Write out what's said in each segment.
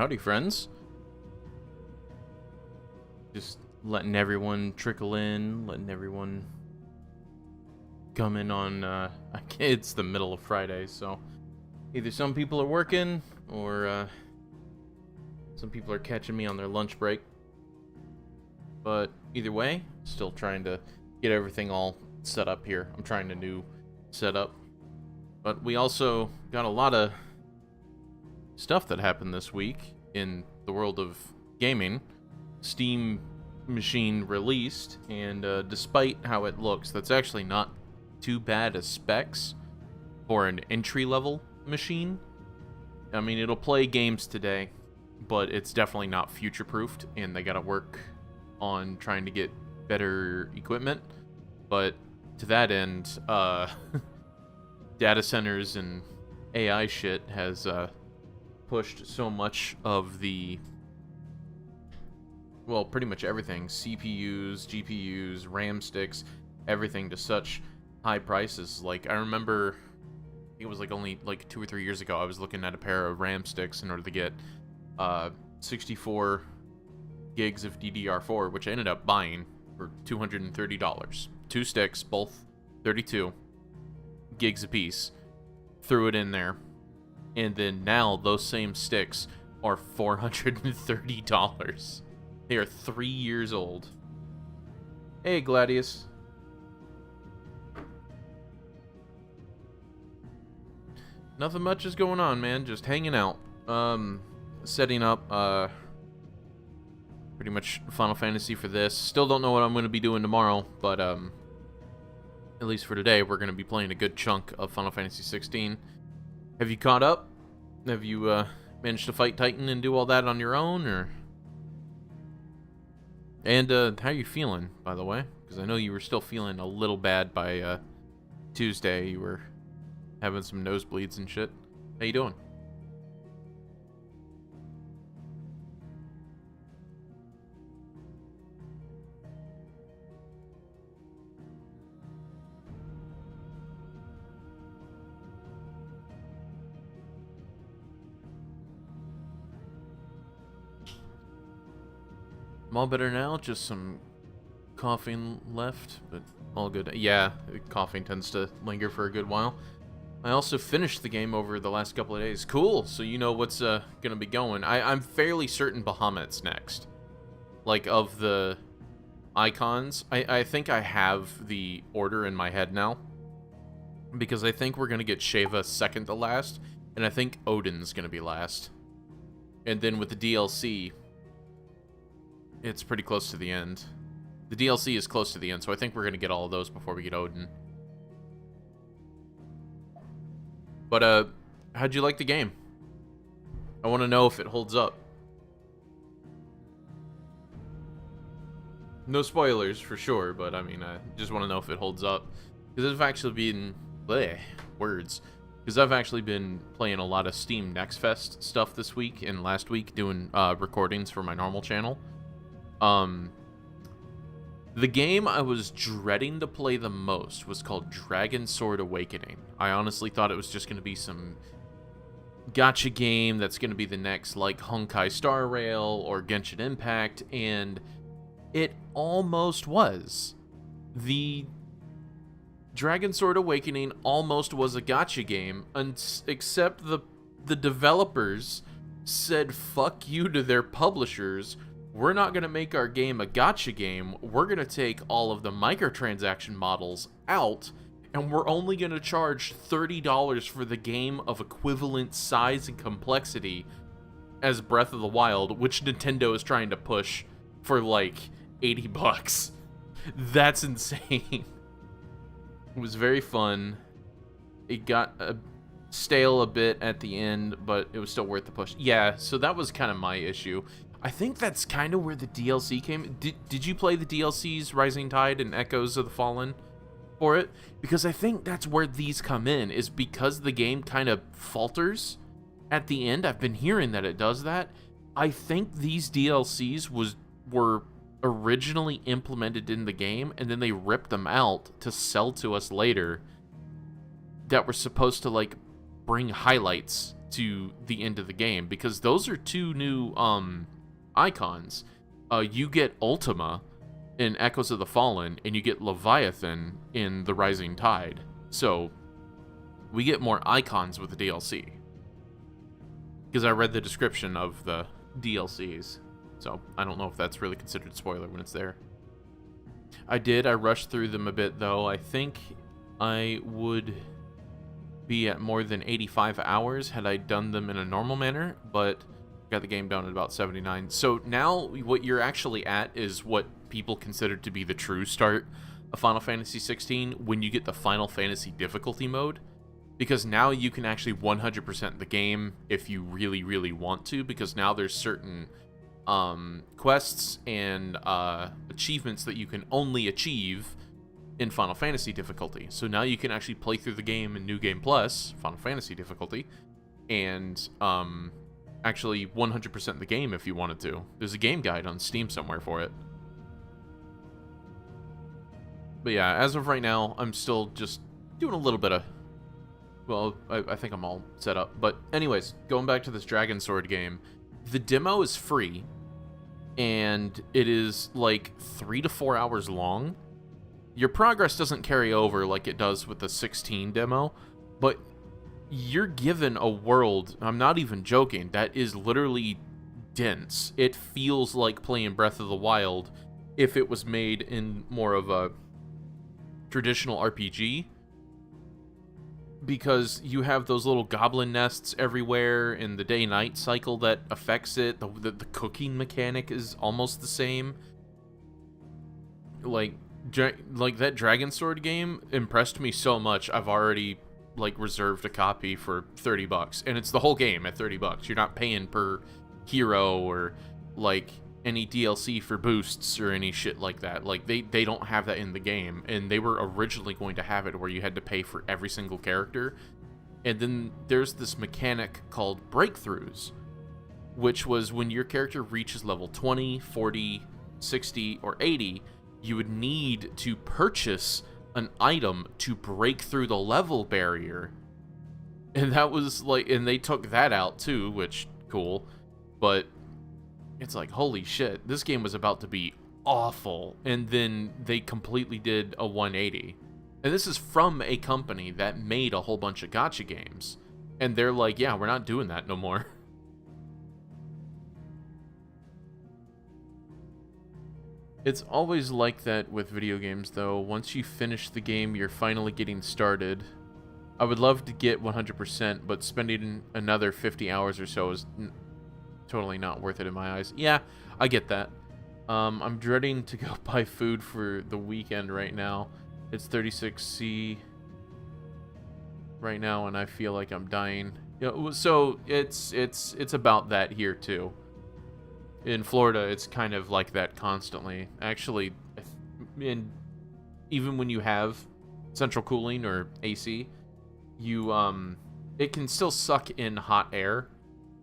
Howdy, friends. Just letting everyone trickle in, letting everyone come in on, it's the middle of Friday, so either some people are working, or, some people are catching me on their lunch break. But either way, still trying to get everything all set up here. I'm trying a new setup. But we also got a lot of stuff that happened this week in the world of gaming. Steam machine released, and despite how it looks, that's actually not too bad as specs for an entry-level machine. I mean, it'll play games today, but it's definitely not future-proofed, and they gotta work on trying to get better equipment. But to that end, data centers and AI shit has pushed so much of the, well, pretty much everything, CPUs, GPUs, RAM sticks, everything to such high prices. Like, I remember, it was like only like 2 or 3 years ago, I was looking at a pair of RAM sticks in order to get 64 gigs of DDR4, which I ended up buying for $230. 2 sticks, both 32 gigs a piece. Threw it in there. And then now those same sticks are $430. They are 3 years old. Hey, Gladius. Nothing much is going on, man. Just hanging out. Setting up, pretty much Final Fantasy for this. Still don't know what I'm going to be doing tomorrow, but, at least for today, we're going to be playing a good chunk of Final Fantasy 16. Have you caught up? Have you, managed to fight Titan and do all that on your own, or? And, how are you feeling, by the way? Because I know you were still feeling a little bad by, Tuesday. You were having some nosebleeds and shit. How you doing? I'm all better now, just some coughing left, but all good. Yeah, coughing tends to linger for a good while. I also finished the game over the last couple of days. Cool, so you know what's gonna be going. I'm fairly certain Bahamut's next. Like, of the icons, I think I have the order in my head now. Because I think we're gonna get Sheva second to last, and I think Odin's gonna be last. And then with the DLC, it's pretty close to the end. The DLC is close to the end, so I think we're going to get all of those before we get Odin. But, how'd you like the game? I want to know if it holds up. No spoilers, for sure, but, I mean, I just want to know if it holds up. Because I've actually been... words. Because I've actually been playing a lot of Steam Next Fest stuff this week and last week, doing recordings for my normal channel. The game I was dreading to play the most was called Dragon Sword Awakening. I honestly thought it was just going to be some gacha game that's going to be the next, like, Honkai Star Rail or Genshin Impact, and it almost was. The Dragon Sword Awakening almost was a gacha game, except the developers said fuck you to their publishers. We're not going to make our game a gacha game. We're going to take all of the microtransaction models out, and we're only going to charge $30 for the game of equivalent size and complexity as Breath of the Wild, which Nintendo is trying to push for like $80. That's insane. It was very fun. It got stale a bit at the end, but it was still worth the push. Yeah, so that was kind of my issue. I think that's kind of where the DLC came. Did you play the DLCs, Rising Tide and Echoes of the Fallen, for it? Because I think that's where these come in, is because the game kind of falters at the end. I've been hearing that it does that. I think these DLCs were originally implemented in the game, and then they ripped them out to sell to us later, that were supposed to, like, bring highlights to the end of the game, because those are 2 new icons. You get Ultima in Echoes of the Fallen, and you get Leviathan in The Rising Tide. So we get more icons with the DLC. Because I read the description of the DLCs. So I don't know if that's really considered a spoiler when it's there. I rushed through them a bit, though. I think I would be at more than 85 hours had I done them in a normal manner, but got the game done at about 79. So now what you're actually at is what people consider to be the true start of Final Fantasy 16 when you get the Final Fantasy difficulty mode, because now you can actually 100% the game if you really, really want to, because now there's certain quests and achievements that you can only achieve in Final Fantasy difficulty. So now you can actually play through the game in New Game Plus, Final Fantasy difficulty, and actually 100% the game if you wanted to. There's a game guide on Steam somewhere for it. But yeah, as of right now, I'm still just doing a little bit of... Well, I think I'm all set up. But anyways, going back to this Dragon Sword game, the demo is free, and it is like 3 to 4 hours long. Your progress doesn't carry over like it does with the 16 demo, but you're given a world, I'm not even joking, that is literally dense. It feels like playing Breath of the Wild if it was made in more of a traditional RPG, because you have those little goblin nests everywhere and the day-night cycle that affects it. The cooking mechanic is almost the same. Like that Dragon Sword game impressed me so much, I've already reserved a copy for $30, and it's the whole game at $30. You're not paying per hero or any DLC for boosts or any shit like that. They don't have that in the game, and they were originally going to have it where you had to pay for every single character. And then there's this mechanic called breakthroughs, which was when your character reaches level 20, 40, 60, or 80, you would need to purchase an item to break through the level barrier. And that was and they took that out too, which cool. But it's holy shit, this game was about to be awful, and then they completely did a 180. And this is from a company that made a whole bunch of gacha games, and they're yeah, we're not doing that no more. It's always like that with video games, though. Once you finish the game, you're finally getting started. I would love to get 100%, but spending another 50 hours or so is totally not worth it in my eyes. Yeah, I get that. I'm dreading to go buy food for the weekend right now. It's 36°C right now, and I feel like I'm dying. So it's about that here too. In Florida, it's kind of like that constantly. Actually, even when you have central cooling or AC, it can still suck in hot air.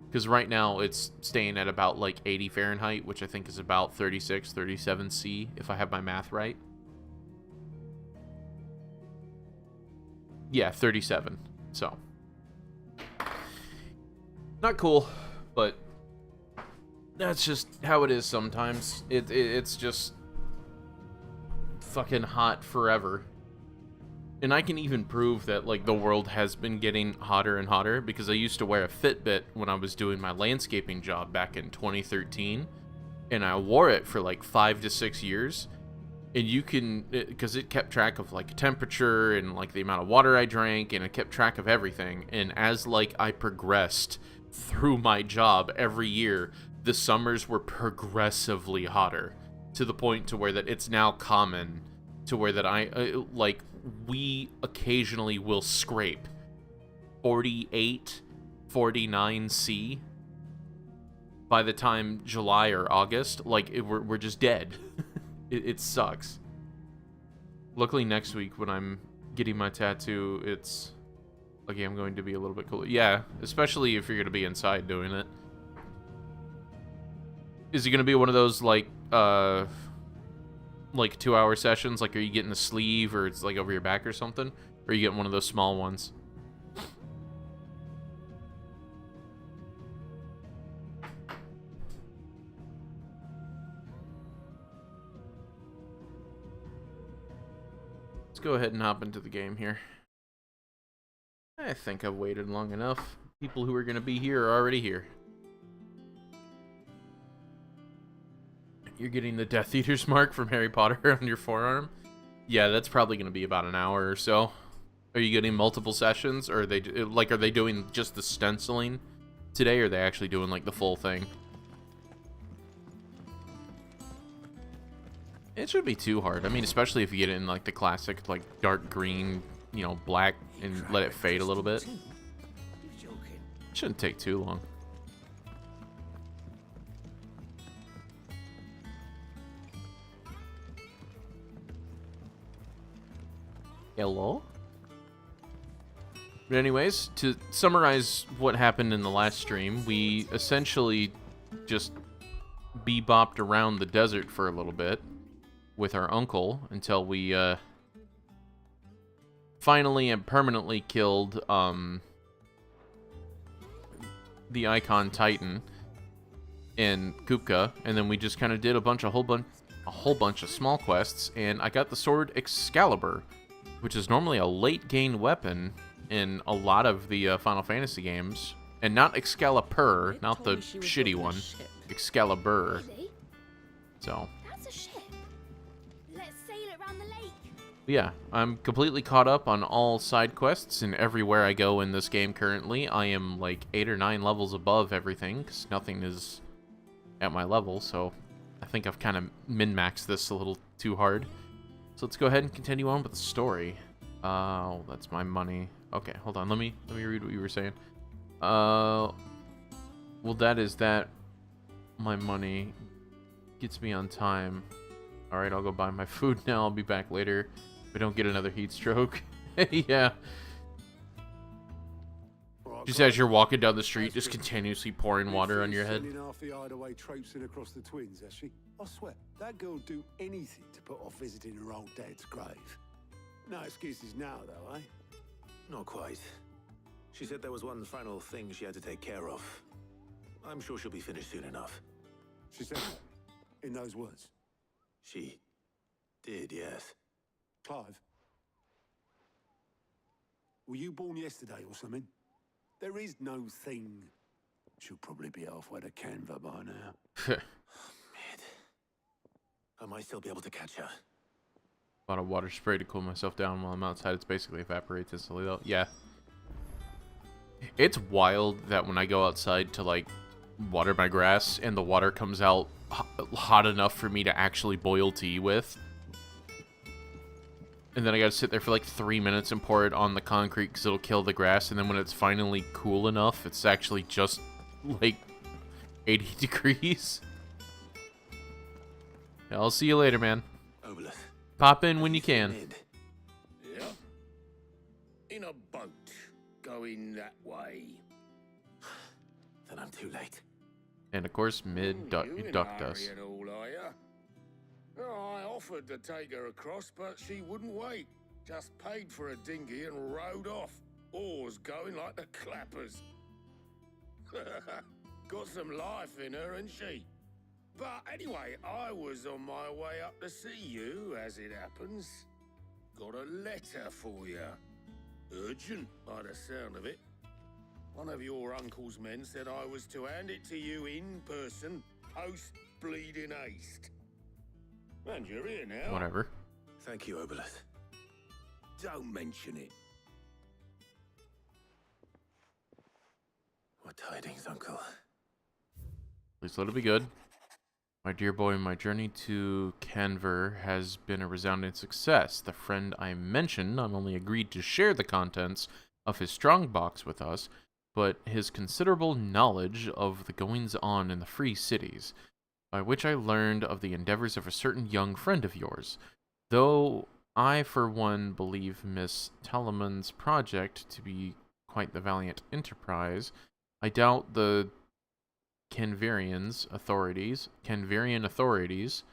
Because right now it's staying at about 80 Fahrenheit, which I think is about 36, 37°C, if I have my math right. Yeah, 37. So, not cool, but that's just how it is sometimes. It's just fucking hot forever. And I can even prove that the world has been getting hotter and hotter, because I used to wear a Fitbit when I was doing my landscaping job back in 2013, and I wore it for 5 to 6 years. And you can, because it kept track of temperature and the amount of water I drank, and it kept track of everything. And as I progressed through my job every year, the summers were progressively hotter, to the point to where that it's now common to where that we occasionally will scrape 48, 49°C by the time July or August. We're just dead. It sucks. Luckily, next week when I'm getting my tattoo, it's I'm going to be a little bit cooler. Yeah, especially if you're going to be inside doing it. Is it going to be one of those 2-hour sessions? Are you getting a sleeve, or it's over your back or something? Or are you getting one of those small ones? go ahead and hop into the game here. I think I've waited long enough. People who are going to be here are already here. You're getting the Death Eater's mark from Harry Potter on your forearm? Yeah, that's probably going to be about an hour or so. Are you getting multiple sessions, or are they doing just the stenciling today, or are they actually doing like the full thing? It shouldn't be too hard. I mean, especially if you get it in like the classic, like dark green, you know, black, and let it fade a little bit. Shouldn't take too long. Hello? But anyways, to summarize what happened in the last stream, we essentially just bebopped around the desert for a little bit with our uncle until we finally and permanently killed the Icon Titan in Kupka, and then we just kind of did a whole bunch of small quests, and I got the sword Excalibur, which is normally a late game weapon in a lot of the Final Fantasy games, and not Excalibur, not the shitty one, Excalibur. So That's a ship. Let's sail it around the lake. yeah, I'm completely caught up on all side quests, and everywhere I go in this game currently, I am like 8 or 9 levels above everything, because nothing is at my level, so I think I've kind of min-maxed this a little too hard. So let's go ahead and continue on with the story. Oh, that's my money. Okay, hold on, let me read what you were saying. Well, that my money gets me on time. Alright, I'll go buy my food now, I'll be back later. If I don't get another heat stroke. Yeah. Just as you're walking down the street, just continuously pouring water on your head. Half the hideaway traipsing across the twins, has she? I swear, that girl'd do anything to put off visiting her old dad's grave. No excuses now, though, eh? Not quite. She said there was one final thing she had to take care of. I'm sure she'll be finished soon enough. She said that, in those words. She did, yes. Clive, were you born yesterday or something? There is no thing. She'll probably be halfway to Canva by now. Mid. I might still be able to catch her. A lot of water spray to cool myself down while I'm outside. It's basically evaporates instantly though. Yeah. It's wild that when I go outside to like water my grass and the water comes out hot enough for me to actually boil tea with. And then I gotta sit there for like 3 minutes and pour it on the concrete because it'll kill the grass. And then when it's finally cool enough, it's actually just like 80 degrees. Yeah, I'll see you later, man. Obolus. Pop in when you can. Mid. Yeah. In a boat, going that way. Then I'm too late. And of course, Mid You in a ducked hurry us. and all, are ya? Oh, I offered to take her across, but she wouldn't wait. Just paid for a dinghy and rowed off. Oars going like the clappers. Got some life in her, ain't she? But anyway, I was on my way up to see you, as it happens. Got a letter for you. Urgent, by the sound of it. One of your uncle's men said I was to hand it to you in person, post-bleeding haste. And you're here now. Whatever. Thank you, Obolus. Don't mention it. What tidings, Uncle? Please let it be good. My dear boy, my journey to Canver has been a resounding success. The friend I mentioned not only agreed to share the contents of his strongbox with us, but his considerable knowledge of the goings-on in the free cities, by which I learned of the endeavors of a certain young friend of yours. Though I, for one, believe Miss Talaman's project to be quite the valiant enterprise, I doubt the Canvarian authorities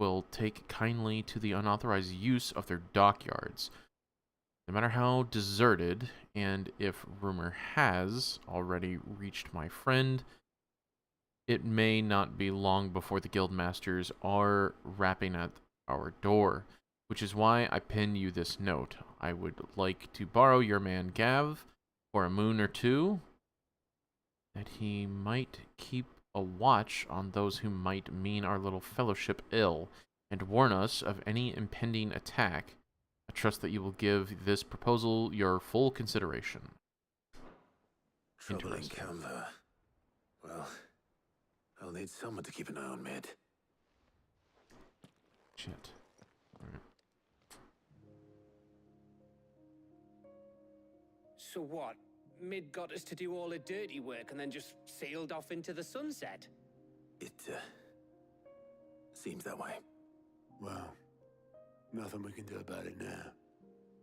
will take kindly to the unauthorized use of their dockyards. No matter how deserted, and if rumor has already reached my friend, it may not be long before the guildmasters are rapping at our door. which is why I pin you this note. I would like to borrow your man Gav for a moon or two, that he might keep a watch on those who might mean our little fellowship ill, and warn us of any impending attack. I trust that you will give this proposal your full consideration. Trouble in Interesting. Canva. Well, I'll need someone to keep an eye on Mid. Shit. Alright. So what? Mid got us to do all the dirty work and then just sailed off into the sunset? It, seems that way. Well, nothing we can do about it now.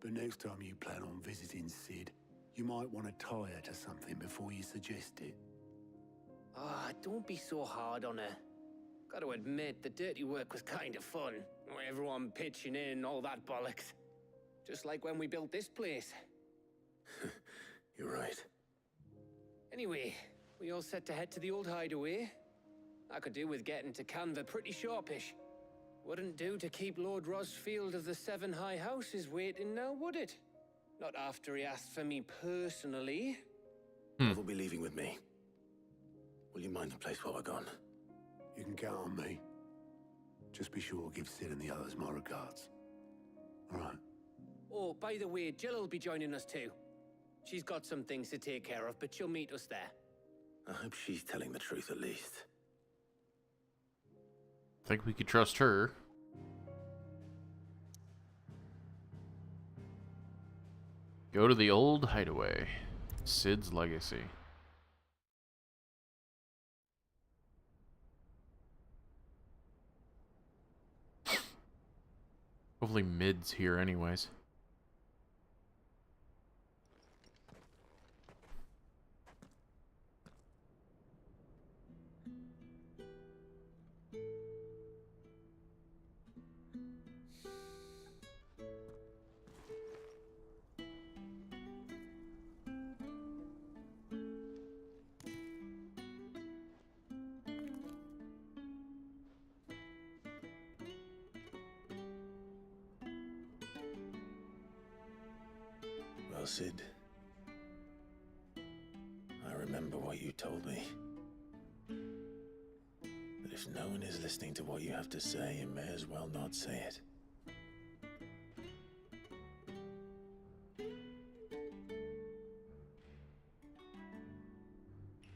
But next time you plan on visiting Sid, you might want to tie her to something before you suggest it. Ah, don't be so hard on her. Gotta admit, the dirty work was kind of fun. Everyone pitching in and all that bollocks. Just like when we built this place. You're right. Anyway, we all set to head to the old hideaway. I could do with getting to Canva pretty sharpish. Wouldn't do to keep Lord Rosfield of the Seven High Houses waiting now, would it? Not after he asked for me personally. Clive will be leaving with me. Will you mind the place while we're gone? You can count on me. Just be sure to give Sid and the others my regards. All right. Oh, by the way, Jill will be joining us too. She's got some things to take care of, but she'll meet us there. I hope she's telling the truth at least. Think we could trust her. Go to the old hideaway. Sid's legacy. Hopefully Mid's here anyways. Well, Sid, I remember what you told me. That if no one is listening to what you have to say, you may as well not say it.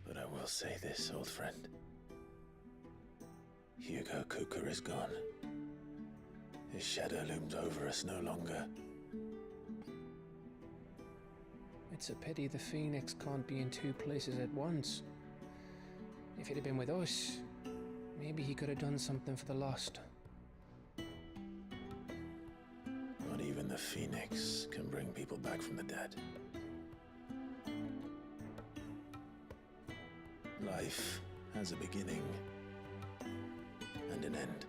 But I will say this, old friend. Hugo Cooker is gone. His shadow looms over us no longer. It's a pity the Phoenix can't be in two places at once. If he'd have been with us, maybe he could have done something for the lost. Not even the Phoenix can bring people back from the dead. Life has a beginning and an end.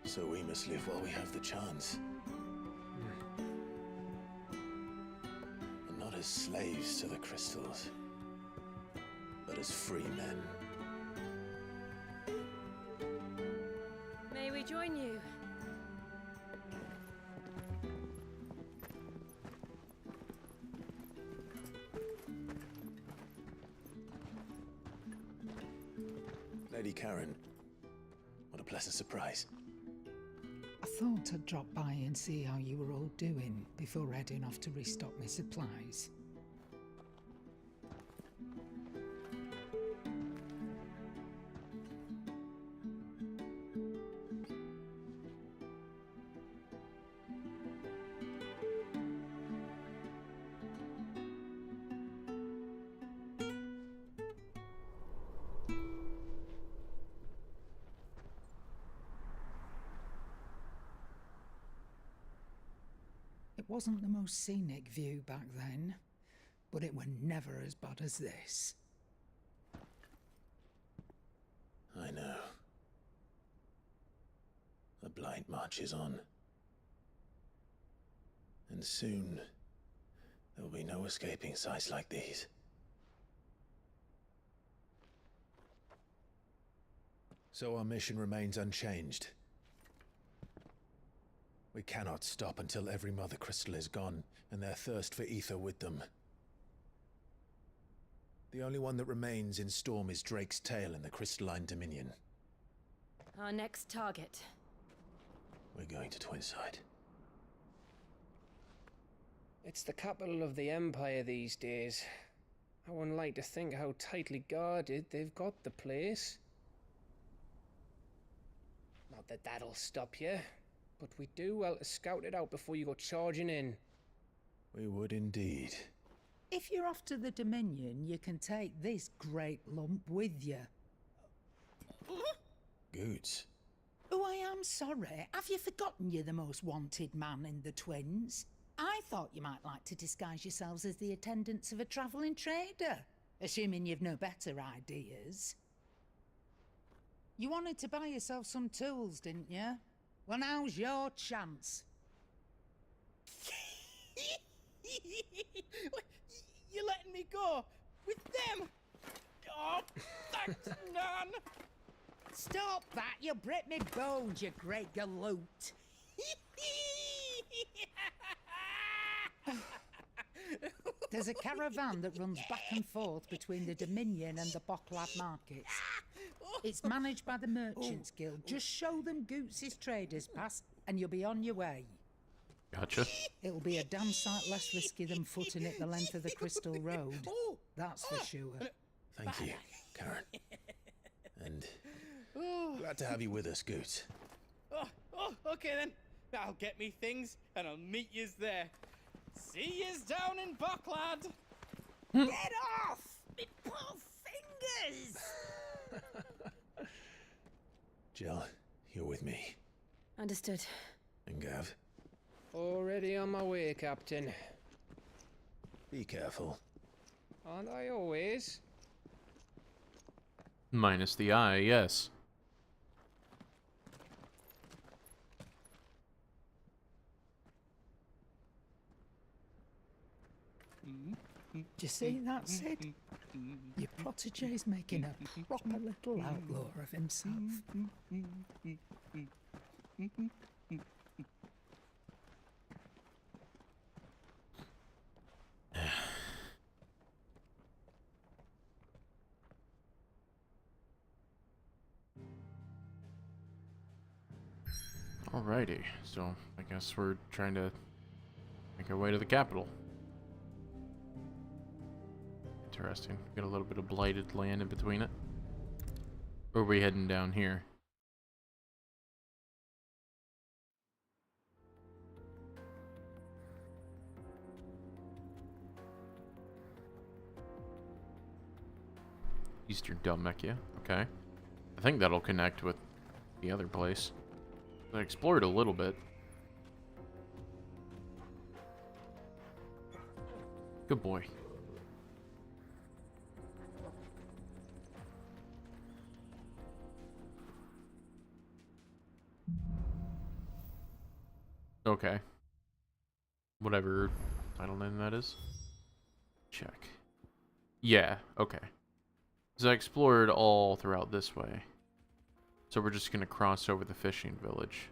So we must live while we have the chance. And not as slaves to the crystals, but as free men. May we join you? Lady Karen, what a pleasant surprise. I thought I'd drop by and see how you were all doing before heading off to restock my supplies. It wasn't the most scenic view back then, but it were never as bad as this. I know. The Blight marches on. And soon, there will be no escaping sights like these. So our mission remains unchanged. We cannot stop until every Mother Crystal is gone, and their thirst for ether with them. The only one that remains in Storm is Drake's tail in the Crystalline Dominion. Our next target. We're going to Twinside. It's the capital of the Empire these days. I wouldn't like to think how tightly guarded they've got the place. Not that that'll stop you, but we do well to scout it out before you go charging in. We would indeed. If you're off to the Dominion, you can take this great lump with you. Goods. Oh, I am sorry. Have you forgotten you're the most wanted man in the Twins? I thought you might like to disguise yourselves as the attendants of a travelling trader, assuming you've no better ideas. You wanted to buy yourself some tools, didn't you? Well, now's your chance. You're letting me go with them? Oh, thanks, Nan. Stop that! You'll break me bones, you great galoot. There's a caravan that runs back and forth between the Dominion and the Bocklad markets. It's managed by the Merchants Guild. Just show them Goots' traders pass and you'll be on your way. Gotcha. It'll be a damn sight less risky than footing it the length of the Crystal Road. That's for sure. Thank you, Karen. And glad to have you with us, Goots. Okay then. I'll get me things and I'll meet yous there. See yous down in Bocklad. Get off! Me poor fingers! Jill, you're with me. Understood. And Gav, Already on my way, Captain. be careful. Aren't I always? Minus the eye, yes. Do you see that, Sid? Your protege's making a proper little outlaw of himself. Alrighty, so I guess we're trying to make our way to the capital. Interesting. Got a little bit of blighted land in between it. Or are we heading down here? Eastern Dalmekia. Okay. I think that'll connect with the other place. I explored a little bit. Good boy. Okay. Whatever title name that is. Check. Yeah, okay. So I explored all throughout this way. So we're just gonna cross over the fishing village.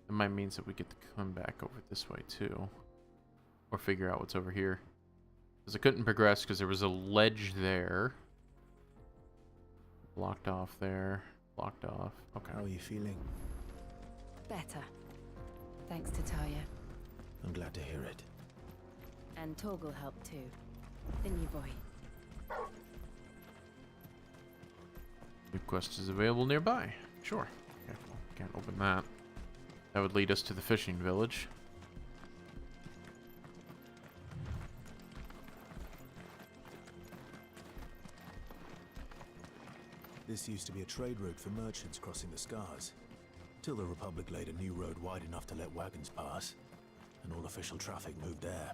It might mean that we get to come back over this way too. Or figure out what's over here. Because I couldn't progress because there was a ledge there. Blocked off there. Blocked off. Okay. How are you feeling? Better. Thanks to Taya. I'm glad to hear it. And Torgal helped too. Didn't you, boy? New quest is available nearby. Sure. Okay, well, can't open that. That would lead us to the fishing village. This used to be a trade route for merchants crossing the Scars. Till the Republic laid a new road wide enough to let wagons pass, and all official traffic moved there.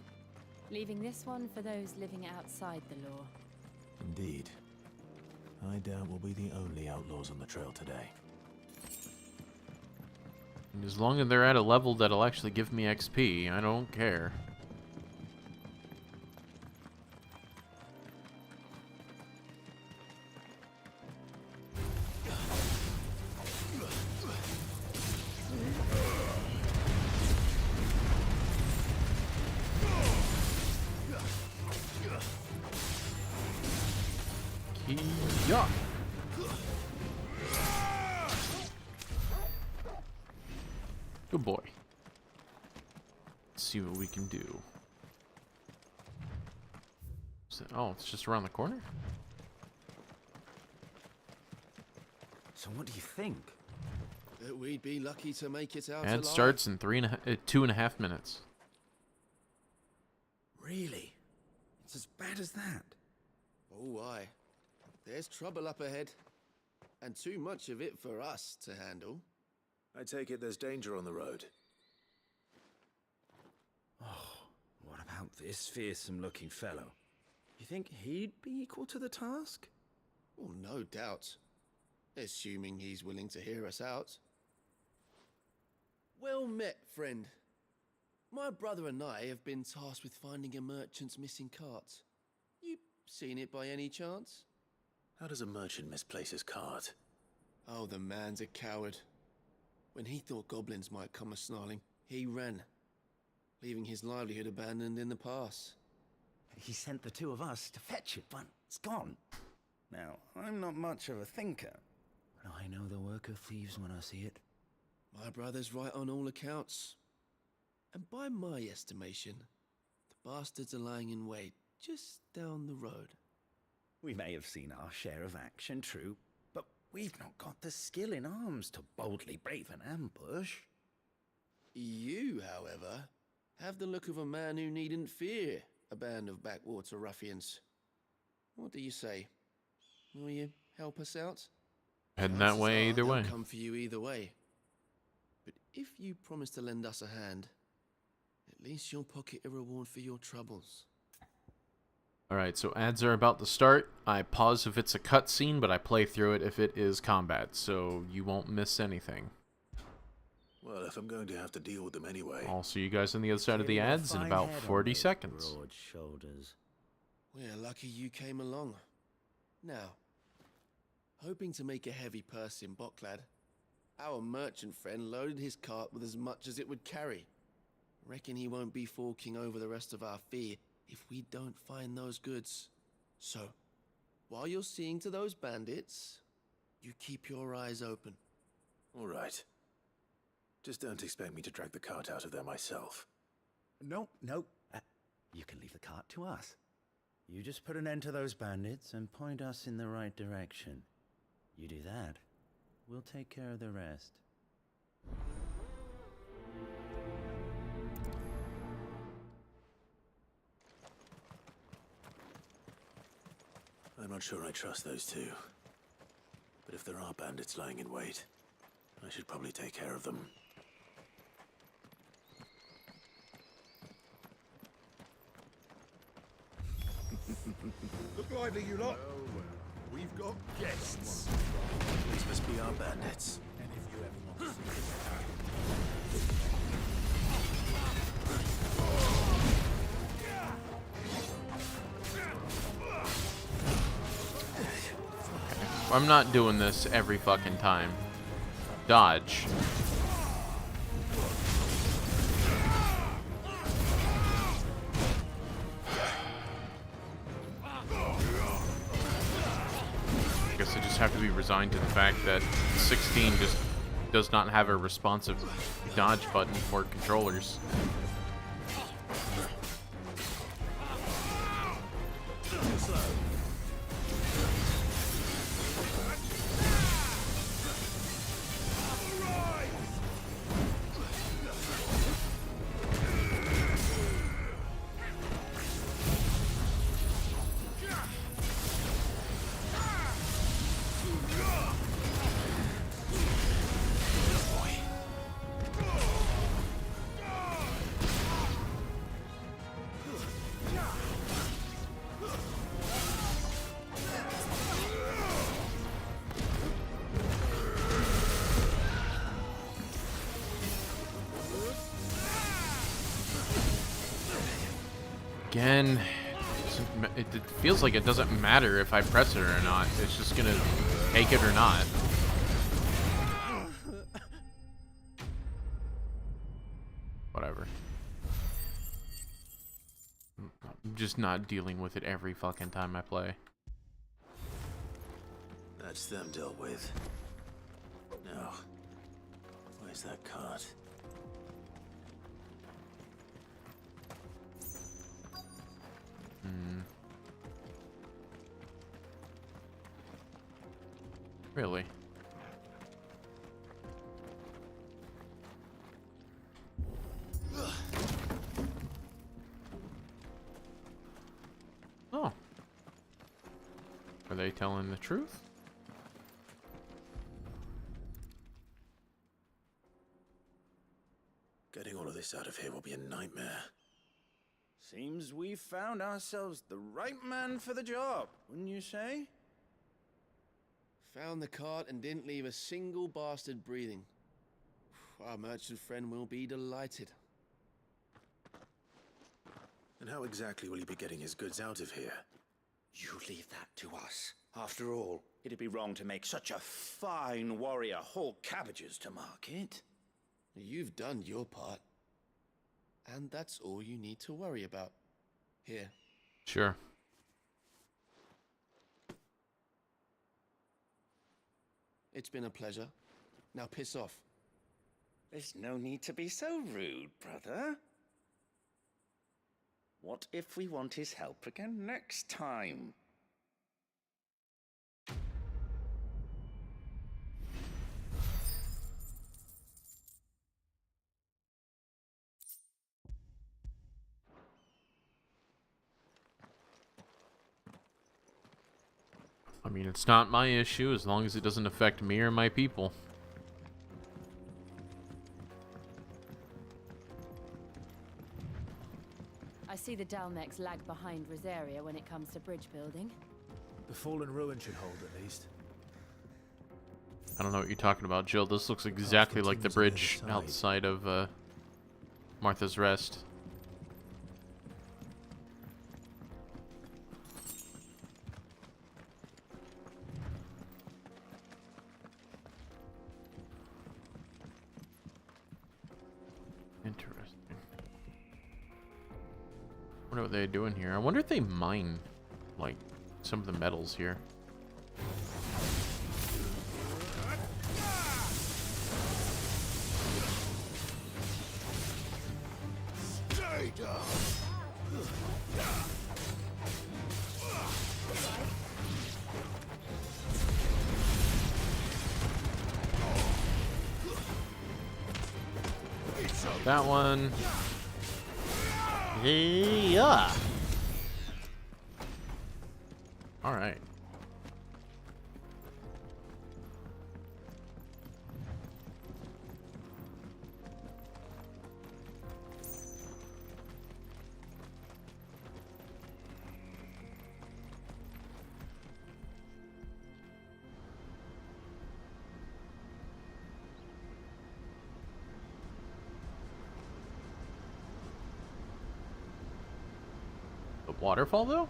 Leaving this one for those living outside the law. Indeed. I doubt we'll be the only outlaws on the trail today. And as long as they're at a level that'll actually give me XP, I don't care. Yeah. Good boy. Let's see what we can do. Oh, it's just around the corner? So what do you think? That we'd be lucky to make it out Ad alive. starts in 2.5 minutes. Really? It's as bad as that? Oh, aye. There's trouble up ahead. And too much of it for us to handle. I take it there's danger on the road. Oh, what about this fearsome-looking fellow? You think he'd be equal to the task? Oh, no doubt. Assuming he's willing to hear us out. Well met, friend. My brother and I have been tasked with finding a merchant's missing cart. You seen it by any chance? How does a merchant misplace his cart? Oh, the man's a coward. When he thought goblins might come a-snarling, he ran, leaving his livelihood abandoned in the pass. He sent the two of us to fetch it, but it's gone. Now, I'm not much of a thinker, but I know the work of thieves when I see it. My brother's right on all accounts. And by my estimation, the bastards are lying in wait just down the road. We may have seen our share of action, true, but we've not got the skill in arms to boldly brave an ambush. You, however, have the look of a man who needn't fear a band of backwater ruffians. What do you say? Will you help us out? Heading that way either way. They'll come for you either way. But if you promise to lend us a hand, at least you'll pocket a reward for your troubles. Alright, so ads are about to start. I pause if it's a cutscene, but I play through it if it is combat, so you won't miss anything. Well, if I'm going to have to deal with them anyway. I'll see you guys on the other side of the ads in about 40 seconds. Broad shoulders. We're lucky you came along. Now, hoping to make a heavy purse in Bocklad, our merchant friend loaded his cart with as much as it would carry. Reckon he won't be forking over the rest of our fee if we don't find those goods. So, while you're seeing to those bandits, you keep your eyes open. All right. Just don't expect me to drag the cart out of there myself. No. You can leave the cart to us. You just put an end to those bandits and point us in the right direction. You do that, we'll take care of the rest. I'm not sure I trust those two. But if there are bandits lying in wait, I should probably take care of them. Look lively, you lot. We've got guests. These must be our bandits. And if you ever want to see I'm not doing this every fucking time. Dodge. I guess I just have to be resigned to the fact that 16 just does not have a responsive dodge button for controllers. Again, it feels like it doesn't matter if I press it or not. It's just gonna take it or not. Whatever. I'm just not dealing with it every fucking time I play. That's them dealt with. Now, where's that cart? Really? Oh. Are they telling the truth? Getting all of this out of here will be a nightmare. Seems we've found ourselves the right man for the job, wouldn't you say? Found the cart and didn't leave a single bastard breathing. Our merchant friend will be delighted. And how exactly will he be getting his goods out of here? You leave that to us. After all, it'd be wrong to make such a fine warrior haul cabbages to market. You've done your part. And that's all you need to worry about. Here. Sure. It's been a pleasure. Now piss off. There's no need to be so rude, brother. What if we want his help again next time? I mean, it's not my issue as long as it doesn't affect me or my people. I see the Dalmex lag behind Rosaria when it comes to bridge building. The fallen ruin should hold at least. I don't know what you're talking about, Jill. This looks exactly like the bridge outside of Martha's Rest. Interesting. I wonder what they're doing here. I wonder if they mine, like, some of the metals here. Stay down. That one. Yeah. All right. Waterfall, though?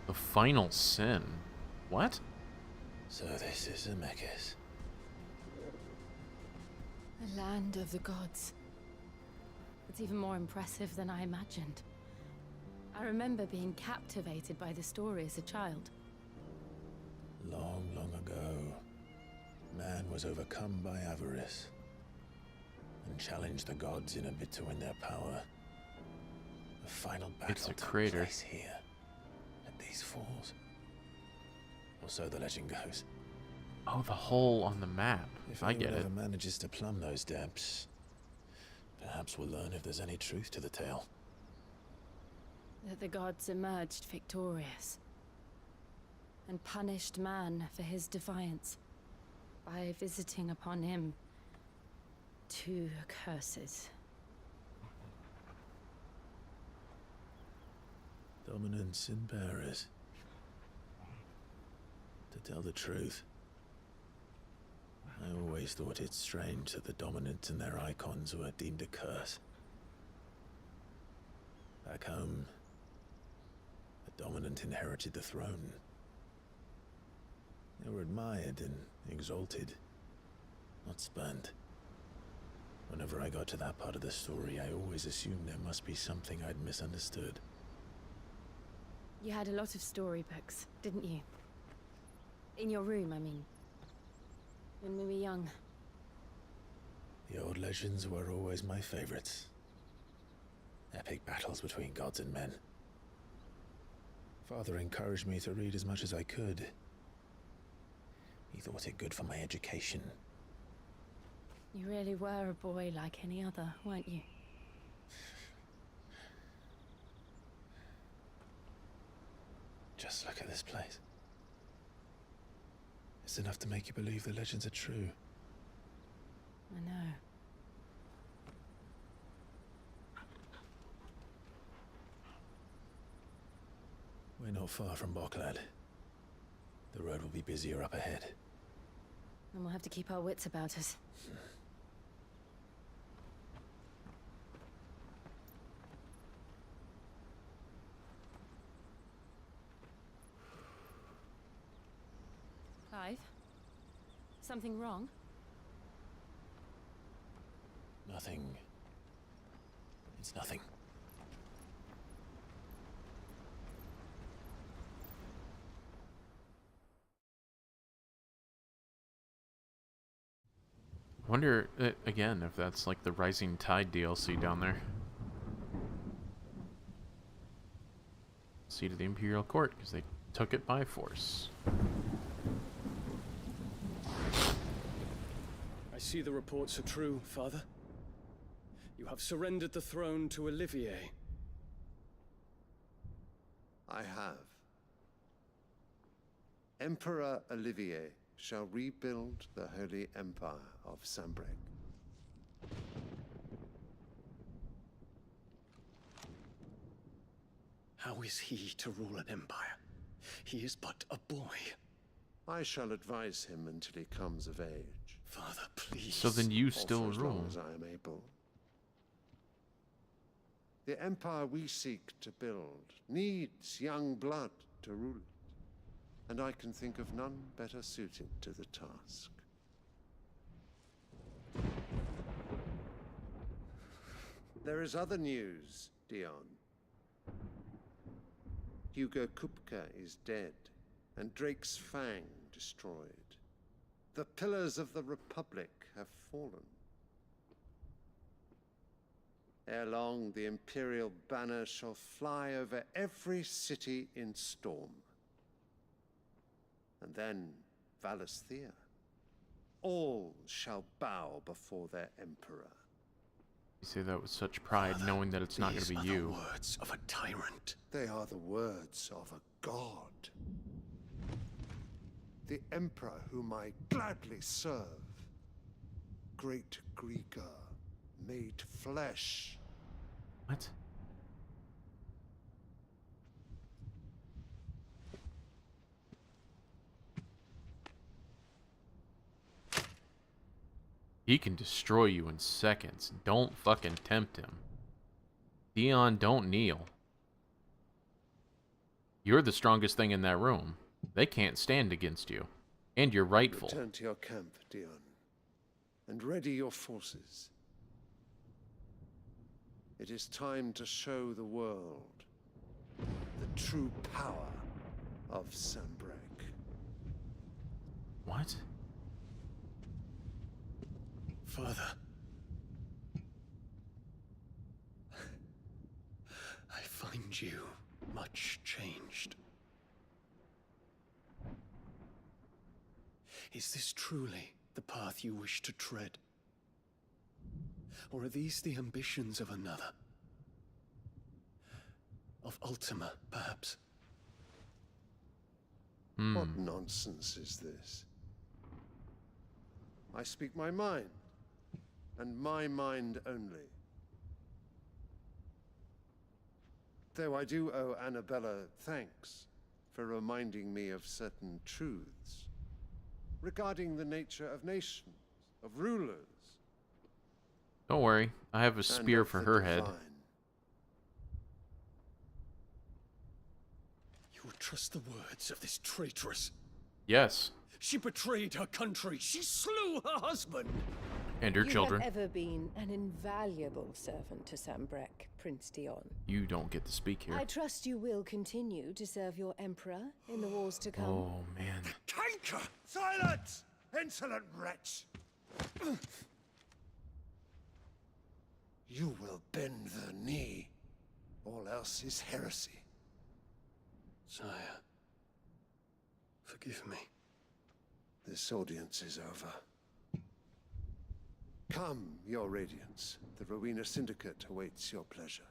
The final sin. What? So this is Zemeckis. The land of the gods. It's even more impressive than I imagined. I remember being captivated by the story as a child. Long, long ago, man was overcome by avarice and challenged the gods in a bid to win their power. The final battle It's a took crater. place here, at these falls. Or so the legend goes. Oh, the hole on the map. If I get anyone it. ever manages to plumb those depths, perhaps we'll learn if there's any truth to the tale. That the gods emerged victorious and punished man for his defiance by visiting upon him 2 curses. Dominance and bearers. To tell the truth, I always thought it strange that the dominant and their icons were deemed a curse. Back home, the dominant inherited the throne. They were admired and exalted, not spurned. Whenever I got to that part of the story, I always assumed there must be something I'd misunderstood. You had a lot of storybooks, didn't you? In your room, I mean. When we were young. The old legends were always my favorites. Epic battles between gods and men. Father encouraged me to read as much as I could. He thought it good for my education. You really were a boy like any other, weren't you? Just look at this place. It's enough to make you believe the legends are true. I know. We're not far from Boklad. The road will be busier up ahead. And we'll have to keep our wits about us. Clive? Something wrong? Nothing. It's nothing. Wonder, again, if that's like the Rising Tide DLC down there. Seat of the Imperial Court, because they took it by force. I see the reports are true, Father. You have surrendered the throne to Olivier. I have. Emperor Olivier shall rebuild the Holy Empire of Sanbreque. How is he to rule an empire? He is but a boy. I shall advise him until he comes of age. Father, please. So then you Or still for as rule. long as I am able. The empire we seek to build needs young blood to rule it. And I can think of none better suited to the task. There is other news, Dion. Hugo Kupka is dead, and Drake's Fang destroyed. The pillars of the Republic have fallen. Ere long, the Imperial banner shall fly over every city in Storm. And then Valisthea. All shall bow before their emperor. You say that with such pride, Father, knowing that it's not going to be these are you. the words of a tyrant. They are the words of a god. The emperor whom I gladly serve. Great Greeker, made flesh. What? He can destroy you in seconds. Don't fucking tempt him. Dion, don't kneel. You're the strongest thing in that room. They can't stand against you. And you're rightful. Return to your camp, Dion, and ready your forces. It is time to show the world the true power of Sanbreque. What? Father. I find you much changed. Is this truly the path you wish to tread? Or are these the ambitions of another? Of Ultima, perhaps? What nonsense is this? I speak my mind, and my mind only. Though I do owe Annabella thanks for reminding me of certain truths regarding the nature of nations, of rulers. Don't worry. I have a spear for her head. You would trust the words of this traitress? Yes. She betrayed her country. She slew her husband. And her children. You have ever been an invaluable servant to Sanbreque, Prince Dion. You don't get to speak here. I trust you will continue to serve your emperor in the wars to come. Oh, man. The hanker! Silence! Insolent wretch! You will bend the knee. All else is heresy. Sire, forgive me. This audience is over. Come, your radiance. The Rowena Syndicate awaits your pleasure.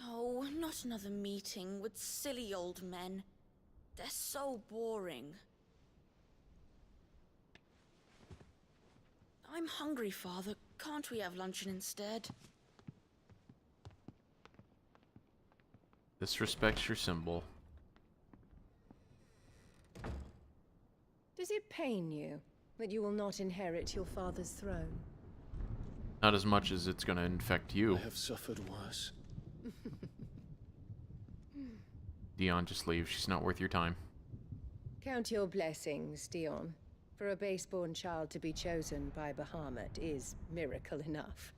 Oh, not another meeting with silly old men. They're so boring. I'm hungry, Father. Can't we have luncheon instead? Disrespects your symbol. Does it pain you that you will not inherit your father's throne? Not as much as it's going to infect you. I have suffered worse. Dion, just leave. She's not worth your time. Count your blessings, Dion. For a base-born child to be chosen by Bahamut is miracle enough.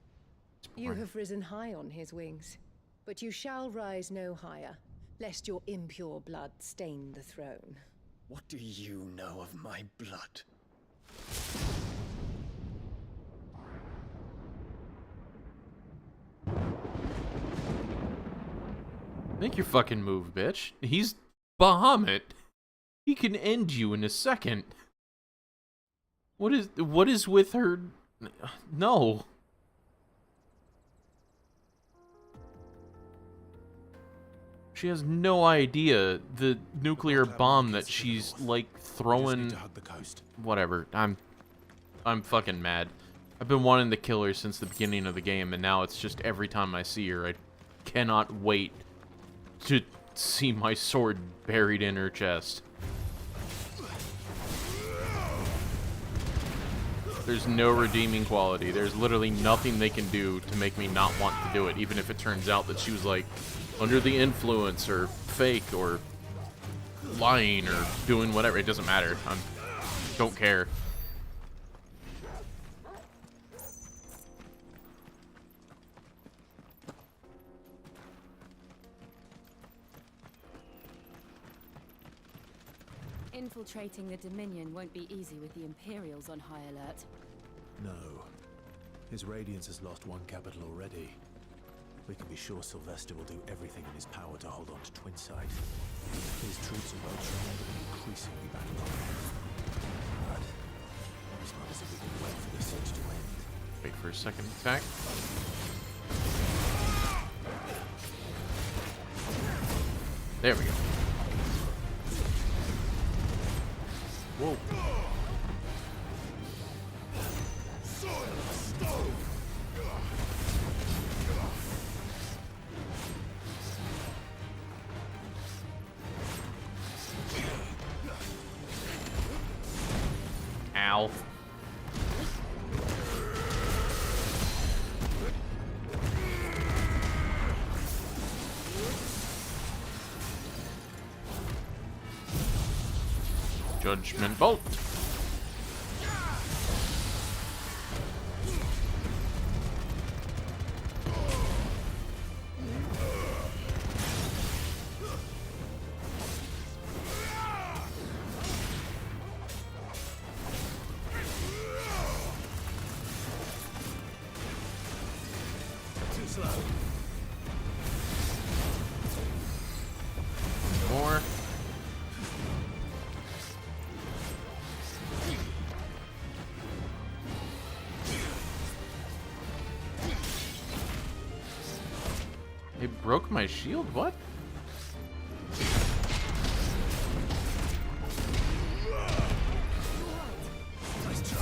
You have risen high on his wings, but you shall rise no higher, lest your impure blood stain the throne. What do you know of my blood? Make your fucking move, bitch. He's Bahamut. He can end you in a second. What is with her? No. She has no idea the nuclear bomb that she's like throwing. Whatever. I'm fucking mad. I've been wanting to kill her since the beginning of the game, and now it's just every time I see her, I cannot wait to see my sword buried in her chest. There's no redeeming quality. There's literally nothing they can do to make me not want to do it, even if it turns out that she was like under the influence or fake or lying or doing whatever. It doesn't matter. I don't care. Infiltrating the Dominion won't be easy with the Imperials on high alert. No. His Radiance has lost one capital already. We can be sure Sylvester will do everything in his power to hold on to Twinside. His troops are well trained and increasingly battle-hardened. But it's not as if we can wait for the siege to end. Wait for a second attack. There we go. Whoa. Ow. Judgment Bolt. Too slow. More. It broke my shield? What? Nice try.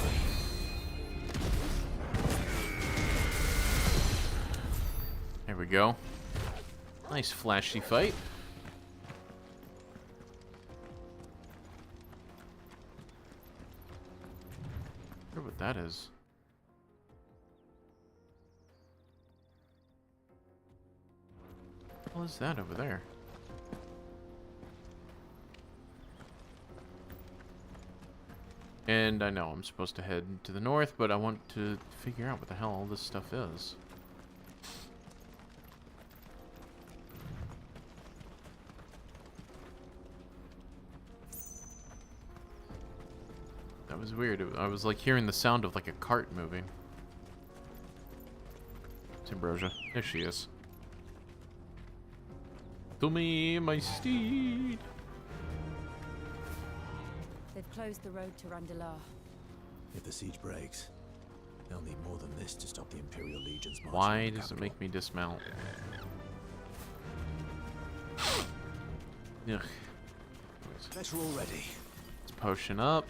There we go. Nice flashy fight. I wonder what that is. What is that over there? And I know I'm supposed to head to the north, but I want to figure out what the hell all this stuff is. That was weird. I was like hearing the sound of like a cart moving. It's Ambrosia. There she is. To me, my steed. They've closed the road to Randalar. If the siege breaks, they'll need more than this to stop the Imperial Legion's march. Why does it make me dismount? Ugh. Better already. Let's potion up.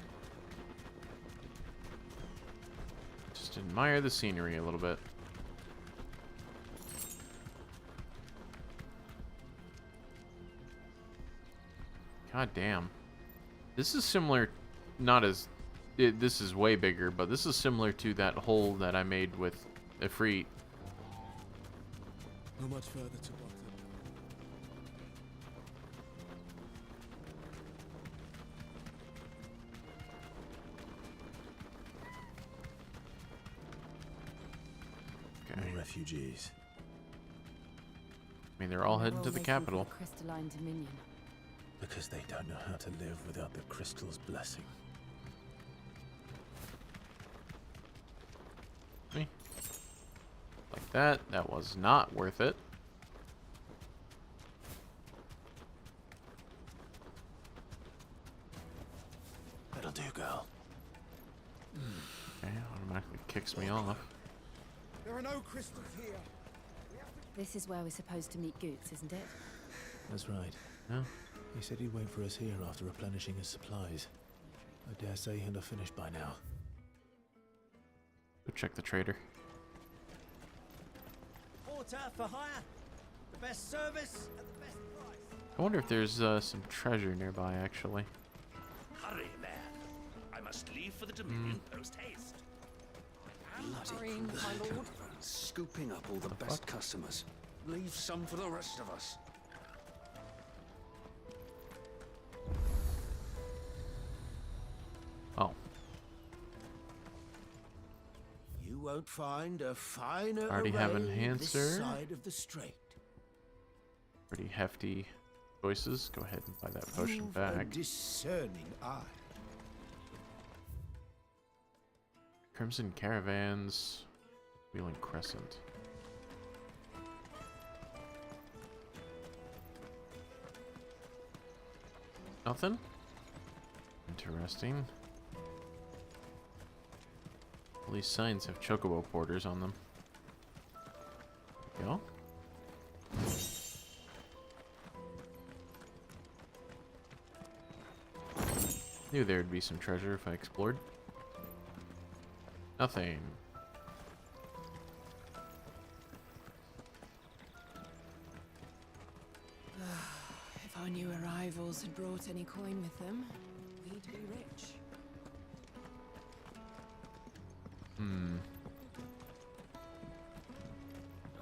Just admire the scenery a little bit. God damn. This is similar, not as, this is way bigger, but this is similar to that hole that I made with Ifrit. Not much further to walk. Okay. More refugees. I mean, they're all heading to the capital. Crystalline Dominion. Because they don't know how to live without the crystal's blessing. Me. Like that. That was not worth it. That'll do, girl. Okay, automatically kicks me off. There are no crystals here. This is where we're supposed to meet Goots, isn't it? That's right. No. He said he'd wait for us here after replenishing his supplies. I dare say he'll have finished by now. Go check the trader. Water for hire. The best service at the best price. I wonder if there's some treasure nearby, actually. Hurry, man. I must leave for the Dominion post haste. Bloody my lord. Scooping up all the best customers. Leave some for the rest of us. Oh. You won't find a finer Already have array enhancer. this side of the strait. Pretty hefty choices. Go ahead and buy that potion You've a back. discerning eye. Crimson Caravans. Wheeling Crescent. Nothing? Interesting. All these signs have chocobo porters on them. There we go. Knew there would be some treasure if I explored. Nothing. If our new arrivals had brought any coin with them, we'd be rich. Hmm.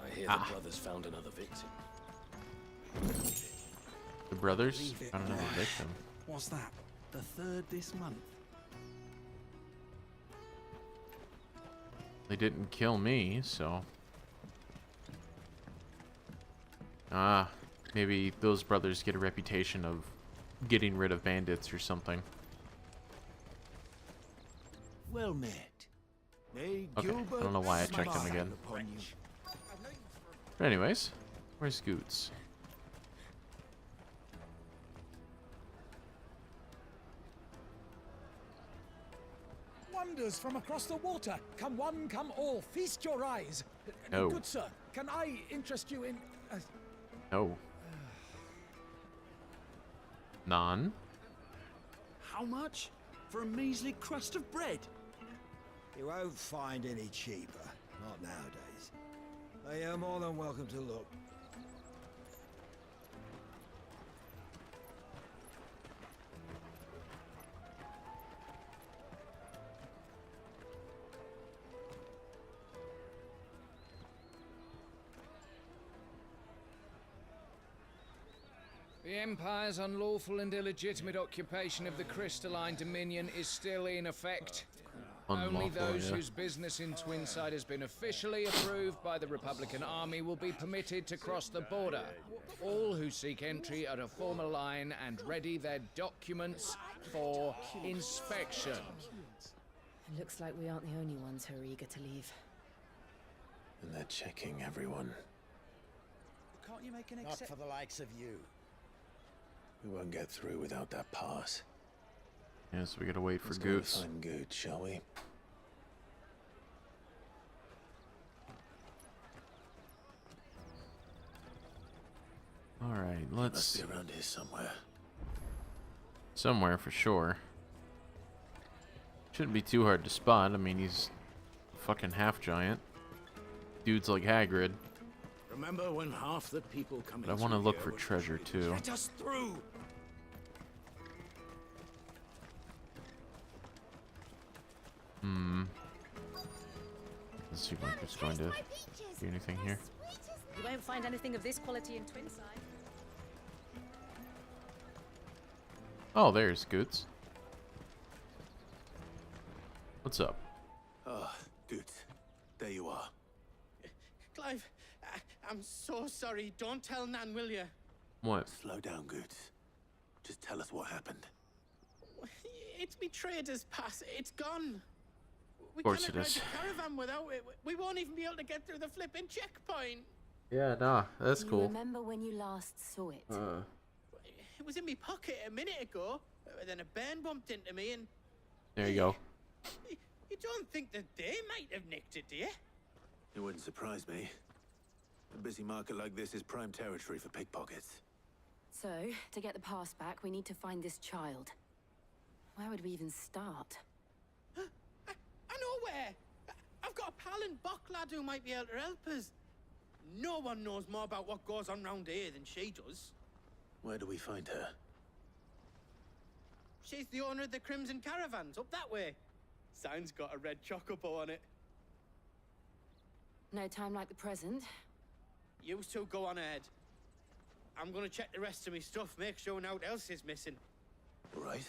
I hear the brothers found another victim. The brothers Leave it. found another victim. What's that? The third this month. They didn't kill me, so... Ah, maybe those brothers get a reputation of getting rid of bandits or something. Well met. May Okay, I don't know why I checked him again. But anyways, where's Goots? Wonders from across the water. Come one, come all. Feast your eyes. No. Good sir, can I interest you in... No. None. How much? For a measly crust of bread? You won't find any cheaper. Not nowadays. But you're more than welcome to look. The Empire's unlawful and illegitimate occupation of the Crystalline Dominion is still in effect. Only those whose business in Twinside has been officially approved by the Republican Army will be permitted to cross the border. All who seek entry are to form a line and ready their documents for inspection. Looks like we aren't the only ones who are eager to leave. And they're checking everyone. Can't you make an Not for the likes of you. We won't get through without that pass. Yeah, so we gotta wait for Let's Goose. go find Goots, shall we? Alright, let's... Must be around here somewhere. Somewhere for sure. Shouldn't be too hard to spot. I mean, he's a fucking half giant. Dude's like Hagrid. Remember when half the people coming But I want to look for treasure too. Let us through. Let's see if Micah's going to do anything here. You won't find anything of this quality in Twinside. Oh, there's Goots. What's up? Ah, good. There you are. Clive, I'm so sorry. Don't tell Nan, will you? What? Slow down, Goots. Just tell us what happened. It's me trader's pass. It's gone. Of course it is. The caravan without it. We won't even be able to get through the flipping checkpoint. Yeah, nah, that's Do cool. you remember when you last saw it? It was in my pocket a minute ago. Then a bairn bumped into me and... There you go. You don't think that they might have nicked it, do you? It wouldn't surprise me. A busy market like this is prime territory for pickpockets. So, to get the pass back, we need to find this child. Where would we even start? I know where! I've got a pal in Bocklad who might be able to help us. No one knows more about what goes on round here than she does. Where do we find her? She's the owner of the Crimson Caravans, up that way. Sign's got a red chocobo on it. No time like the present. You two go on ahead. I'm gonna check the rest of me stuff, make sure no one else is missing. All right.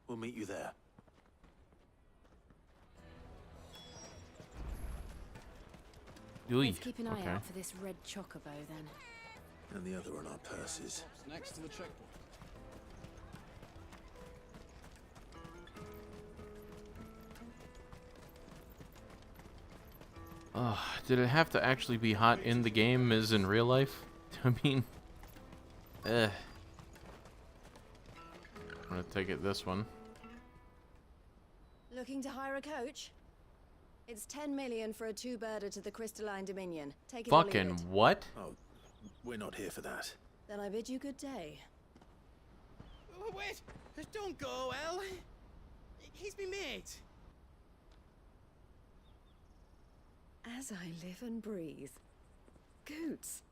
We'll meet you there. Let's keep an eye out for this red chocobo, then. And the other on our purses. Next to the checkpoint. Did it have to actually be hot in the game as in real life? I mean, I'm gonna take it this one. Looking to hire a coach? It's 10 million for a two-birder to the Crystalline Dominion. Take it or leave Fucking it. what? Oh, we're not here for that. Then I bid you good day. Oh, wait! Don't go, El. He's me mate. As I live and breathe. Goots,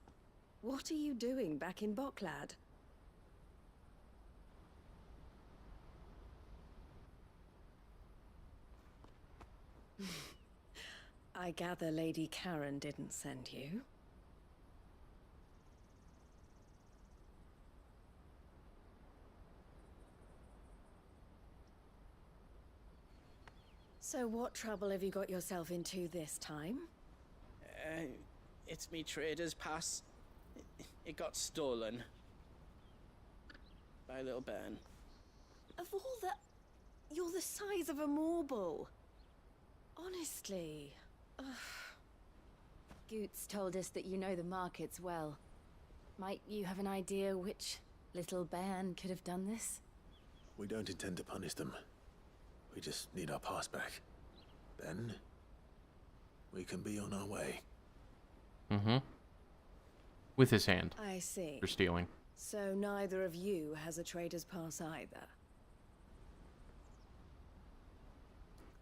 what are you doing back in Bocklad? I gather Lady Karen didn't send you. So what trouble have you got yourself into this time? It's me trader's pass. It got stolen. By a little bairn. Of all the... You're the size of a marble. Honestly. Ugh. Goots told us that you know the markets well. Might you have an idea which little bairn could have done this? We don't intend to punish them. We just need our pass back. Then, we can be on our way. Mm-hmm. With his hand. I see. For stealing. So neither of you has a trader's pass either.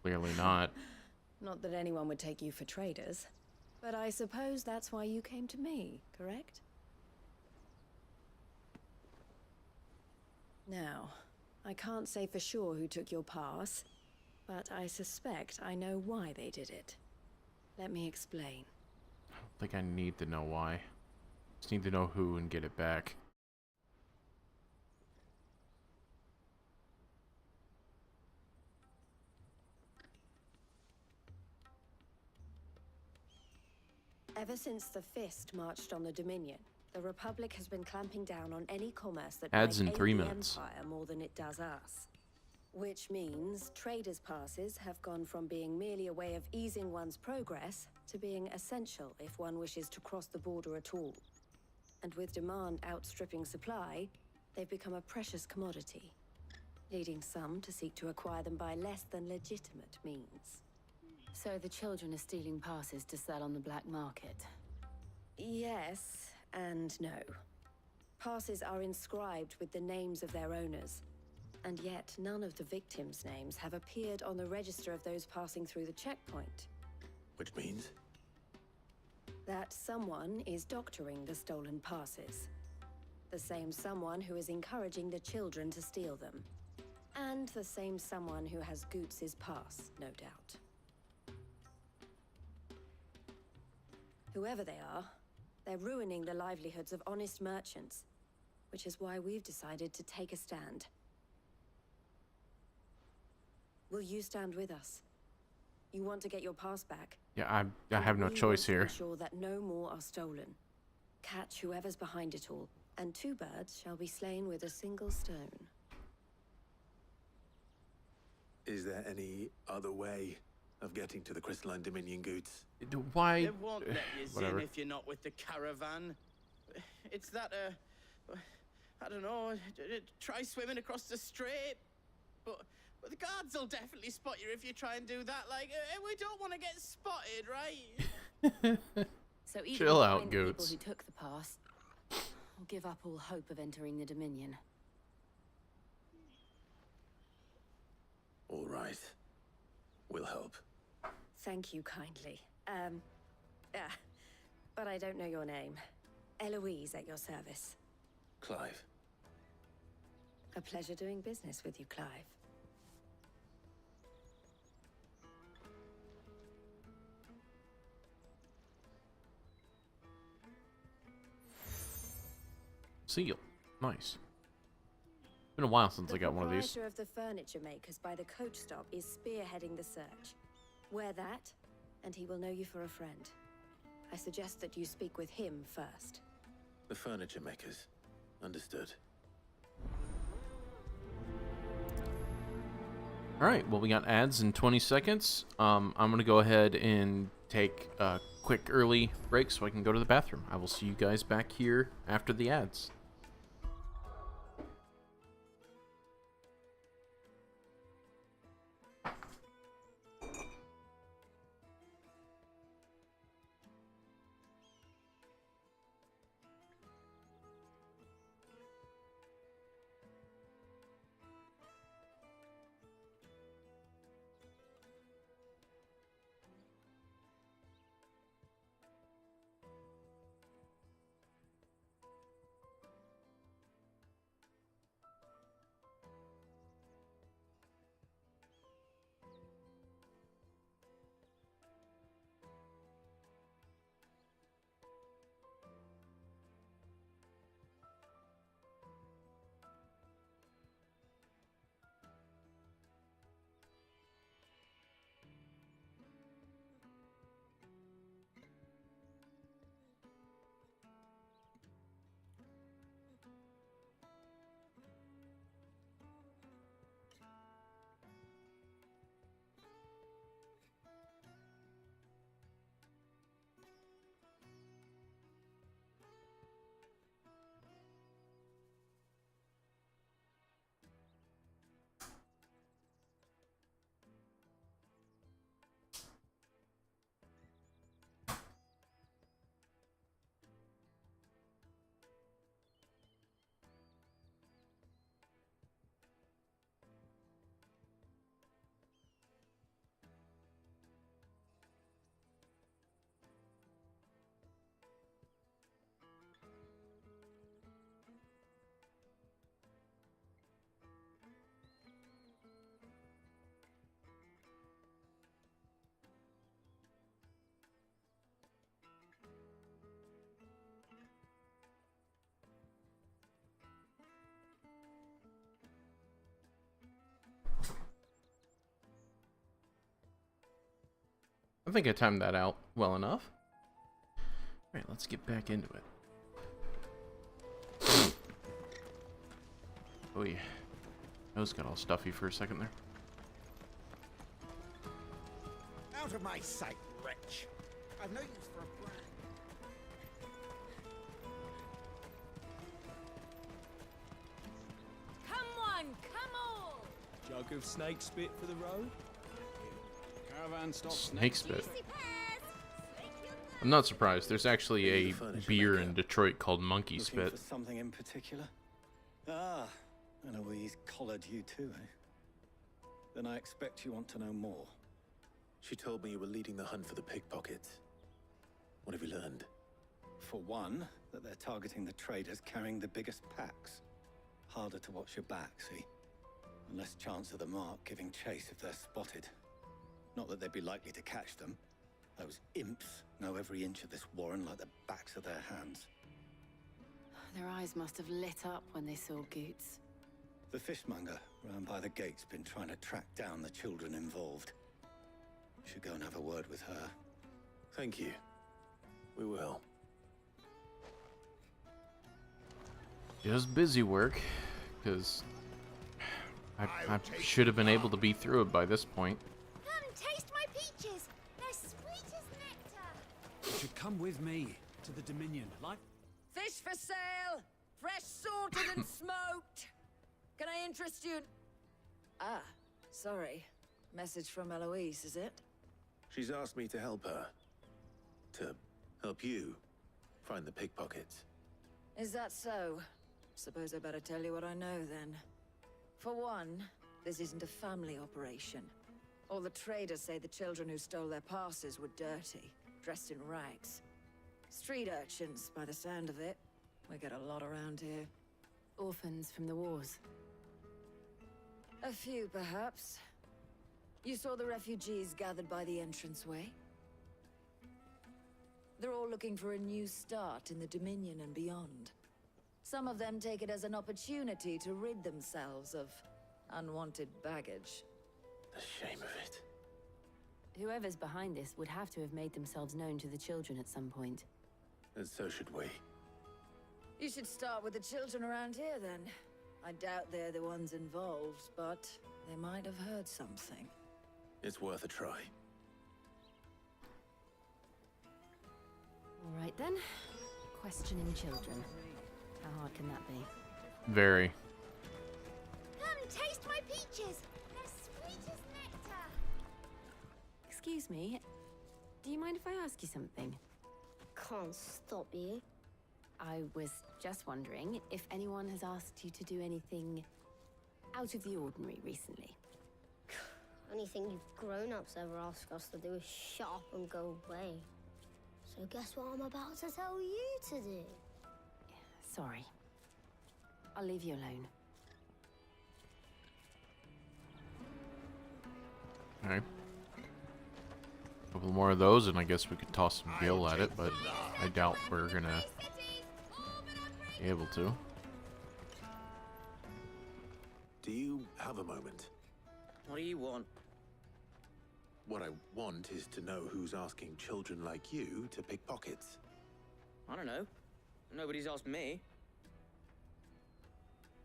Clearly not. Not that anyone would take you for traders. But I suppose that's why you came to me, correct? Now, I can't say for sure who took your pass, but I suspect I know why they did it. Let me explain. I don't think I need to know why. Just need to know who and get it back. Ever since the Fist marched on the Dominion, the Republic has been clamping down on any commerce that Ads might in 3 aid the minutes. Empire more than it does us. Which means traders' passes have gone from being merely a way of easing one's progress to being essential if one wishes to cross the border at all. And with demand outstripping supply, they've become a precious commodity, leading some to seek to acquire them by less than legitimate means. So the children are stealing passes to sell on the black market? Yes and no. Passes are inscribed with the names of their owners, and yet none of the victims' names have appeared on the register of those passing through the checkpoint. Which means? That someone is doctoring the stolen passes. The same someone who is encouraging the children to steal them. And the same someone who has Goots's pass, no doubt. Whoever they are, they're ruining the livelihoods of honest merchants, which is why we've decided to take a stand. Will you stand with us? You want to get your pass back? Yeah, I have no choice here. Ensure that no more are stolen. Catch whoever's behind it all, and 2 birds shall be slain with a single stone. Is there any other way of getting to the Crystalline Dominion Goods? Why? They won't let you Whatever. in if you're not with the caravan. It's that, I don't know, try swimming across the strait. But the guards will definitely spot you if you try and do that. Like, we don't want to get spotted, right? So even Chill if out, we find the people Goots. who took the pass, we'll give up all hope of entering the Dominion. All right. We'll help. Thank you kindly. But I don't know your name. Eloise at your service. Clive. A pleasure doing business with you, Clive. Seal. Nice. Been a while since I got one of The these. proprietor of the furniture makers by the coach stop is spearheading the search. Wear that, and he will know you for a friend. I suggest that you speak with him first. The furniture makers. Understood. Alright, well we got ads in 20 seconds. I'm going to go ahead and take a quick early break so I can go to the bathroom. I will see you guys back here after the ads. I think I timed that out well enough. Alright, let's get back into it. Oh yeah. I was got all stuffy for a second there. Out of my sight, wretch. I've no use for a brand. Come on, come on! Jug of snake spit for the road? Caravan stops. Snake spit. I'm not surprised. There's actually a beer in Detroit called Monkey Looking Spit. for something in particular? Ah, Eloise collared you too, eh? Then I expect you want to know more. She told me you were leading the hunt for the pickpockets. What have you learned? For one, that they're targeting the traders carrying the biggest packs. Harder to watch your back, see? And less chance of the mark giving chase if they're spotted. Not that they'd be likely to catch them. Those imps know every inch of this warren like the backs of their hands. Their eyes must have lit up when they saw Goots. The fishmonger round by the gate's been trying to track down the children involved. You should go and have a word with her. Thank you. We will. Just busy work, because I should have been able to be through it by this point. Come taste my peaches. They're sweet as nectar. You should come with me to the Dominion. Like Fish for sale! Fresh sorted and smoked! Can I interest you? Ah, sorry. Message from Eloise, is it? She's asked me to help her. To help you find the pickpockets. Is that so? Suppose I better tell you what I know then. For one, this isn't a family operation. All the traders say the children who stole their passes were dirty, dressed in rags. Street urchins, by the sound of it. We get a lot around here. Orphans from the wars. A few, perhaps. You saw the refugees gathered by the entranceway? They're all looking for a new start in the Dominion and beyond. Some of them take it as an opportunity to rid themselves of unwanted baggage. The shame of it. Whoever's behind this would have to have made themselves known to the children at some point. And so should we. You should start with the children around here, then. I doubt they're the ones involved, but they might have heard something. It's worth a try. All right then. Questioning children. How hard can that be? Very. Come taste my peaches. They're sweet as nectar. Excuse me. Do you mind if I ask you something? Can't stop you. I was just wondering if anyone has asked you to do anything out of the ordinary recently. Anything you grown-ups ever ask us to do is shut up and go away. So guess what I'm about to tell you to do? Sorry. I'll leave you alone. Alright. A couple more of those, and I guess we could toss some gill at it, but I doubt we're gonna be able to. Do you have a moment? What do you want? What I want is to know who's asking children like you to pick pockets. I don't know. Nobody's asked me.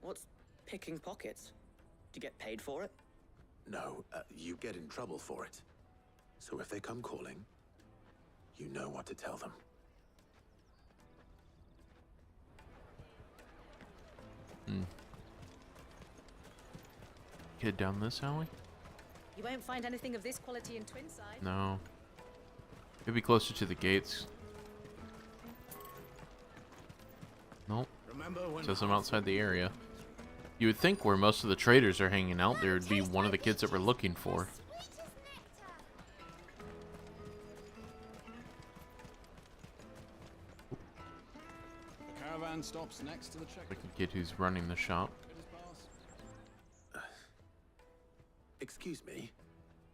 What's picking pockets? Do you get paid for it? No, you get in trouble for it. So if they come calling, you know what to tell them. Head down this alley? You won't find anything of this quality in Twinside. No. Could be closer to the gates. Nope. Says I'm outside the area. You would think where most of the traders are hanging out, there would be one of the kids that we're looking for. the caravan stops next to the check. Like a kid who's running the shop. Excuse me?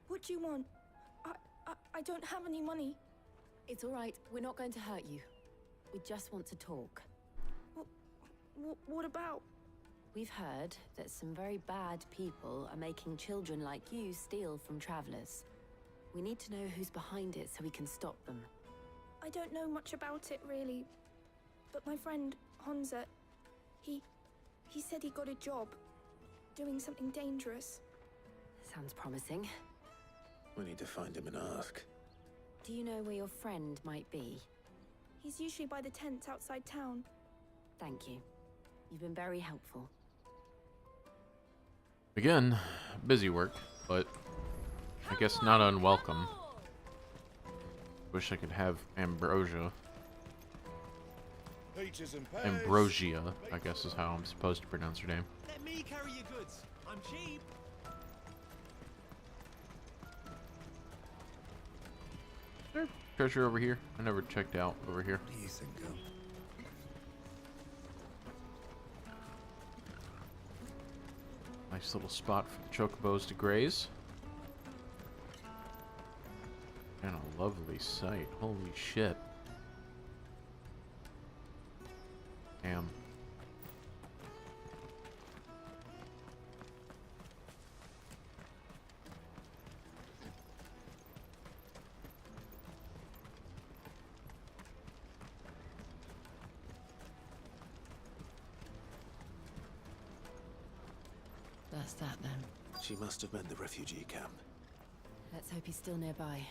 What do you want? I don't have any money. It's all right. We're not going to hurt you. We just want to talk. What about? We've heard that some very bad people are making children like you steal from travelers. We need to know who's behind it so we can stop them. I don't know much about it, really. But my friend, Honza, he said he got a job. doing something dangerous. Sounds promising. We need to find him and ask. Do you know where your friend might be? He's usually by the tents outside town. Thank you. You've been very helpful. Again, busy work, but I guess not unwelcome. Wish I could have ambrosia. Peaches and pears. Ambrosia, I guess is how I'm supposed to pronounce her name. Let me carry your goods. I'm cheap. Is there treasure over here? I never checked out over here. What do you think, girl? Nice little spot for the chocobos to graze. And a lovely sight. Holy shit. Damn. That's that then. She must have meant the refugee camp. Let's hope he's still nearby.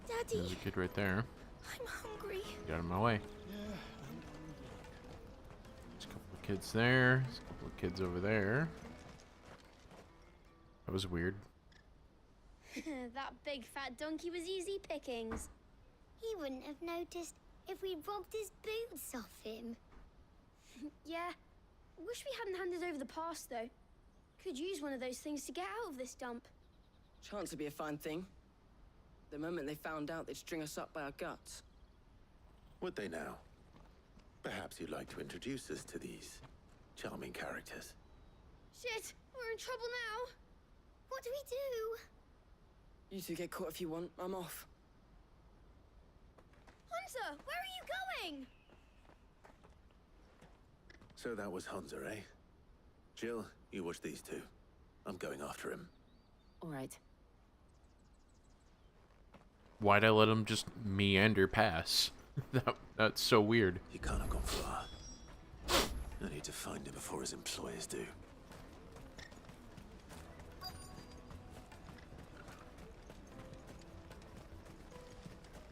Daddy! There's a kid right there. I'm hungry. Get out of my way. There's a couple of kids there. There's a couple of kids over there. That was weird. That big fat donkey was easy pickings. He wouldn't have noticed if we'd robbed his boots off him. Yeah. Wish we hadn't handed over the pass, though. Could use one of those things to get out of this dump. Chance to be a fine thing. The moment they found out, they'd string us up by our guts. Would they now? Perhaps you'd like to introduce us to these charming characters. Shit, we're in trouble now. What do we do? You two get caught if you want. I'm off. Hunter, where are you going? So that was Hunter, eh? Jill, you watch these two. I'm going after him. All right. Why'd I let him just meander past? That's so weird. He can't have gone far. I need to find him before his employers do.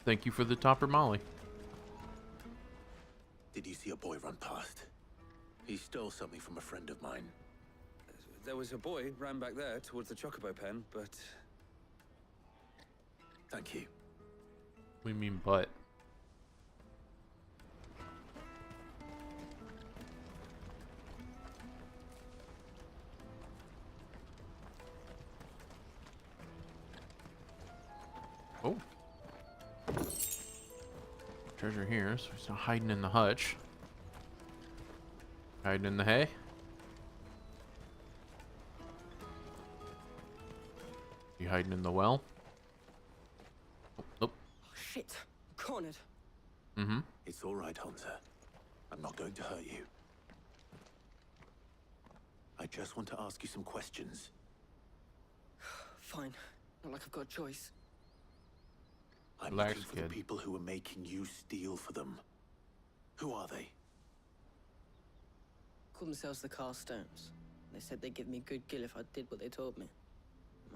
Thank you for the topper, Molly. Did you see a boy run past? He stole something from a friend of mine. There was a boy ran back there towards the chocobo pen, but... Thank you. We mean but. Oh. Treasure here, so he's not hiding in the hutch. Hiding in the hay. You hiding in the well? Oh, nope. Oh, shit. Cornered. Mm-hmm. It's all right, Hunter. I'm not going to hurt you. I just want to ask you some questions. Fine. Not like I've got a choice. I'm Relax, looking for kid. the people who are making you steal for them. Who are they? Called themselves the Carstones. They said they'd give me good gill if I did what they told me.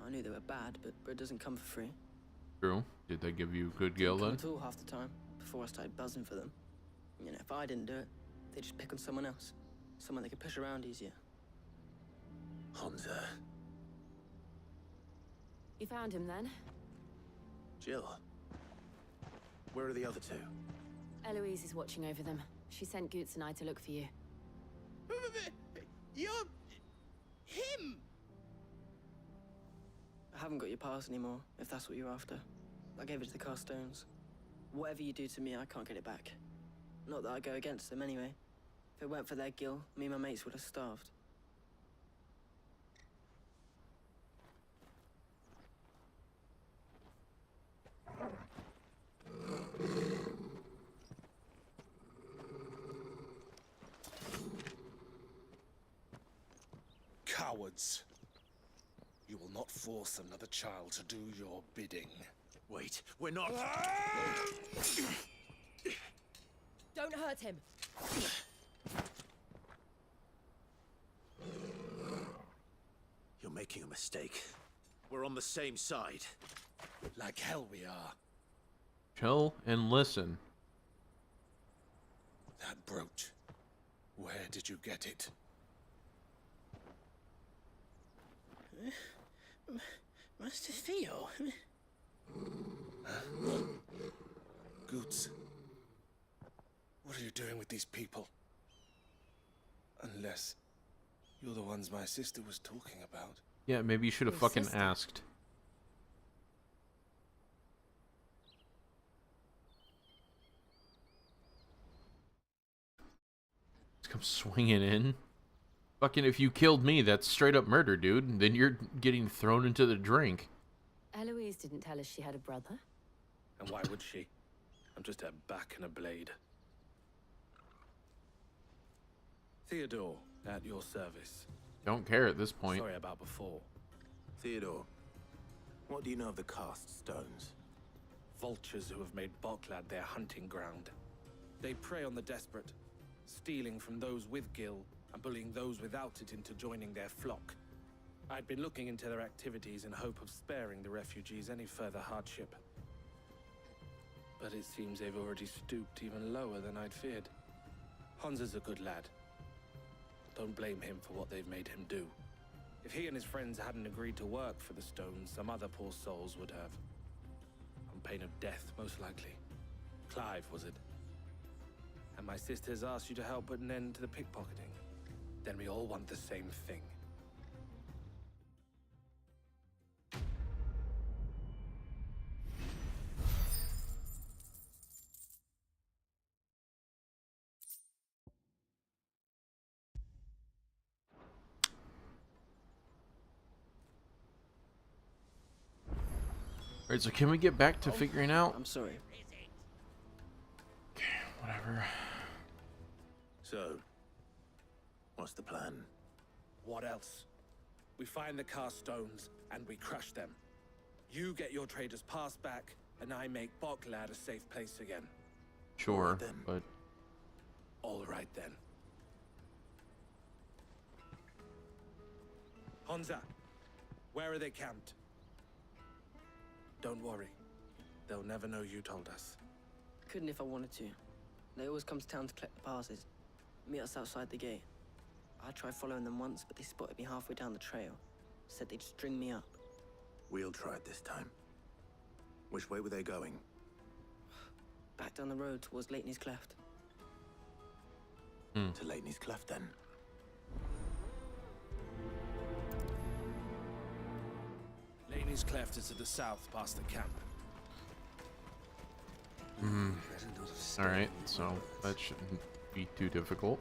I knew they were bad, but bread doesn't come for free. True. Did they give you good gil then? At all half the time, before I started buzzing for them. You know, if I didn't do it, they'd just pick on someone else. Someone they could push around easier. Hunter. You found him then? Jill. Where are the other two? Eloise is watching over them. She sent Goots and I to look for you. You're... him! I haven't got your pass anymore, if that's what you're after. I gave it to the Carstones. Whatever you do to me, I can't get it back. Not that I go against them anyway. If it weren't for their gil, me and my mates would have starved. Cowards. You will not force another child to do your bidding. Wait, we're not... Don't hurt him. You're making a mistake. We're on the same side. Like hell we are. Chill and listen. That brooch. Where did you get it? Master Theo? Goots. What are you doing with these people? Unless you're the ones my sister was talking about. Yeah, maybe you should have Your fucking sister? asked. Come swinging in. Fucking, if you killed me, that's straight up murder, dude. Then you're getting thrown into the drink. Eloise didn't tell us she had a brother. And why would she? I'm just a back and a blade. Theodore, at your service. Don't care at this point. Sorry about before. Theodore, what do you know of the cast stones? Vultures who have made Boklad their hunting ground. They prey on the desperate, stealing from those with gil and bullying those without it into joining their flock. I'd been looking into their activities in hope of sparing the refugees any further hardship. But it seems they've already stooped even lower than I'd feared. Hans is a good lad. Don't blame him for what they've made him do. If he and his friends hadn't agreed to work for the stones, some other poor souls would have. On pain of death, most likely. Clive, was it? And my sisters asked you to help put an end to the pickpocketing. Then we all want the same thing. Alright, so can we get back to figuring out? I'm sorry. Okay, whatever. So, what's the plan? What else? We find the cast stones and we crush them. You get your trader's pass back, and I make Boklad a safe place again. Sure, then. but... All right then. Honza, where are they camped? Don't worry. They'll never know you told us. Couldn't if I wanted to. They always come to town to collect the passes. Meet us outside the gate. I tried following them once, but they spotted me halfway down the trail. Said they'd string me up. We'll try it this time. Which way were they going? Back down the road towards Leighton's Cleft. To Leighton's Cleft, then. Laney's Cleft is to the south, past the camp. Alright, so that shouldn't be too difficult.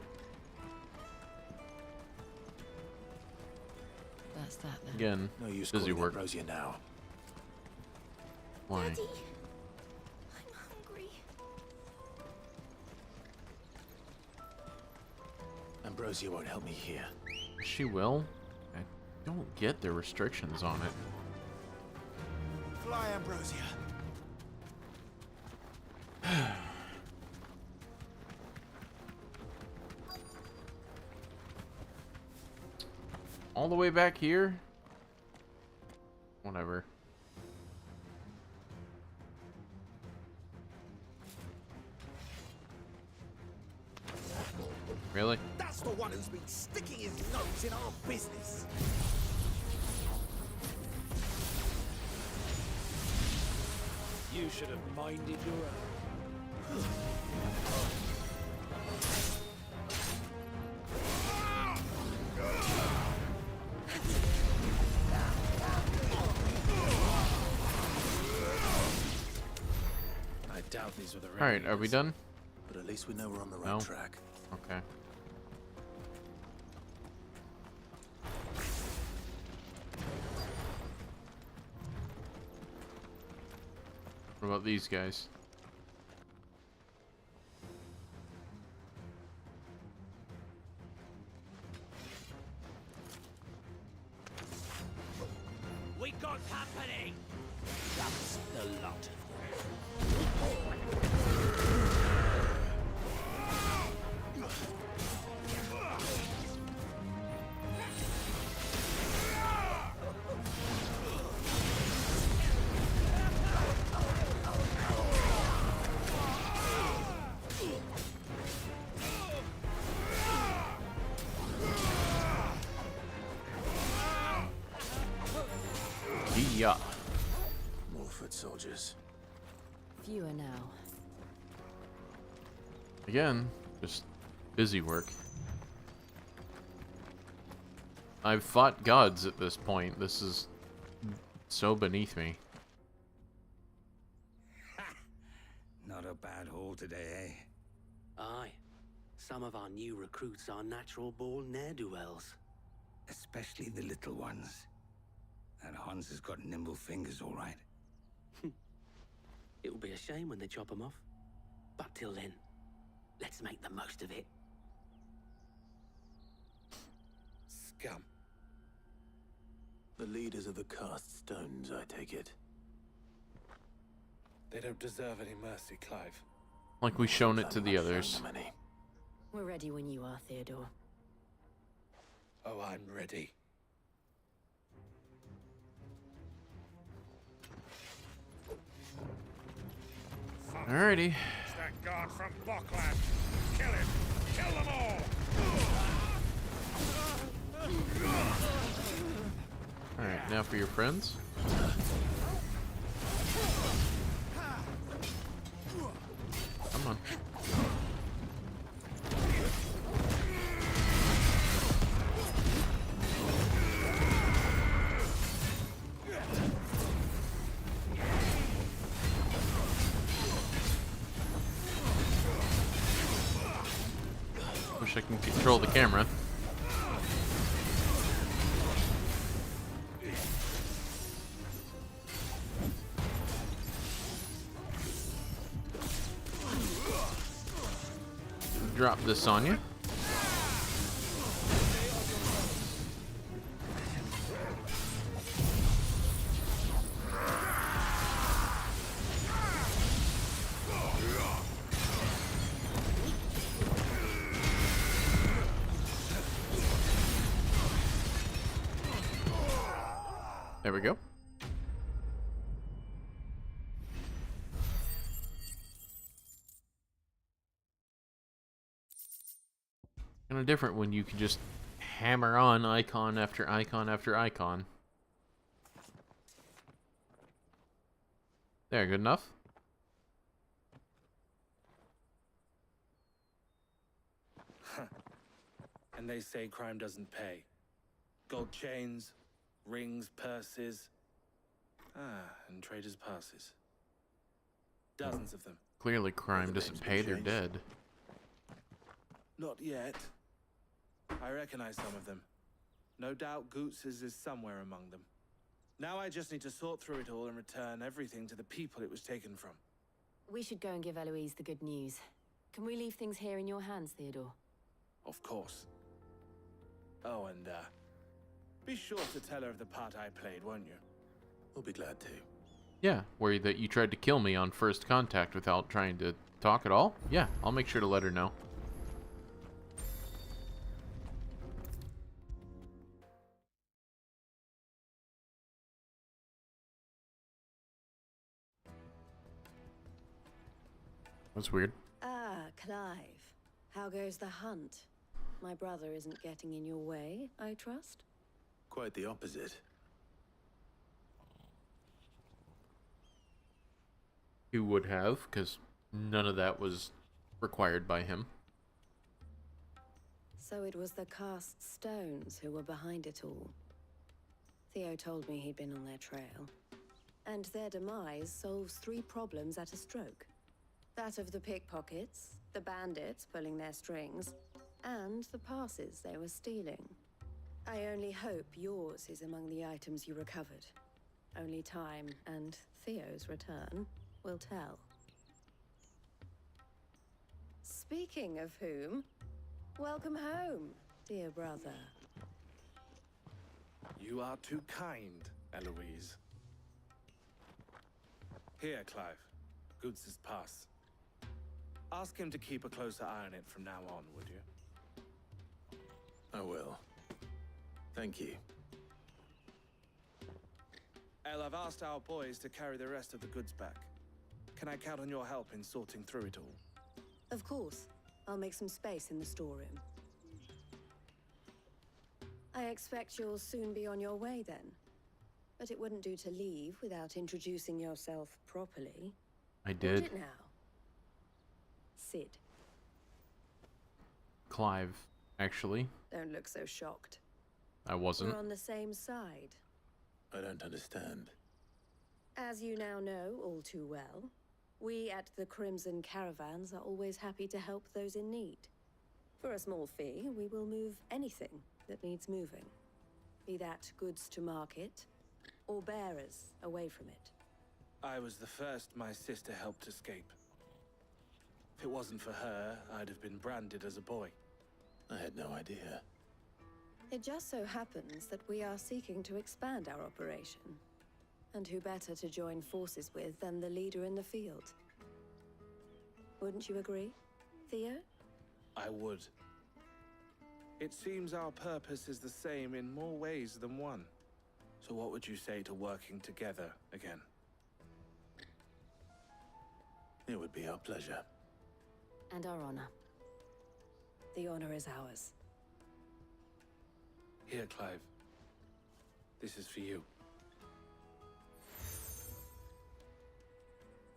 That's that then. Again, No use busy calling work. Ambrosia now. Why? Daddy, I'm hungry. Ambrosia won't help me here. She will? I don't get the restrictions on it. Fly, Ambrosia. All the way back here? Whatever. Really? That's the one who's been sticking his nose in our business. You should have minded your own. I doubt these were the right Alright, are we done? But at least we know we're on the right No? track. Okay. What about these guys? We got company. That's the lot of them. Yeah. More foot soldiers. Fewer now. Again, just busy work. I've fought gods at this point. This is so beneath me. Not a bad haul today, eh? Aye. Some of our new recruits are natural-born ne'er-do-wells. Especially the little ones. That Hans has got nimble fingers, all right. It will be a shame when they chop them off. But till then, let's make the most of it. Scum. The leaders of the cast stones, I take it. They don't deserve any mercy, Clive. Like we've shown it to the others. We're ready when you are, Theodore. Oh, I'm ready. Alrighty. It's that guard from Bockland. Kill him! Kill them all! Alright, now for your friends. Come on. Wish I can control the camera. Drop this on you. There we go. Kind of different when you can just hammer on icon after icon after icon. There, good enough? And they say crime doesn't pay. Gold chains, rings, purses. And traders' passes. Dozens of them. Clearly crime doesn't pay, they're dead. Not yet. I recognize some of them. No doubt Goots's is somewhere among them. Now I just need to sort through it all and return everything to the people it was taken from. We should go and give Eloise the good news. Can we leave things here in your hands, Theodore? Of course. Oh, and be sure to tell her of the part I played, won't you? We'll be glad to. Yeah, worried that you tried to kill me on first contact without trying to talk at all? Yeah, I'll make sure to let her know. That's weird. Ah, Clive. How goes the hunt? My brother isn't getting in your way, I trust? Quite the opposite. Who would have, because none of that was required by him. So it was the cast stones who were behind it all. Theo told me he'd been on their trail. And their demise solves 3 problems at a stroke. That of the pickpockets, the bandits pulling their strings, and the passes they were stealing. I only hope yours is among the items you recovered. Only time and Theo's return will tell. Speaking of whom, welcome home, dear brother. You are too kind, Eloise. Here, Clive. Goots's pass. Ask him to keep a closer eye on it from now on, would you? I will. Thank you. El, I've asked our boys to carry the rest of the goods back. Can I count on your help in sorting through it all? Of course. I'll make some space in the storeroom. I expect you'll soon be on your way then. But it wouldn't do to leave without introducing yourself properly. I Would did. it now? Sid. Clive, actually. Don't look so shocked. I wasn't. We're on the same side. I don't understand. As you now know all too well, we at the Crimson Caravans are always happy to help those in need. For a small fee, we will move anything that needs moving. Be that goods to market, or bearers away from it. I was the first my sister helped escape. If it wasn't for her, I'd have been branded as a boy. I had no idea. It just so happens that we are seeking to expand our operation. And who better to join forces with than the leader in the field? Wouldn't you agree, Theo? I would. It seems our purpose is the same in more ways than one. So what would you say to working together again? It would be our pleasure. And our honor. The honor is ours. Here, Clive. This is for you.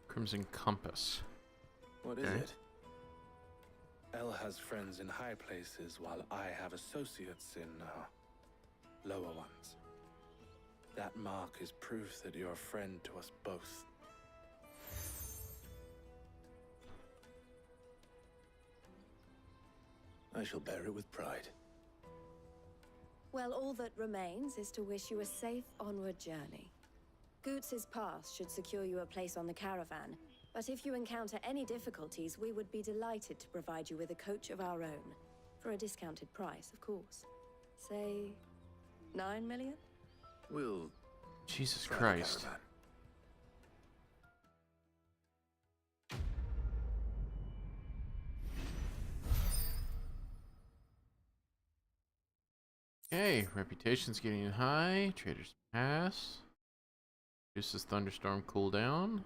Crimson Compass. What is it? Elle has friends in high places, while I have associates in, lower ones. That mark is proof that you're a friend to us both. I shall bear it with pride. Well, all that remains is to wish you a safe onward journey. Goots's pass should secure you a place on the caravan, but if you encounter any difficulties, we would be delighted to provide you with a coach of our own. For a discounted price, of course. Say, 9 million? We'll... Jesus Christ. Okay, reputation's getting high. Trader's Pass. Reduces thunderstorm cooldown.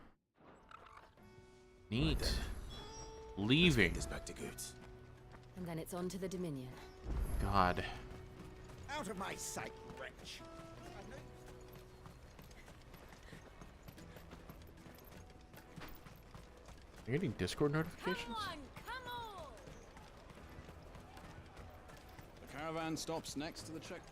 Neat. Leaving. This back to Goots. And then it's on to the Dominion. God. Out of my sight, wretch. Are you getting Discord notifications? The caravan stops next to the checkpoint.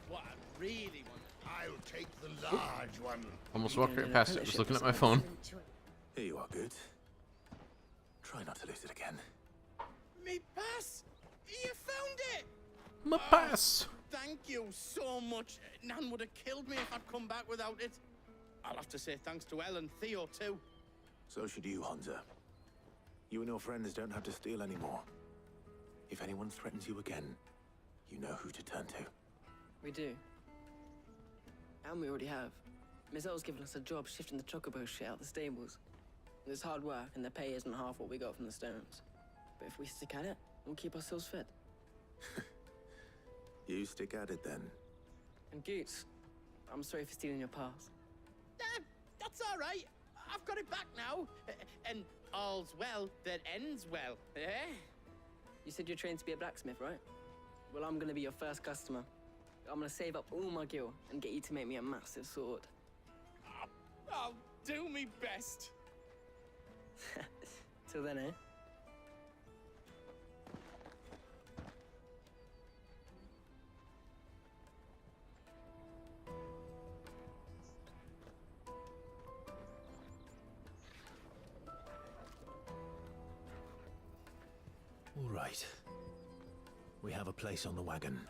What I really want, I'll take the large one. Almost walked right past it. Just looking at my phone. Here you are, Goots. Try not to lose it again. Me pass! You found it! My pass! Thank you so much. Nan would have killed me if I'd come back without it. I'll have to say thanks to Elle and Theo, too. So should you, Hansa. You and your friends don't have to steal anymore. If anyone threatens you again, you know who to turn to. We do. And we already have. Miss Elle's given us a job shifting the chocobo shit out the stables. It's hard work, and the pay isn't half what we got from the stones. But if we stick at it, we'll keep ourselves fed. You stick at it then. And Goots, I'm sorry for stealing your pass. That's all right. I've got it back now. And all's well that ends well, eh? You said you're trained to be a blacksmith, right? Well, I'm gonna be your first customer. I'm gonna save up all my gil and get you to make me a massive sword. I'll do me best. Till then, eh? All right. We have a place on the wagon.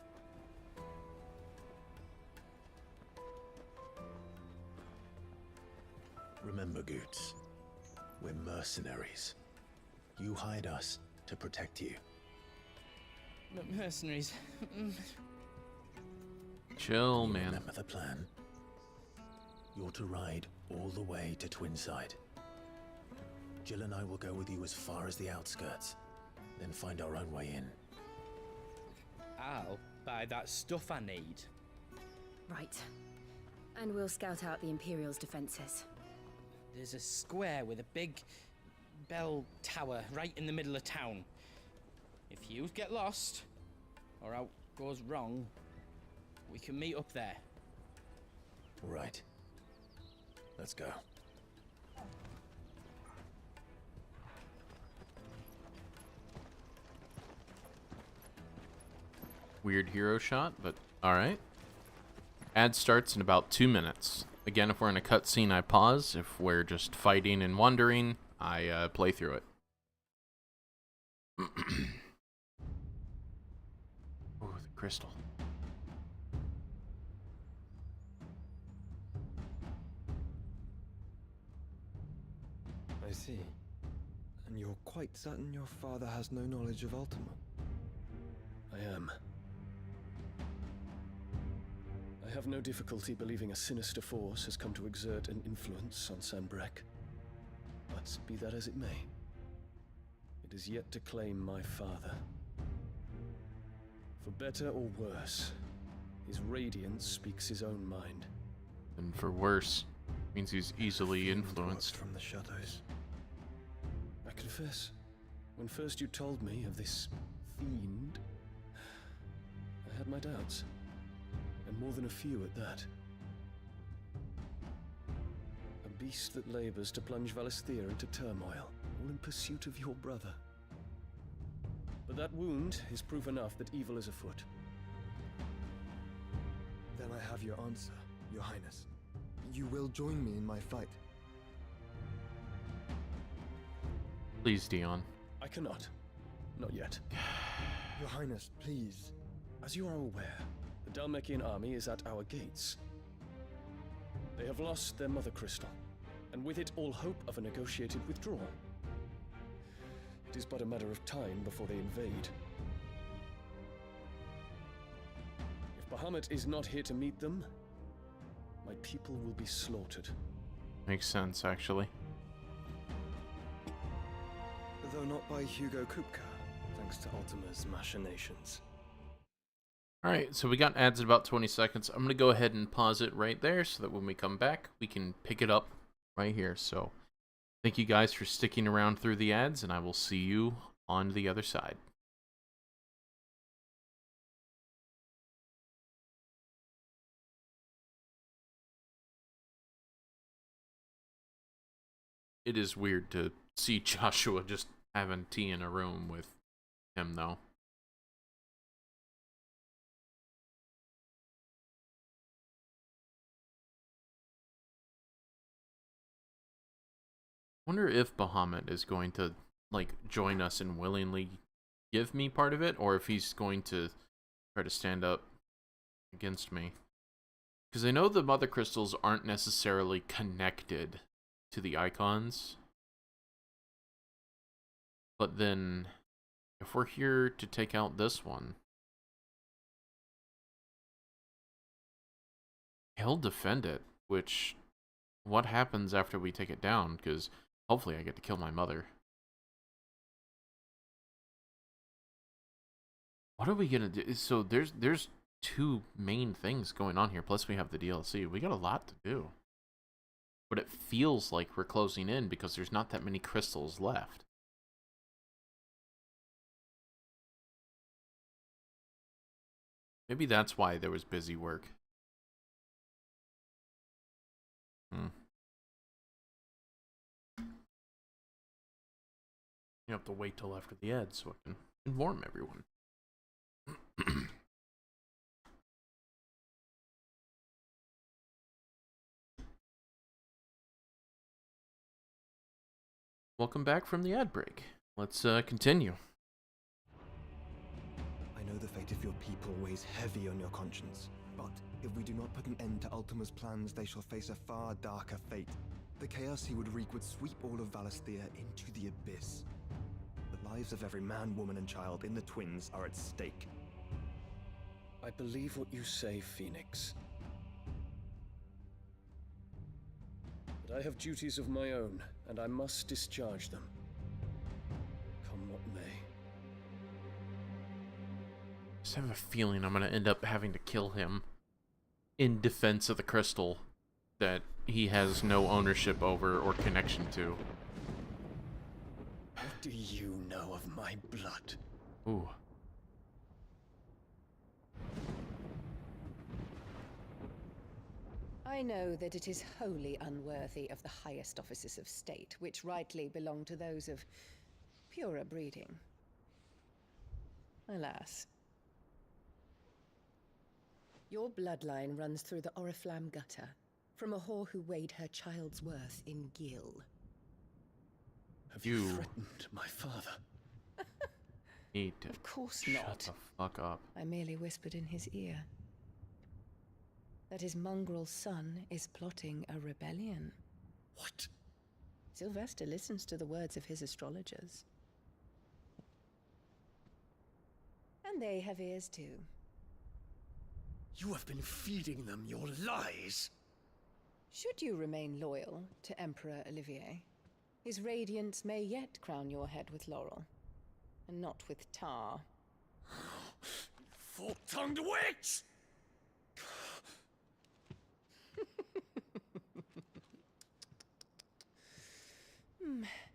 Remember, Goots, we're mercenaries. You hired us to protect you. But mercenaries. Chill, man. Remember the plan? You're to ride all the way to Twinside. Jill and I will go with you as far as the outskirts, then find our own way in. I'll buy that stuff I need. Right. And we'll scout out the Imperial's defenses. There's a square with a big bell tower right in the middle of town. If you get lost, or out goes wrong, We can meet up there. All right. Let's go. Weird hero shot, but alright. Ad starts in about 2 minutes. Again, if we're in a cutscene, I pause. If we're just fighting and wandering, I play through it. Oh, the crystal. I see. And you're quite certain your father has no knowledge of Ultima? I am. I have no difficulty believing a sinister force has come to exert an influence on Sanbreque. But be that as it may, it is yet to claim my father. For better or worse, his radiance speaks his own mind. And for worse, means he's easily influenced. From the shadows. I confess, when first you told me of this fiend, I had my doubts. And more than a few at that. A beast that labors to plunge Valisthea into turmoil, all in pursuit of your brother. But that wound is proof enough that evil is afoot. Then I have your answer, Your Highness. You will join me in my fight. Please, Dion. I cannot. Not yet. Your Highness, please. As you are aware, the Dhalmekian army is at our gates. They have lost their mother crystal, and with it all hope of a negotiated withdrawal. It is but a matter of time before they invade. If Bahamut is not here to meet them, my people will be slaughtered. Makes sense, actually. Though not by Hugo Kupka, thanks to Ultima's machinations. Alright, so we got ads in about 20 seconds. I'm going to go ahead and pause it right there so that when we come back, we can pick it up right here. So, thank you guys for sticking around through the ads, and I will see you on the other side. It is weird to see Joshua just having tea in a room with him, though. Wonder if Bahamut is going to, like, join us and willingly give me part of it, or if he's going to try to stand up against me. Because I know the mother crystals aren't necessarily connected to the icons. But then, if we're here to take out this one, he'll defend it, which, what happens after we take it down? Because hopefully I get to kill my mother. What are we gonna do? So there's two main things going on here, plus we have the DLC. We got a lot to do. But it feels like we're closing in because there's not that many crystals left. Maybe that's why there was busy work. You have to wait till after the ads so I can inform everyone. Welcome back from the ad break. Let's continue. I know the fate of your people weighs heavy on your conscience, but if we do not put an end to Ultima's plans, they shall face a far darker fate. The chaos he would wreak would sweep all of Valisthea into the abyss. The lives of every man, woman, and child in the Twins are at stake. I believe what you say, Phoenix. But I have duties of my own, and I must discharge them. Come what may. I just have a feeling I'm going to end up having to kill him in defense of the crystal that he has no ownership over or connection to. What do you know of my blood? Ooh. I know that it is wholly unworthy of the highest offices of state, which rightly belong to those of purer breeding. Alas. Your bloodline runs through the Oriflamme gutter, from a whore who weighed her child's worth in Gil. Have you threatened my father? Need to of course shut not. the fuck up. I merely whispered in his ear that his mongrel son is plotting a rebellion. What? Sylvester listens to the words of his astrologers. And they have ears too. You have been feeding them your lies! Should you remain loyal to Emperor Olivier, his radiance may yet crown your head with laurel, and not with tar. Fork-tongued witch!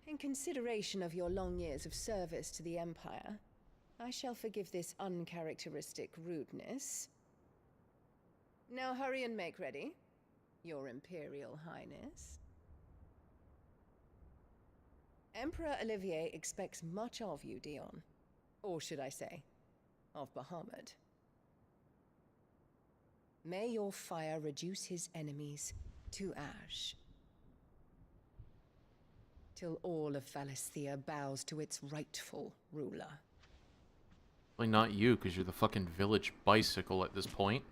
In consideration of your long years of service to the Empire, I shall forgive this uncharacteristic rudeness. Now hurry and make ready, Your Imperial Highness. Emperor Olivier expects much of you, Dion. Or should I say, of Bahamut. May your fire reduce his enemies to ash, till all of Valisthea bows to its rightful ruler. Well, not you, because you're the fucking village bicycle at this point.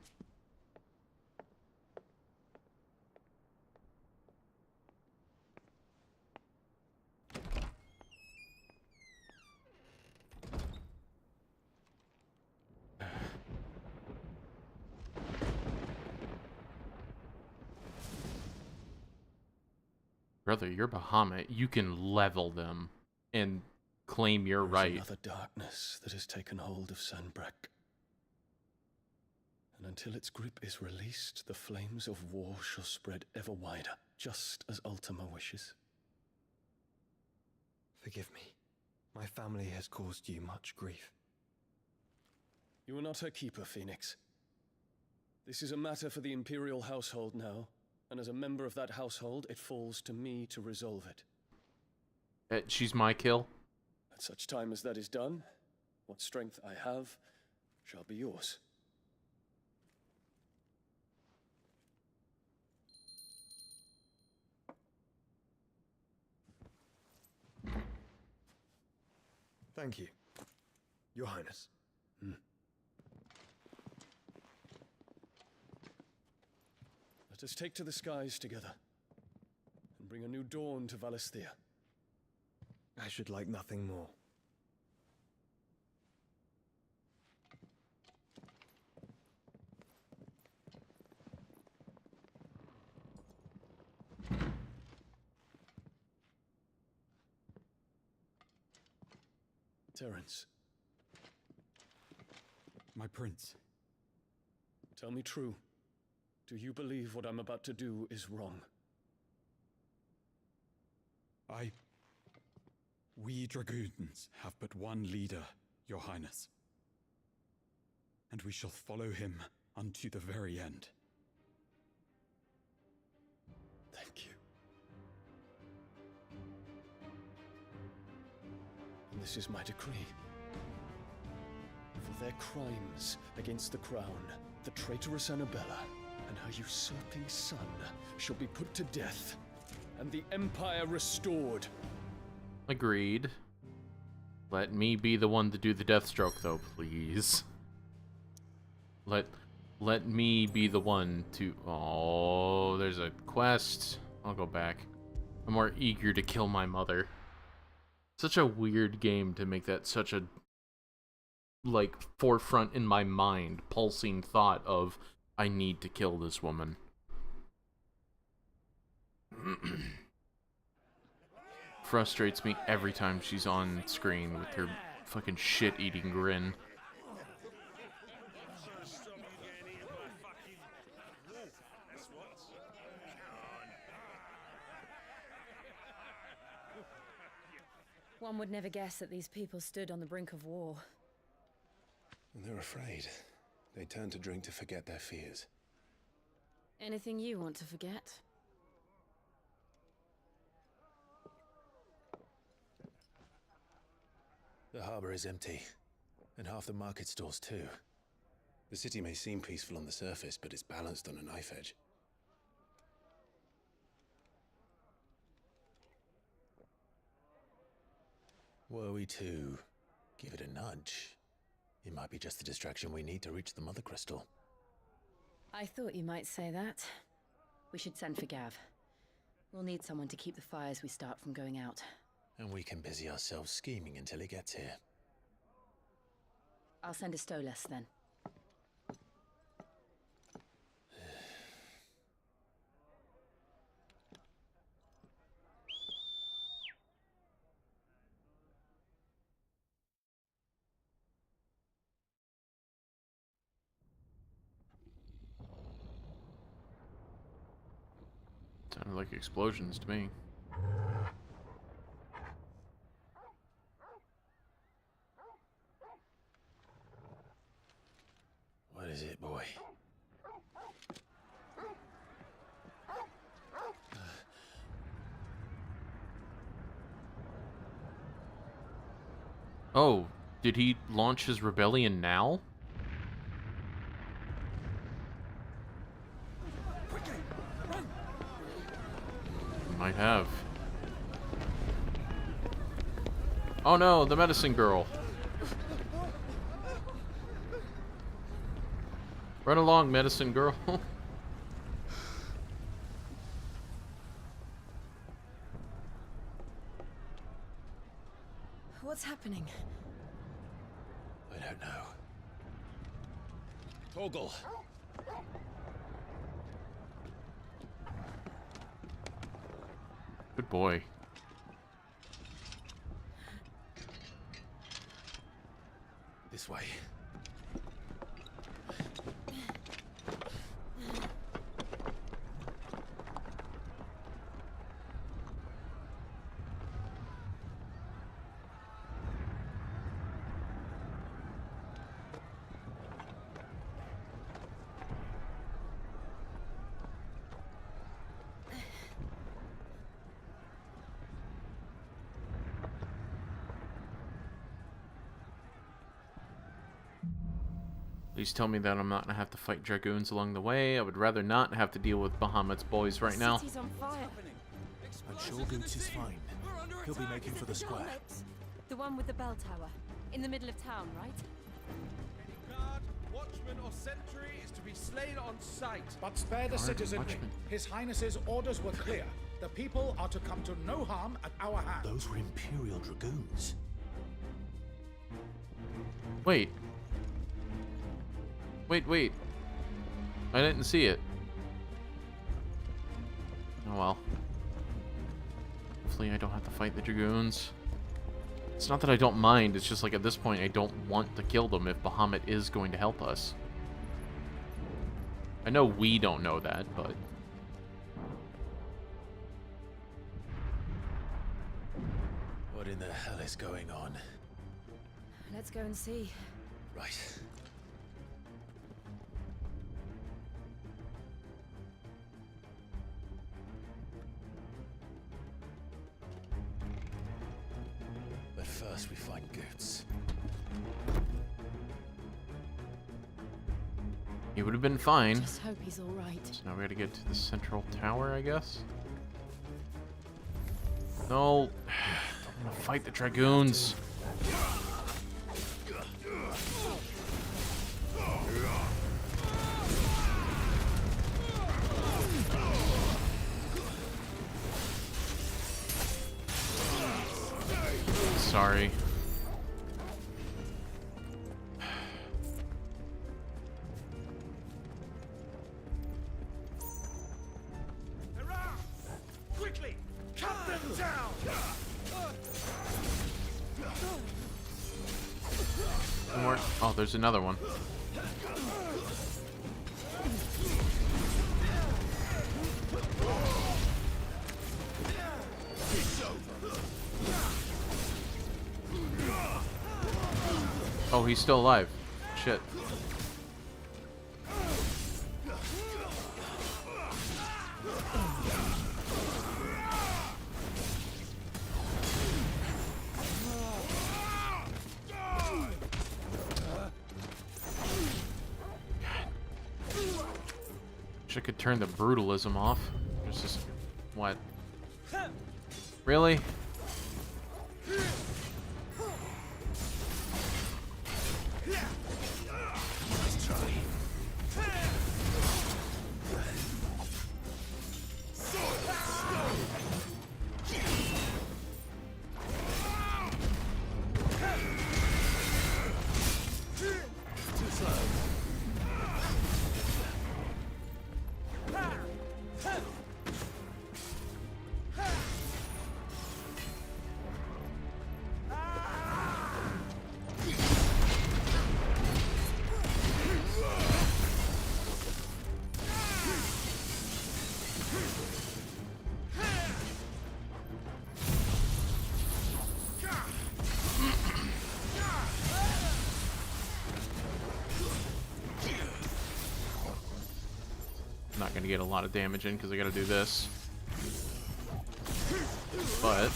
Brother, you're Bahamut. You can level them and claim your right. Another darkness that has taken hold of Sanbreque. And until its grip is released, the flames of war shall spread ever wider, just as Ultima wishes. Forgive me. My family has caused you much grief. You are not her keeper, Phoenix. This is a matter for the Imperial household now, and as a member of that household, it falls to me to resolve it. She's my kill. At such time as that is done, what strength I have shall be yours. Thank you, Your Highness. Let us take to the skies together, and bring a new dawn to Valisthea. I should like nothing more. Terence. My prince. Tell me true. Do you believe what I'm about to do is wrong? We dragoons have but one leader, Your Highness. And we shall follow him unto the very end. Thank you. And this is my decree. For their crimes against the crown, the traitorous Annabella and her usurping son shall be put to death, and the Empire restored. Agreed. Let me be the one to do the death stroke, though, please. Let me be the one to... Oh, there's a quest. I'll go back. I'm more eager to kill my mother. Such a weird game to make that such a, like, forefront in my mind, pulsing thought of, I need to kill this woman. Frustrates me every time she's on screen with her fucking shit-eating grin. One would never guess that these people stood on the brink of war. And they're afraid. They turn to drink to forget their fears. Anything you want to forget? The harbor is empty, and half the market stalls too. The city may seem peaceful on the surface, but it's balanced on a knife edge. Were we to give it a nudge, it might be just the distraction we need to reach the Mother Crystal. I thought you might say that. We should send for Gav. We'll need someone to keep the fires we start from going out. And we can busy ourselves scheming until he gets here. I'll send a Stolas then. Sounded like explosions to me. What is it, boy? Oh, did he launch his rebellion now? Might have. Oh no, the medicine girl. Run along, medicine girl. What's happening? I don't know. Torgal. Good boy. This way. Please tell me that I'm not gonna have to fight dragoons along the way. I would rather not have to deal with Bahamut's boys right now. City's on fire. I'm sure Goots is fine. He'll be making for the square. The one with the bell tower. In the middle of town, right? Any guard, watchman, or sentry is to be slain on sight. But spare the citizenry. His Highness's orders were clear. The people are to come to no harm at our hands. Those were Imperial dragoons. Wait. Wait. I didn't see it. Oh well. Hopefully I don't have to fight the dragoons. It's not that I don't mind, it's just like at this point I don't want to kill them if Bahamut is going to help us. I know we don't know that, but... What in the hell is going on? Let's go and see. Right. But first we find Goots. He would have been fine. Just hope he's all right. So now we gotta get to the central tower, I guess. No. I'm gonna fight the dragoons. Sorry. Quickly, cut them down! One more. Oh, there's another one. Oh, he's still alive. Shit. Wish I could turn the brutalism off. There's just... what? Really? Nice try. Too slow. Not gonna get a lot of damage in because I gotta do this. But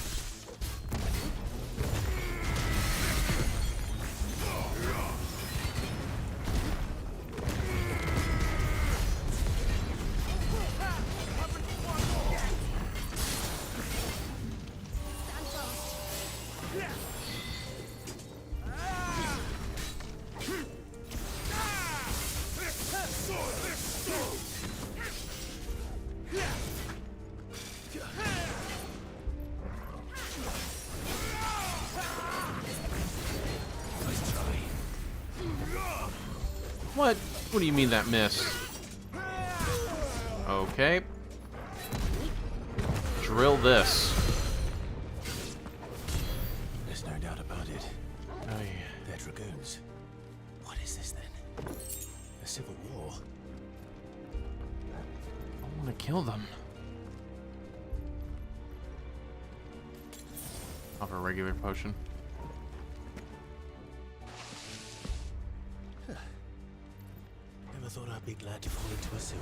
what? What do you mean that missed? Okay. Drill this. There's no doubt about it. Oh, yeah. They're dragoons. What is this then? A civil war? I want to kill them. I'll have a regular potion. Never thought I'd be glad to fall into a sewer.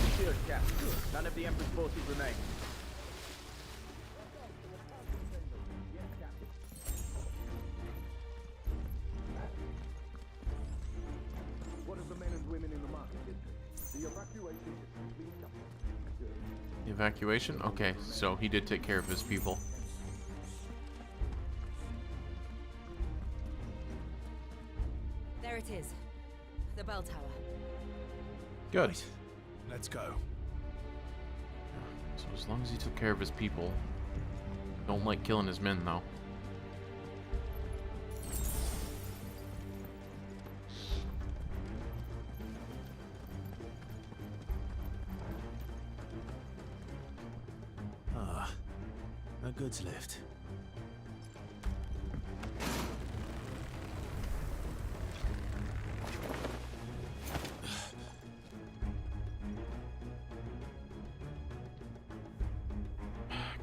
Secured, Cap. None of the Emperor's forces remain. What of the men and women in the market district? The evacuation is complete. Evacuation? Okay, so he did take care of his people. There it is. The bell tower. Good. Right. Let's go. So as long as he took care of his people. Don't like killing his men, though. Ah, a goods lift.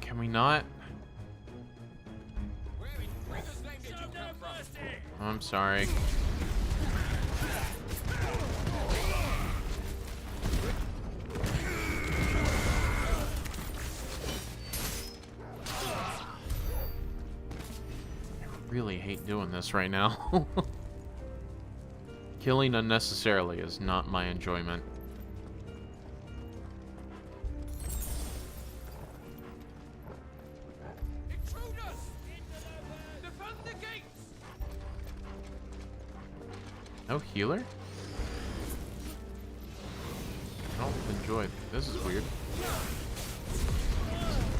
Can we not? I'm sorry. I really hate doing this right now. Killing unnecessarily is not my enjoyment. No healer? I don't enjoy it. This is weird.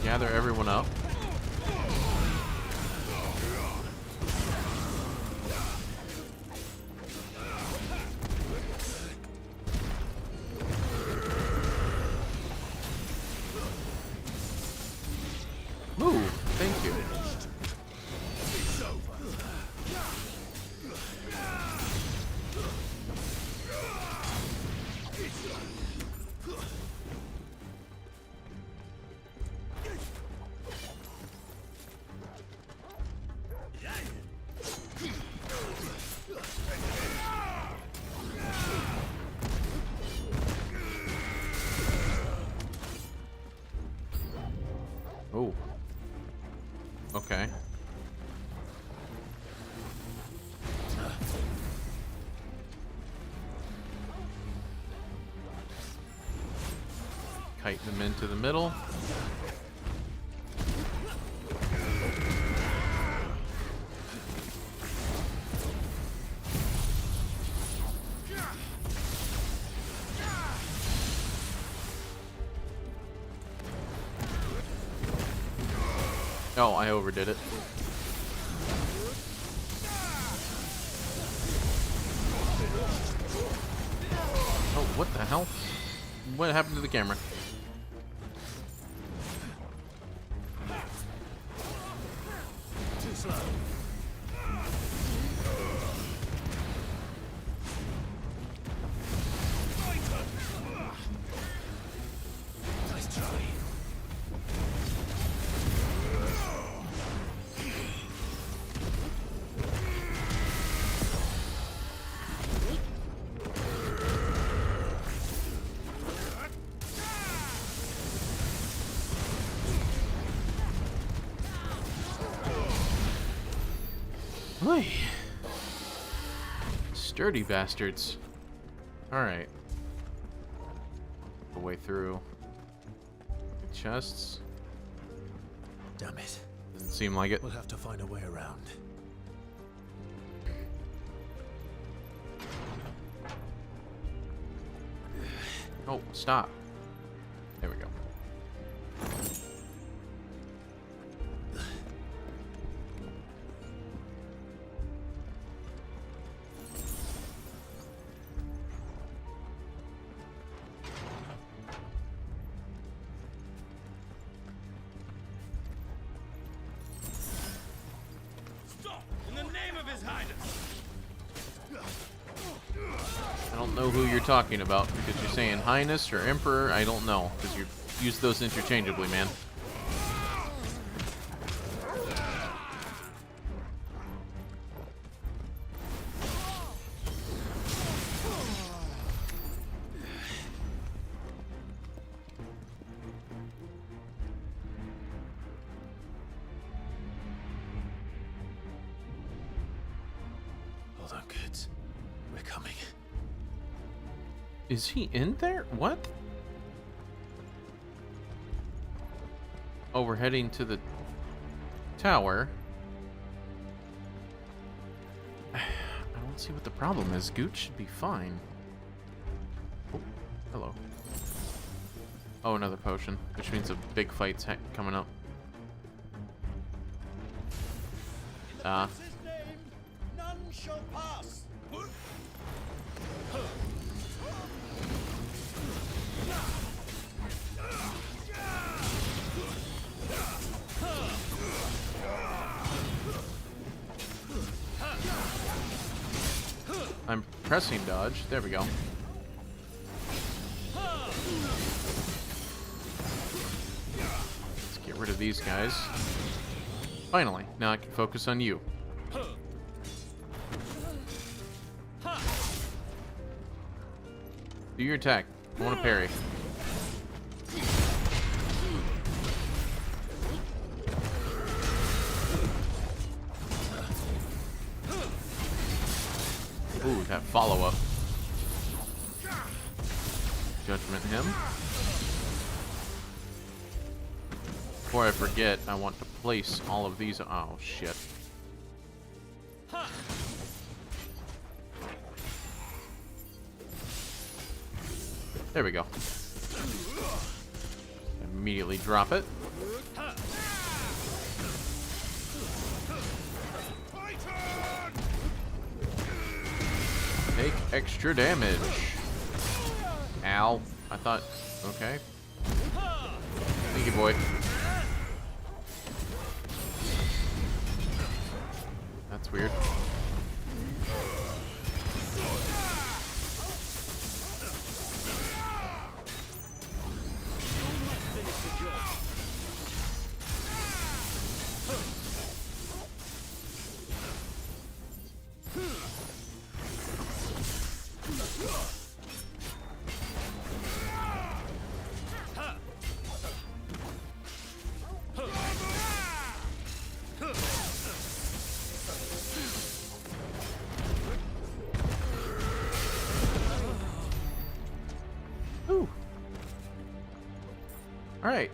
Gather everyone up. Move! Thank you. Okay. Kite them into the middle. Oh, I overdid it. Oh, what the hell? What happened to the camera? Too slow. Nice try. Oy. Sturdy bastards. Alright. The way through. Chests. Damn it. Doesn't seem like it. We'll have to find a way around. Oh, stop. There we go. In the name of His Highness! I don't know who you're talking about because you're saying Highness or Emperor. I don't know because you use those interchangeably, man. Hold on, kids. We're coming. Is he in there? What? Oh, we're heading to the tower. I don't see what the problem is. Gooch should be fine. Oh, hello. Oh, another potion, which means a big fight's coming up. None shall pass. I'm pressing dodge. There we go. Let's get rid of these guys. Finally, now I can focus on you. Do your attack. I want to parry. Ooh, that follow-up. Judgment him. Before I forget, I want to place all of these. Oh, shit. There we go. Immediately drop it. Take extra damage. Ow. I thought... Okay. Thank you, boy. That's weird. Alright.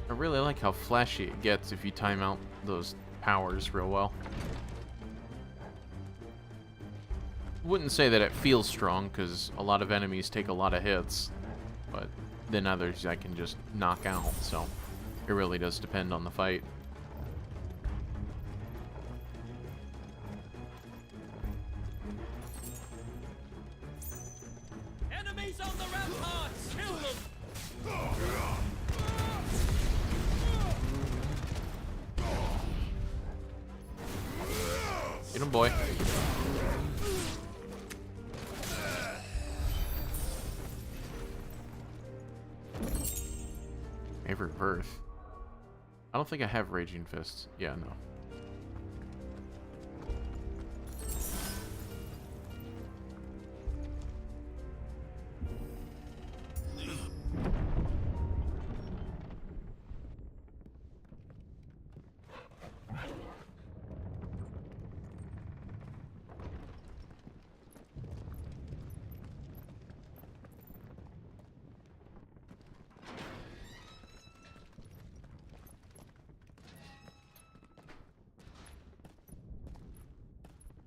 I really like how flashy it gets if you time out those powers real well. Wouldn't say that it feels strong, because a lot of enemies take a lot of hits, but then others I can just knock out, so it really does depend on the fight. Enemies on the ramparts! Kill them! Get him, boy. Favorite birth? I don't think I have Raging Fists. Yeah, no.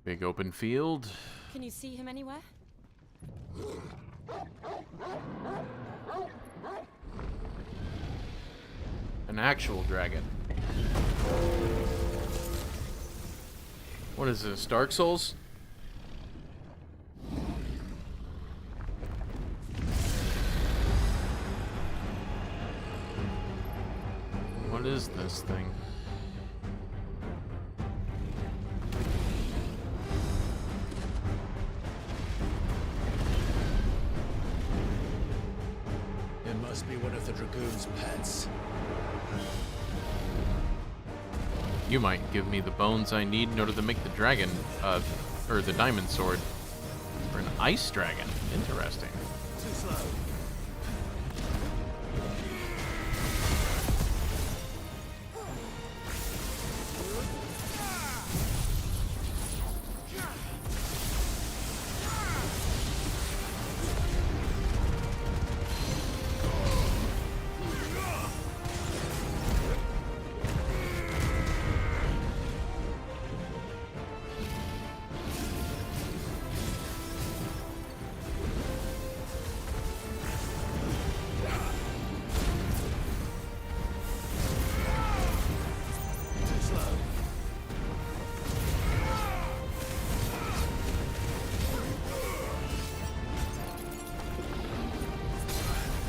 Big open field. Can you see him anywhere? An actual dragon. What is this, Dark Souls? What is this thing? It must be one of the Dragoon's pets. You might give me the bones I need in order to make the dragon, or the diamond sword. Or an ice dragon. Interesting. Too slow.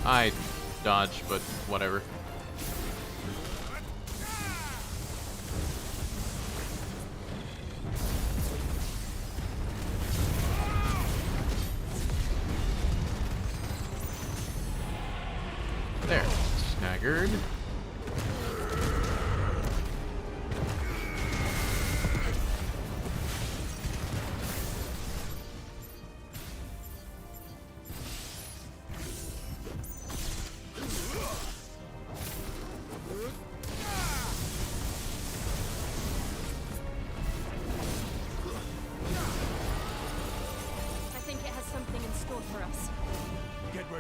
I dodged, but whatever. There, snaggered.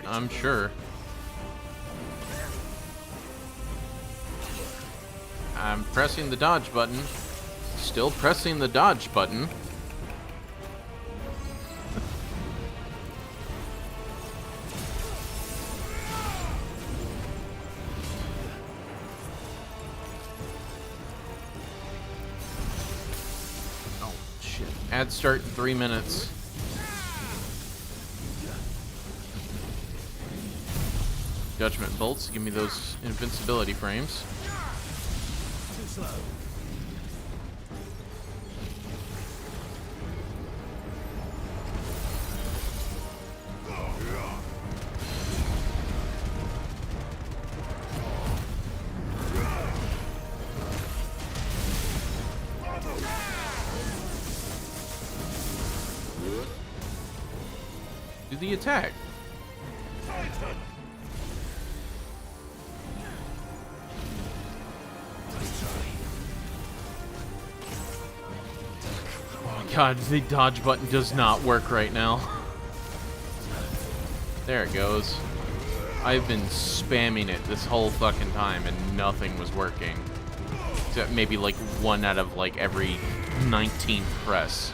I'm sure. I'm pressing the dodge button. Still pressing the dodge button. Oh, shit. Ad start in 3 minutes. Judgment bolts, give me those invincibility frames. Too slow. Do the attack. God, the dodge button does not work right now. There it goes. I've been spamming it this whole fucking time and nothing was working. Except maybe like 1 out of like every 19th press.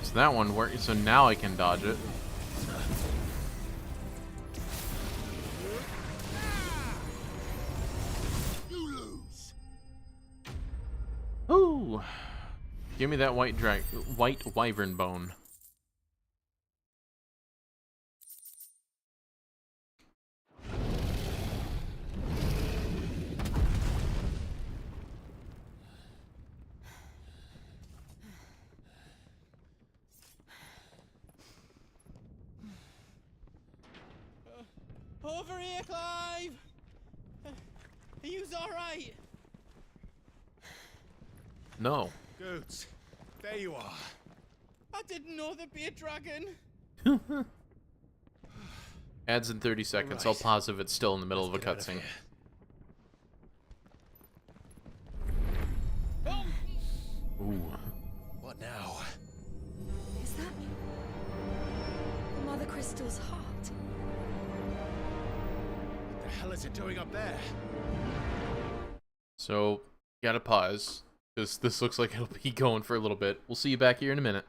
So that one worked, so now I can dodge it. Ooh. Give me that white wyvern bone. Over here, Clive! Are you alright? No. Goats, there you are. I didn't know there'd be a dragon. Adds in 30 seconds. I'll pause if it's still in the middle of a cutscene. Ooh. What now? Is that Mother Crystal's heart? What the hell is it doing up there? So, gotta pause. This looks like it'll be going for a little bit. We'll see you back here in a minute.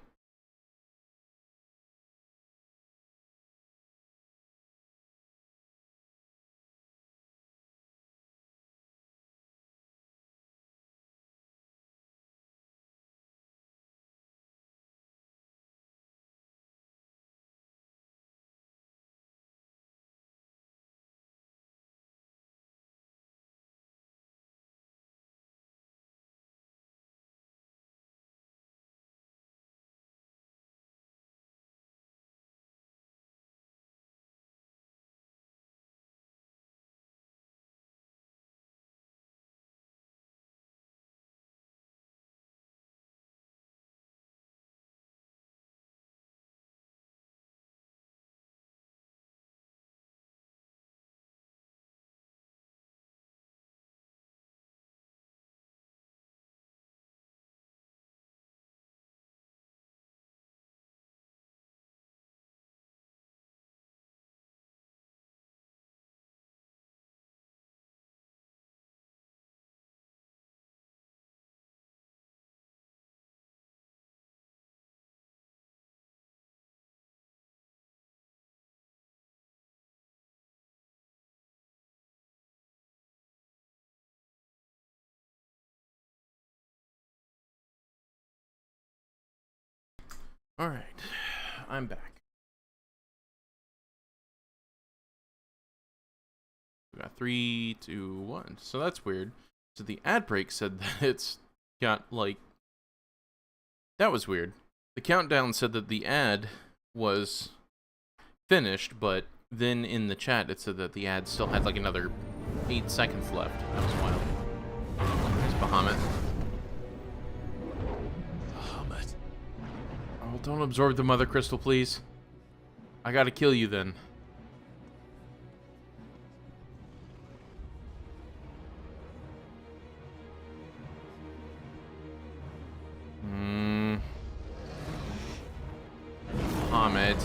Alright, I'm back. We got 3, 2, 1. So that's weird. So the ad break said that it's got, like... That was weird. The countdown said that the ad was finished, but then in the chat it said that the ad still had, like, another 8 seconds left. That was wild. There's Bahamut. Oh, don't absorb the Mother Crystal, please. I gotta kill you then. Ahmed.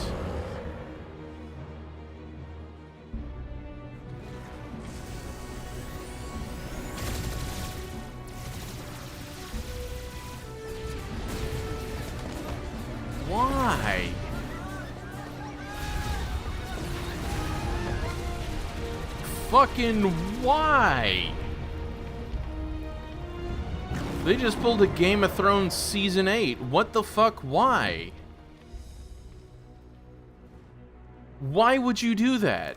Why? Fucking why? They just pulled a Game of Thrones Season 8. What the fuck? Why? Why would you do that?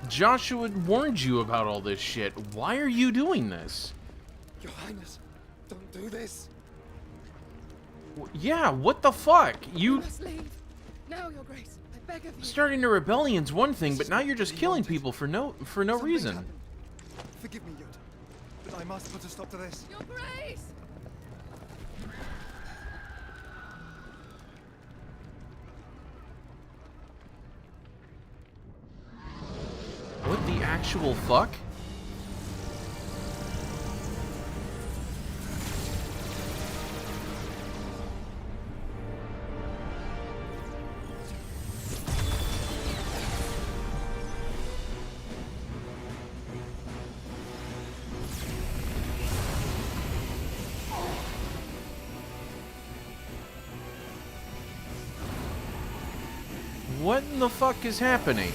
Joshua warned you about all this shit. Why are you doing this? Your Highness, don't do this. Yeah, what the fuck? You must leave. Now, Your Grace, I beg of you. Starting a rebellion's one thing, but now you're just killing people for no reason. Happened. Forgive me, Yoda, but I must put a stop to this. Your Grace! What the actual fuck? What in the fuck is happening?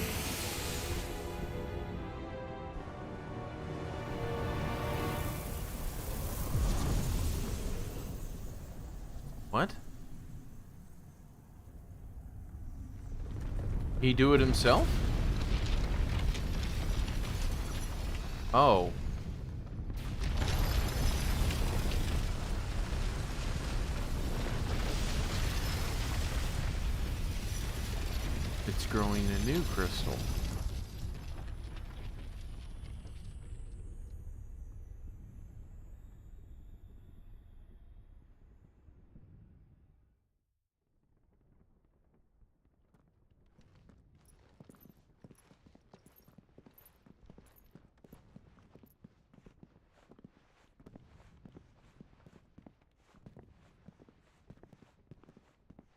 What? He do it himself? Oh. It's growing a new crystal.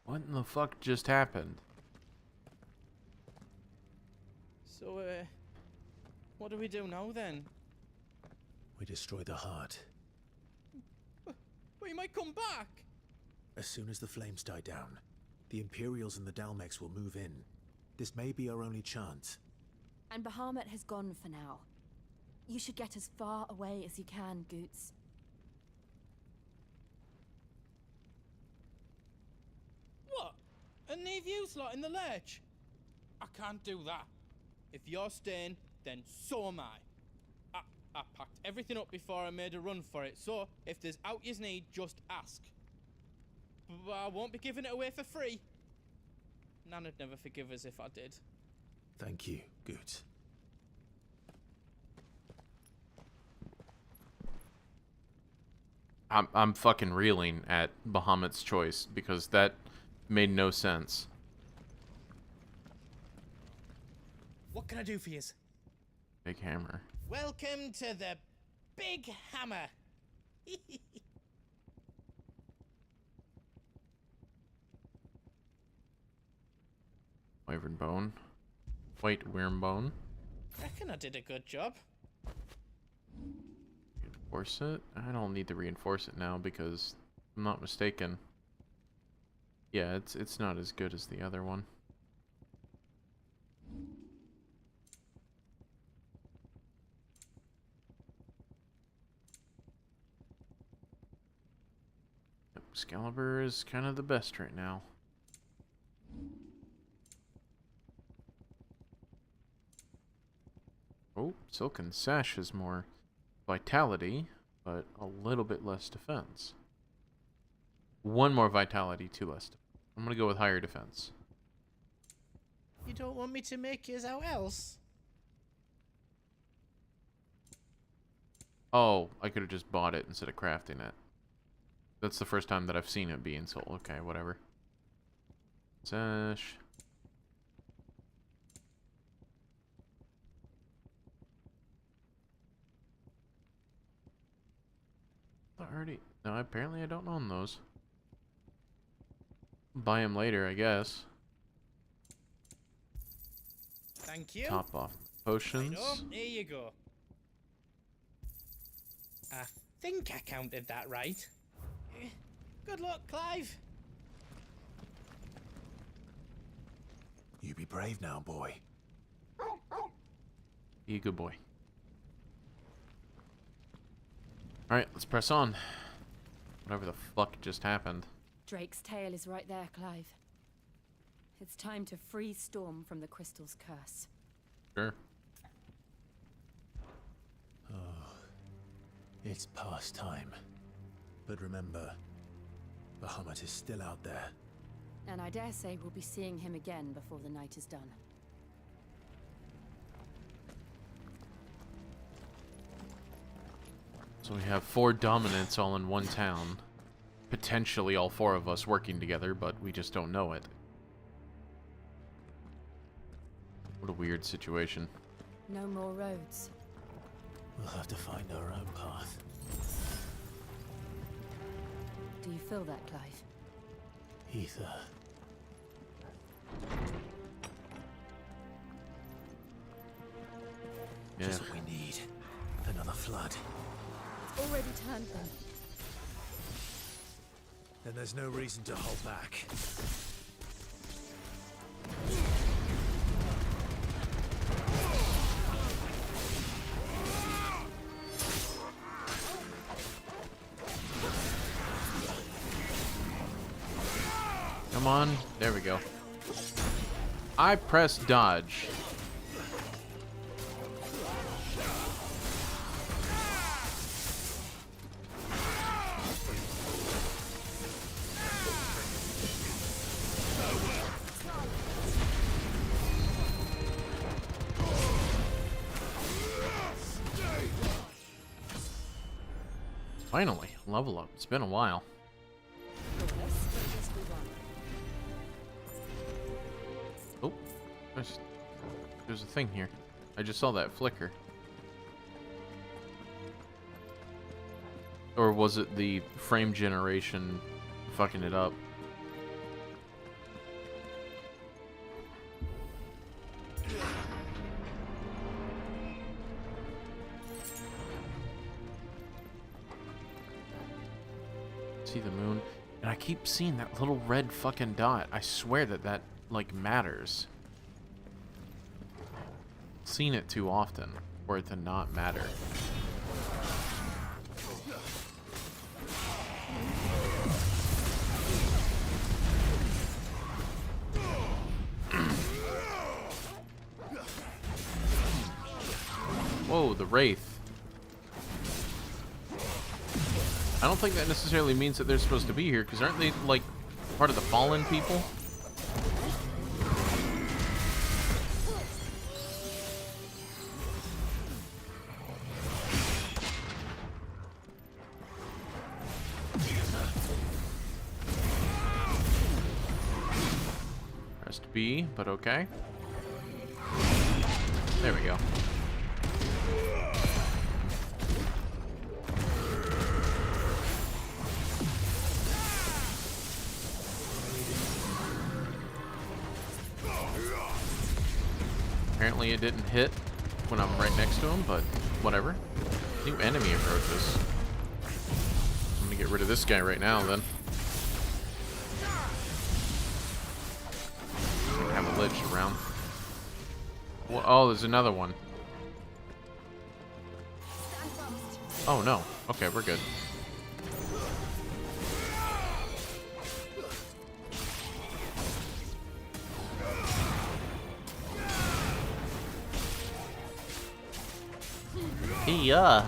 What in the fuck just happened? So, what do we do now then? We destroy the heart. But he might come back! As soon as the flames die down, the Imperials and the Dalmex will move in. This may be our only chance. And Bahamut has gone for now. You should get as far away as you can, Goots. What? And leave you slot in the lurch? I can't do that. If you're staying, then so am I. I packed everything up before I made a run for it, so if there's out yous need, just ask. But I won't be giving it away for free. Nana'd never forgive us if I did. Thank you, Goots. I'm fucking reeling at Bahamut's choice because that made no sense. What can I do for yous? Big hammer. Welcome to the Big Hammer. Wyvern bone. White worm bone. Reckon I did a good job. Reinforce it? I don't need to reinforce it now because if I'm not mistaken. Yeah, it's not as good as the other one. Excalibur is kind of the best right now. Oh, Silken Sash is more vitality, but a little bit less defense. One more vitality, two less. I'm gonna go with higher defense. You don't want me to make yous out else? Oh, I could have just bought it instead of crafting it. That's the first time that I've seen it be in Soul. Okay, whatever. Sash. Already. No, apparently I don't own those. Buy them later, I guess. Thank you. Top off potions. Right, here you go. I think I counted that right. Good luck, Clive. You be brave now, boy. Be a good boy. Alright, let's press on. Whatever the fuck just happened. Drake's tail is right there, Clive. It's time to free Storm from the crystal's curse. Sure. It's past time. But remember, Bahamut is still out there. And I dare say we'll be seeing him again before the night is done. So we have 4 dominants all in one town. Potentially all 4 of us working together, but we just don't know it. What a weird situation. No more roads. We'll have to find our own path. Do you feel that, Clive? Ether. Yeah. Just what we need. Another flood. It's already turned them. Then there's no reason to hold back. Come on. There we go. I pressed dodge. Finally, level up. It's been a while. Oh, there's a thing here. I just saw that flicker. Or was it the frame generation fucking it up? See the moon, and I keep seeing that little red fucking dot. I swear that like matters. Seen it too often for it to not matter. Whoa, the Wraith. I don't think that necessarily means that they're supposed to be here, because aren't they, like, part of the fallen people? Pressed B, but okay. There we go. Apparently it didn't hit when I'm right next to him, but whatever. New enemy approaches. I'm gonna get rid of this guy right now, then. I have a lich around. Well, oh, there's another one. Oh, no. Okay, we're good. Yeah.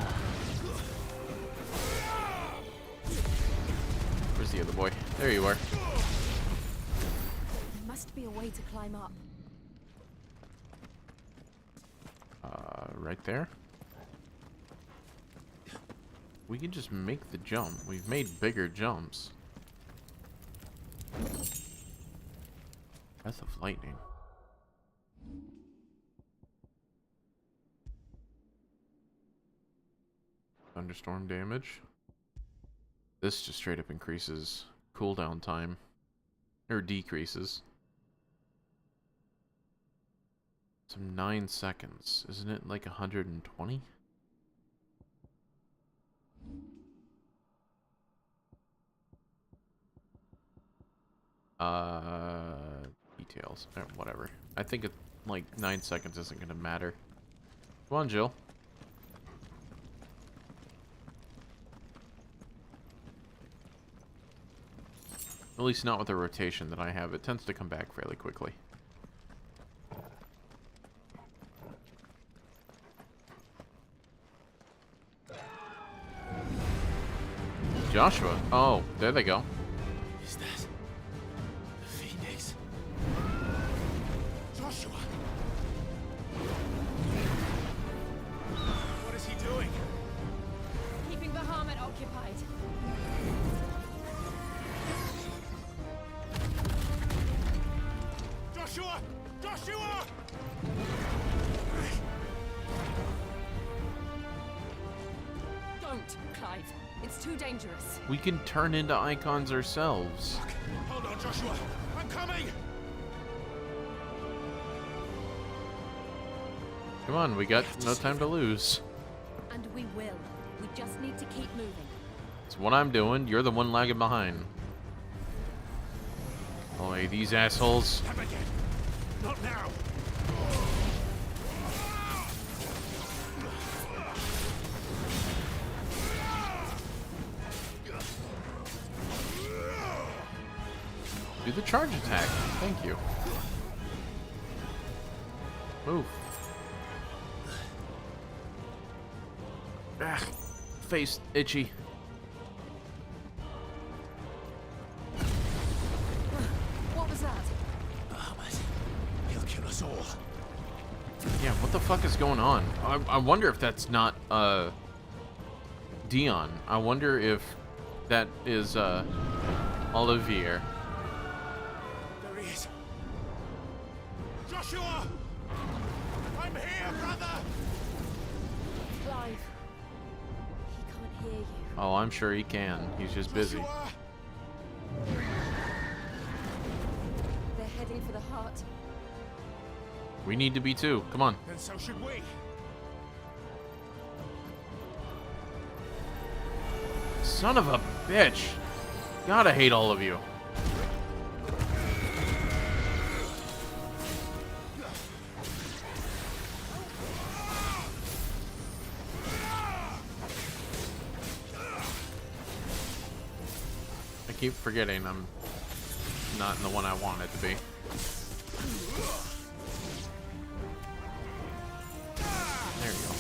Where's the other boy? There you are. There must be a way to climb up. Right there. We can just make the jump. We've made bigger jumps. Breath of lightning. Thunderstorm damage. This just straight up increases cooldown time. Or decreases. Some 9 seconds. Isn't it like 120? Details. Whatever. I think it like 9 seconds isn't gonna matter. Come on, Jill. At least not with the rotation that I have. It tends to come back fairly quickly. Joshua. Oh, there they go. Is that the Phoenix? Joshua! What is he doing? Keeping the Harmon occupied. Joshua! Joshua! Don't, Clive. It's too dangerous. We can turn into icons ourselves. Hold on, Joshua! I'm coming! Come on, we got no time to lose. And we will. We just need to keep moving. It's what I'm doing. You're the one lagging behind. Boy, these assholes. Have again. Not now. Do the charge attack. Thank you. Move. Ah, face itchy. What was that? Bahamut. He'll kill us all. Yeah, what the fuck is going on? I wonder if that's not, Dion. I wonder if that is, Olivier. There he is. Joshua! I'm here, brother! Clive. He can't hear you. Oh, I'm sure he can. He's just busy. Joshua! They're heading for the heart. We need to be too. Come on. Then so should we. Son of a bitch. Gotta hate all of you. I keep forgetting I'm not in the one I want it to be. There you go.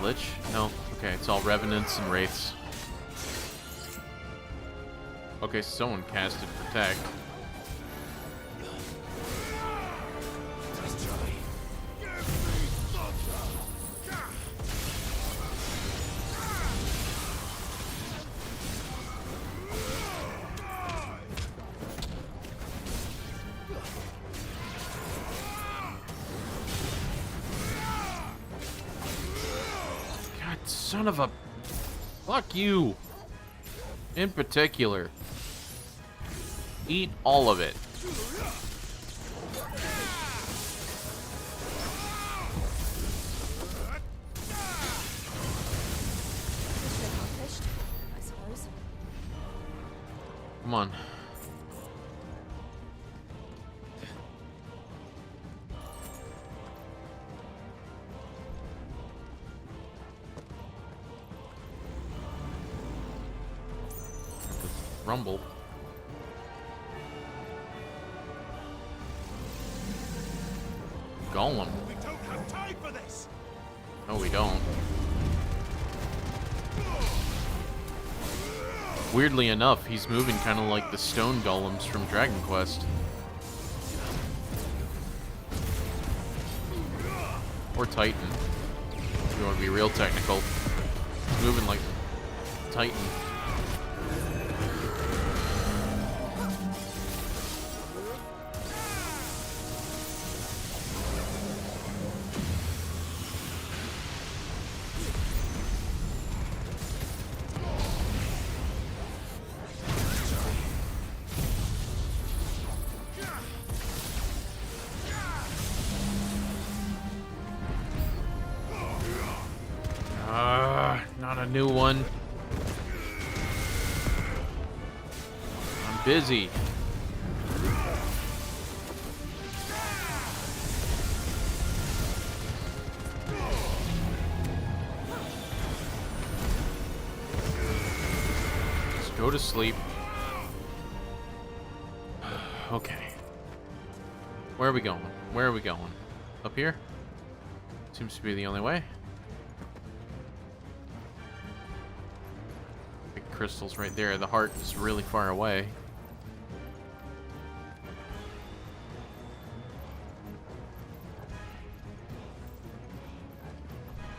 Lich? No. Okay, it's all revenants and wraiths. Okay, someone casted Protect. Son of a... Fuck you. In particular. Eat all of it. Accomplished, I suppose. Come on. Rumble. Golem. We don't have time for this. No, we don't. Weirdly enough, he's moving kind of like the stone golems from Dragon Quest. Or Titan. If you want to be real technical. He's moving like Titan. Not a new one. I'm busy. Just go to sleep. Okay. Where are we going? Where are we going? Up here? Seems to be the only way. Big crystals right there. The heart is really far away.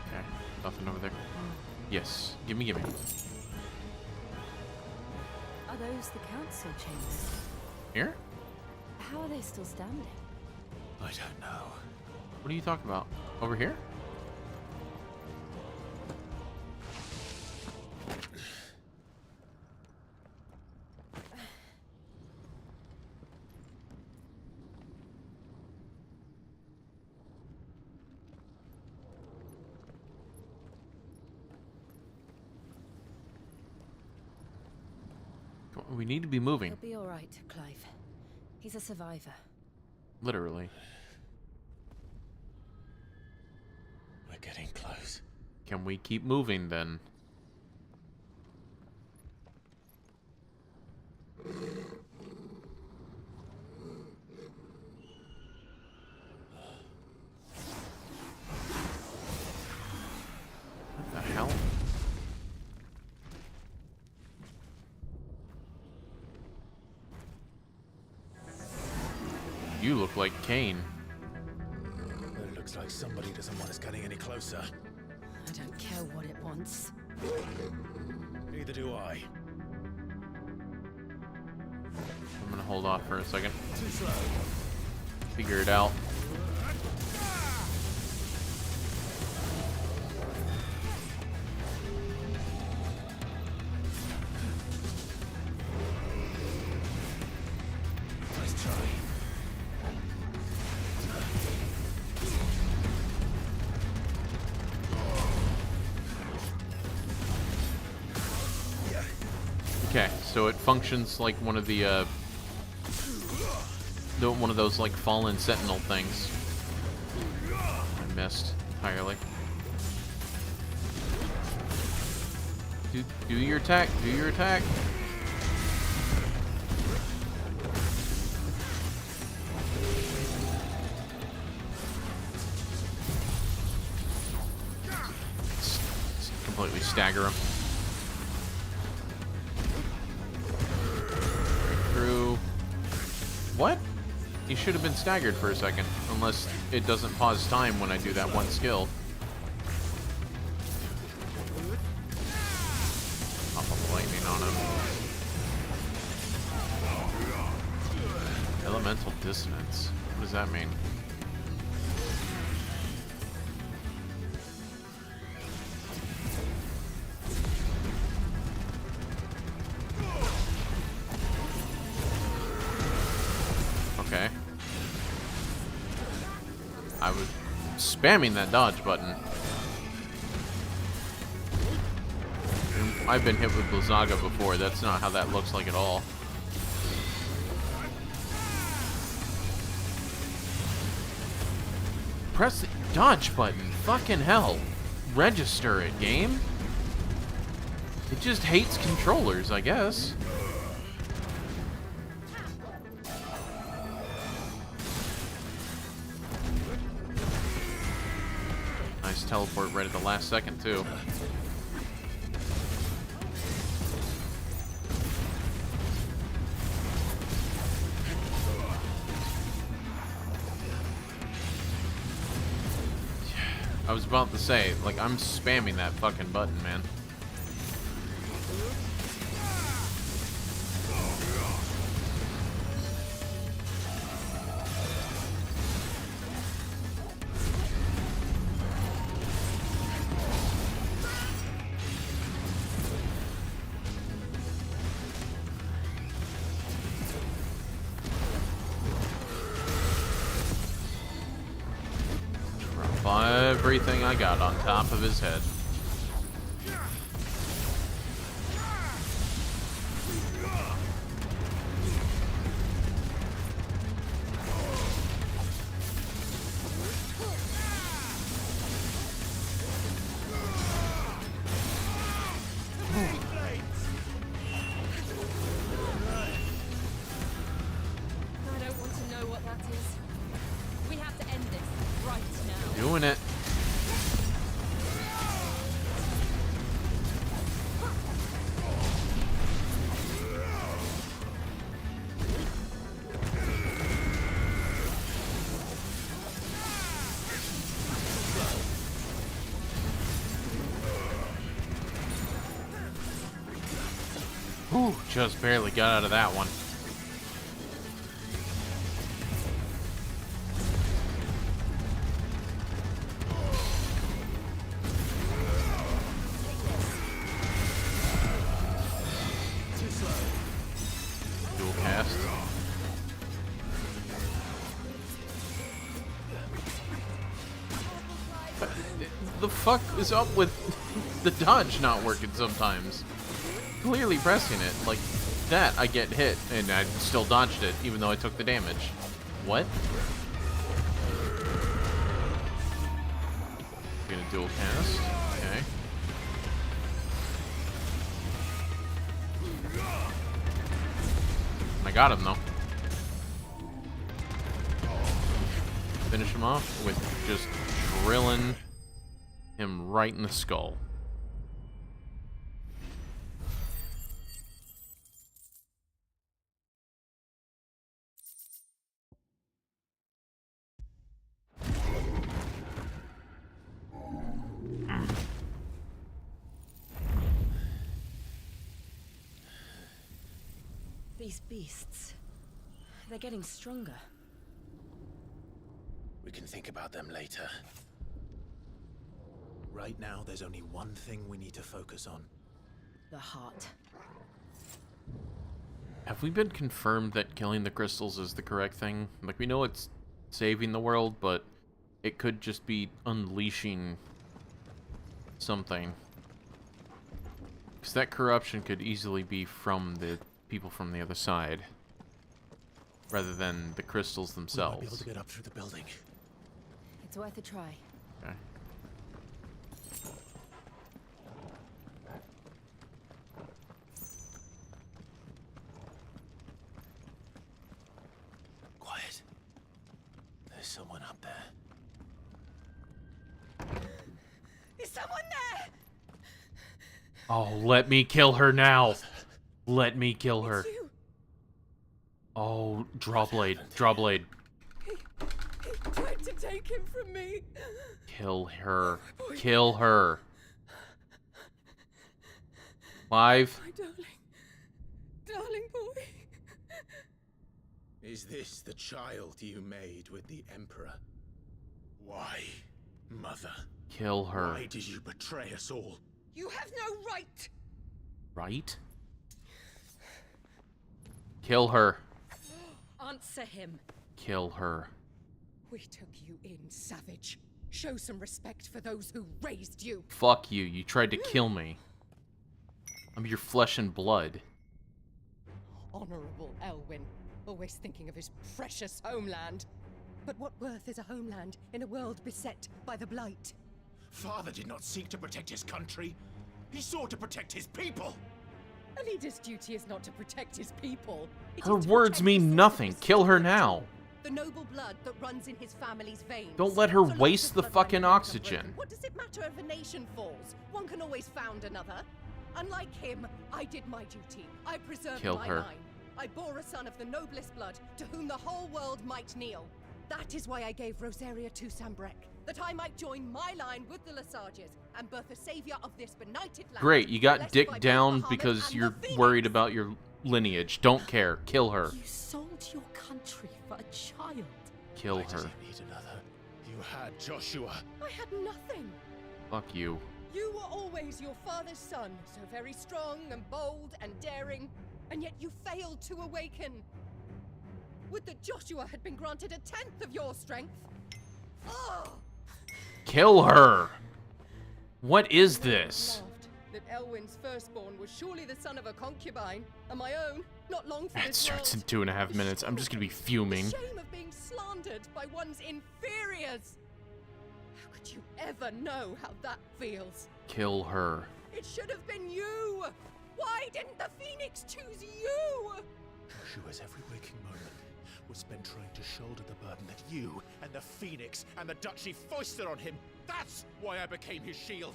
Okay, nothing over there. Yes, gimme, gimme. Are those the council chambers? Here? How are they still standing? I don't know. What are you talking about? Over here? Come on, we need to be moving. He'll be all right, Clive. He's a survivor. Literally. We're getting close. Can we keep moving then? What the hell? You look like Kane. It looks like somebody doesn't want us getting any closer. I don't care what it wants. Neither do I. I'm gonna hold off for a second. Too slow. Figure it out. Nice try. Okay, so it functions like one of the one of those like fallen sentinel things. I missed entirely. Do your attack. Do your attack. Completely stagger him. Through. What? He should have been staggered for a second, unless it doesn't pause time when I do that one skill. I'll put lightning on him. Elemental dissonance. What does that mean? Okay. I was spamming that dodge button. I've been hit with Blizzaga before. That's not how that looks like at all. Press the dodge button. Fucking hell. Register it, game. It just hates controllers, I guess. Nice teleport right at the last second, too. I was about to say, like, I'm spamming that fucking button, man. Everything I got on top of his head. I don't want to know what that is. Whew, just barely got out of that one. Dual cast. The fuck is up with the dodge not working sometimes? Clearly pressing it like that, I get hit and I still dodged it even though I took the damage. What? Gonna dual cast. Okay. I got him though. Finish him off with just drilling him right in the skull. These beasts, they're getting stronger. We can think about them later. Right now, there's only one thing we need to focus on. The heart. Have we been confirmed that killing the crystals is the correct thing? Like, we know it's saving the world, but it could just be unleashing something. Because that corruption could easily be from the people from the other side, rather than the crystals themselves. We might be able to get up through the building. It's worth a try. Okay. Quiet. There's someone up there. Is someone there? Oh, let me kill her now. Let me kill her. Oh, draw blade. Draw blade. He tried to take him from me. Kill her. Kill her. Clive. My darling boy. Is this the child you made with the Emperor? Why, Mother? Kill her. Why did you betray us all? You have no right. Right? Kill her. Answer him. Kill her. We took you in, savage. Show some respect for those who raised you. Fuck you. You tried to kill me. I'm your flesh and blood. Honorable Elwyn, always thinking of his precious homeland. But what worth is a homeland in a world beset by the Blight? Father did not seek to protect his country. He sought to protect his people. A leader's duty is not to protect his people. It Her is to words protect mean the nothing. Kill her now. The noble blood that runs in his family's veins. Don't let her So long waste as the bloodline fucking is not oxygen. broken, what does it matter if a nation falls? One can always found another. Unlike him, I did my duty. I preserved Kill my her. line. I bore a son of the noblest blood, to whom the whole world might kneel. That is why I gave Rosaria to Sambrek, that I might join my line with the Lesages and birth a savior of this benighted land. Great, you got blessed dick by both down Muhammad because and you're the Phoenix. worried about your lineage. Don't care. Kill her. You sold your country for a child. Kill Why does her. he need another? You had Joshua. I had nothing. Fuck you. You were always your father's son, so very strong and bold and daring, and yet you failed to awaken. Would that Joshua had been granted a tenth of your strength? Oh! Kill her. What is this? Laughed that Elwyn's firstborn was surely the son of a concubine, and my own, not long for It this starts in world. 2.5 minutes. I'm just gonna be fuming. The shame of being slandered by one's inferiors. How could you ever know how that feels? Kill her. It should have been you! Why didn't the Phoenix choose you? Joshua's every waking moment was spent trying to shoulder the burden that you and the Phoenix and the Duchy foisted on him. That's why I became his shield.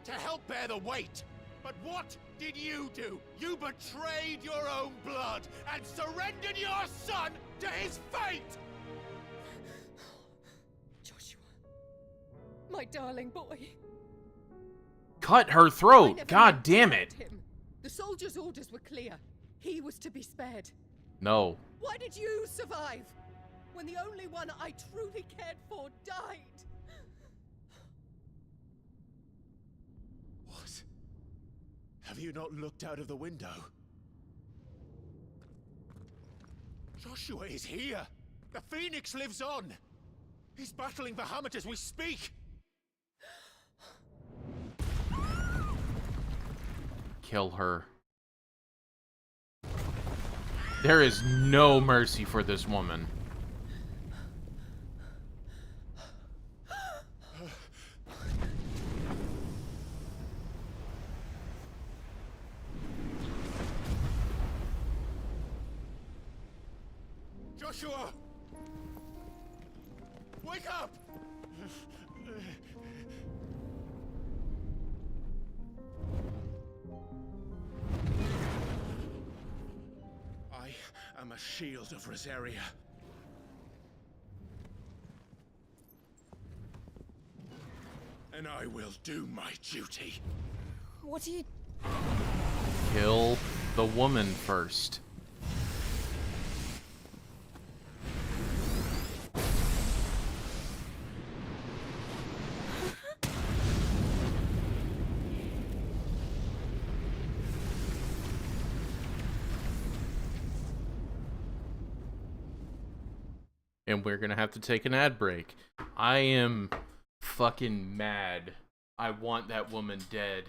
To help bear the weight. But what did you do? You betrayed your own blood and surrendered your son to his fate! Joshua. My darling boy. Cut her I throat. never God meant to damn hurt it. him. The soldier's orders were clear. He was to be spared. No. Why did you survive? When the only one I truly cared for died? What? Have you not looked out of the window? Joshua is here! The Phoenix lives on! He's battling Bahamut as we speak! Kill her. There is no mercy for this woman. Joshua! Wake up! I am a shield of Rosaria. And I will do my duty. What are you... Kill the woman first. And we're gonna have to take an ad break. I am fucking mad. I want that woman dead.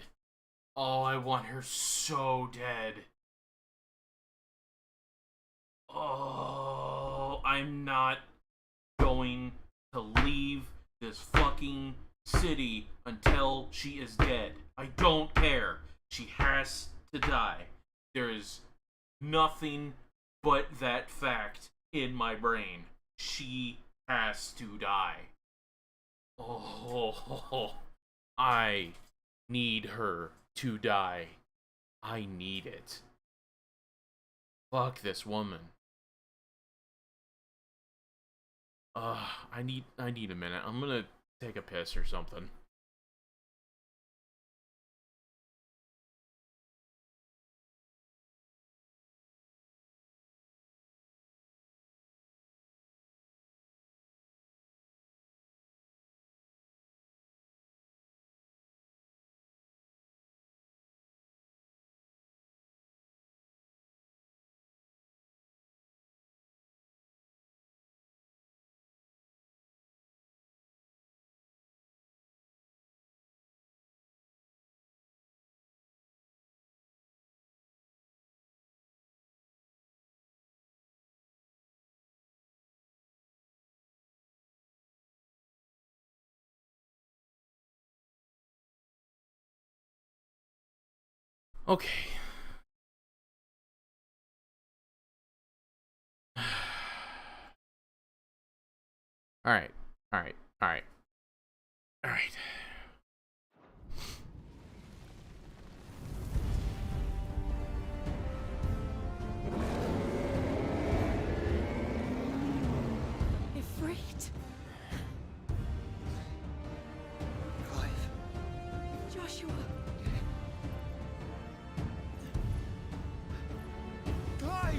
Oh, I want her so dead. Oh, I'm not going to leave this fucking city until she is dead. I don't care. She has to die. There is nothing but that fact in my brain. She has to die. Oh, I need her to die. I need it. Fuck this woman. I need a minute. I'm gonna take a piss or something. Okay. Alright. Ifrit. Clive. Joshua. Clive!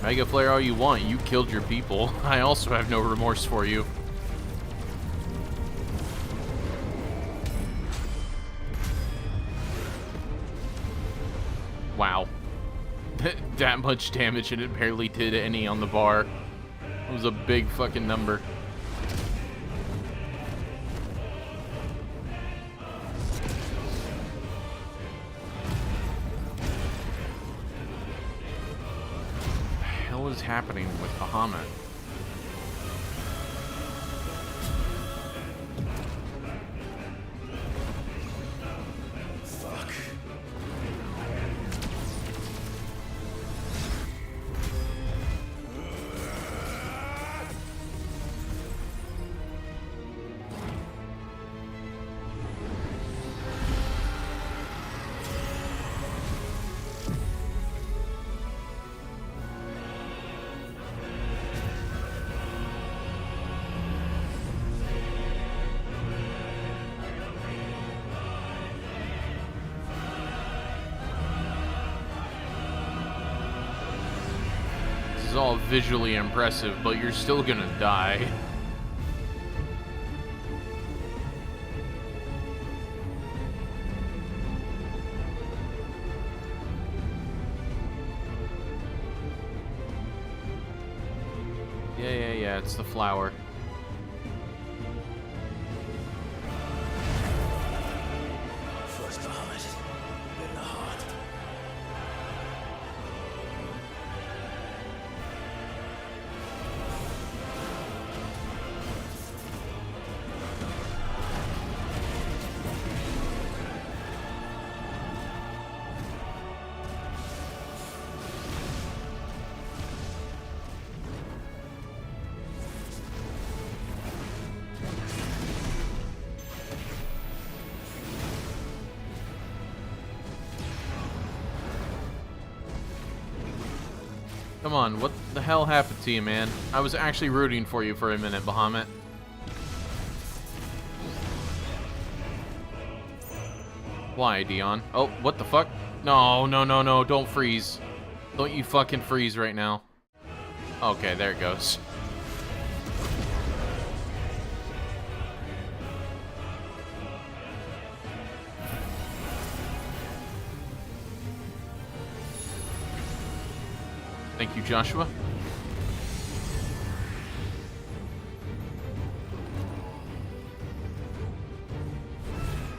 Mega Flare all you want. You killed your people. I also have no remorse for you. Wow. That much damage and it barely did any on the bar. It was a big fucking number. What is happening with Bahamut? Fuck. is all visually impressive, but you're still gonna die. Yeah, it's the flower. First the heart, then the heart. Come on, what the hell happened to you, man? I was actually rooting for you for a minute, Bahamut. Why, Dion? Oh, what the fuck? No, don't freeze. Don't you fucking freeze right now. Okay, there it goes. Thank you, Joshua.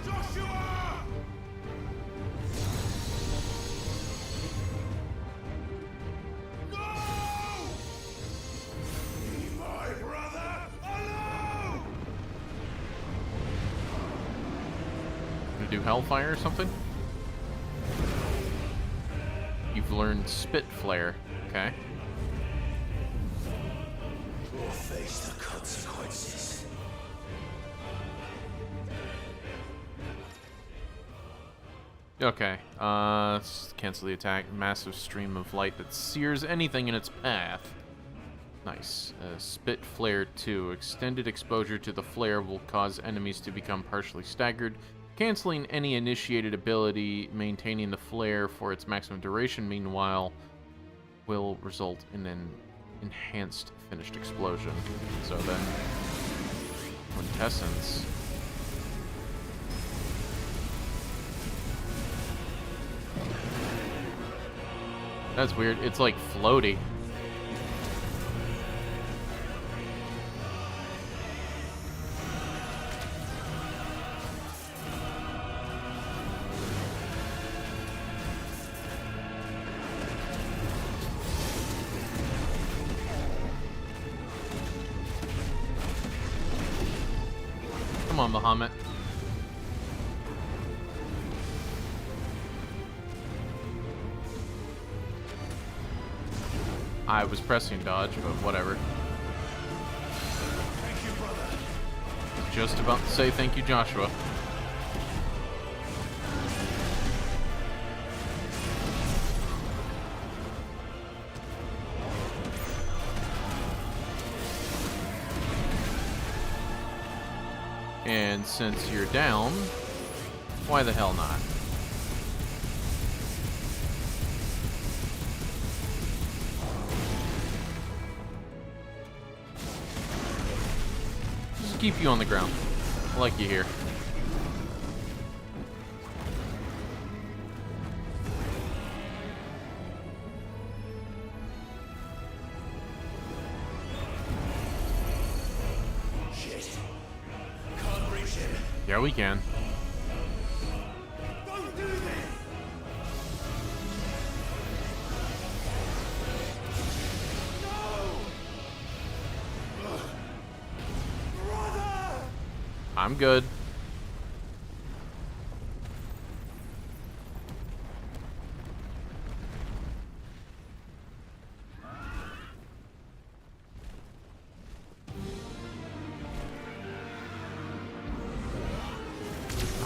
Joshua! No! Leave my brother alone! Gonna do Hellfire or something? You've learned Spit Flare. Okay. We'll face the consequences. Okay. Let's cancel the attack. Massive stream of light that sears anything in its path. Nice. Spit Flare 2. Extended exposure to the flare will cause enemies to become partially staggered, canceling any initiated ability. Maintaining the flare for its maximum duration, meanwhile, will result in an enhanced finished explosion. So then, quintessence. That's weird. It's like floaty. Come on, Bahamut. I was pressing dodge, but whatever. Thank you, brother. Just about to say thank you, Joshua. And since you're down, why the hell not? Just keep you on the ground. I like you here. Yeah, we can. Don't do this! No! Brother! I'm good.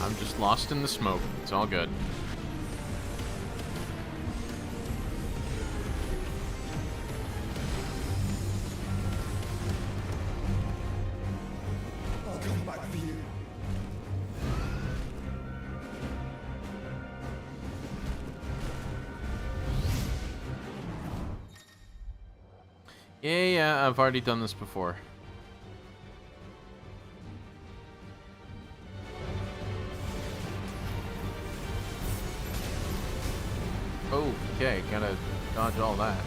I'm just lost in the smoke. It's all good. I'll come back for you. Yeah, I've already done this before. Okay, gotta dodge all that.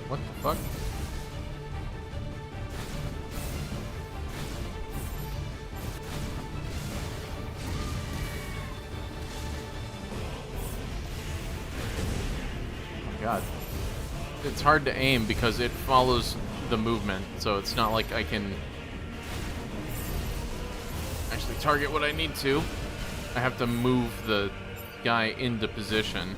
What the fuck? God. It's hard to aim because it follows the movement, so it's not like I can actually target what I need to. I have to move the guy into position.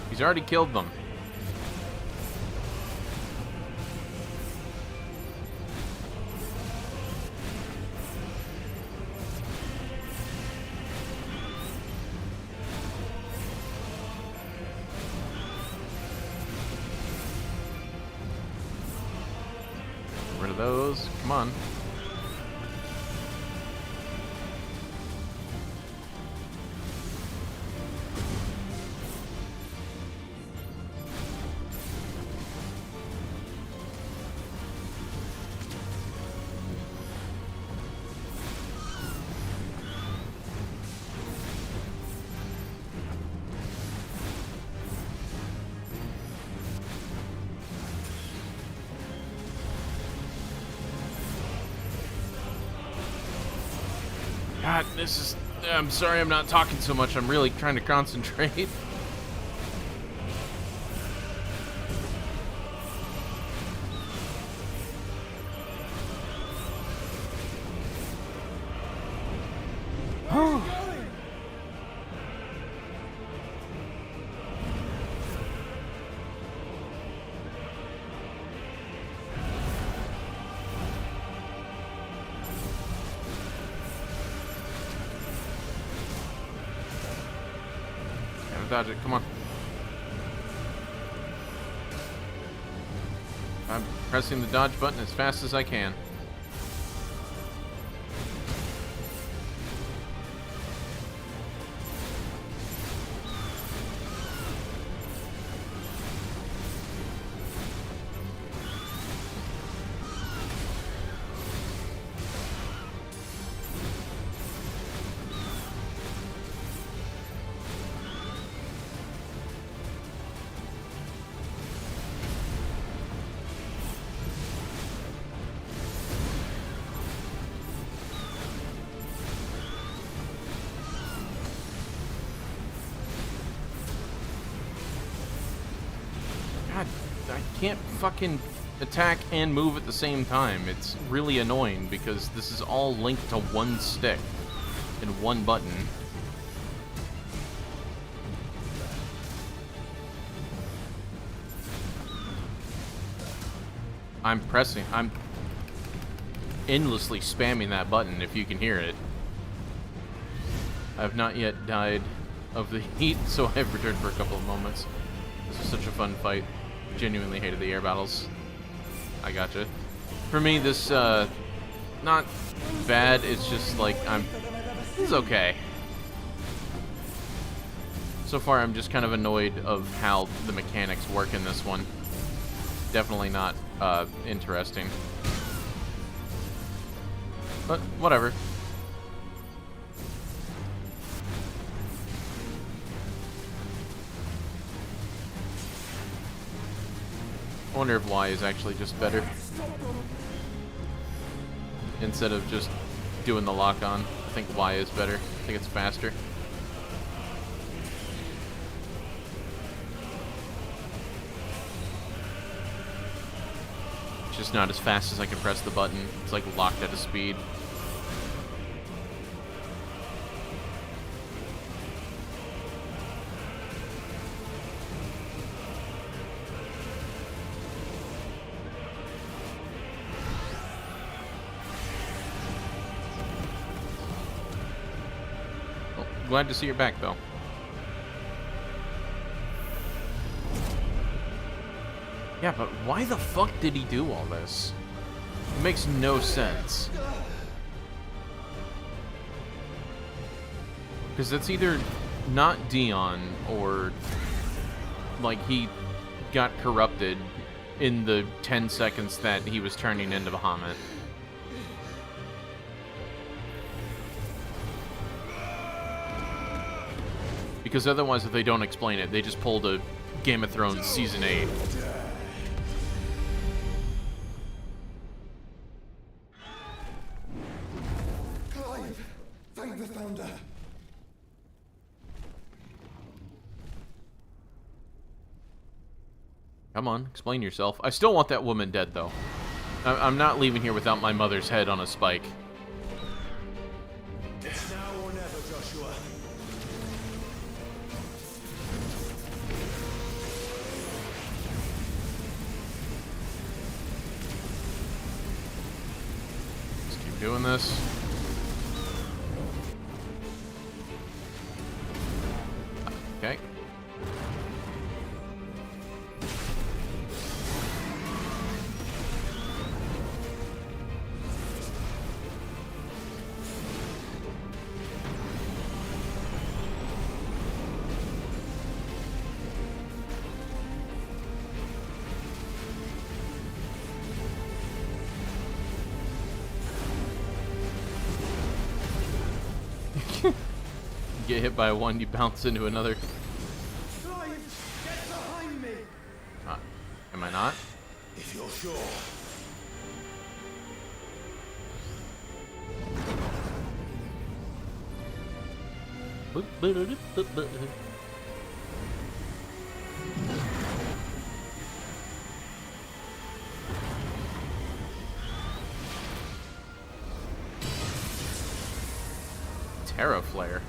He's already killed them. Get rid of those. Come on. God, this is... I'm sorry I'm not talking so much. I'm really trying to concentrate. Dodge it, come on. I'm pressing the dodge button as fast as I can. God, I can't fucking attack and move at the same time. It's really annoying because this is all linked to one stick and one button. I'm endlessly spamming that button if you can hear it. I've not yet died of the heat, so I've returned for a couple of moments. This was such a fun fight. Genuinely hated the air battles. I gotcha. For me, this, not bad, it's just like, it's okay. So far, I'm just kind of annoyed of how the mechanics work in this one. Definitely not, interesting. But, whatever. I wonder if Y is actually just better. Instead of just doing the lock-on. think Y is better. I think it's faster. It's just not as fast as I can press the button. It's like locked at a speed. Glad to see you're back, though. Yeah, but why the fuck did he do all this? It makes no sense. Because it's either not Dion or, like, he got corrupted in the 10 seconds that he was turning into Bahamut. Because otherwise, if they don't explain it, they just pulled a Game of Thrones Season 8. Clive! Thank the Founder! Come on, explain yourself. I still want that woman dead, though. I'm not leaving here without my mother's head on a spike. It's now or never, Joshua. Let's keep doing this. Okay. Get hit by one, you bounce into another. Clive, get behind me! Am I not? If you're sure. Terra Flare.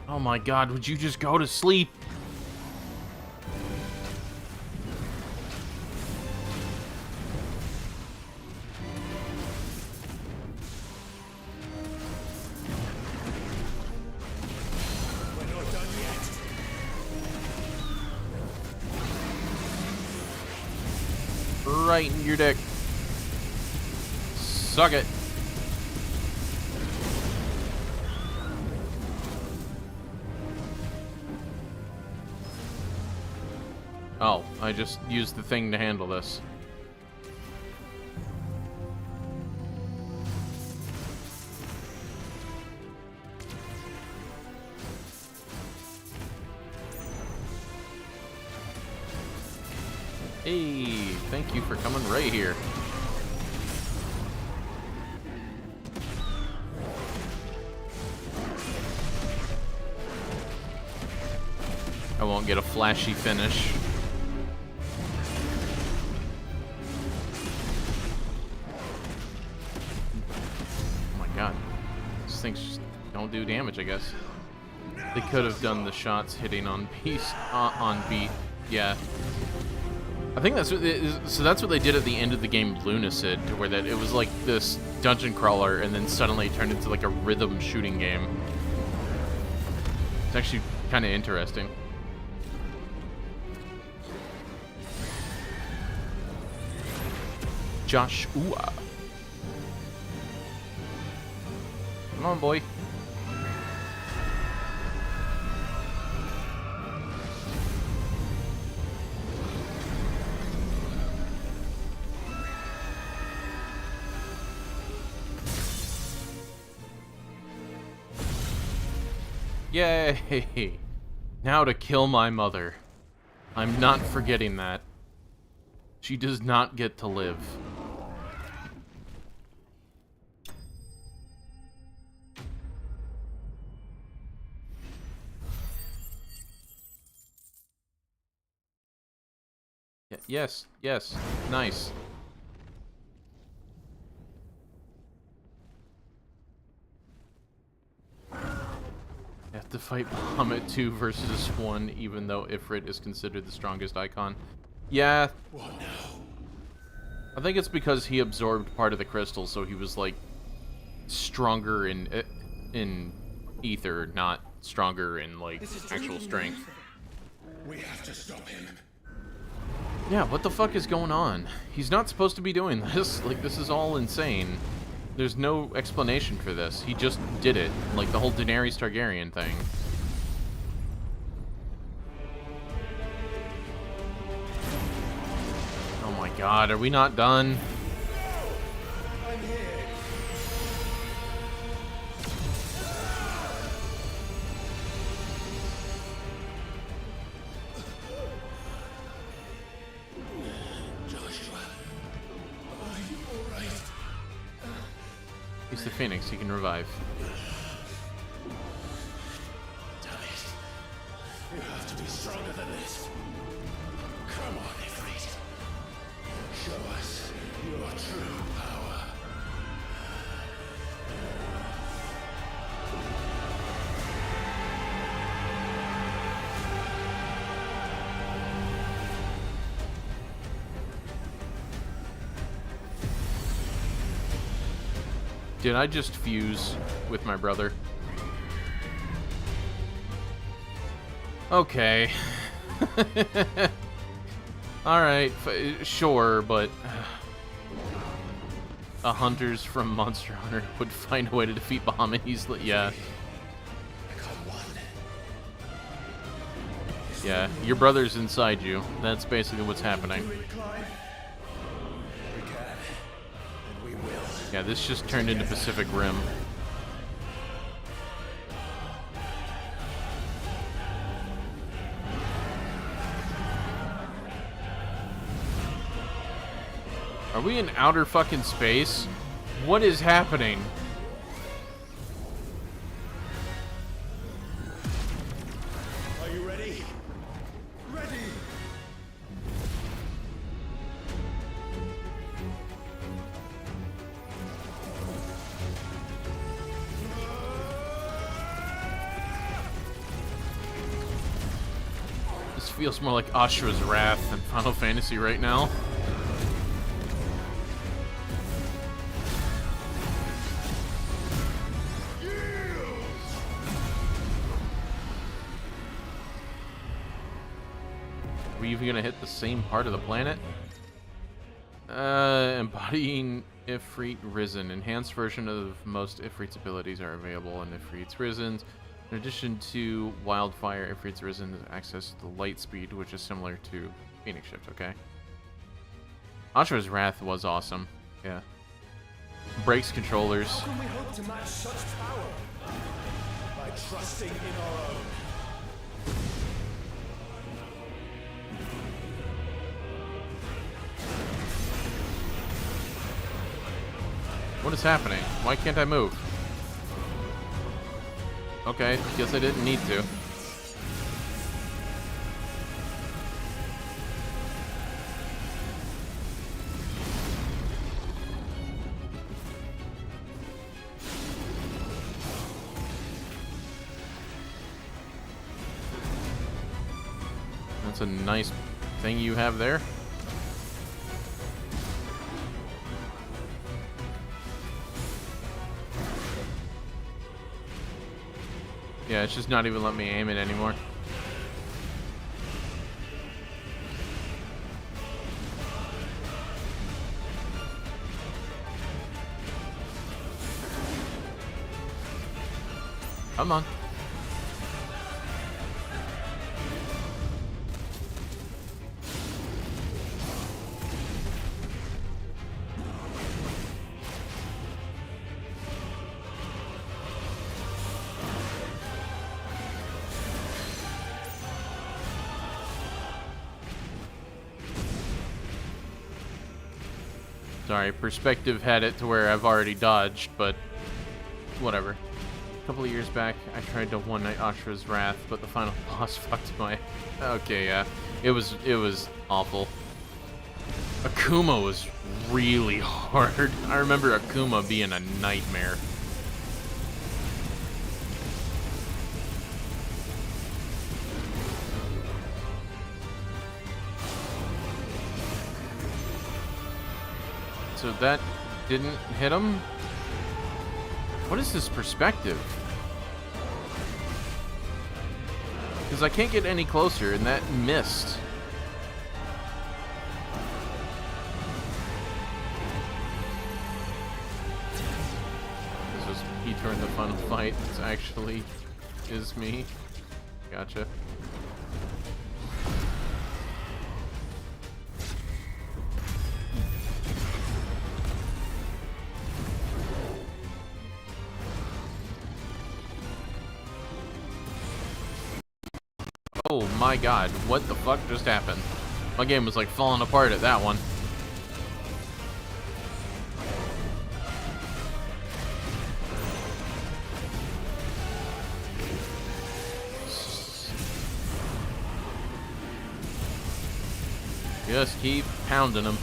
Oh my god, would you just go to sleep? We're not done yet. Right in your dick. Suck it. Oh, I just used the thing to handle this. Hey, thank you for coming right here. I won't get a flashy finish. Things just don't do damage, I guess. They could have done the shots hitting on on beat. Yeah. I think that's what so that's what they did at the end of the game Lunacid, to where that it was like this dungeon crawler and then suddenly it turned into like a rhythm shooting game. It's actually kind of interesting. Joshua. Come on, boy. Yay! Now to kill my mother. I'm not forgetting that. She does not get to live. Yes, yes, nice. You have to fight Bahamut 2 versus 1, even though Ifrit is considered the strongest icon. Yeah. I think it's because he absorbed part of the crystal, so he was, like, stronger in ether, not stronger in, like, actual strength. We have to stop him. Yeah, what the fuck is going on? He's not supposed to be doing this. Like, this is all insane. There's no explanation for this. He just did it. Like, the whole Daenerys Targaryen thing. Oh my god, are we not done? I'm here. He's the Phoenix, he can revive. Damn it. You have to be stronger than this. Come on, Ifrit. Show us your true power. Did I just fuse with my brother? Okay. Alright, sure, but... hunters from Monster Hunter would find a way to defeat Bahamut easily, yeah. Yeah, your brother's inside you. That's basically what's happening. Yeah, this just turned into Pacific Rim. Are we in outer fucking space? What is happening? Are you ready? Ready! This feels more like Ashura's Wrath than Final Fantasy right now. Are we even gonna hit the same part of the planet? Embodying Ifrit Risen. Enhanced version of most Ifrit's abilities are available in Ifrit's Risen. In addition to Wildfire, Ifrit's Risen has access to the light speed, which is similar to Phoenix Shift, okay? Ashura's Wrath was awesome. Yeah. Breaks controllers. How can we hope to match such power? By trusting in our own. What is happening? Why can't I move? Okay, guess I didn't need to. That's a nice thing you have there. Yeah, it's just not even letting me aim it anymore. Come on. Sorry, perspective had it to where I've already dodged, but whatever. A couple of years back, I tried to one-night Ashra's Wrath, but the final boss fucked my... Okay, yeah. It was awful. Akuma was really hard. I remember Akuma being a nightmare. So that didn't hit him? What is this perspective? Because I can't get any closer, and that missed. This was he turned the final fight. This actually is me. Gotcha. Oh my god, what the fuck just happened? My game was like falling apart at that one. Just keep pounding them.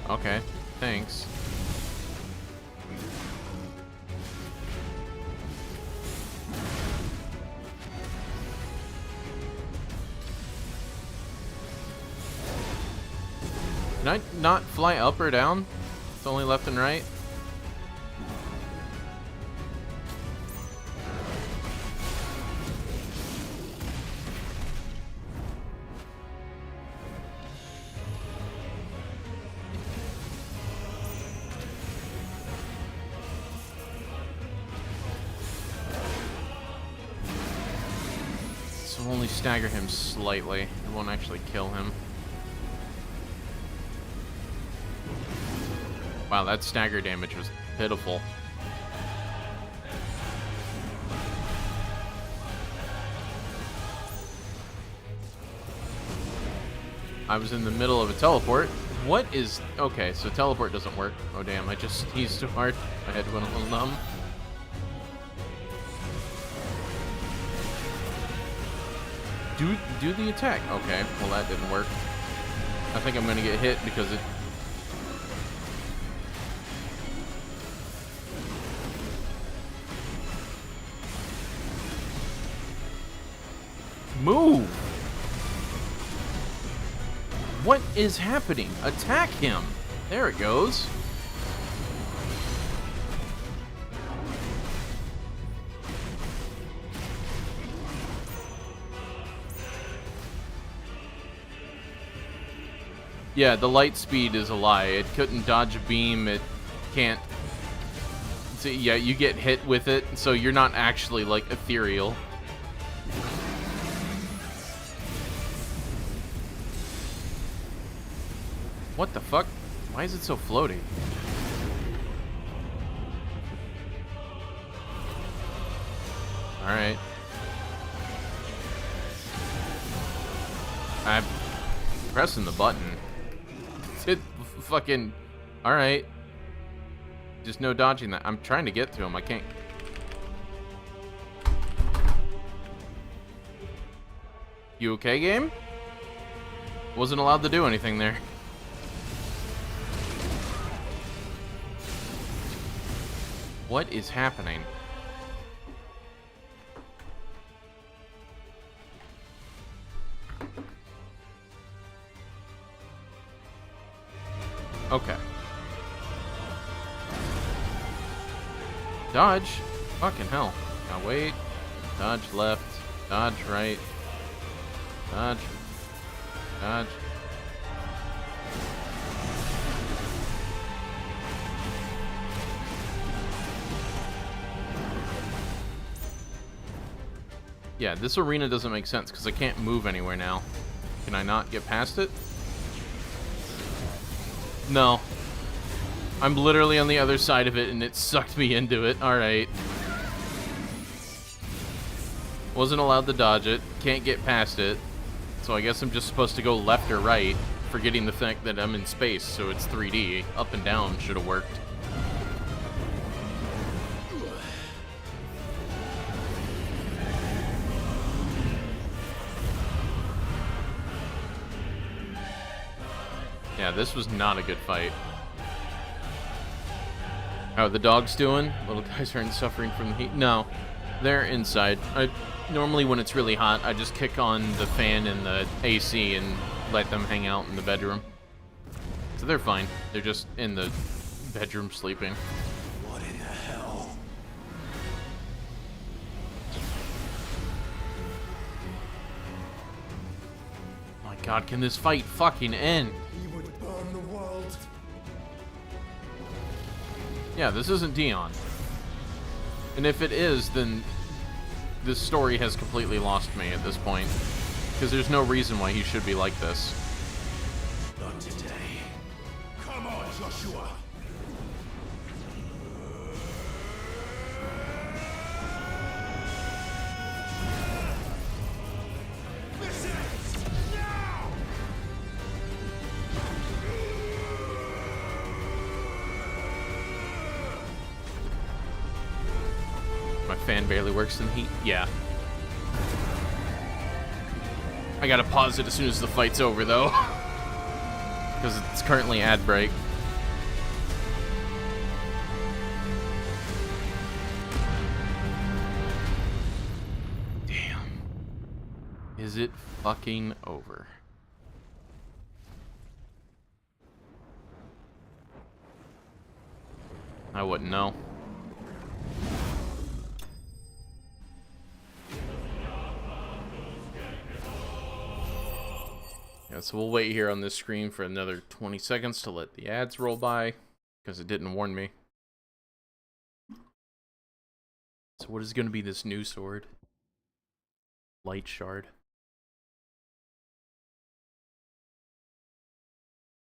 Okay, thanks. Can I not fly up or down? It's only left and right. So only stagger him slightly. It won't actually kill him. Wow, that stagger damage was pitiful. I was in the middle of a teleport. What is... Okay, so teleport doesn't work. Oh damn, I just sneezed too hard. My head went a little numb. Do the attack. Okay, well that didn't work. I think I'm gonna get hit because it... Move! What is happening? Attack him! There it goes. Yeah, the light speed is a lie. It couldn't dodge a beam. It can't... So, yeah, you get hit with it, so you're not actually, like, ethereal. What the fuck? Why is it so floaty? Alright. I'm pressing the button. It fucking... Alright. Just no dodging that. I'm trying to get to him. I can't... You okay, game? Wasn't allowed to do anything there. What is happening? Okay. Dodge? Fucking hell. Now wait. Dodge left. Dodge right. Dodge. Dodge. Yeah, this arena doesn't make sense because I can't move anywhere now. Can I not get past it? No. I'm literally on the other side of it and it sucked me into it. Alright. Wasn't allowed to dodge it. Can't get past it. So I guess I'm just supposed to go left or right, forgetting the fact that I'm in space, so it's 3D. Up and down should have worked. Yeah, this was not a good fight. How are the dogs doing? Little guys aren't suffering from the heat. No, they're inside. Normally when it's really hot, I just kick on the fan and the AC and let them hang out in the bedroom. So they're fine. They're just in the bedroom sleeping. What in the hell? My God, can this fight fucking end? He would burn the world. Yeah, this isn't Dion. And if it is, then this story has completely lost me at this point. Because there's no reason why he should be like this. Not today. Come on, Joshua. My fan barely works in heat. Yeah. I gotta pause it as soon as the fight's over, though. Because it's currently ad break. Damn. Is it fucking over? I wouldn't know. Yeah, so we'll wait here on this screen for another 20 seconds to let the ads roll by, because it didn't warn me. So what is going to be this new sword? Light Shard.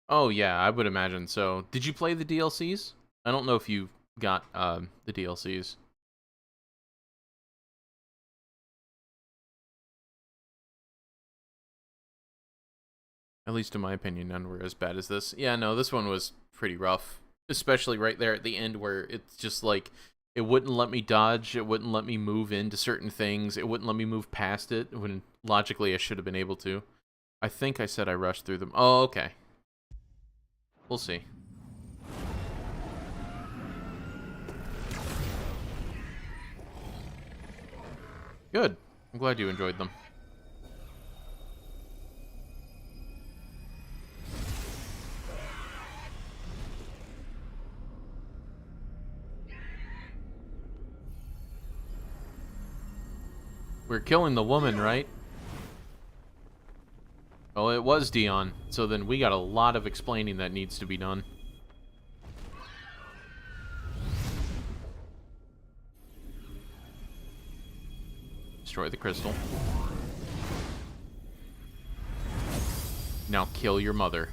Oh yeah, I would imagine so. Did you play the DLCs? I don't know if you got the DLCs. At least in my opinion, none were as bad as this. Yeah, no, this one was pretty rough. Especially right there at the end where it's just like, it wouldn't let me dodge, it wouldn't let me move into certain things, it wouldn't let me move past it, when logically I should have been able to. I think I said I rushed through them. Oh, okay. We'll see. Good. I'm glad you enjoyed them. We're killing the woman, right? Oh, it was Dion. So then we got a lot of explaining that needs to be done. Destroy the crystal. Now kill your mother.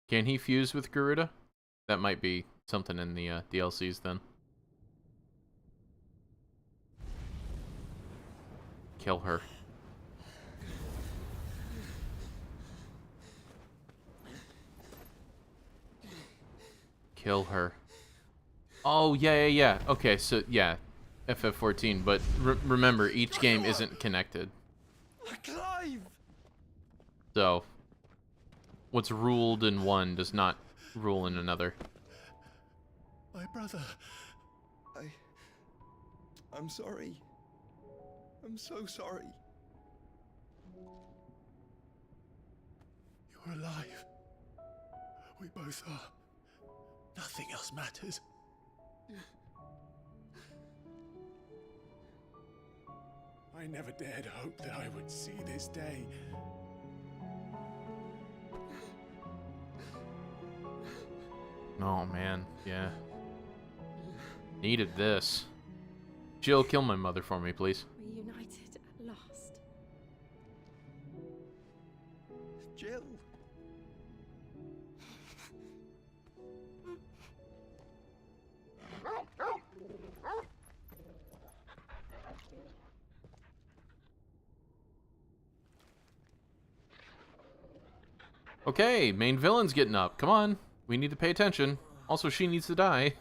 Can he fuse with Garuda? That might be something in the DLCs then. Kill her. Kill her. Oh, yeah. Okay, so, yeah. FF14, but remember, each game isn't connected. Clive! So, what's ruled in one does not rule in another. My brother. I'm sorry. I'm so sorry. You're alive. We both are. Nothing else matters. I never dared hope that I would see this day. Oh, man. Yeah. Needed this. Jill, kill my mother for me, please. Reunited at last. Jill! Okay, main villain's getting up. Come on. We need to pay attention. Also, she needs to die.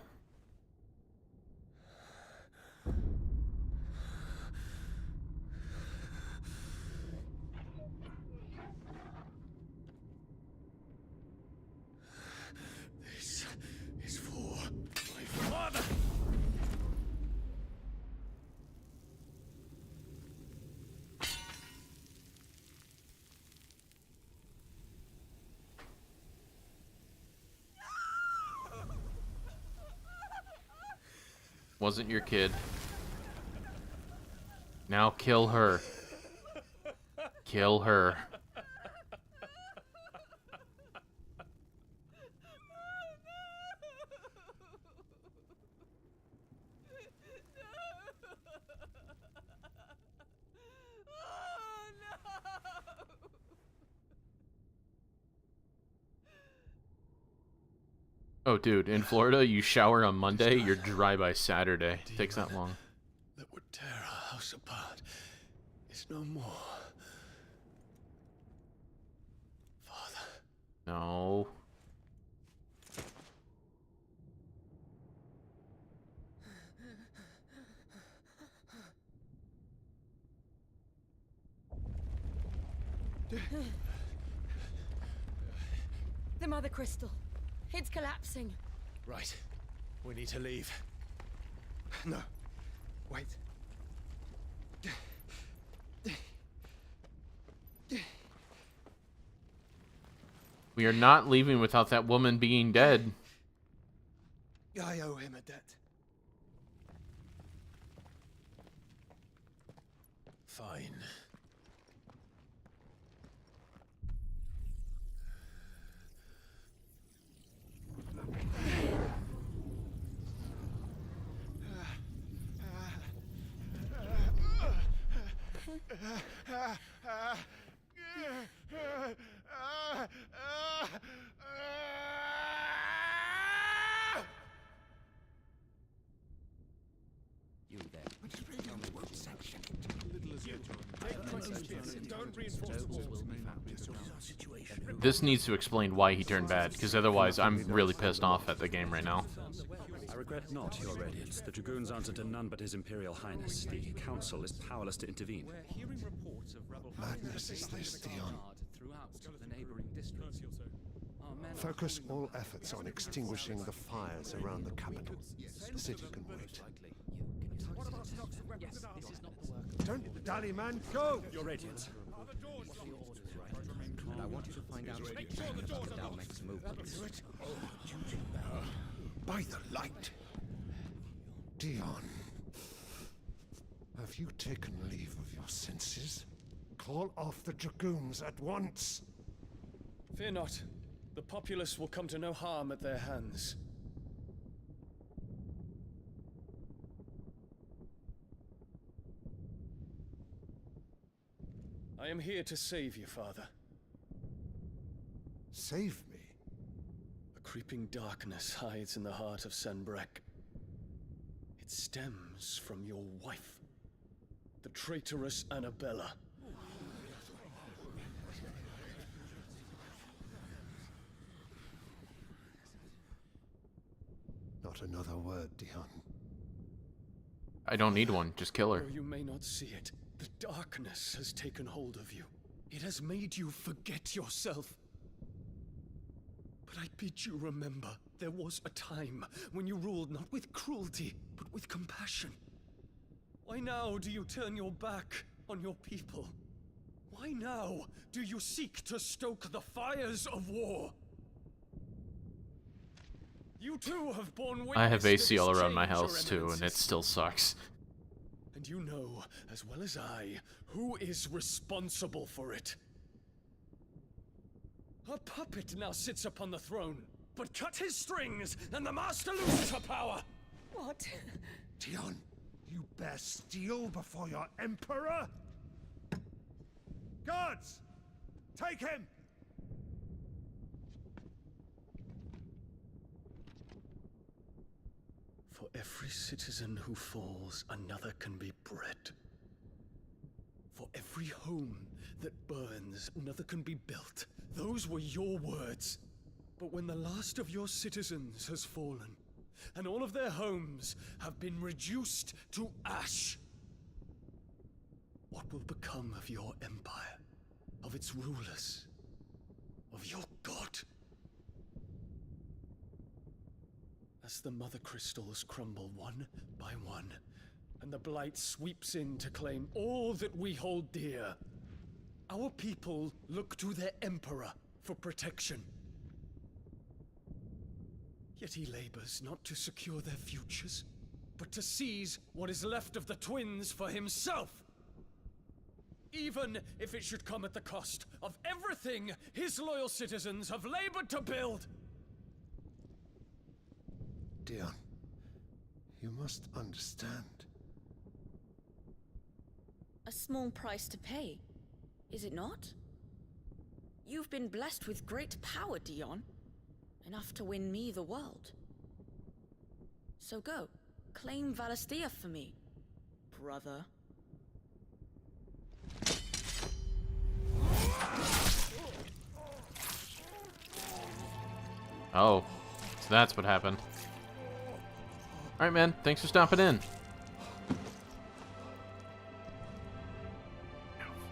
This is for my father. Wasn't your kid. Now kill her. Kill her. Oh, dude, in Florida, you shower on Monday, you're dry by Saturday. Takes that long. That would tear our house apart. It's no more. Father. No. The Mother Crystal. It's collapsing. Right. We need to leave. No. Wait. We are not leaving without that woman being dead. I owe him a debt. Fine. You there. Tell me what section it. Don't reinforce the walls. This needs to explain why he turned bad, because otherwise I'm really pissed off at the game right now. I regret not, Your Radiance. The Dragoons answer to none but His Imperial Highness. The Council is powerless to intervene. Madness is this, Dion. Focus all efforts on extinguishing the fires around the capital. The city can wait. Don't dally, man. Go! Your Radiance. And I want you to find out about the Dalmek's movements. By the light. Dion. Have you taken leave of your senses? Call off the Dragoons at once. Fear not. The populace will come to no harm at their hands. I am here to save you, Father. Save me? A creeping darkness hides in the heart of Sanbreque. It stems from your wife, the traitorous Annabella. Not another word, Dion. I don't need one, just kill her. Though you may not see it, the darkness has taken hold of you. It has made you forget yourself. But I bid you remember, there was a time when you ruled not with cruelty, but with compassion. Why now do you turn your back on your people? Why now do you seek to stoke the fires of war? You too have borne witness I have to AC this all around my change, Your house too, and it Eminences. still sucks. And you know, as well as I, who is responsible for it. A puppet now sits upon the throne. but cut his strings, and the Master loses her power! What? Dion, you bear steel before your Emperor? Guards! Take him! For every citizen who falls, another can be bred. For every home that burns, another can be built. Those were your words. But when the last of your citizens has fallen, and all of their homes have been reduced to ash, what will become of your empire, of its rulers, of your god? As the mother crystals crumble one by one, and the blight sweeps in to claim all that we hold dear, our people look to their emperor for protection. Yet he labors not to secure their futures, but to seize what is left of the twins for himself. Even if it should come at the cost of everything his loyal citizens have labored to build. Dion, you must understand. A small price to pay, is it not? You've been blessed with great power, Dion. Enough to win me the world. So go, claim Valisthea for me, brother. Oh, so that's what happened. Alright, man. Thanks for stopping in.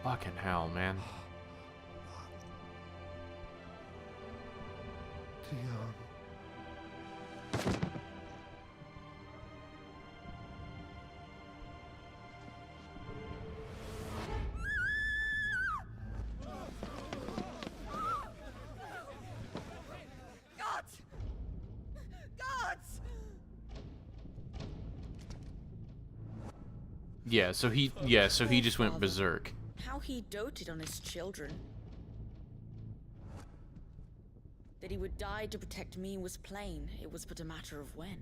Fucking hell, man. Dion. Gods! Gods! Yeah, so he just went berserk. How he doted on his children. That he would die to protect me was plain. It was but a matter of when.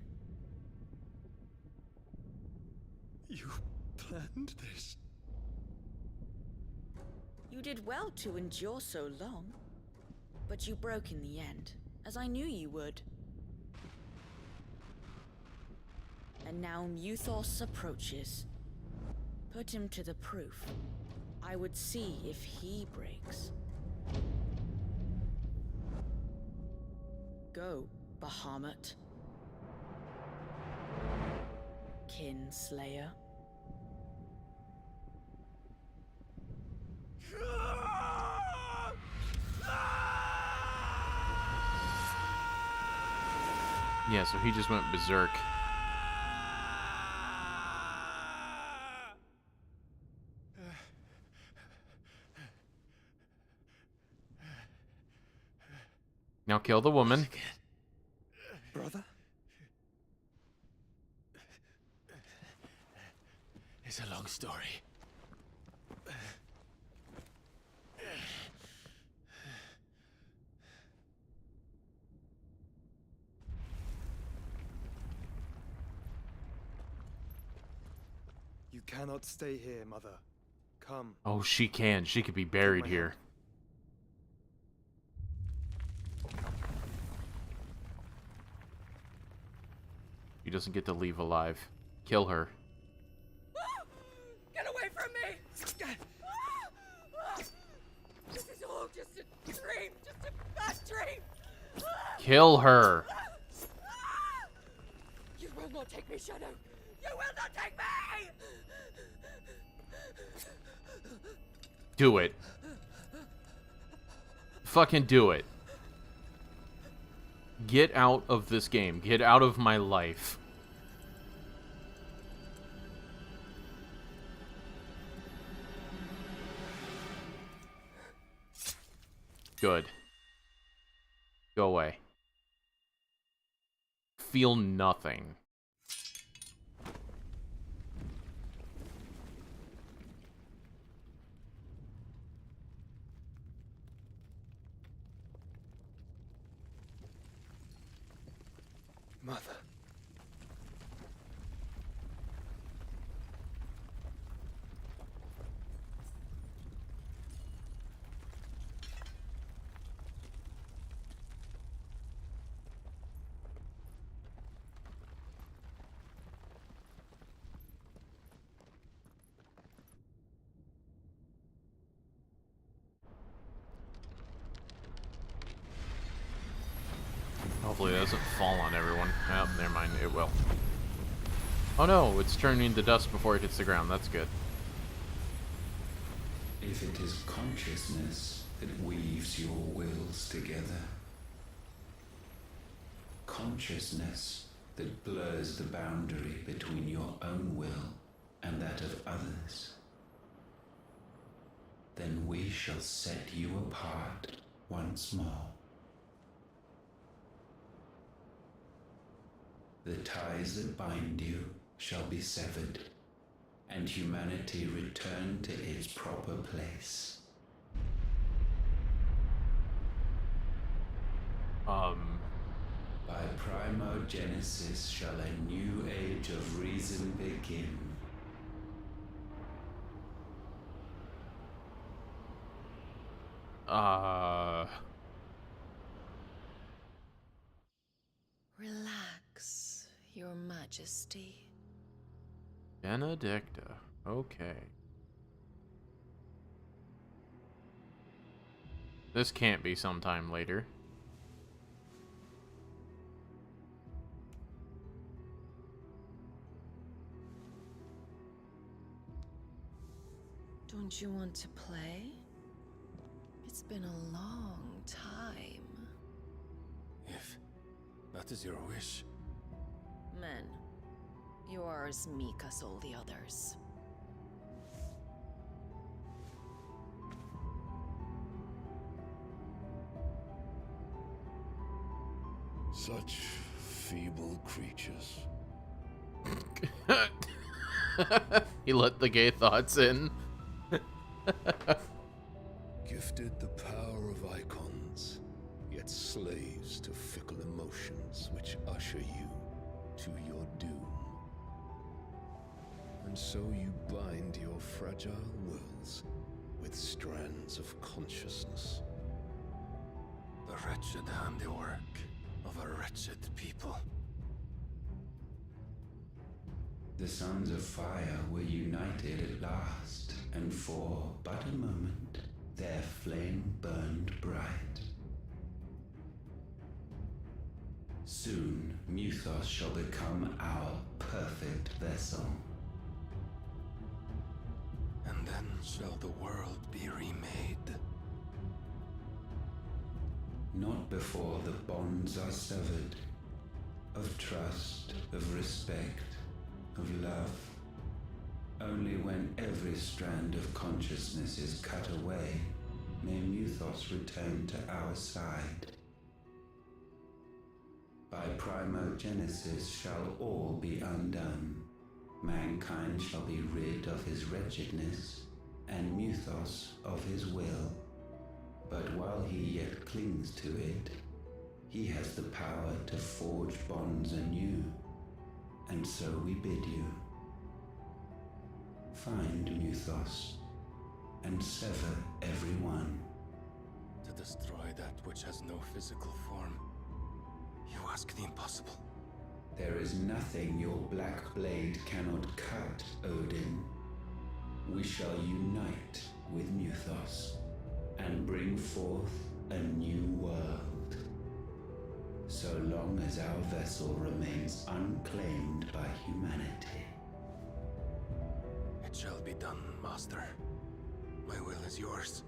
You planned this? You did well to endure so long. But you broke in the end, as I knew you would. And now Muthos approaches. Put him to the proof. I would see if he breaks. Go, Bahamut. Kinslayer. Yeah, so he just went berserk. Now kill the woman. Brother? It's a long story. You cannot stay here, Mother. Come. Oh, she can. She could be buried here. He doesn't get to leave alive. Kill her. Get away from me! This is all just a dream, just a bad dream! Kill her. You will not take me, Shadow! You will not take me! Do it. Fucking do it. Get out of this game. Get out of my life. Good. Go away. Feel nothing. Mother. Hopefully it doesn't fall on everyone. Oh, never mind, it will. Oh no, it's turning to dust before it hits the ground. That's good. If it is consciousness that weaves your wills together, consciousness that blurs the boundary between your own will and that of others, then we shall set you apart once more. The ties that bind you shall be severed, and humanity return to its proper place. By primogenesis shall a new age of reason begin. Relax, Your Majesty. Benedicta. Okay. This can't be sometime later. Don't you want to play? It's been a long time. If that is your wish. Men, you are as meek as all the others. Such feeble creatures. He let the gay thoughts in. Gifted the power of icons, yet slaves to fickle emotions which usher you to your doom. And so you bind your fragile wills with strands of consciousness. The wretched handiwork of a wretched people. The sons of fire were united at last, and for but a moment their flame burned bright. Soon Muthos shall become our perfect vessel. And then shall the world be remade. Not before the bonds are severed, of trust, of respect, of love. Only when every strand of consciousness is cut away, may Muthos return to our side. By primogenesis shall all be undone. Mankind shall be rid of his wretchedness, and Muthos of his will. But while he yet clings to it, he has the power to forge bonds anew. And so we bid you, find Muthos, and sever every one. To destroy that which has no physical form, you ask the impossible. There is nothing your black blade cannot cut, Odin. We shall unite with Muthos, and bring forth a new world. So long as our vessel remains unclaimed by humanity. It shall be done, Master. My will is yours.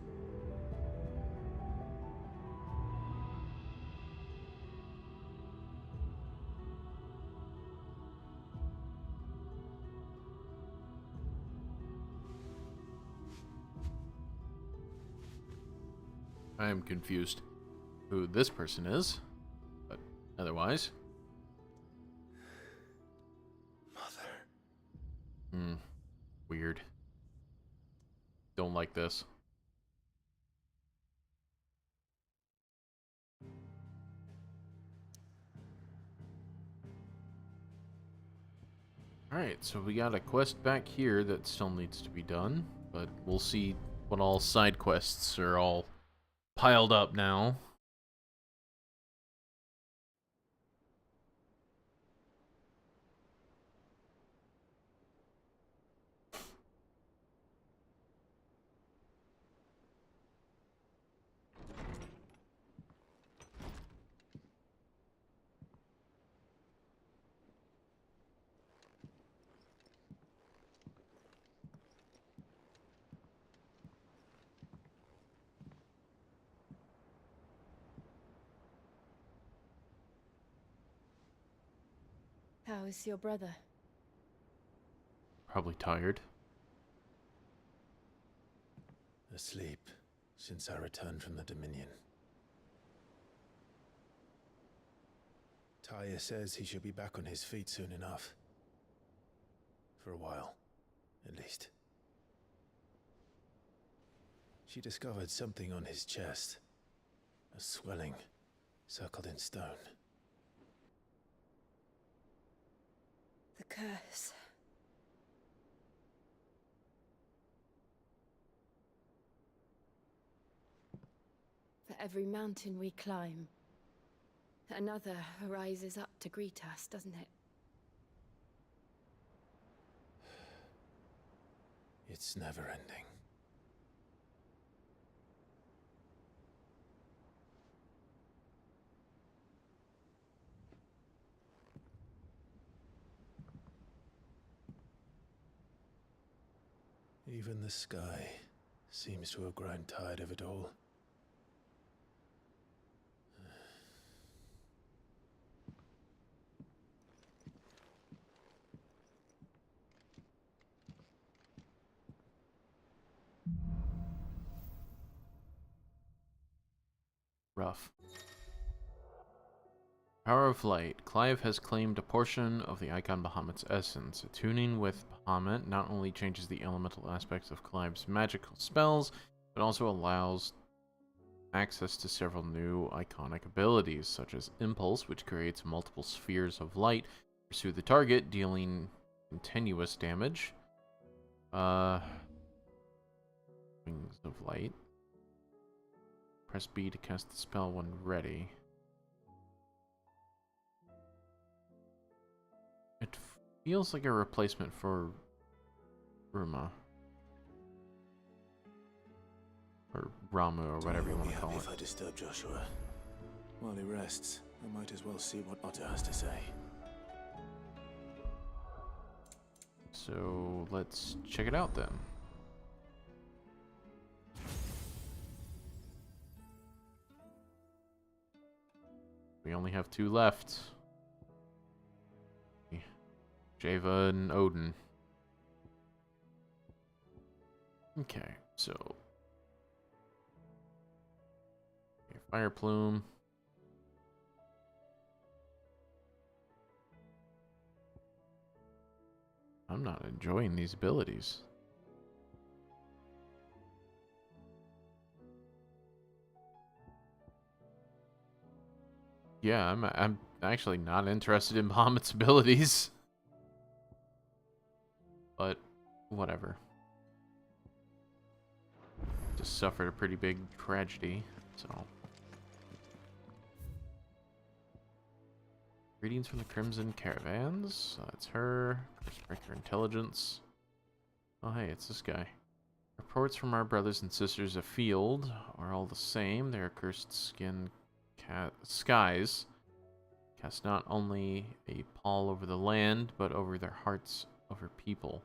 I am confused who this person is, but otherwise. Mother. Weird. Don't like this. Alright, so we got a quest back here that still needs to be done, but we'll see what all side quests are all piled up now. How is your brother? Probably tired. Asleep since I returned from the Dominion. Taya says he should be back on his feet soon enough. For a while, at least. She discovered something on his chest. A swelling, circled in stone. The curse. For every mountain we climb, another rises up to greet us, doesn't it? It's never ending. Even the sky seems to have grown tired of it all. Rough. Power of Light. Clive has claimed a portion of the Icon Bahamut's essence. Attuning with Bahamut not only changes the elemental aspects of Clive's magical spells, but also allows access to several new iconic abilities, such as Impulse, which creates multiple spheres of light to pursue the target, dealing continuous damage. Wings of Light. Press B to cast the spell when ready. It feels like a replacement for Ruma. Or Ramu, or whatever you want to call it. If I disturb Joshua, while he rests, I might as well see what Otter has to say. So let's check it out then. We only have 2 left. Java and Odin. Okay, so Fire Plume. I'm not enjoying these abilities. Yeah, I'm actually not interested in Bahamut's abilities. But whatever. Just suffered a pretty big tragedy, so. Greetings from the Crimson Caravans. That's her. Breaker Intelligence. Oh hey, it's this guy. Reports from our brothers and sisters afield are all the same. Their cursed skin skies cast not only a pall over the land, but over their hearts of her people.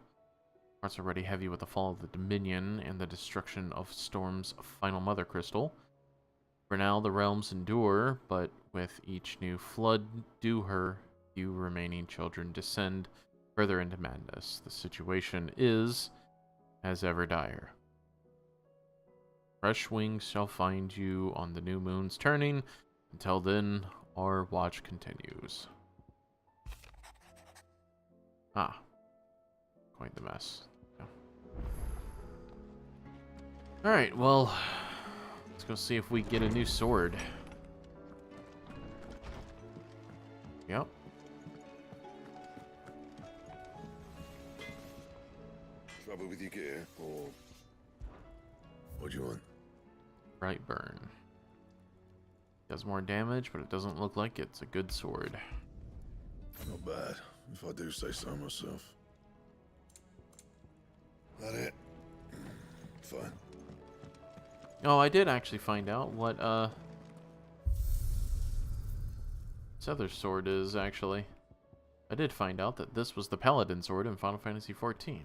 Hearts already heavy with the fall of the Dominion and the destruction of Storm's final Mother Crystal. For now, the realms endure, but with each new flood due her, few remaining children descend further into madness. The situation is, as ever, dire. Fresh wings shall find you on the new moon's turning. Until then, our watch continues. Ah. Quite the mess. Yeah. Alright, well, let's go see if we get a new sword. Yep. Trouble with your gear, or what do you want? Right burn. Does more damage, but it doesn't look like it's a good sword. Not bad, if I do say so myself. That it? Fine. Oh, I did actually find out what this other sword is, actually. I did find out that this was the Paladin sword in Final Fantasy XIV.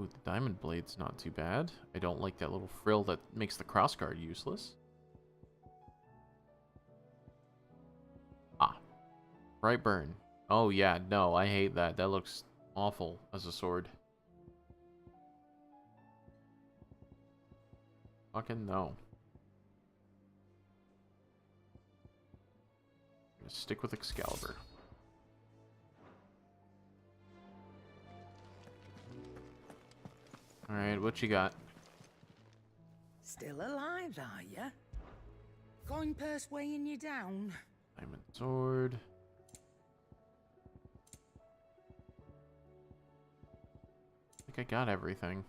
Ooh, the Diamond Blade's not too bad. I don't like that little frill that makes the crossguard useless. Ah. Bright burn. Oh yeah, no, I hate that. That looks awful as a sword. Fucking no. I'm gonna stick with Excalibur. Alright, what you got? Still alive, are ya? Coin purse weighing you down? Diamond sword. I think I got everything.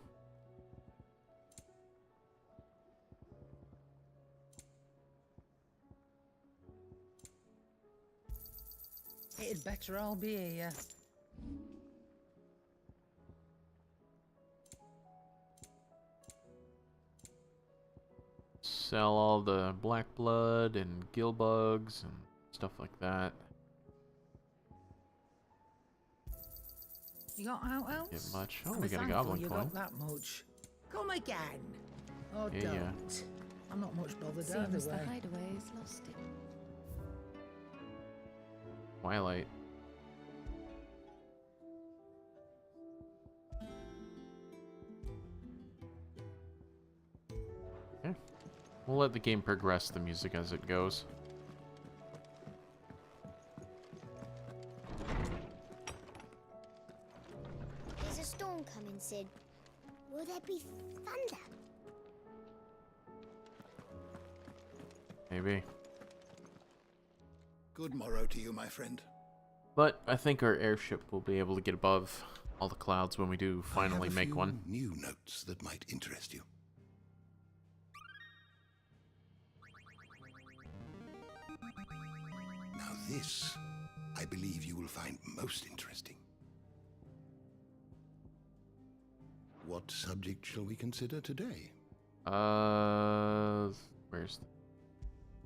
It'd better all be here. Sell all the black blood and gill bugs and stuff like that. You got out else? Get much. Oh, I'm we got a thankful goblin you coin. got that much. Come again. Or Yeah, don't. yeah. I'm not much bothered Seems either the way. hideaway's lost it. Twilight. Okay. We'll let the game progress the music as it goes. There's a storm coming, Sid. Will there be thunder? Maybe. Good morrow to you, my friend. But I think our airship will be able to get above all the clouds when we do finally make one. New notes that might interest you. Now this, I believe you will find most interesting. What subject shall we consider today? Where's the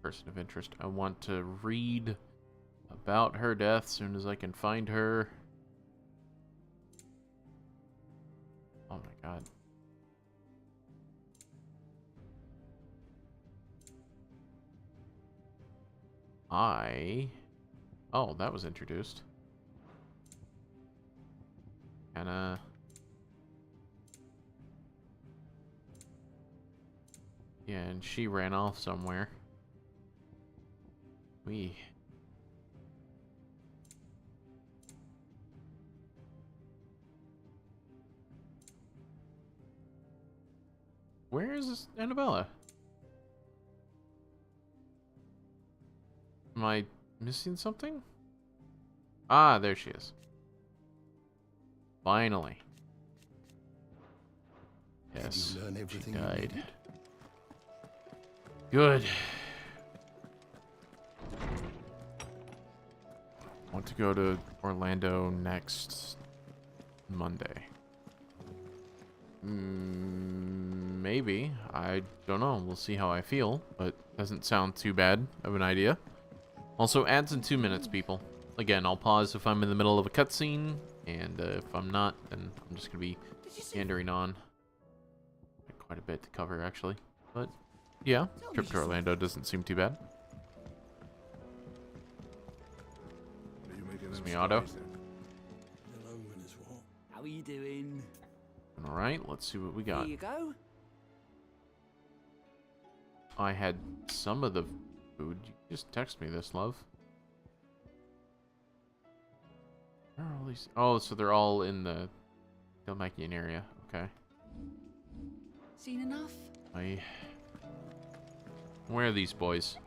person of interest? I want to read about her death soon as I can find her. Oh my god. Oh, that was introduced. Kinda. Yeah, and she ran off somewhere. Where is this Annabella? Am I missing something? Ah, there she is. Finally. Yes, Did you learn she everything you died. needed? Good. Want to go to Orlando next Monday. Maybe. I don't know. We'll see how I feel, but doesn't sound too bad of an idea. Also, ads in 2 minutes, people. Again, I'll pause if I'm in the middle of a cutscene, and if I'm not, then I'm just going to be meandering on. Quite a bit to cover, actually. But, yeah, trip to Orlando doesn't seem too bad. It's me, Otto. How are you doing? Alright, let's see what we got. Here you go. I had some of the food. You just text me this, love. Where are all these? Oh, so they're all in the Dalmatian area. Okay. Seen enough? Where are these boys?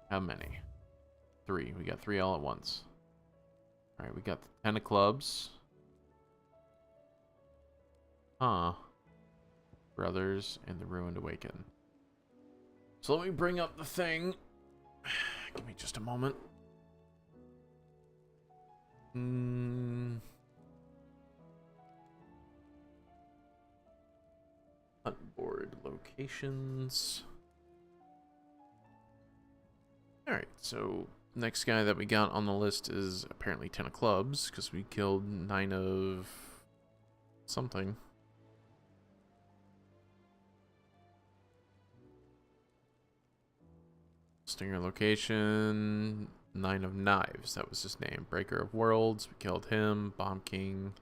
How many? 3. We got 3 all at once. Alright, we got the 10 of clubs. Huh. Brothers and the Ruined Awaken. So let me bring up the thing. Give me just a moment. Hunt board locations. Alright, so next guy that we got on the list is apparently 10 of clubs, because we killed 9 of something. Stinger location, 9 of knives, that was his name. Breaker of worlds, we killed him. Bomb King.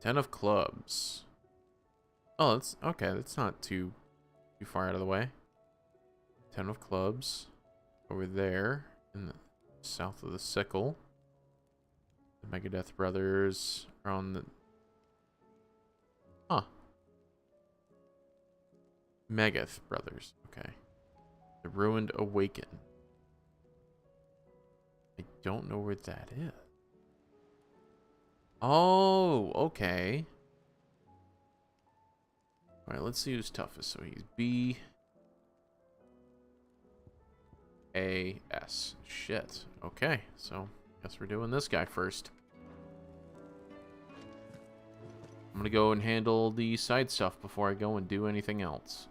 10 of clubs. Oh, that's okay, that's not too far out of the way. 10 of clubs. Over there, in the south of the sickle. The Megadeth brothers are on the... Huh. Megadeth brothers, okay. The Ruined Awaken. I don't know where that is. Oh, okay. Alright, let's see who's toughest. So he's B... A-S. Shit. Okay, so guess we're doing this guy first. I'm gonna go and handle the side stuff before I go and do anything else.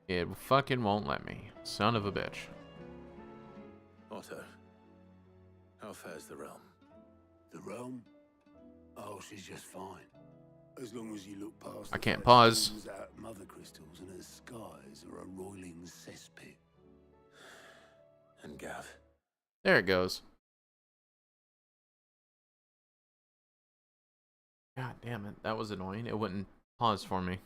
It fucking won't let me. Son of a bitch. Otto, how fares the realm? The realm? Oh, she's just fine. As long as you look past I the can't fact pause. storms out mother crystals and her skies are a roiling cesspit. And Gav. There it goes. God damn it. That was annoying. It wouldn't pause for me.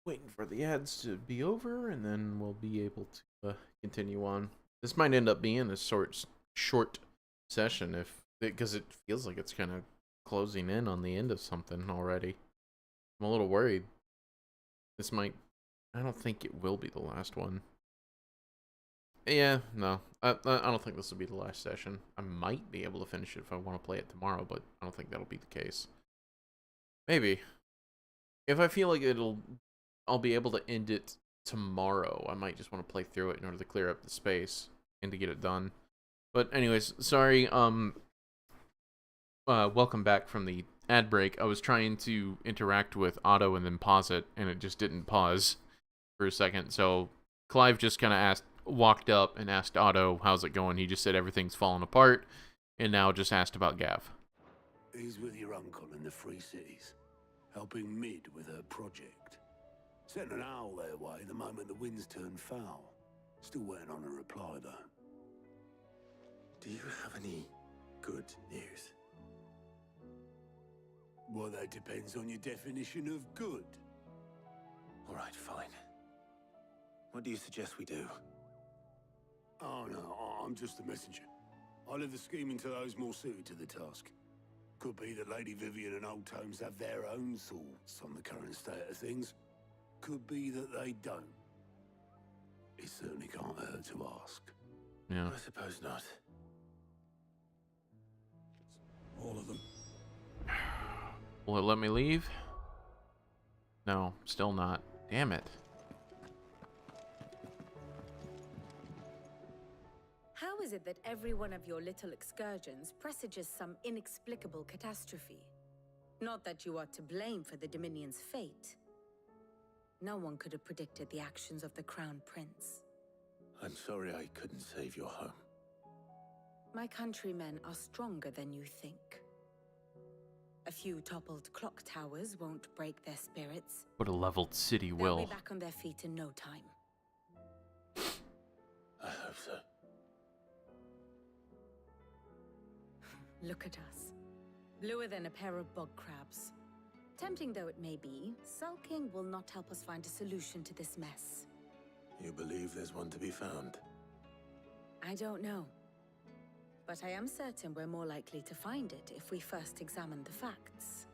Waiting for the ads to be over, and then we'll be able to continue on. This might end up being a short session, because it feels like it's kind of closing in on the end of something already. I'm a little worried. This might... I don't think it will be the last one. Yeah, no. I don't think this will be the last session. I might be able to finish it if I want to play it tomorrow, but I don't think that'll be the case. Maybe. If I feel like I'll be able to end it tomorrow, I might just want to play through it in order to clear up the space and to get it done. But anyways, sorry, welcome back from the ad break. I was trying to interact with Otto and then pause it, and it just didn't pause for a second. So Clive just kind of walked up and asked Otto, how's it going? He just said everything's falling apart, and now just asked about Gav. He's with your uncle in the Free Cities, helping Mid with her project. Sent an owl their way the moment the winds turned foul. Still waiting on a reply, though. Do you have any good news? Well, that depends on your definition of good. All right, fine. What do you suggest we do? Oh, no, I'm just a messenger. I'll leave the scheming to those more suited to the task. Could be that Lady Vivian and Old Tomes have their own thoughts on the current state of things. Could be that they don't. It certainly can't hurt to ask. Yeah. I suppose not. All of them. Will it let me leave? No, still not. Damn it. How is it that every one of your little excursions presages some inexplicable catastrophe? Not that you are to blame for the Dominion's fate. No one could have predicted the actions of the Crown Prince. I'm sorry I couldn't save your home. My countrymen are stronger than you think. A few toppled clock towers won't break their spirits. But a leveled city They'll will. be back on their feet in no time. I hope so. Look at us. Bluer than a pair of bog crabs. Tempting though it may be, sulking will not help us find a solution to this mess. You believe there's one to be found? I don't know. But I am certain we're more likely to find it if we first examine the facts.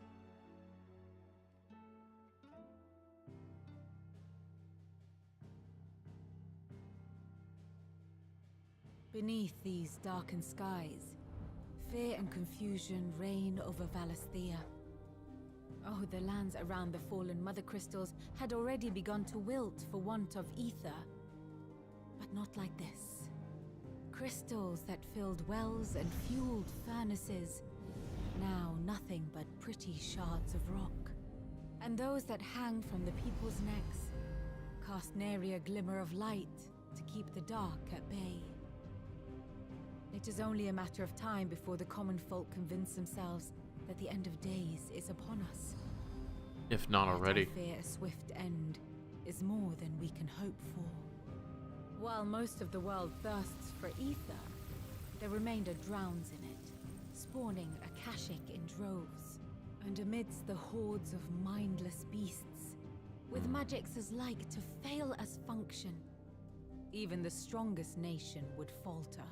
Beneath these darkened skies, fear and confusion reign over Valisthea. Oh, the lands around the fallen Mother Crystals had already begun to wilt for want of ether. But not like this. Crystals that filled wells and fueled furnaces, now nothing but pretty shards of rock. And those that hang from the people's necks cast nary a glimmer of light to keep the dark at bay. It is only a matter of time before the common folk convince themselves that the end of days is upon us. If not already. I fear a swift end is more than we can hope for. While most of the world thirsts for ether, the remainder drowns in it, spawning Akashic in droves. And amidst the hordes of mindless beasts, with magics as like to fail as function, even the strongest nation would falter.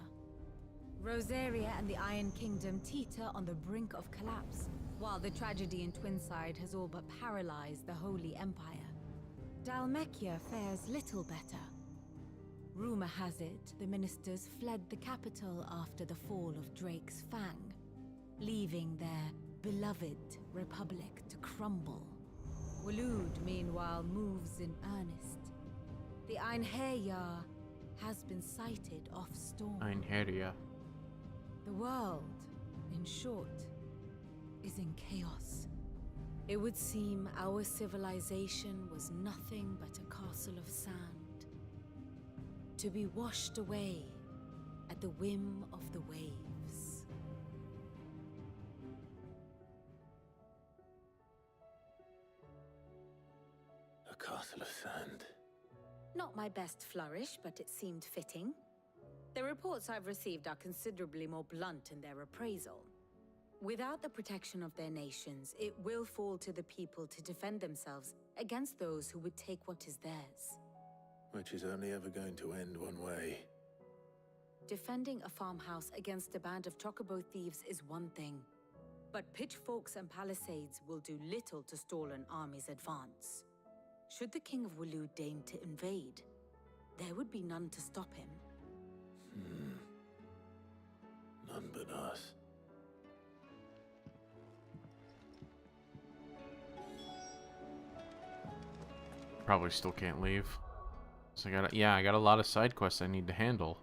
Rosaria and the Iron Kingdom teeter on the brink of collapse, while the tragedy in Twinside has all but paralyzed the Holy Empire. Dhalmekia fares little better. Rumor has it the ministers fled the capital after the fall of Drake's Fang, leaving their beloved republic to crumble. Waloed, meanwhile, moves in earnest. The Einherjar has been sighted off storm. Einherjar. The world, in short, is in chaos. It would seem our civilization was nothing but a castle of sand, to be washed away at the whim of the waves. A castle of sand. Not my best flourish, but it seemed fitting. The reports I've received are considerably more blunt in their appraisal. Without the protection of their nations, it will fall to the people to defend themselves against those who would take what is theirs. Which is only ever going to end one way. Defending a farmhouse against a band of chocobo thieves is one thing, but pitchforks and palisades will do little to stall an army's advance. Should the King of Waloed deign to invade, there would be none to stop him. None but us. Probably still can't leave. So I got a lot of side quests I need to handle.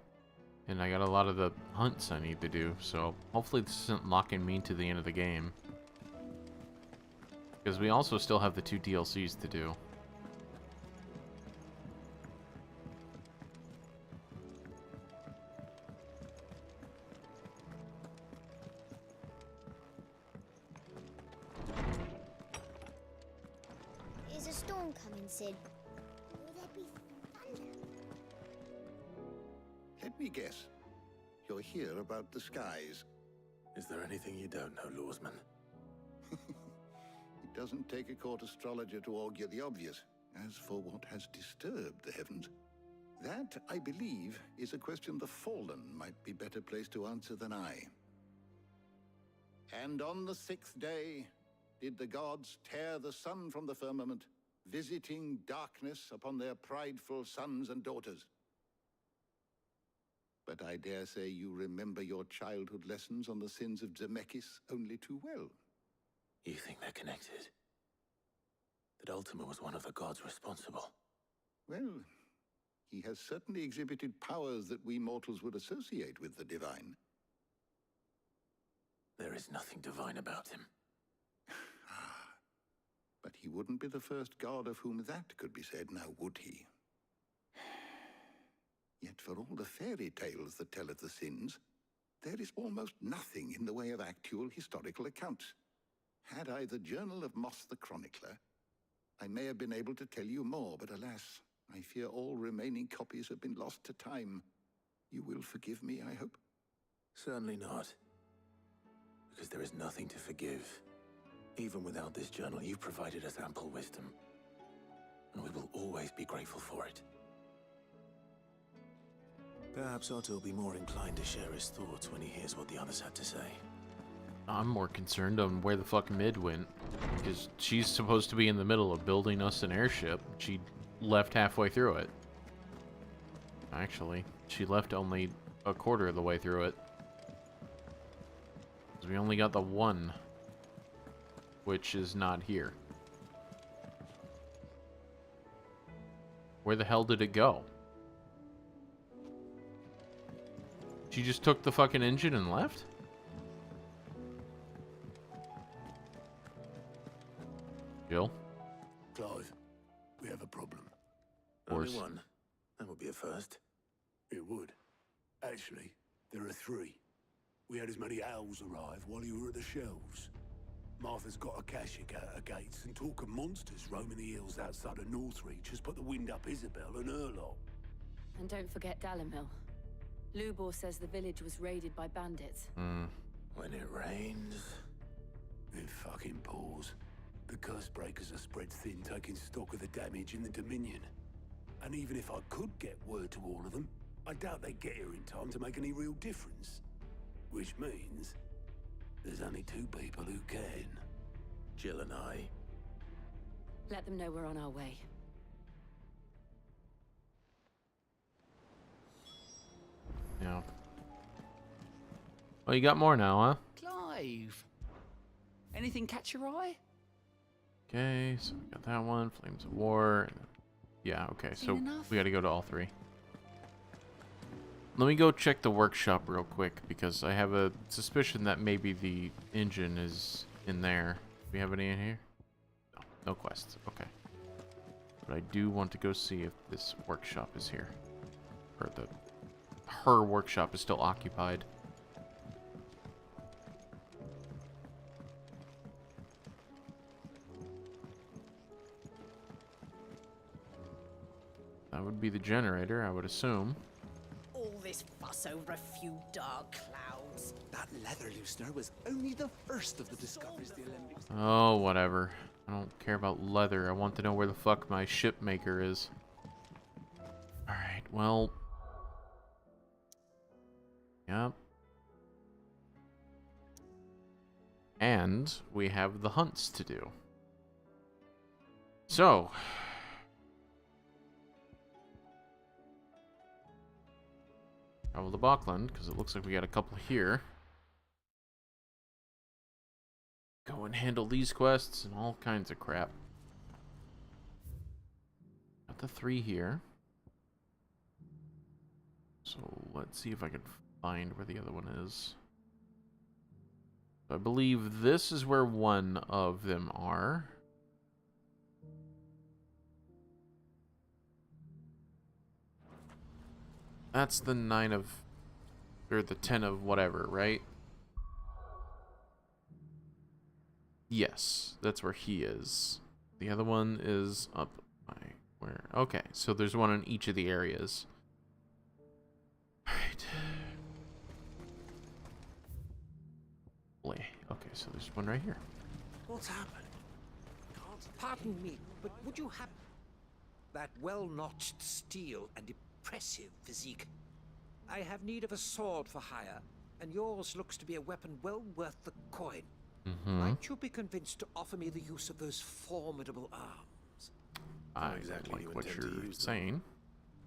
And I got a lot of the hunts I need to do. So hopefully this isn't locking me to the end of the game. Because we also still have the 2 DLCs to do. Is a storm coming, Sid? Will there be thunder? Let me guess. You're here about the skies. Is there anything you don't know, Lawsman? It doesn't take a court astrologer to augur the obvious. As for what has disturbed the heavens, that, I believe, is a question the Fallen might be better placed to answer than I. And on the 6th day, did the gods tear the sun from the firmament, visiting darkness upon their prideful sons and daughters. But I dare say you remember your childhood lessons on the sins of Zemeckis only too well. You think they're connected? That Ultima was one of the gods responsible? Well, he has certainly exhibited powers that we mortals would associate with the divine. There is nothing divine about him. But he wouldn't be the first god of whom that could be said, now would he? Yet for all the fairy tales that tell of the sins, there is almost nothing in the way of actual historical accounts. Had I the Journal of Moss the Chronicler, I may have been able to tell you more, but alas, I fear all remaining copies have been lost to time. You will forgive me, I hope? Certainly not. Because there is nothing to forgive. Even without this journal, you've provided us ample wisdom. And we will always be grateful for it. Perhaps Otto will be more inclined to share his thoughts when he hears what the others had to say. I'm more concerned on where the fuck Mid went. Because she's supposed to be in the middle of building us an airship. She left halfway through it. Actually, she left only a quarter of the way through it. 'Cause we only got the one, which is not here. Where the hell did it go? She just took the fucking engine and left? Jill? Clive, we have a problem. Only one. That would be a first. It would. Actually, there are three. We had as many owls arrive while you were at the shelves. Martha's got a Akashic at her gates, and talk of monsters roaming the hills outside of Northreach has put the wind up Isabel and her lot. And don't forget Dalimil. Lubor says the village was raided by bandits. When it rains... It fucking pours. The curse breakers are spread thin, taking stock of the damage in the Dominion. And even if I could get word to all of them, I doubt they'd get here in time to make any real difference. Which means... there's only two people who can. Jill and I. Let them know we're on our way. Yeah. Well, you got more now, huh? Clive! Anything catch your eye? Okay, so we got that one. Flames of War. Yeah, okay, so we gotta go to all three. Let me go check the workshop real quick, because I have a suspicion that maybe the engine is in there. Do we have any in here? No, no quests. Okay. But I do want to go see if this workshop is here. Or her workshop is still occupied. That would be the generator, I would assume. All this fuss over a few dark clouds. That leather loosener was only the first of the discoveries the Olympics. Oh, whatever. I don't care about leather. I want to know where the fuck my ship maker is. Alright, well... Yep. And we have the hunts to do. So... travel to Bachland, because it looks like we got a couple here. Go and handle these quests and all kinds of crap. Got the 3 here. So let's see if I can find where the other one is. I believe this is where one of them are. That's the 9 of... or the 10 of whatever, right? Yes, that's where he is. The other one is up by where? Okay, so there's one in each of the areas. Alright. Boy. Okay, so there's one right here. What's happened? Pardon me, but would you have that well-notched steel and impressive physique? I have need of a sword for hire, and yours looks to be a weapon well worth the coin. Might you be convinced to offer me the use of those formidable arms? I exactly like what you're saying.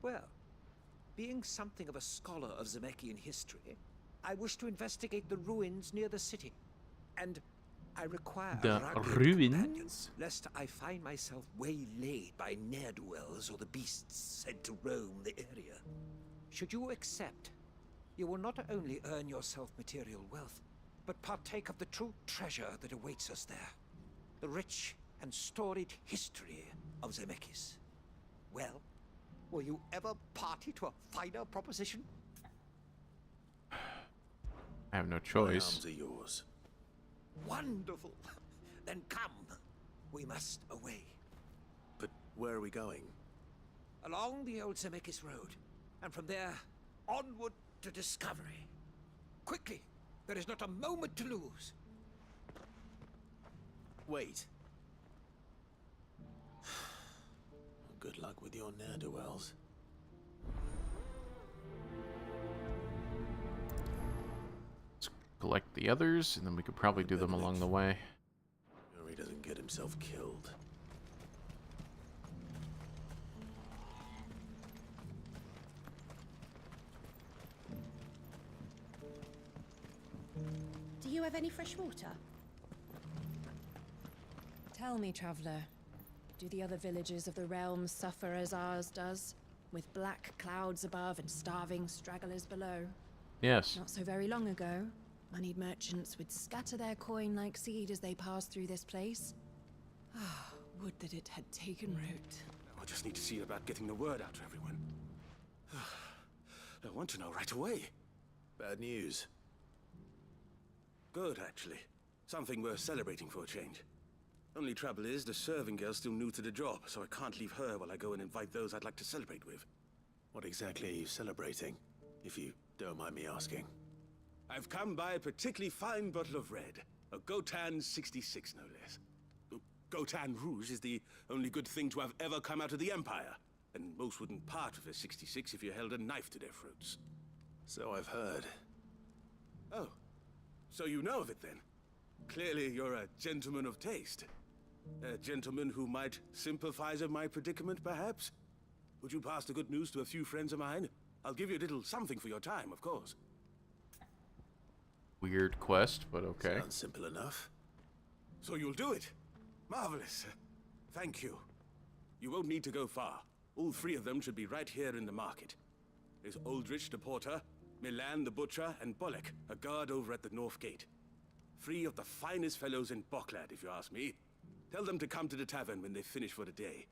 Well, being something of a scholar of Zemeckis history, I wish to investigate the ruins near the city, and I require the ruins, companions, lest I find myself waylaid by ne'er-do-wells or the beasts said to roam the area. Should you accept, you will not only earn yourself material wealth, but partake of the true treasure that awaits us there. The rich and storied history of Zemeckis. Well, will you ever party to a finer proposition? I have no choice. My arms are yours. Wonderful. Then come. We must away. But where are we going? Along the old Zemeckis Road. And from there, onward to discovery. Quickly. There is not a moment to lose. Wait. Good luck with your ne'er-do-wells. Let's collect the others, and then we could probably do them along the way. Sure he doesn't get himself killed. you have any fresh water? Tell me, traveler, do the other villages of the realm suffer as ours does? With black clouds above and starving stragglers below? Yes. Not so very long ago, moneyed merchants would scatter their coin like seed as they passed through this place. Ah, would that it had taken root. I just need to see about getting the word out to everyone. I want to know right away. Bad news. Good, actually. Something worth celebrating for a change. Only trouble is, the serving girl's still new to the job, so I can't leave her while I go and invite those I'd like to celebrate with. What exactly are you celebrating, if you don't mind me asking? I've come by a particularly fine bottle of red. A Gotan 66, no less. Gotan Rouge is the only good thing to have ever come out of the Empire. And most wouldn't part with a 66 if you held a knife to their throats. So I've heard. Oh, so you know of it then? Clearly you're a gentleman of taste. A gentleman who might sympathize with my predicament, perhaps? Would you pass the good news to a few friends of mine? I'll give you a little something for your time, of course. Weird quest, but okay. Sounds simple enough. So you'll do it? Marvelous. Thank you. You won't need to go far. All three of them should be right here in the market. There's Aldrich the porter, Milan the butcher, and Bolek, a guard over at the north gate. Three of the finest fellows in Boklad, if you ask me. Tell them to come to the tavern when they finish for the day.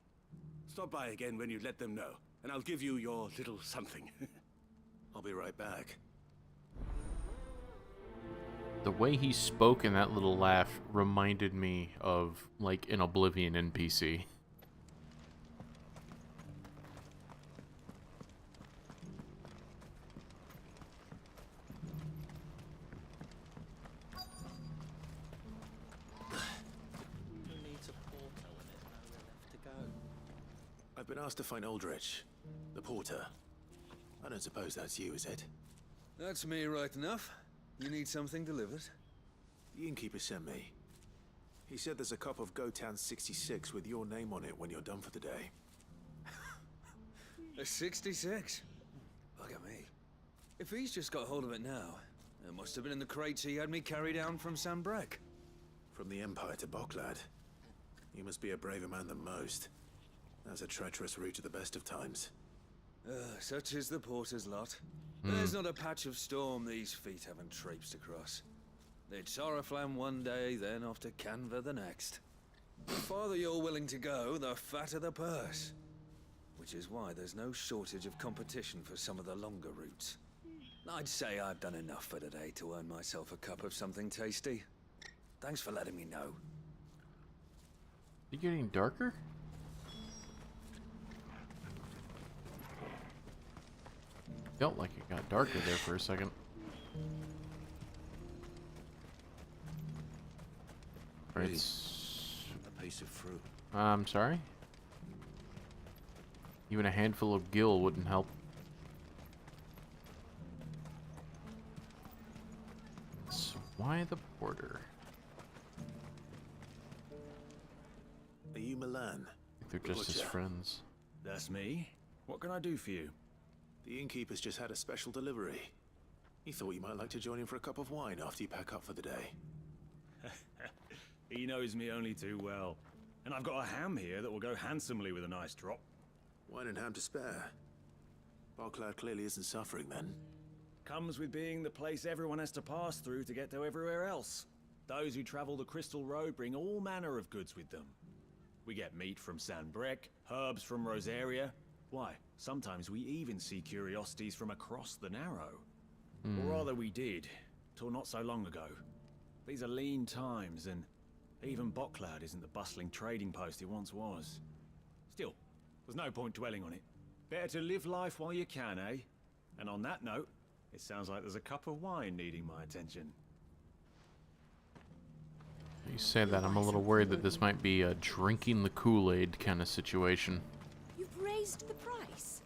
Stop by again when you let them know, and I'll give you your little something. I'll be right back. The way he spoke in that little laugh reminded me of, like, an Oblivion NPC. I've been asked to find Aldrich, the porter. I don't suppose that's you, is it? That's me right enough. You need something delivered? The innkeeper sent me. He said there's a cup of Gotan 66 with your name on it when you're done for the day. A 66? Look at me. If he's just got hold of it now, it must have been in the crates he had me carry down from Sanbrek. From the Empire to Boklad. You must be a braver man than most. That's a treacherous route to the best of times. Such is the porter's lot. There's not a patch of storm these feet haven't traipsed across. It's Oriflamme one day, then off to Canva the next. The farther you're willing to go, the fatter the purse. Which is why there's no shortage of competition for some of the longer routes. I'd say I've done enough for today to earn myself a cup of something tasty. Thanks for letting me know. You getting darker? Felt like it got darker there for a second. Right. A piece of fruit. I'm sorry? Even a handful of gill wouldn't help. So why the porter? Are you Milan? They're just his friends. That's me. What can I do for you? The innkeeper's just had a special delivery. He thought you might like to join him for a cup of wine after you pack up for the day. He knows me only too well. And I've got a ham here that will go handsomely with a nice drop. Wine and ham to spare. Boklad clearly isn't suffering then. Comes with being the place everyone has to pass through to get to everywhere else. Those who travel the Crystal Road bring all manner of goods with them. We get meat from Sanbrek, herbs from Rosaria. Why, sometimes we even see curiosities from across the Narrow. Or rather we did, till not so long ago. These are lean times, and even Boklad isn't the bustling trading post it once was. Still, there's no point dwelling on it. Better to live life while you can, eh? And on that note, it sounds like there's a cup of wine needing my attention. You say that, I'm a little worried that this might be a drinking the Kool-Aid kind of situation. You've raised the price.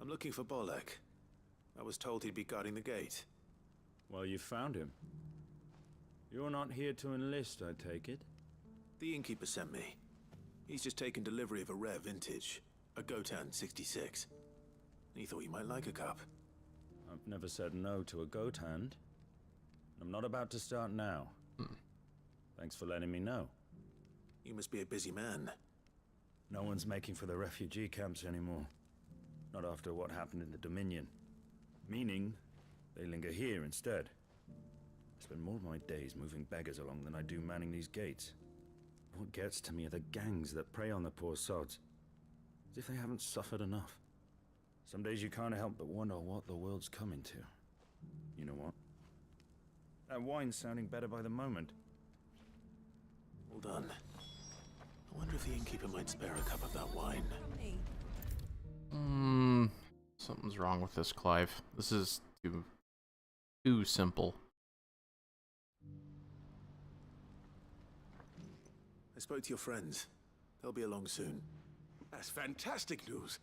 I'm looking for Bolek. I was told he'd be guarding the gate. Well, you found him. You're not here to enlist, I take it? The innkeeper sent me. He's just taken delivery of a rare vintage, a Gotan 66. He thought you might like a cup. I've never said no to a goat hand. I'm not about to start now. Thanks for letting me know. You must be a busy man. No one's making for the refugee camps anymore. Not after what happened in the Dominion. Meaning, they linger here instead. I spend more of my days moving beggars along than I do manning these gates. What gets to me are the gangs that prey on the poor sods. As if they haven't suffered enough. Some days you can't help but wonder what the world's coming to. You know what? That wine's sounding better by the moment. Hold on. I wonder if the innkeeper might spare a cup of that wine. Something's wrong with this, Clive. This is too simple. I spoke to your friends. They'll be along soon. That's fantastic news.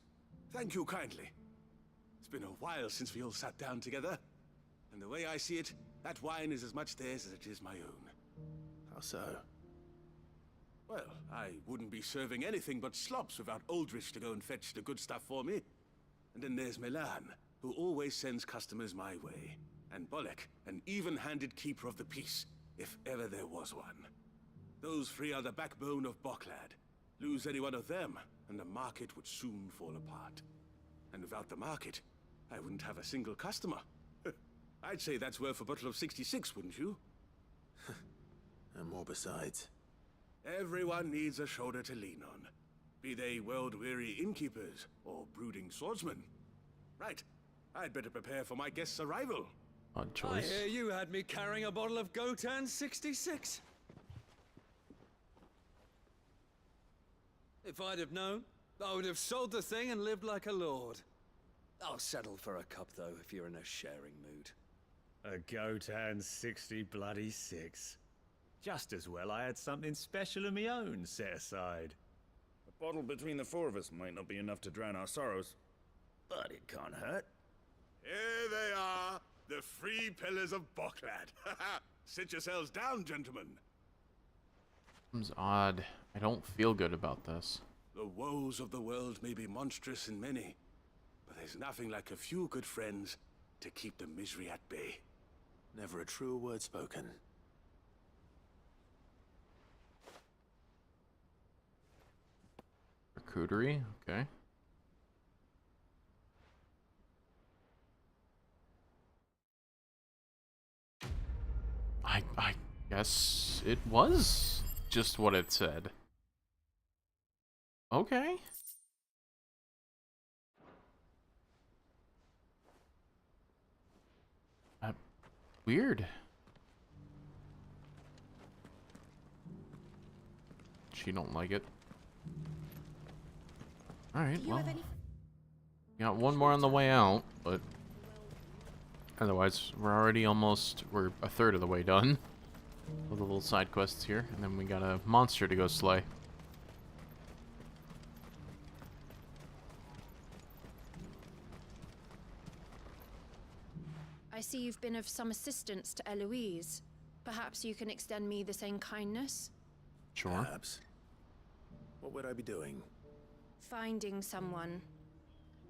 Thank you kindly. It's been a while since we all sat down together. And the way I see it, that wine is as much theirs as it is my own. How so? Well, I wouldn't be serving anything but slops without Aldrich to go and fetch the good stuff for me. And then there's Milan, who always sends customers my way. And Bolek, an even-handed keeper of the peace, if ever there was one. Those three are the backbone of Boklad. Lose any one of them, and the market would soon fall apart. And without the market, I wouldn't have a single customer. I'd say that's worth a bottle of 66, wouldn't you? And more besides. Everyone needs a shoulder to lean on. Be they world-weary innkeepers or brooding swordsmen. Right. I'd better prepare for my guest's arrival. Odd choice. I hear you had me carrying a bottle of Gotan 66. If I'd have known, I would have sold the thing and lived like a lord. I'll settle for a cup, though, if you're in a sharing mood. A Gotan 66. Just as well I had something special of my own set aside. A bottle between the four of us might not be enough to drown our sorrows, but it can't hurt. Here they are, the three pillars of Boklad. Sit yourselves down, gentlemen. Seems odd. I don't feel good about this. The woes of the world may be monstrous in many, but there's nothing like a few good friends to keep the misery at bay. Never a truer word spoken. Charcuterie, okay. I guess it was just what it said. Okay. Weird. She don't like it. Alright, well. Got one more on the way out, but otherwise we're already we're a third of the way done with the little side quests here, and then we got a monster to go slay. I see you've been of some assistance to Eloise. Perhaps you can extend me the same kindness? Sure. Perhaps. What would I be doing? Finding someone.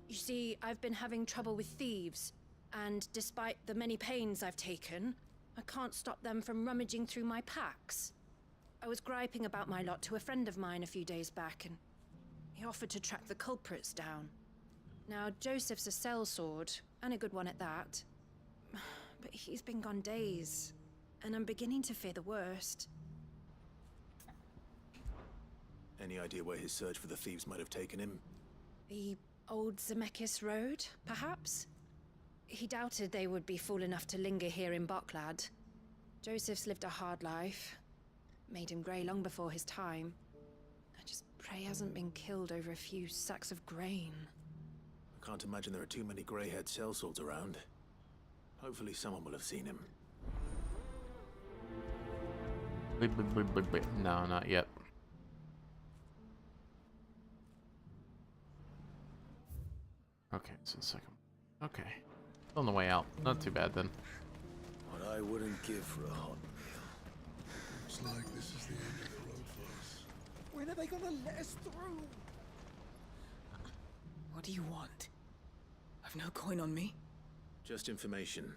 You see, I've been having trouble with thieves, and despite the many pains I've taken, I can't stop them from rummaging through my packs. I was griping about my lot to a friend of mine a few days back, and he offered to track the culprits down. Now, Joseph's a sellsword, and a good one at that. But he's been gone days, and I'm beginning to fear the worst. Any idea where his search for the thieves might have taken him? The old Zemeckis Road, perhaps? He doubted they would be fool enough to linger here in Boklad. Joseph's lived a hard life. Made him grey long before his time. I just pray he hasn't been killed over a few sacks of grain. I can't imagine there are too many grey-haired sellswords around. Hopefully someone will have seen him. No, not yet. Okay, so the second. Okay. On the way out. Not too bad then. What I wouldn't give for a hot meal. Looks like this is the end of the road for us. When are they gonna let us through? What do you want? no coin on me. Just information.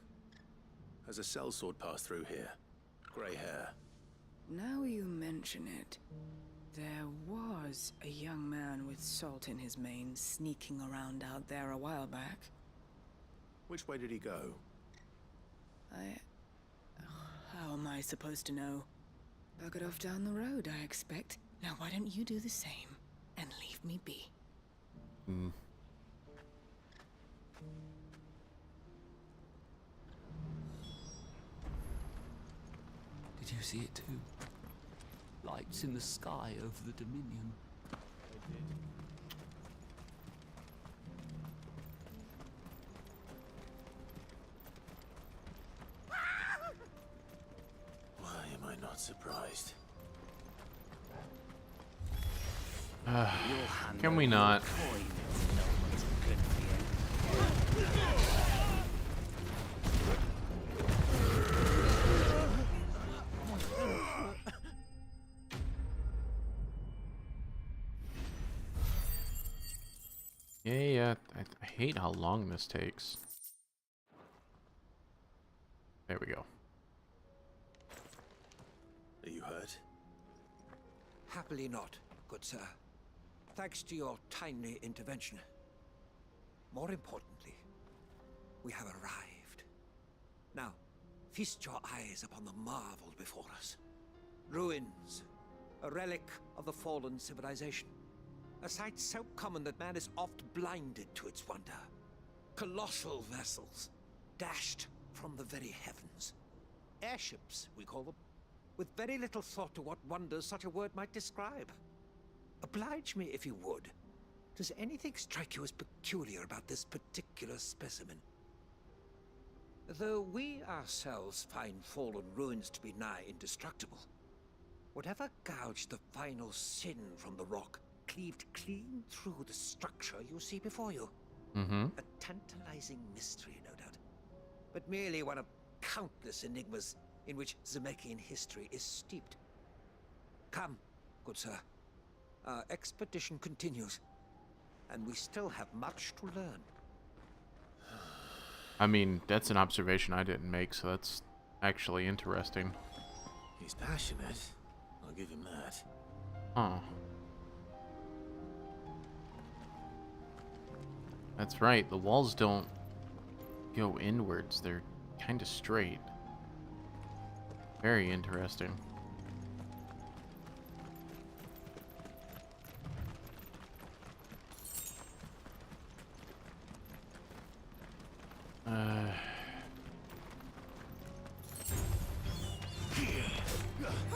Has a sellsword passed through here? Grey hair. Now you mention it, there was a young man with salt in his mane sneaking around out there a while back. Which way did he go? How am I supposed to know? Buggered off down the road, I expect. Now why don't you do the same and leave me be? Did you see it too? Lights in the sky over the Dominion. Why am I not surprised? Can we not? Yeah, I hate how long this takes. There we go. Are you hurt? Happily not, good sir. Thanks to your timely intervention. More importantly, we have arrived. Now, feast your eyes upon the marvel before us. Ruins, a relic of the fallen civilization. A sight so common that man is oft blinded to its wonder. Colossal vessels, dashed from the very heavens. Airships, we call them, with very little thought to what wonders such a word might describe. Oblige me if you would. Does anything strike you as peculiar about this particular specimen? Though we ourselves find fallen ruins to be nigh indestructible, whatever gouged the final sin from the rock cleaved clean through the structure you see before you. A tantalizing mystery, no doubt, but merely one of countless enigmas in which Zemeckis history is steeped. Come, good sir. Our expedition continues, and we still have much to learn. I mean, that's an observation I didn't make, so that's actually interesting. He's passionate. I'll give him that. Huh. That's right, the walls don't go inwards, they're kind of straight. Very interesting.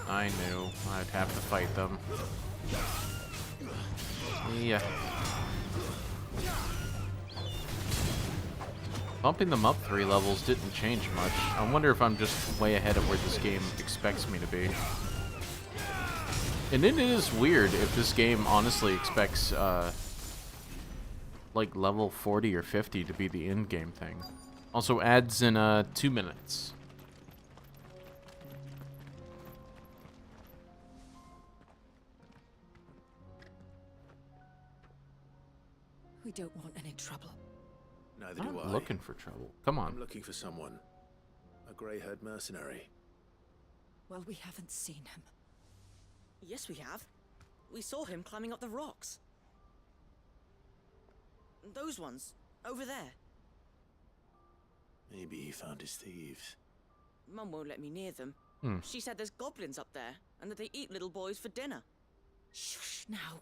I knew I'd have to fight them. Yeah. Bumping them up 3 levels didn't change much. I wonder if I'm just way ahead of where this game expects me to be. And it is weird if this game honestly expects, like, level 40 or 50 to be the in-game thing. Also adds in, 2 minutes. We don't want any trouble. Neither I'm do I. not looking for trouble. Come on. I'm looking for someone. A grey-haired mercenary. Well, we haven't seen him. Yes, we have. We saw him climbing up the rocks. Those ones, over there. Maybe he found his thieves. Mum won't let me near them. Hmm. She said there's goblins up there, and that they eat little boys for dinner. Shush now.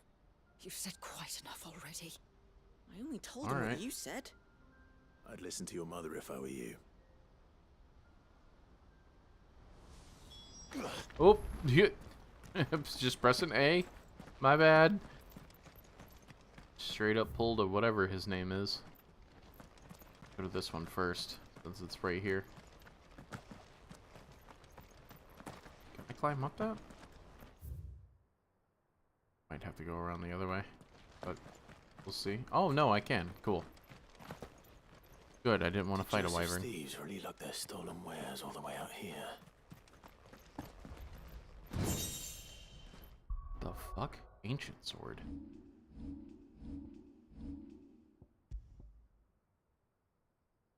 You've said quite enough already. I only told All them right. what you said. I'd listen to your mother if I were you. Oh, you just pressing A. My bad. Straight up pulled to whatever his name is. Go to this one first, since it's right here. Can I climb up that? Might have to go around the other way, but we'll see. Oh no, I can. Cool. Good. I didn't want to fight a wyvern. Thieves really lug their stolen wares all the way out here. The fuck? Ancient sword.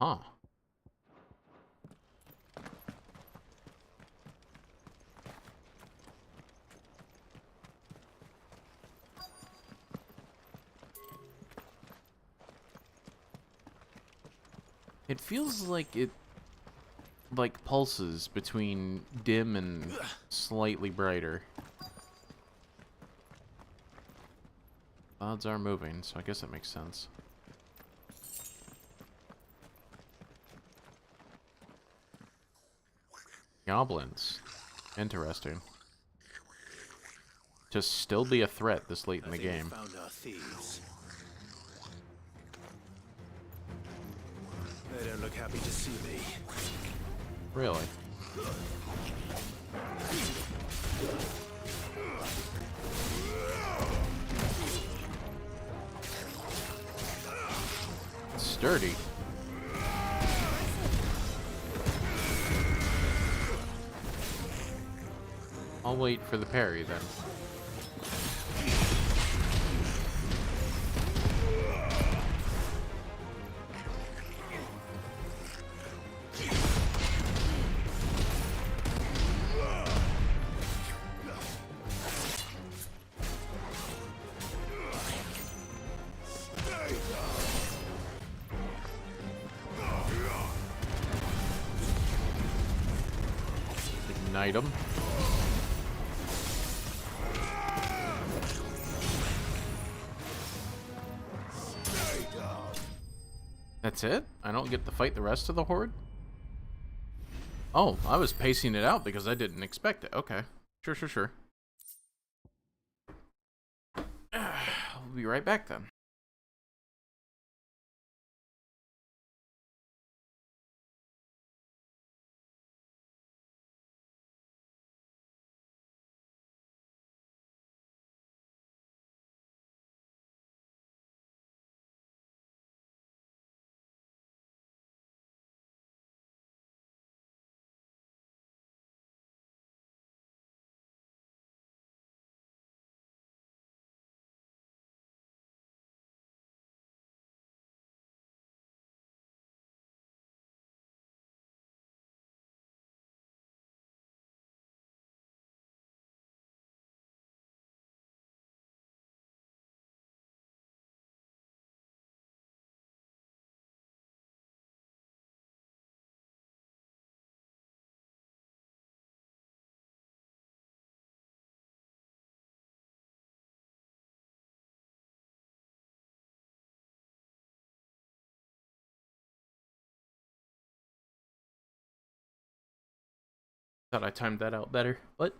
Huh. It feels like it pulses between dim and slightly brighter. Clouds are moving, so I guess that makes sense. Goblins. Interesting. To still be a threat this late in the game. Found our thieves. They don't look happy to see me. Really? Sturdy. I'll wait for the parry then. Ignite him. That's it? I don't get to fight the rest of the horde? Oh, I was pacing it out because I didn't expect it. Okay. Sure. We'll be right back then. Thought I timed that out better, but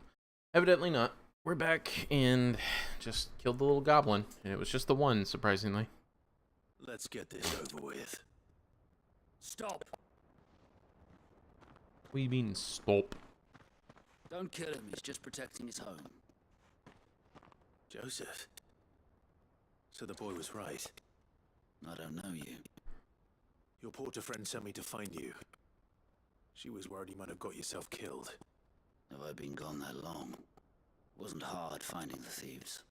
evidently not. We're back and just killed the little goblin, and it was just the one, surprisingly. Let's get this over with. Stop! What do you mean, stop? Don't kill him, he's just protecting his home. Joseph. So the boy was right. I don't know you. Your porter friend sent me to find you. She was worried you might have got yourself killed. Have I been gone that long? It wasn't hard finding the thieves.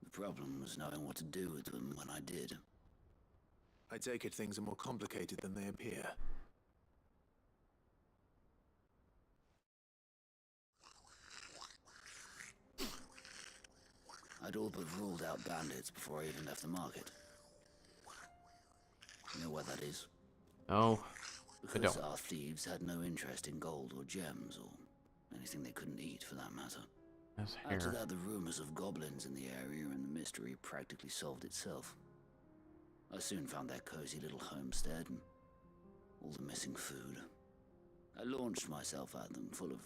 The problem was knowing what to do with them when I did. I take it things are more complicated than they appear. I'd all but ruled out bandits before I even left the market. You know what that is? No, I Because don't. our thieves had no interest in gold or gems, or anything they couldn't eat for that matter. That's After hair. that, the rumors of goblins in the area and the mystery practically solved itself. I soon found their cozy little homestead and all the missing food. I launched myself at them, full of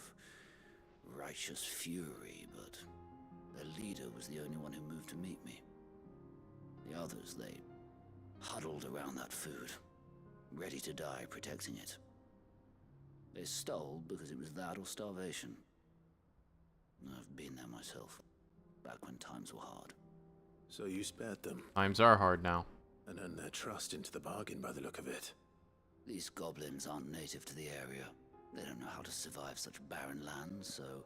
righteous fury, but their leader was the only one who moved to meet me. The others, they huddled around that food, ready to die protecting it. They stole because it was that or starvation. I've been there myself, back when times were hard. So you spared them. Times are hard now. And earned their trust into the bargain by the look of it. These goblins aren't native to the area. They don't know how to survive such barren lands, so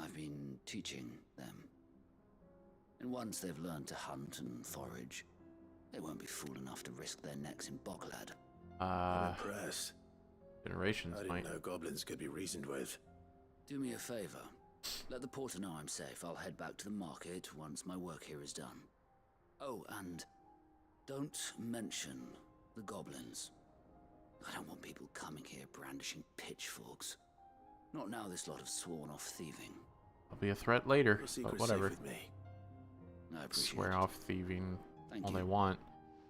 I've been teaching them. And once they've learned to hunt and forage, they won't be fool enough to risk their necks in Boglad. I'm impressed. Generations I didn't might. know goblins could be reasoned with. Do me a favor. Let the porter know I'm safe. I'll head back to the market once my work here is done. Oh, and don't mention the goblins. I don't want people coming here brandishing pitchforks. Not now this lot have sworn off thieving. I'll be a threat later, Your but secret's whatever. safe with me. I appreciate Swear off thieving Thank all you. they want.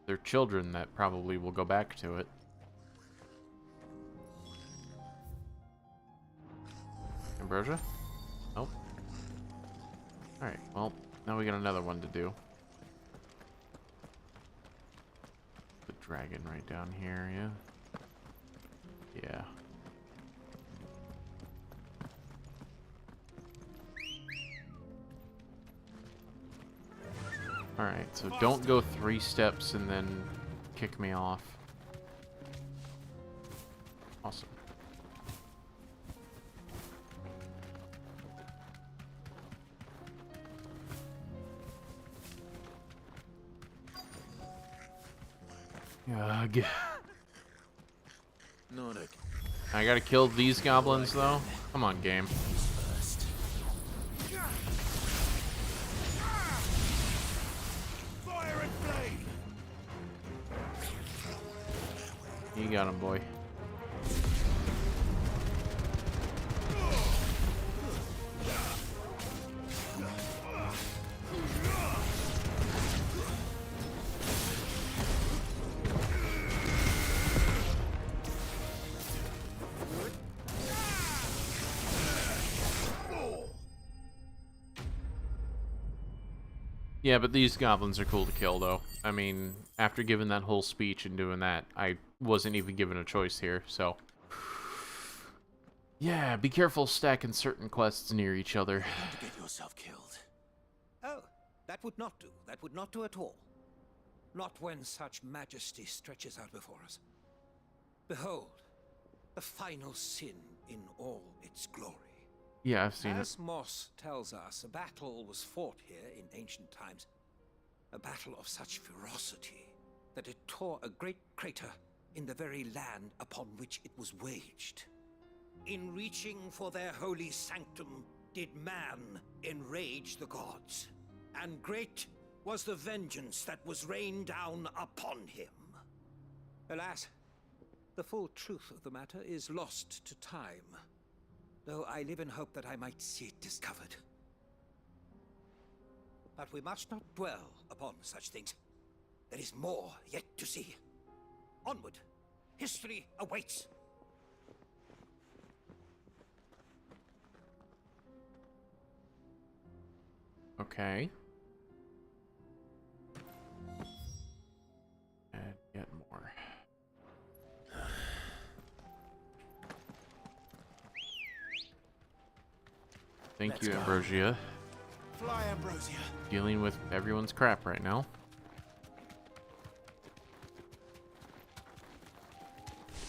They're children that probably will go back to it. Ambrosia? Nope. Alright, well, now we got another one to do. The dragon right down here, yeah? Yeah. Alright, so don't go 3 steps and then kick me off. Awesome. Ugh. Nordic. I gotta kill these goblins though? Come on, game. Fire and flame! You got him, boy. Yeah, but these goblins are cool to kill, though. I mean, after giving that whole speech and doing that, I wasn't even given a choice here, so... Yeah, be careful stacking certain quests near each other. To get yourself killed. Oh, that would not do. That would not do at all. Not when such majesty stretches out before us. Behold, the final sin in all its glory. Yeah, I've seen As it. Moss tells us, a battle was fought here in ancient times. A battle of such ferocity that it tore a great crater in the very land upon which it was waged. In reaching for their holy sanctum, did man enrage the gods, and great was the vengeance that was rained down upon him. Alas, the full truth of the matter is lost to time, though I live in hope that I might see it discovered. But we must not dwell upon such things. There is more yet to see. Onward! History awaits! Okay. And get more. Thank Let's you, go. Ambrosia. Fly, Ambrosia. Dealing with everyone's crap right now.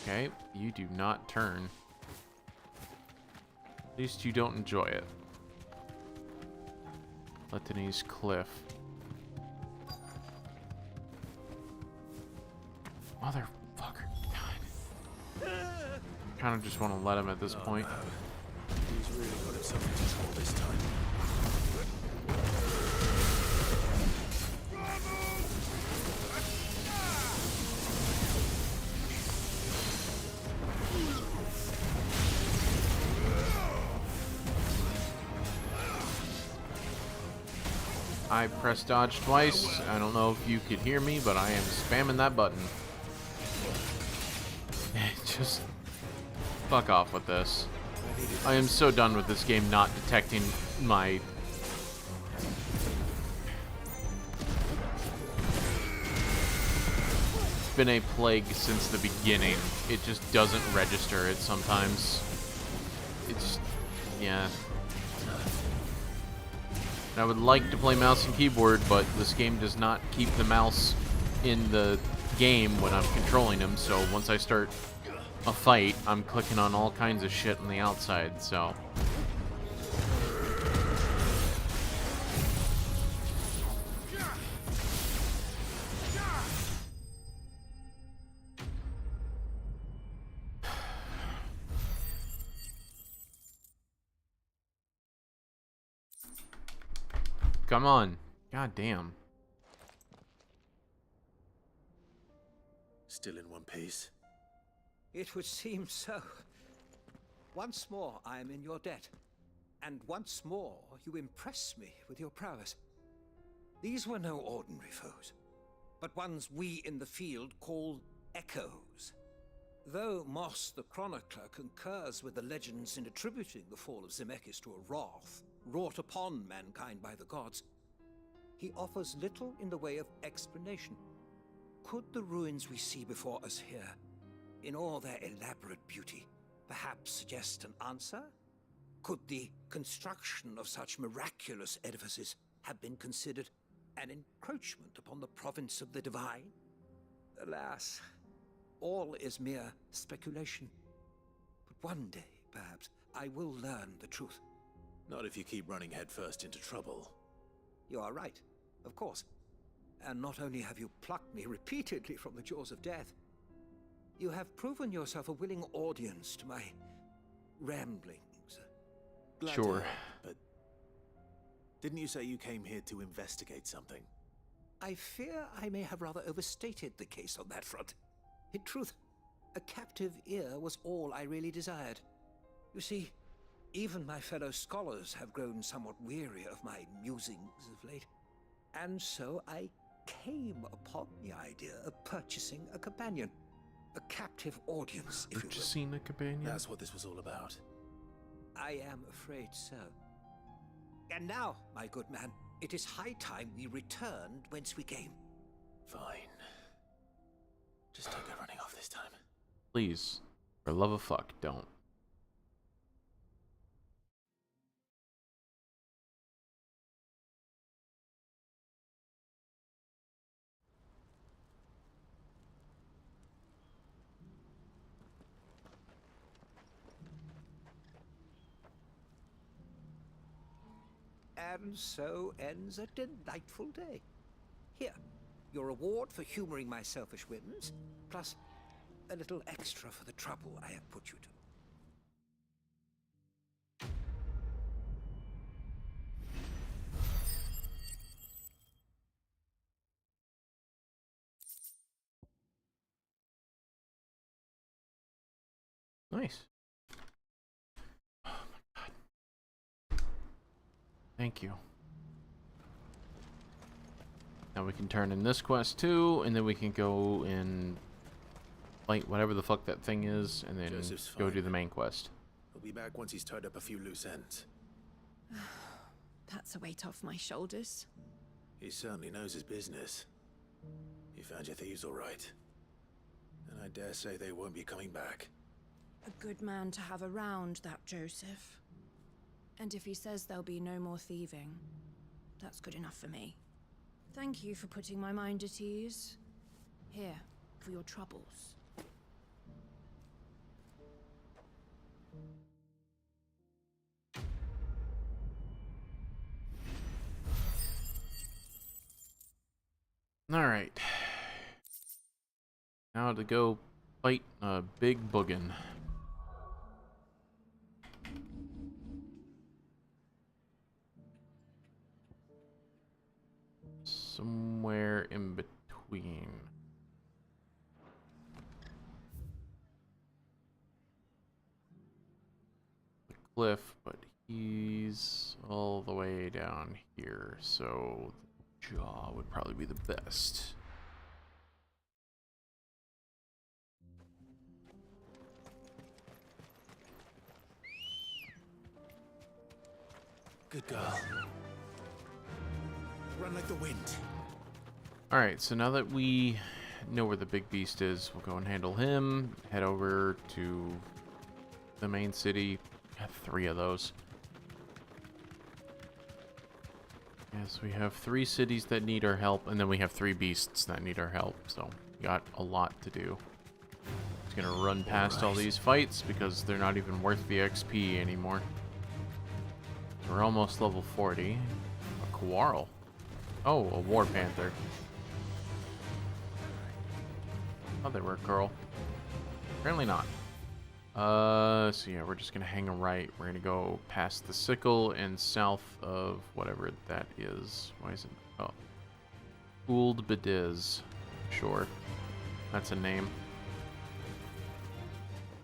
Okay, you do not turn. At least you don't enjoy it. Letony's Cliff. Motherfucker. God. Kind of just want to let him at this point. He's really got himself into trouble this time. I pressed dodge twice. I don't know if you could hear me, but I am spamming that button. Just fuck off with this. I am so done with this game not detecting my... It's been a plague since the beginning. It just doesn't register it sometimes. It's... yeah. I would like to play mouse and keyboard, but this game does not keep the mouse in the game when I'm controlling him, so once I start a fight, I'm clicking on all kinds of shit on the outside, so... Come on. God damn. Still in one piece? It would seem so. Once more I am in your debt. And once more you impress me with your prowess. These were no ordinary foes, but ones we in the field call echoes. Though Moss the Chronicler concurs with the legends in attributing the fall of Zemeckis to a wrath wrought upon mankind by the gods, he offers little in the way of explanation. Could the ruins we see before us here, in all their elaborate beauty, perhaps suggest an answer? Could the construction of such miraculous edifices have been considered an encroachment upon the province of the divine? Alas, all is mere speculation. But one day, perhaps, I will learn the truth. Not if you keep running headfirst into trouble. You are right, of course. And not only have you plucked me repeatedly from the jaws of death, you have proven yourself a willing audience to my ramblings. Glad Sure. to help, but didn't you say you came here to investigate something? I fear I may have rather overstated the case on that front. In truth, a captive ear was all I really desired. You see, even my fellow scholars have grown somewhat weary of my musings of late. And so I came upon the idea of purchasing a companion. A captive audience, if you will. Purchasing a companion? That's what this was all about. I am afraid so. And now, my good man, it is high time we returned whence we came. Fine. Just don't go running off this time. Please, for love of fuck, don't. And so ends a delightful day. Here, your reward for humoring my selfish whims, plus a little extra for the trouble I have put you to. Nice. Oh my god. Thank you. Now we can turn in this quest too, and then we can go and fight whatever the fuck that thing is, and then Joseph's go fine. do the main quest. He'll be back once he's tied up a few loose ends. That's a weight off my shoulders. He certainly knows his business. You found your thieves all right. And I dare say they won't be coming back. A good man to have around, that Joseph. And if he says there'll be no more thieving, that's good enough for me. Thank you for putting my mind at ease. Here, for your troubles. Alright. Now to go fight a big boogin. Somewhere in between. The cliff, but he's all the way down here, so the jaw would probably be the best. Good girl. Run like the wind. Alright, so now that we know where the big beast is, we'll go and handle him. Head over to the main city. Got 3 of those. Yes, we have 3 cities that need our help, and then we have 3 beasts that need our help, so we got a lot to do. Just gonna run past all these fights because they're not even worth the XP anymore. So we're almost level 40. A Quarrel. Oh, a War Panther. Oh, they were a girl. Apparently not. So yeah, we're just gonna hang a right. We're gonna go past the sickle and south of whatever that is. Why is it? Oh, Ould Bediz. Sure, that's a name.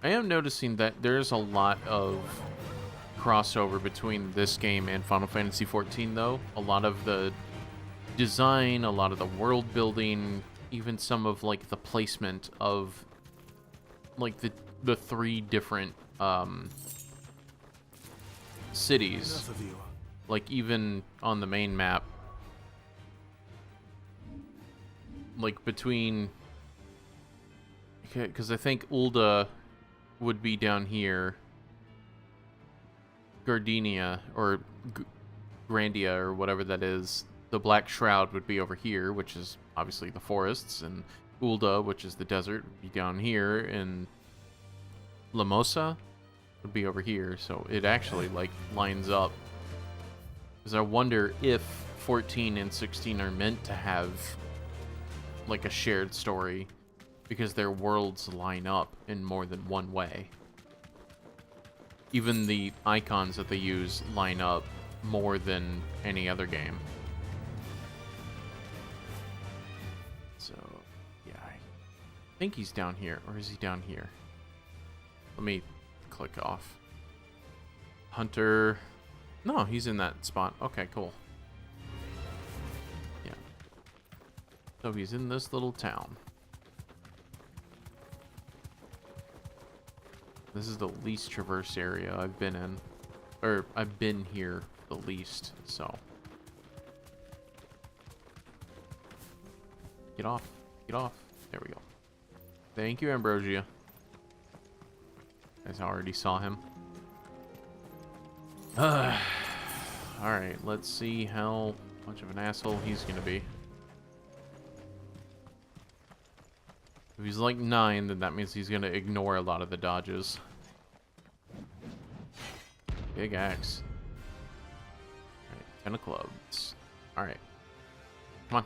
I am noticing that there's a lot of crossover between this game and Final Fantasy XIV, though. A lot of the design, a lot of the world building, even some of like the placement of like the three different cities, like even on the main map, like between, because I think Ulda would be down here, Gardenia or Grandia or whatever that is, the Black Shroud would be over here, which is obviously the forests, and Ulda, which is the desert, would be down here, and Lamosa would be over here. So it actually like lines up, because I wonder if 14 and 16 are meant to have like a shared story, because their worlds line up in more than one way. Even the icons that they use line up more than any other game. So, yeah, I think he's down here, or is he down here? Let me click off. Hunter. No, he's in that spot. Okay, cool. Yeah. So he's in this little town. This is the least traversed area I've been in. Or, I've been here the least, so. Get off. Get off. There we go. Thank you, Ambrosia. Guys, I already saw him. Alright, let's see how much of an asshole he's gonna be. If he's like 9, then that means he's gonna ignore a lot of the dodges. Big axe. Alright, 10 of clubs. Alright. Come on.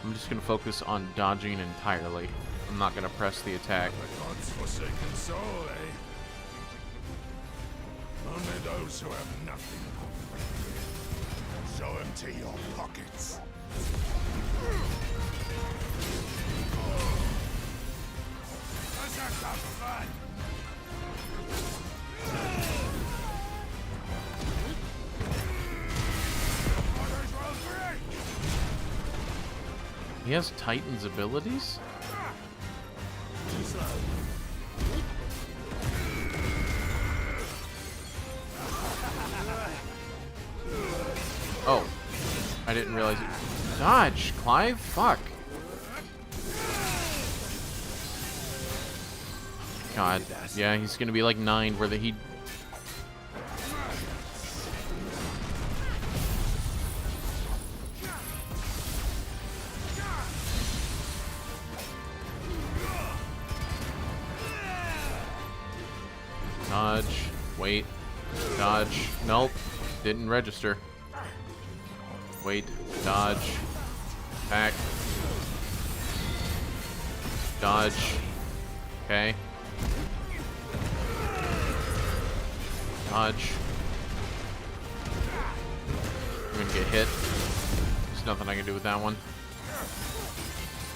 I'm just gonna focus on dodging entirely. I'm not gonna press the attack. The gods' forsaken soul, eh? Only those who have nothing. Show empty your pockets. He has Titan's abilities? Oh, I didn't realize it. Dodge, Clive? Fuck. God, yeah, he's gonna be like 9, where he. Dodge, wait, dodge, nope, didn't register. Wait, dodge, attack, dodge, okay. Dodge. I'm gonna get hit. There's nothing I can do with that one.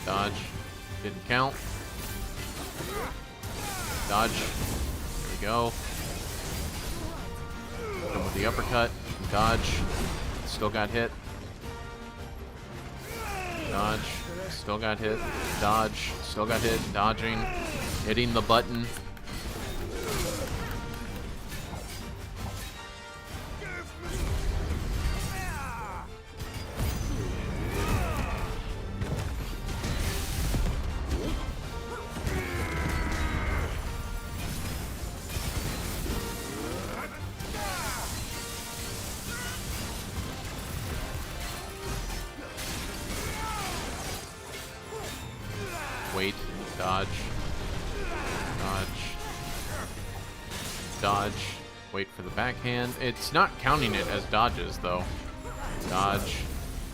Dodge. Didn't count. Dodge. There we go. Come with the uppercut. Dodge. Still got hit. Dodge. Still got hit. Dodge. Still got hit. Dodging. Hitting the button. Wait, dodge, dodge, dodge, wait for the backhand. It's not counting it as dodges though. Dodge,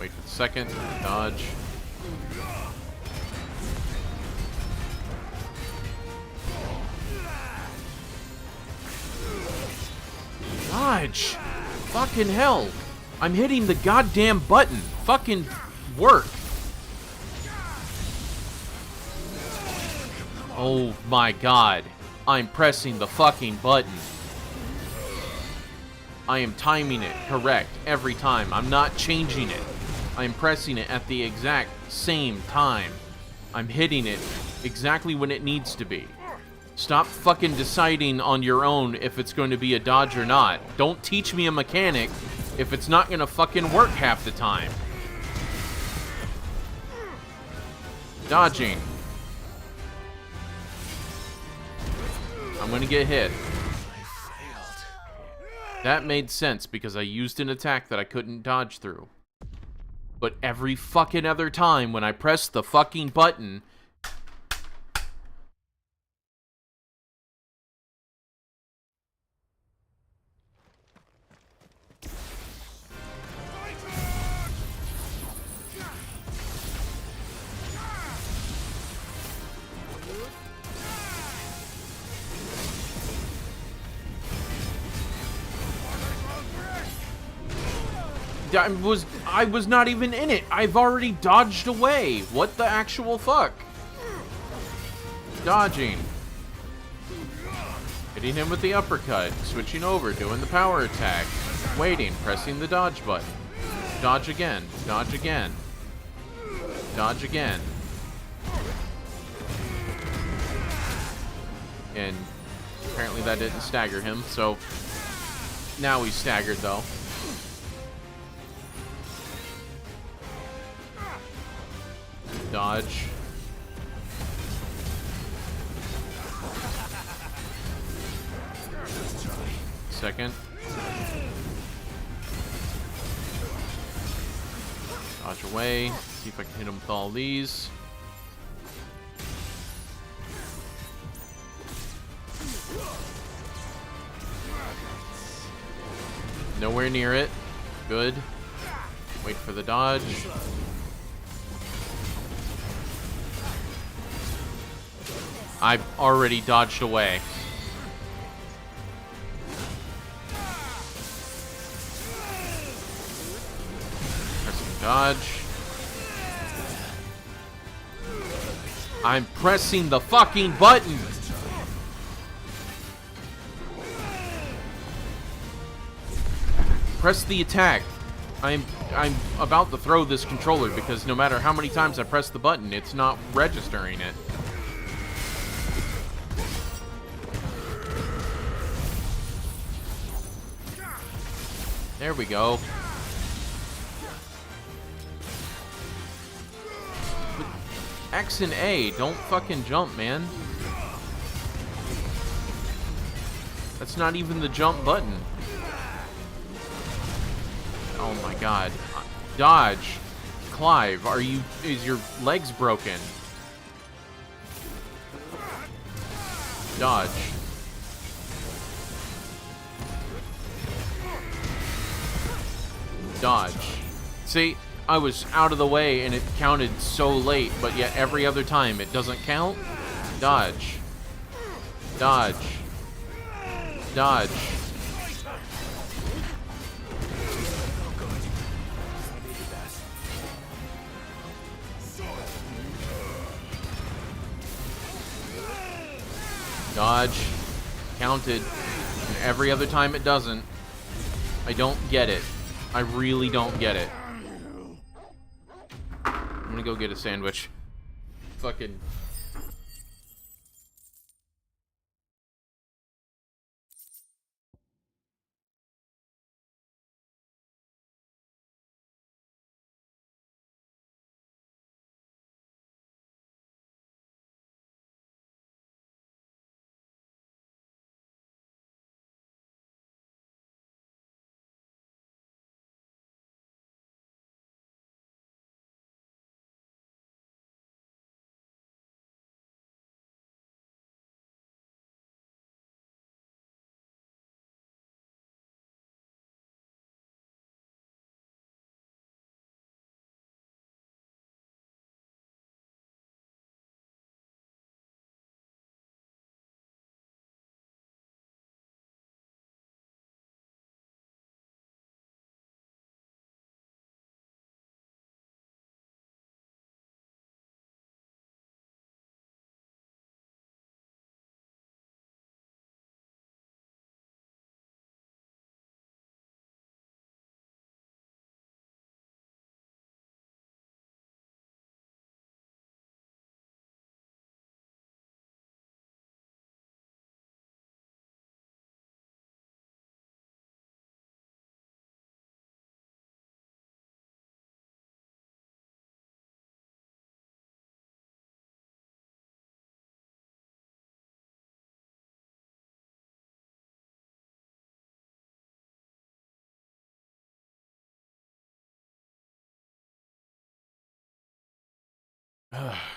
wait for the second, dodge. dodge! Fucking hell! I'm hitting the goddamn button. Fucking work. Oh my god. I'm pressing the fucking button. I am timing it correct every time. I'm not changing it. I'm pressing it at the exact same time. I'm hitting it exactly when it needs to be. Stop fucking deciding on your own if it's going to be a dodge or not. Don't teach me a mechanic if it's not going to fucking work half the time. Dodging. I'm going to get hit. That made sense because I used an attack that I couldn't dodge through. But every fucking other time when I press the fucking button... I was not even in it. I've already dodged away. What the actual fuck? Dodging. Hitting him with the uppercut. Switching over, doing the power attack. Waiting, pressing the dodge button. Dodge again. Dodge again. Dodge again. And apparently that didn't stagger him, so now he's staggered though. Dodge. Second. Dodge away. See if I can hit him with all these. Nowhere near it. Good. Wait for the dodge. I've already dodged away. Pressing dodge. I'm pressing the fucking button! Press the attack. I'm about to throw this controller because no matter how many times I press the button, it's not registering it. There we go. X and A, don't fucking jump, man. That's not even the jump button. Oh my god. Dodge. Clive, is your legs broken? Dodge. Dodge. See, I was out of the way and it counted so late, but yet every other time it doesn't count. Dodge. Dodge. Dodge. Dodge. Counted. And every other time it doesn't. I don't get it. I really don't get it. I'm gonna go get a sandwich. Fucking...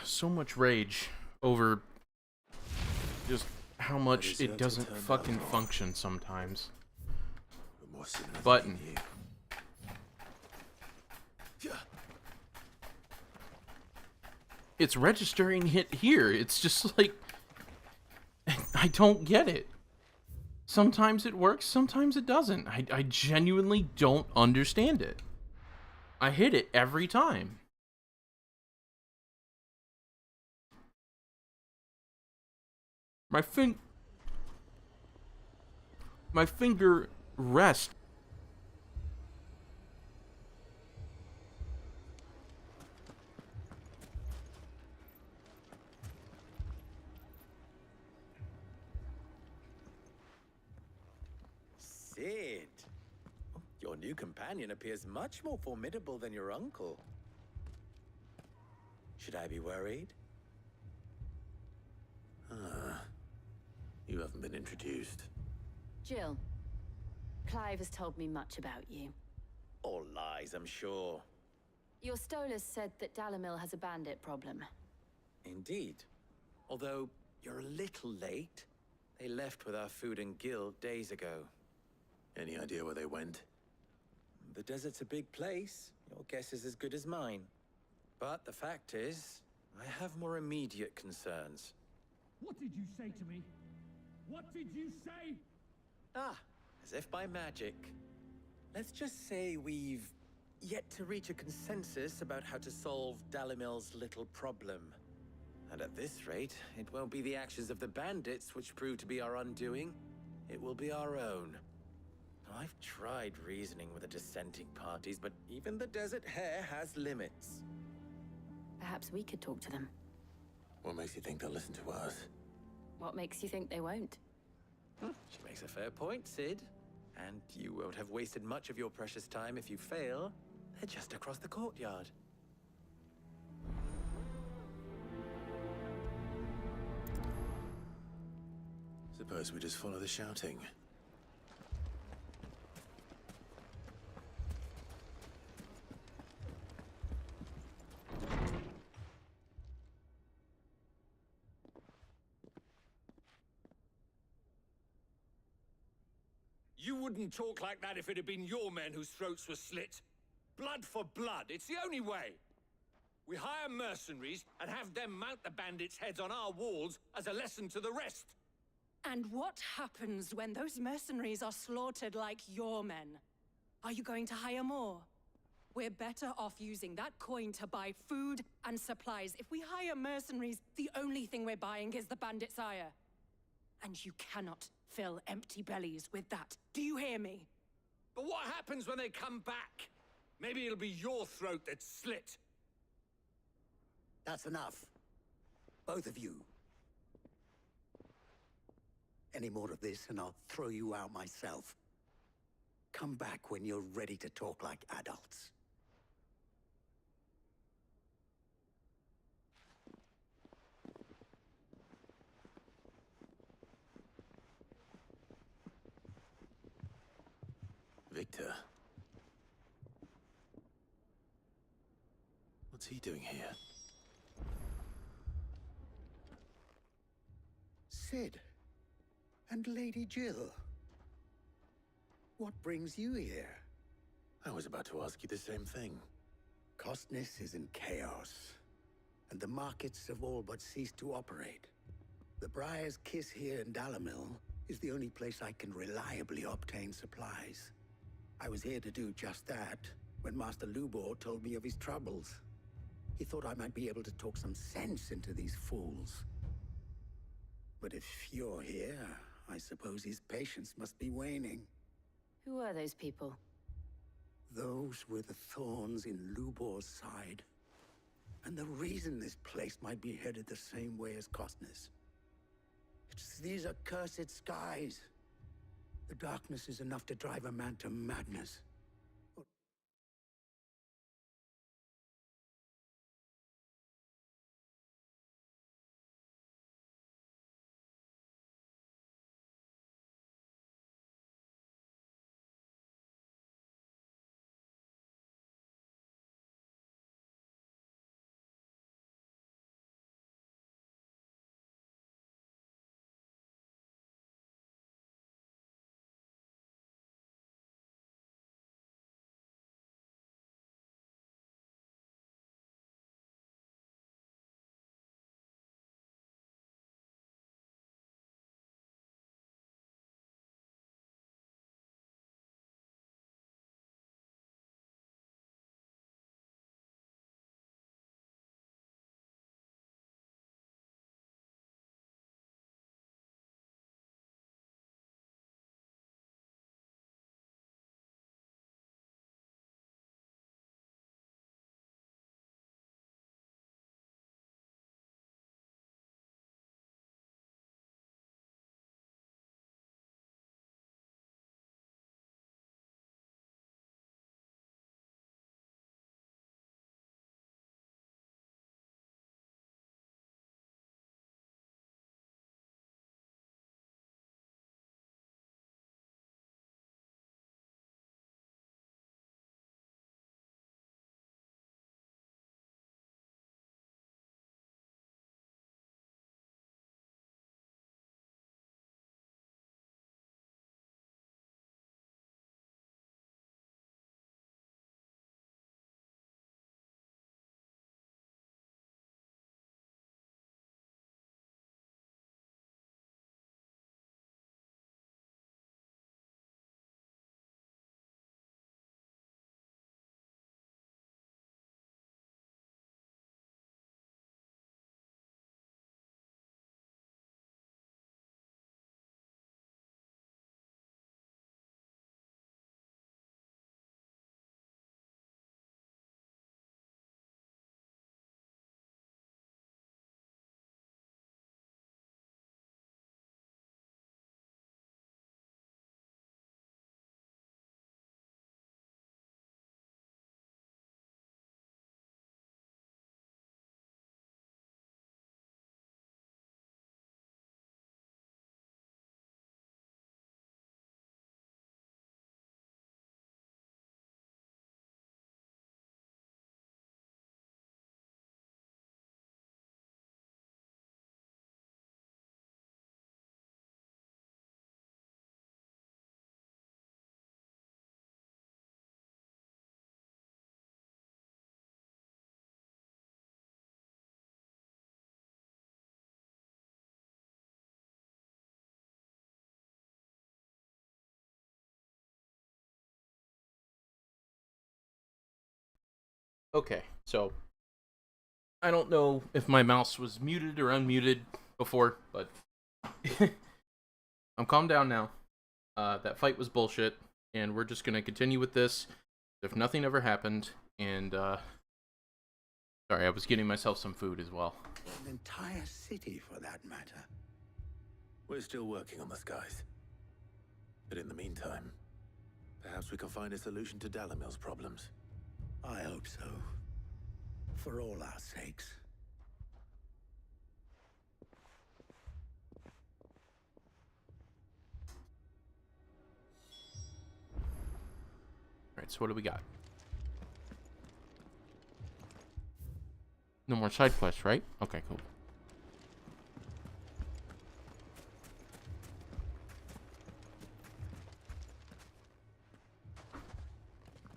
So much rage over just how much it doesn't fucking function sometimes. Button. It's registering hit here. It's just like, I don't get it. Sometimes it works, sometimes it doesn't. I genuinely don't understand it. I hit it every time. My finger rests. Sid, your new companion appears much more formidable than your uncle. Should I be worried? You haven't been introduced. Jill, Clive has told me much about you. All lies, I'm sure. Your Stolas said that Dalamil has a bandit problem. Indeed. Although, you're a little late. They left with our food and guild days ago. Any idea where they went? The desert's a big place. Your guess is as good as mine. But the fact is, I have more immediate concerns. What did you say to me? What did you say? Ah, as if by magic. Let's just say we've yet to reach a consensus about how to solve Dalimil's little problem. And at this rate, it won't be the actions of the bandits which prove to be our undoing. It will be our own. I've tried reasoning with the dissenting parties, but even the Desert Hare has limits. Perhaps we could talk to them. What makes you think they'll listen to us? What makes you think they won't? She makes a fair point, Sid. And you won't have wasted much of your precious time if you fail. They're just across the courtyard. Suppose we just follow the shouting. You wouldn't talk like that if it had been your men whose throats were slit. Blood for blood, it's the only way. We hire mercenaries and have them mount the bandits' heads on our walls as a lesson to the rest. And what happens when those mercenaries are slaughtered like your men? Are you going to hire more? We're better off using that coin to buy food and supplies. If we hire mercenaries, the only thing we're buying is the bandit's ire. And you cannot fill empty bellies with that. Do you hear me? But what happens when they come back? Maybe it'll be your throat that's slit. That's enough. Both of you. Any more of this and I'll throw you out myself. Come back when you're ready to talk like adults. Victor. What's he doing here? Sid. And Lady Jill. What brings you here? I was about to ask you the same thing. Costness is in chaos, and the markets have all but ceased to operate. The Briar's Kiss here in Dalamil is the only place I can reliably obtain supplies. I was here to do just that when Master Lubor told me of his troubles. He thought I might be able to talk some sense into these fools. But if you're here, I suppose his patience must be waning. Who are those people? Those were the thorns in Lubor's side. And the reason this place might be headed the same way as Costness. It's these accursed skies. The darkness is enough to drive a man to madness. Okay, so I don't know if my mouse was muted or unmuted before, but I'm calmed down now. That fight was bullshit, and we're just gonna continue with this if nothing ever happened. And sorry, I was getting myself some food as well. An entire city, for that matter. We're still working on the skies. But in the meantime, perhaps we can find a solution to Dalimil's problems. I hope so. For all our sakes. Alright, so what do we got? No more side quests, right? Okay, cool.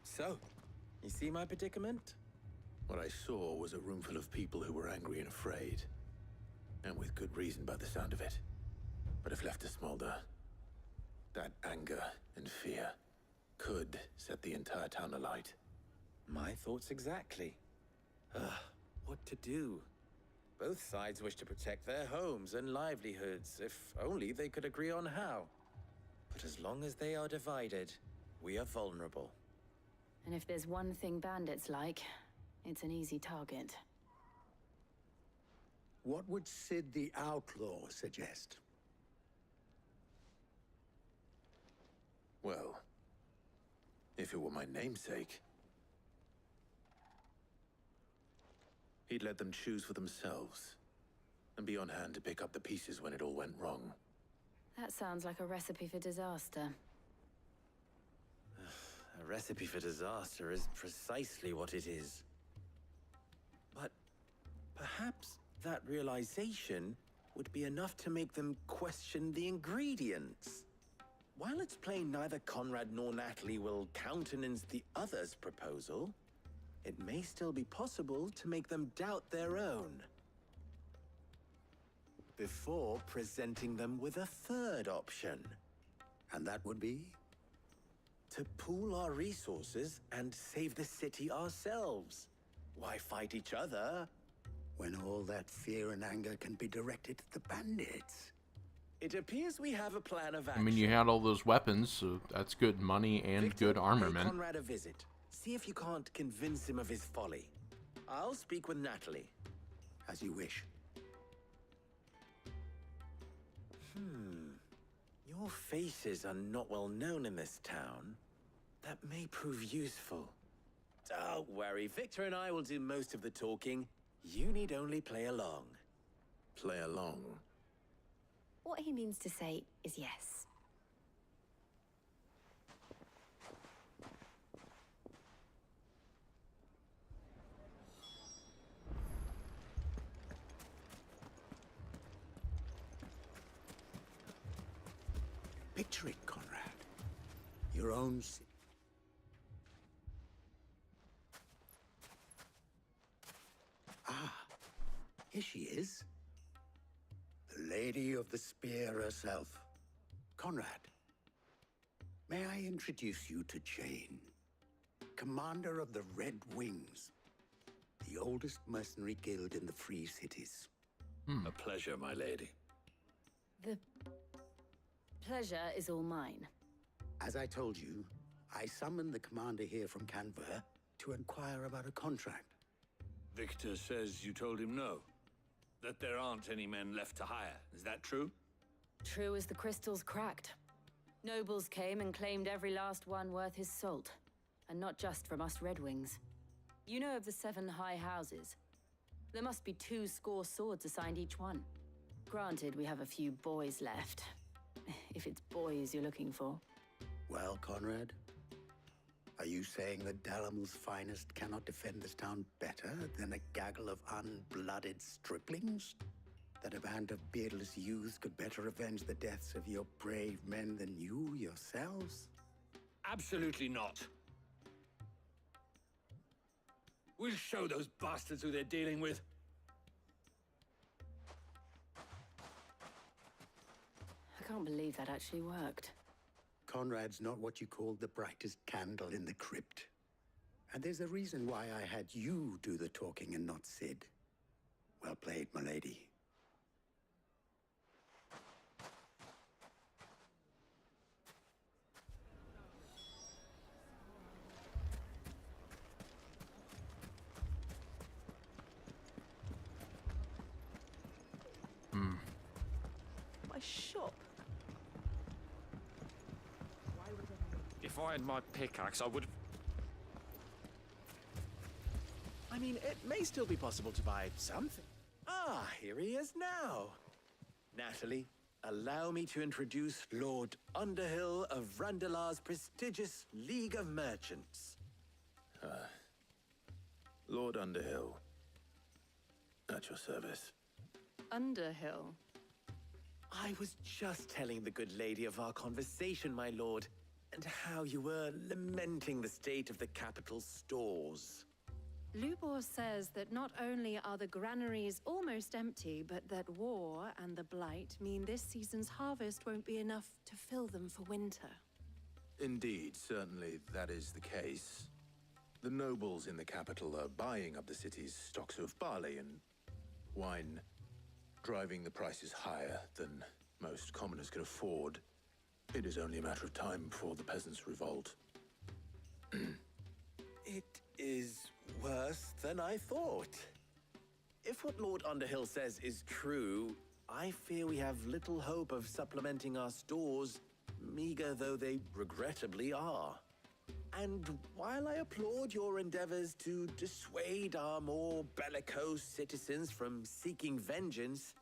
So, you see my predicament? What I saw was a room full of people who were angry and afraid. And with good reason by the sound of it. But if left to smolder, that anger and fear could set the entire town alight. My thoughts exactly. What to do? Both sides wish to protect their homes and livelihoods, if only they could agree on how. But as long as they are divided, we are vulnerable. And if there's one thing bandits like, it's an easy target. What would Sid the Outlaw suggest? Well, if it were my namesake, he'd let them choose for themselves and be on hand to pick up the pieces when it all went wrong. That sounds like a recipe for disaster. A recipe for disaster is precisely what it is. But perhaps that realization would be enough to make them question the ingredients. While it's plain neither Conrad nor Natalie will countenance the other's proposal, it may still be possible to make them doubt their own. Before presenting them with a third option. And that would be? To pool our resources and save the city ourselves. Why fight each other? When all that fear and anger can be directed at the bandits. It appears we have a plan of action. I mean, you had all those weapons, so that's good money and Victor, good armament. pay Conrad a visit. See if you can't convince him of his folly. I'll speak with Natalie. As you wish. Your faces are not well known in this town. That may prove useful. Don't worry, Victor and I will do most of the talking. You need only play along. Play along? What he means to say is yes. Picture it, Conrad. Your own here she is. The Lady of the Spear herself. Conrad, may I introduce you to Jane, commander of the Red Wings, the oldest mercenary guild in the Free Cities. A pleasure, my lady. The pleasure is all mine. As I told you, I summoned the commander here from Canver to inquire about a contract. Victor says you told him no. That there aren't any men left to hire. Is that true? True as the crystals cracked. Nobles came and claimed every last one worth his salt. And not just from us Red Wings. You know of the 7 high houses. There must be 200 swords assigned each one. Granted, we have a few boys left. If it's boys you're looking for. Well, Conrad, are you saying that Dalimil's finest cannot defend this town better than a gaggle of unblooded striplings? That a band of beardless youths could better avenge the deaths of your brave men than you yourselves? Absolutely not. We'll show those bastards who they're dealing with. I can't believe that actually worked. Conrad's not what you call the brightest candle in the crypt. And there's a reason why I had you do the talking and not Sid. Well played, my lady. My shop. If I had my pickaxe, I would. I mean, it may still be possible to buy something. Ah, here he is now. Natalie, allow me to introduce Lord Underhill of Randalar's prestigious League of Merchants. Lord Underhill. At your service. Underhill. I was just telling the good lady of our conversation, my lord, and how you were lamenting the state of the capital's stores. Lubor says that not only are the granaries almost empty, but that war and the blight mean this season's harvest won't be enough to fill them for winter. Indeed, certainly that is the case. The nobles in the capital are buying up the city's stocks of barley and wine, driving the prices higher than most commoners can afford. It is only a matter of time before the peasants revolt. It is worse than I thought. If what Lord Underhill says is true, I fear we have little hope of supplementing our stores, meager though they regrettably are. And while I applaud your endeavors to dissuade our more bellicose citizens from seeking vengeance,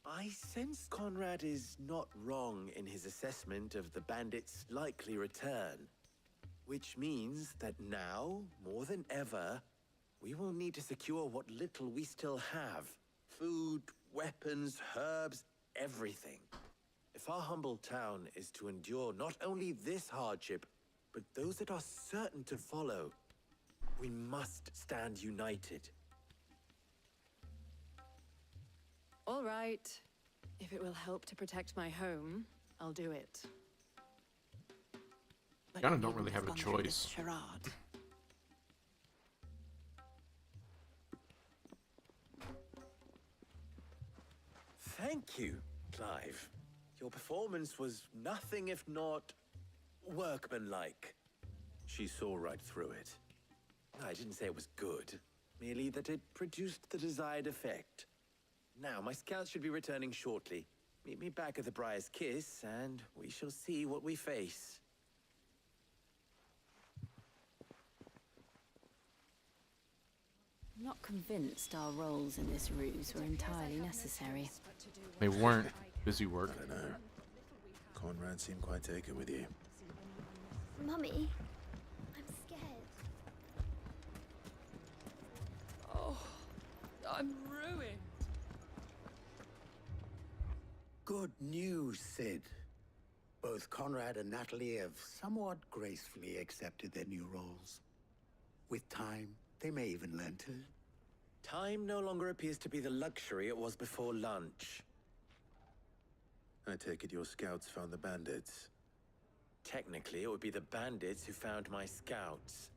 I sense Conrad is not wrong in his assessment of the bandits' likely return. Which means that now, more than ever, we will need to secure what little we still have. Food, weapons, herbs, everything. If our humble town is to endure not only this hardship, but those that are certain to follow, we must stand united. All right. If it will help to protect my home, I'll do it. Kind of don't really have a choice. Thank you, Clive. Your performance was nothing if not workmanlike. She saw right through it. I didn't say it was good, merely that it produced the desired effect. Now, my scouts should be returning shortly. Meet me back at the Briar's Kiss, and we shall see what we face. I'm not convinced our roles in this ruse were entirely necessary. They weren't. Busy work. I don't know. Conrad seemed quite taken with you. Mummy, I'm scared. Oh, I'm ruined. Good news, Sid. Both Conrad and Natalie have somewhat gracefully accepted their new roles. With time, they may even learn to. Time no longer appears to be the luxury it was before lunch. I take it your scouts found the bandits. Technically, it would be the bandits who found my scouts.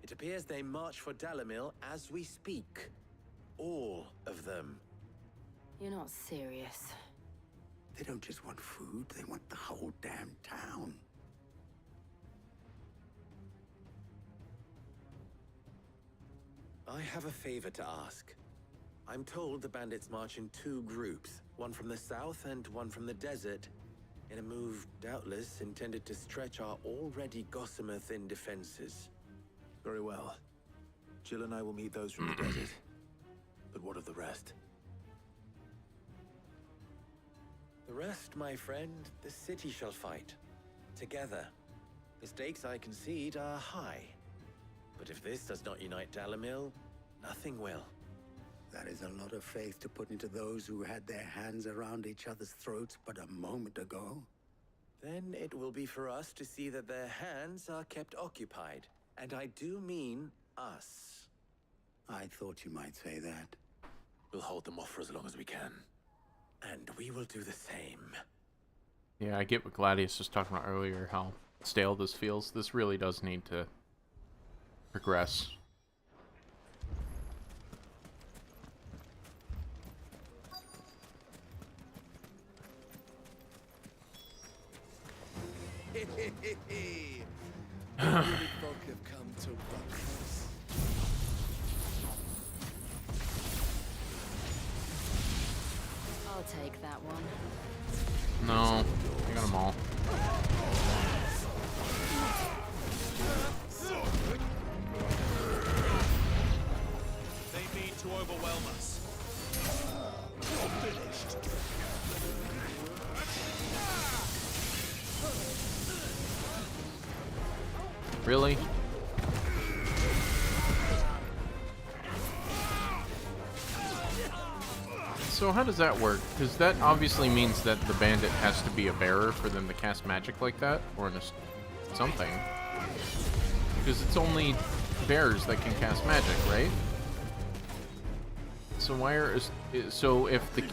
It appears they march for Dalimil as we speak. All of them. You're not serious. They don't just want food, they want the whole damn town. I have a favor to ask. I'm told the bandits march in two groups, one from the south and one from the desert, in a move doubtless intended to stretch our already gossamer-thin defenses. Very well. Jill and I will meet those from the desert. But what of the rest? The rest, my friend, the city shall fight. Together. The stakes, I concede, are high. But if this does not unite Dalimil, nothing will. That is a lot of faith to put into those who had their hands around each other's throats but a moment ago. Then it will be for us to see that their hands are kept occupied. And I do mean us. I thought you might say that. We'll hold them off for as long as we can. And we will do the same. Yeah, I get what Gladius was talking about earlier, how stale this feels. This really does need to progress. Folk have come to breakfast. I'll take that one. No, I got them all. They mean to overwhelm us. You're finished. Really? So how does that work? Because that obviously means that the bandit has to be a bearer for them to cast magic like that, or something. Because it's only bearers that can cast magic, right? So why are so if the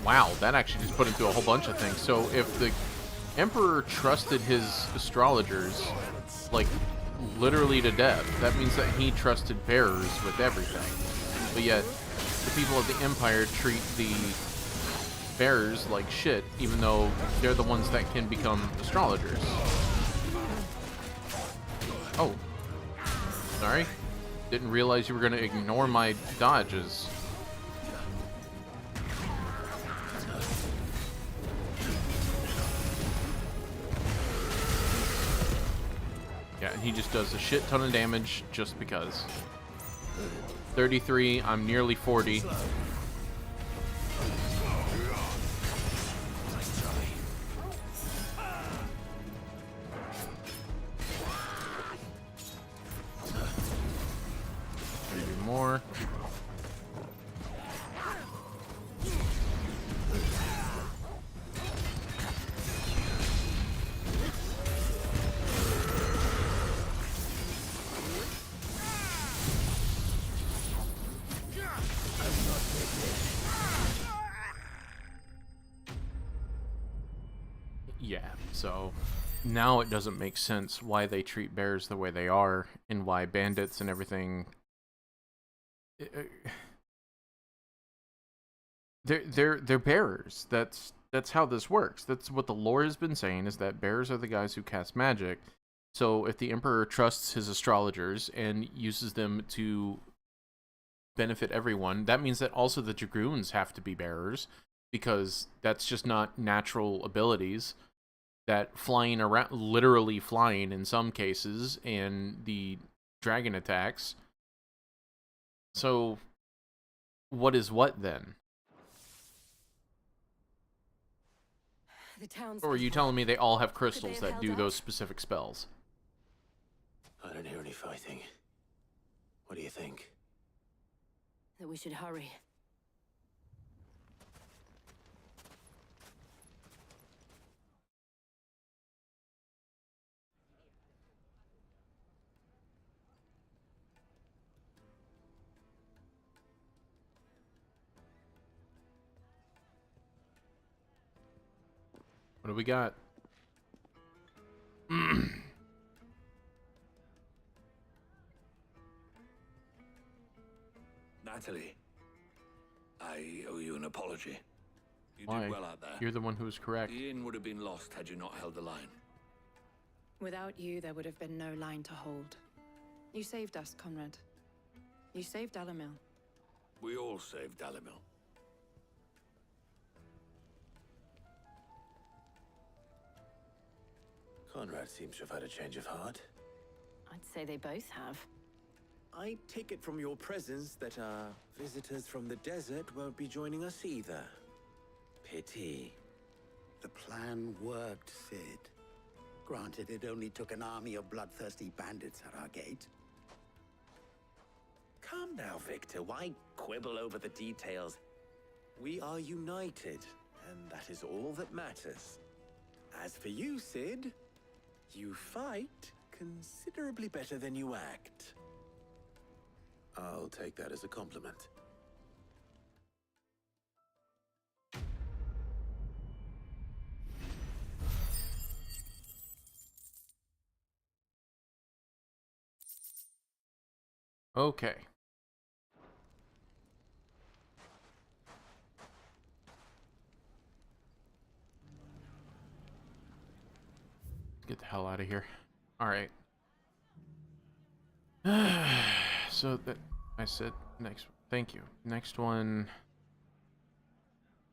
wow, that actually just put into a whole bunch of things. So if the Emperor trusted his astrologers like literally to death, that means that he trusted bearers with everything. But yet the people of the Empire treat the bearers like shit, even though they're the ones that can become astrologers. Oh. Sorry. Didn't realize you were going to ignore my dodges. Yeah, and he just does a shit ton of damage just because. 33, I'm nearly 40. Maybe more. Yeah, so now it doesn't make sense why they treat bears the way they are and why bandits and everything they're bearers. That's how this works. That's what the lore has been saying, is that bearers are the guys who cast magic. So if the Emperor trusts his astrologers and uses them to benefit everyone, that means that also the dragoons have to be bearers, because that's just not natural abilities. That flying around, literally flying in some cases, and the dragon attacks. So what is what then? Or are you telling me they all have crystals that do those specific spells? I don't hear any fighting. What do you think? That we should hurry. What do we got? Natalie, I owe you an apology. You Why? did well out there. You're the one who was correct. The inn would have been lost had you not held the line. Without you, there would have been no line to hold. You saved us, Conrad. You saved Dalimil. We all saved Dalimil. Conrad seems to have had a change of heart. I'd say they both have. I take it from your presence that our visitors from the desert won't be joining us either. Pity. The plan worked, Sid. Granted, it only took an army of bloodthirsty bandits at our gate. Come now, Victor. Why quibble over the details? We are united, and that is all that matters. As for you, Sid, you fight considerably better than you act. I'll take that as a compliment. Okay. Get the hell out of here. All right. So that I said next. Thank you. Next one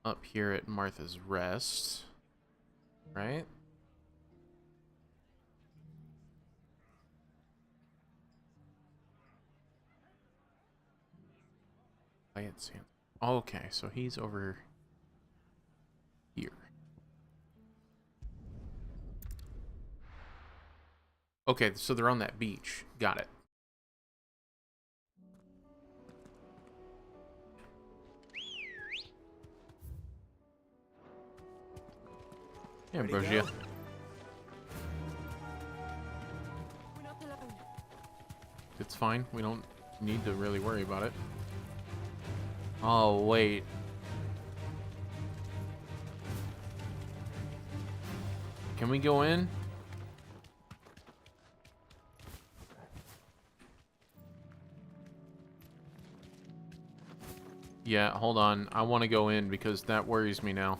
up here at Martha's Rest, right? I had seen. Okay, so he's over here. Okay, so they're on that beach. Got it. Yeah, Ambrosia. It's fine. We don't need to really worry about it. Oh, wait. Can we go in? Yeah, hold on. I want to go in because that worries me now.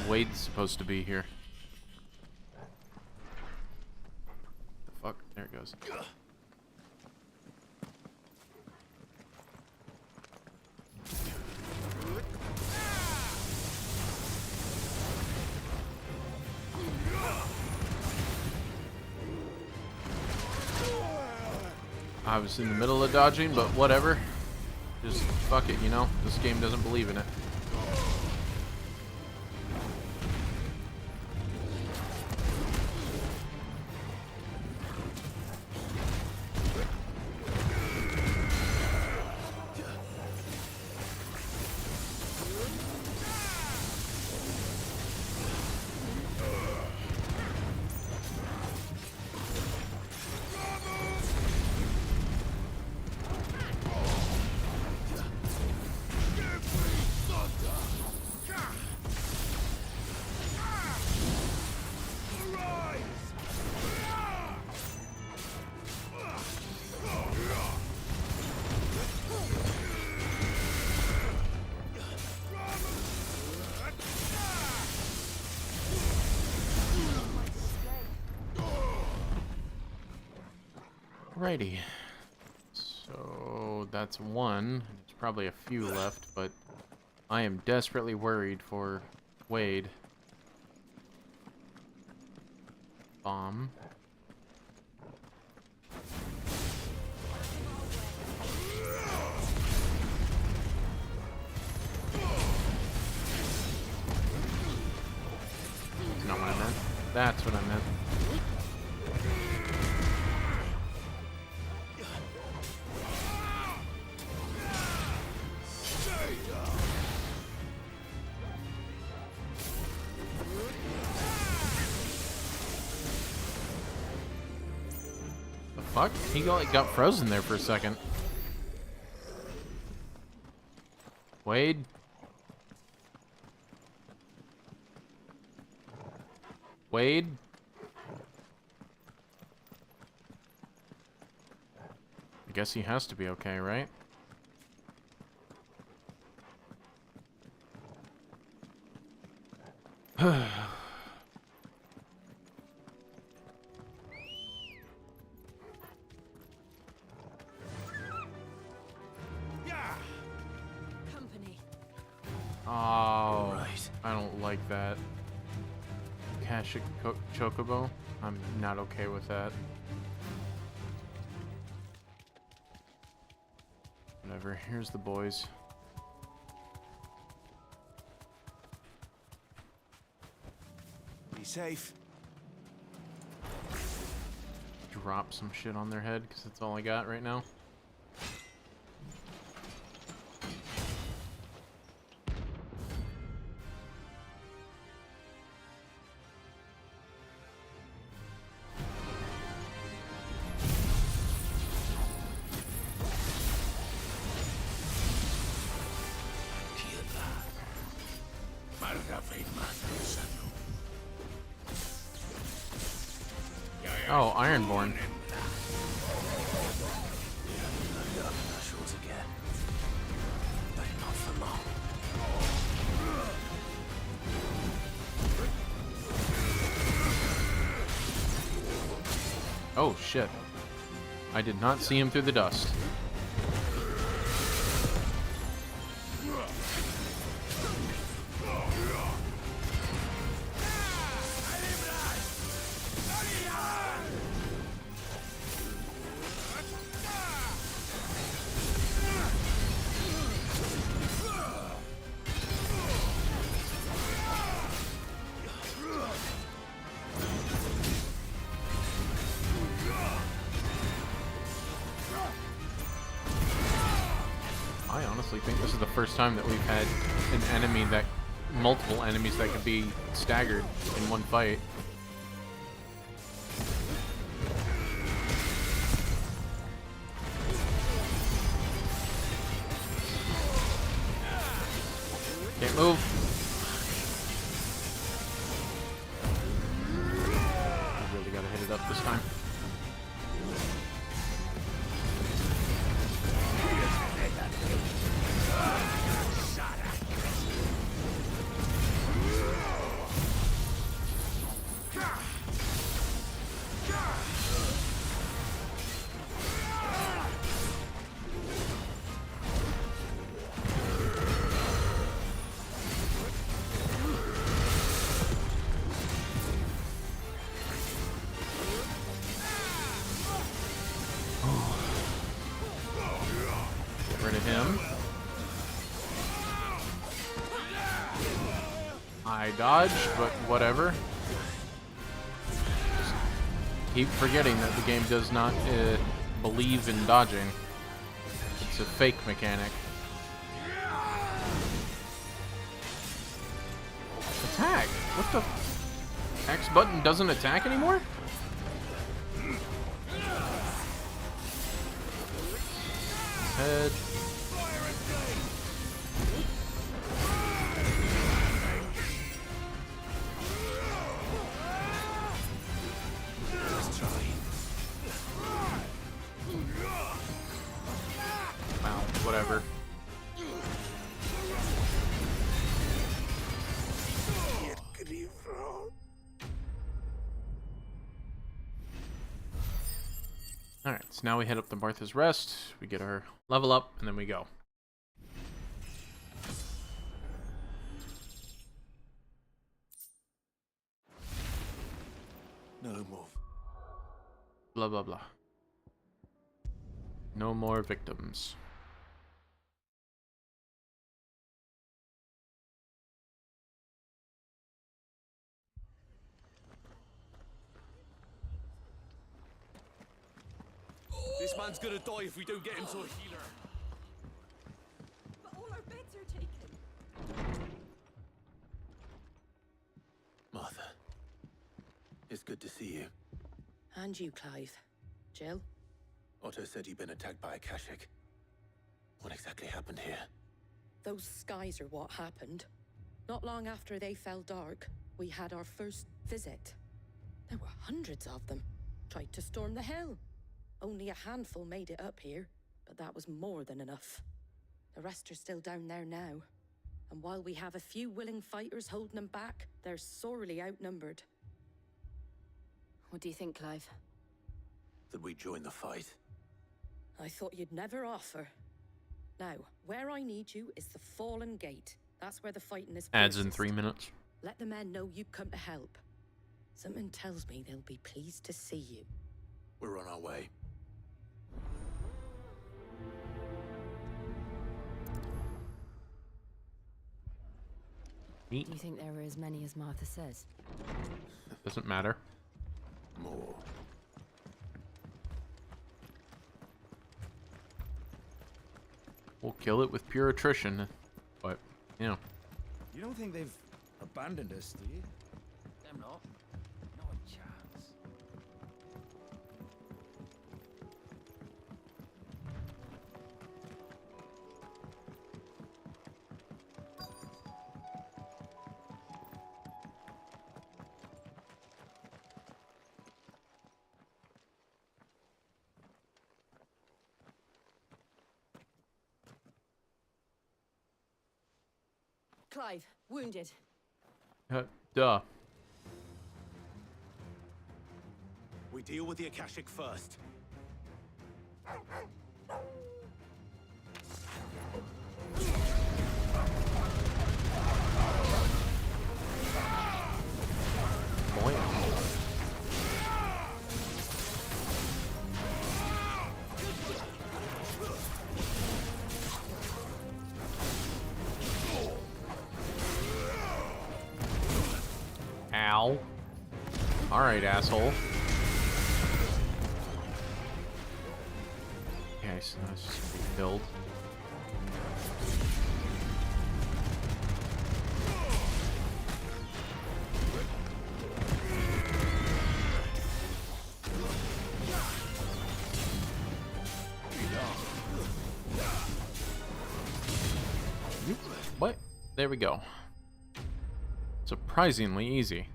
Wade's supposed to be here. The fuck? There it goes. I was in the middle of dodging, but whatever. Just fuck it, you know? This game doesn't believe in it. Alrighty, so that's one. There's probably a few left, but I am desperately worried for Wade. Bomb. That's not what I meant. That's what I meant. Fuck, he got frozen there for a second. Wade? Wade? I guess he has to be okay, right? Oh, right. I don't like that. Cash a chocobo? I'm not okay with that. Whatever, here's the boys. Be safe. Drop some shit on their head, because that's all I got right now. Oh, Ironborn. Oh shit. I did not see him through the dust. I honestly think this is the first time that we've had an enemy that... multiple enemies that could be staggered in one fight. Can't move. I really gotta hit it up this time. Get rid of him. I dodged, but whatever. Just keep forgetting that the game does not believe in dodging. It's a fake mechanic. Attack! What the... X button doesn't attack anymore? Head. Wow, whatever. Alright, so now we head up to Martha's Rest, we get our level up, and then we go. No more. Blah blah blah. No more victims. This man's gonna die if we don't get him to a healer. But all our beds are taken. Martha, it's good to see you. And you, Clive. Jill? Otto said you'd been attacked by a Kashik. What exactly happened here? Those skies are what happened. Not long after they fell dark, we had our first visit. There were hundreds of them. Tried to storm the hill. Only a handful made it up here, but that was more than enough. The rest are still down there now. And while we have a few willing fighters holding them back, they're sorely outnumbered. What do you think, Clive? That we join the fight? I thought you'd never offer. Now, where I need you is the Fallen Gate. That's where the fighting is Adds in fiercest. 3 minutes. Let the men know you've come to help. Something tells me they'll be pleased to see you. We're on our way. You think there were as many as Martha says? Doesn't matter. More. We'll kill it with pure attrition, but, you know. You don't think they've abandoned us, do you? Them not. Not a chance. Clive, wounded. Duh. We deal with the Akashic first. Boy. Ow. Alright, asshole. Okay, so that's just gonna be killed. What? There we go. Surprisingly easy.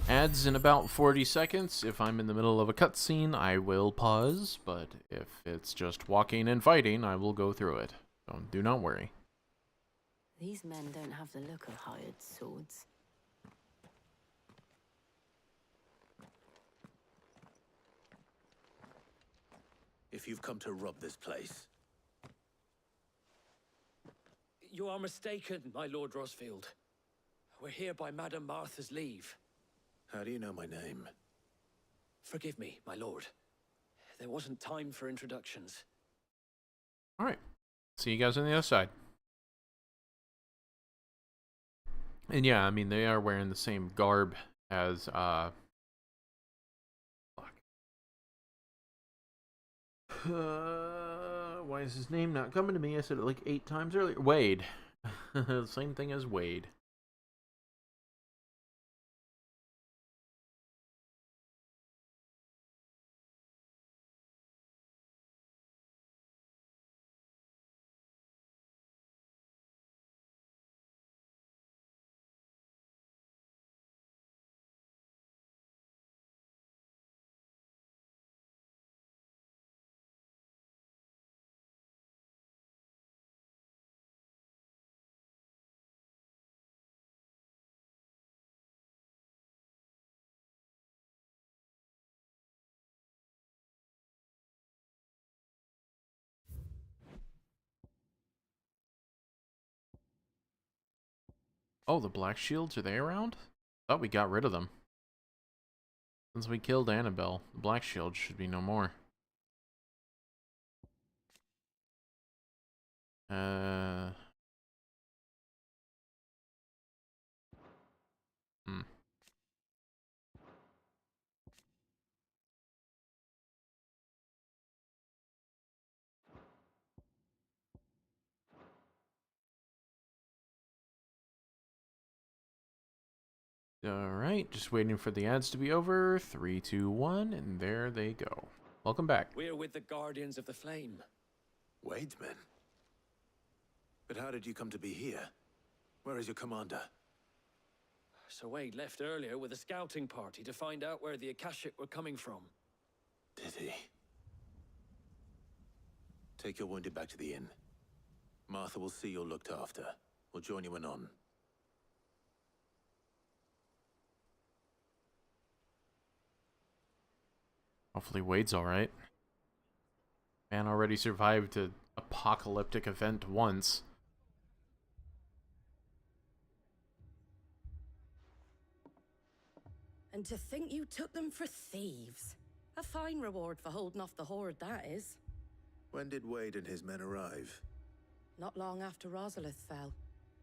Ads in about 40 seconds. If I'm in the middle of a cutscene, I will pause, but if it's just walking and fighting, I will go through it. So do not worry. These men don't have the look of hired swords. If you've come to rob this place, You are mistaken, my Lord Rosfield. We're here by Madame Martha's leave. how do you know my name? Forgive me, my lord. There wasn't time for introductions. Alright. See you guys on the other side. And yeah, I mean, they are wearing the same garb as, fuck. Why is his name not coming to me? I said it like 8 times earlier. Wade. Same thing as Wade. Oh, the Black Shields, are they around? Thought we got rid of them. Since we killed Annabelle, the Black Shield should be no more. Alright, just waiting for the ads to be over. 3, 2, 1, and there they go. Welcome back. We're with the Guardians of the Flame. Wade's men? But how did you come to be here? Where is your commander? Sir Wade left earlier with a scouting party to find out where the Akashic were coming from. Did he? Take your wounded back to the inn. Martha will see you're looked after. We'll join you anon. Hopefully Wade's alright. Man already survived an apocalyptic event once. And to think you took them for thieves. A fine reward for holding off the horde, that is. When did Wade and his men arrive? Not long after Rosalith fell.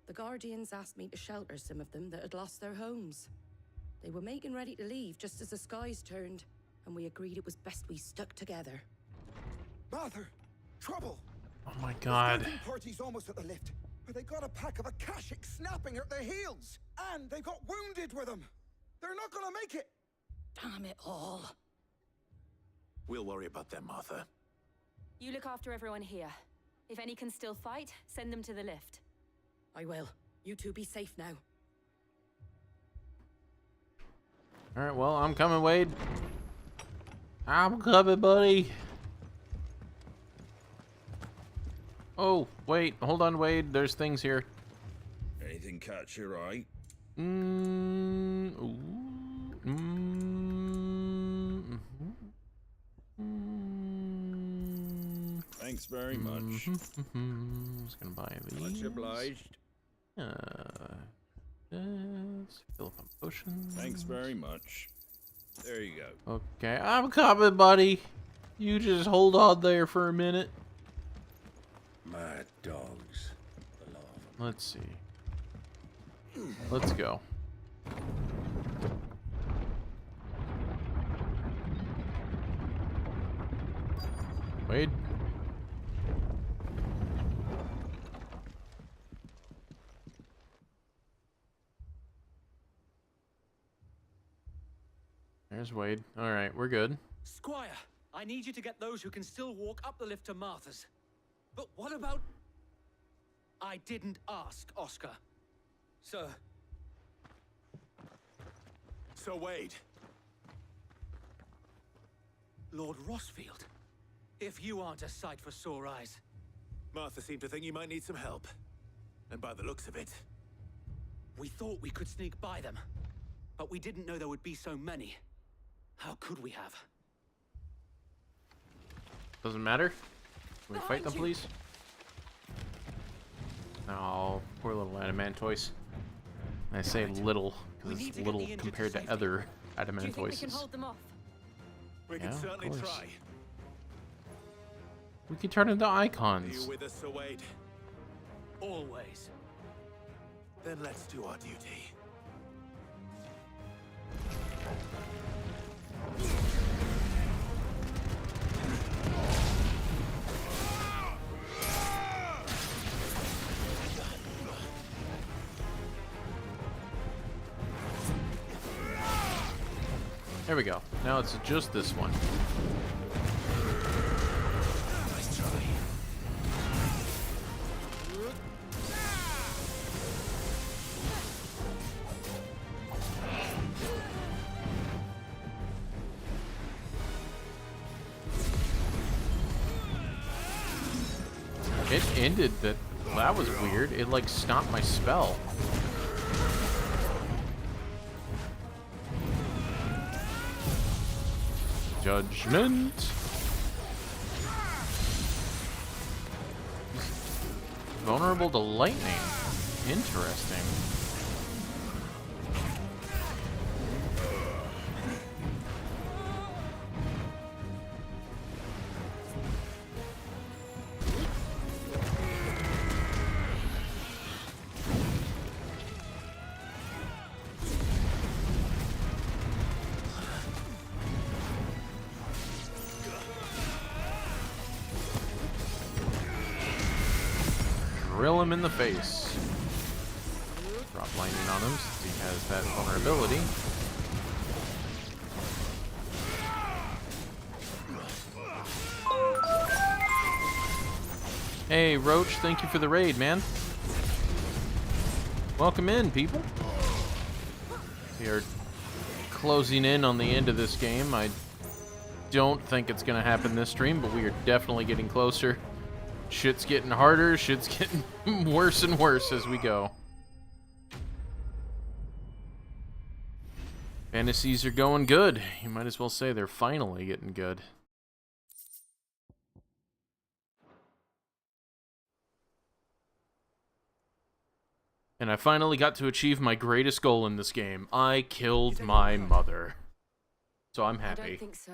The Guardians asked me to shelter some of them that had lost their homes. They were making ready to leave just as the skies turned, and we agreed it was best we stuck together. Martha! Trouble! Oh my god. The scouting party's almost at the lift, but they got a pack of Akashic snapping at their heels! And they got wounded with them! They're not gonna make it! Damn it all. We'll worry about them, Martha. You look after everyone here. If any can still fight, send them to the lift. I will. You two be safe now. Alright, well, I'm coming, Wade. I'm coming, buddy. Oh, wait. Hold on, Wade. There's things here. Anything catch your eye? Thanks very much. I was gonna buy these. Much obliged. Let's fill up on potions. Thanks very much. There you go. Okay, I'm coming, buddy. You just hold on there for a minute. Mad dogs. Let's see. Let's go. Wade. There's Wade. All right, we're good. Squire, I need you to get those who can still walk up the lift to Martha's. But what about... I didn't ask, Oscar. Sir. Sir Wade. Lord Rosfield. If you aren't a sight for sore eyes. Martha seemed to think you might need some help. And by the looks of it... We thought we could sneak by them. But we didn't know there would be so many. How could we have? Doesn't matter. Can we fight them, please? Oh, poor little adamantoise. I say little because it's little compared to other adamantoises. We can certainly try. We can turn into Are icons. you with us, Sir Wade? Always. Then let's do our duty. There we go. Now it's just this one. Nice try. It ended that. That was weird. It like stopped my spell. Judgment. Vulnerable to lightning. Interesting. Drill him in the face. Drop lightning on him since he has that vulnerability. Hey, Roach, thank you for the raid, man. Welcome in, people. We are closing in on the end of this game. I don't think it's going to happen this stream, but we are definitely getting closer. Shit's getting harder, shit's getting worse and worse as we go. Fantasies are going good. You might as well say they're finally getting good. And I finally got to achieve my greatest goal in this game. I killed my mother. So I'm happy. I don't think so.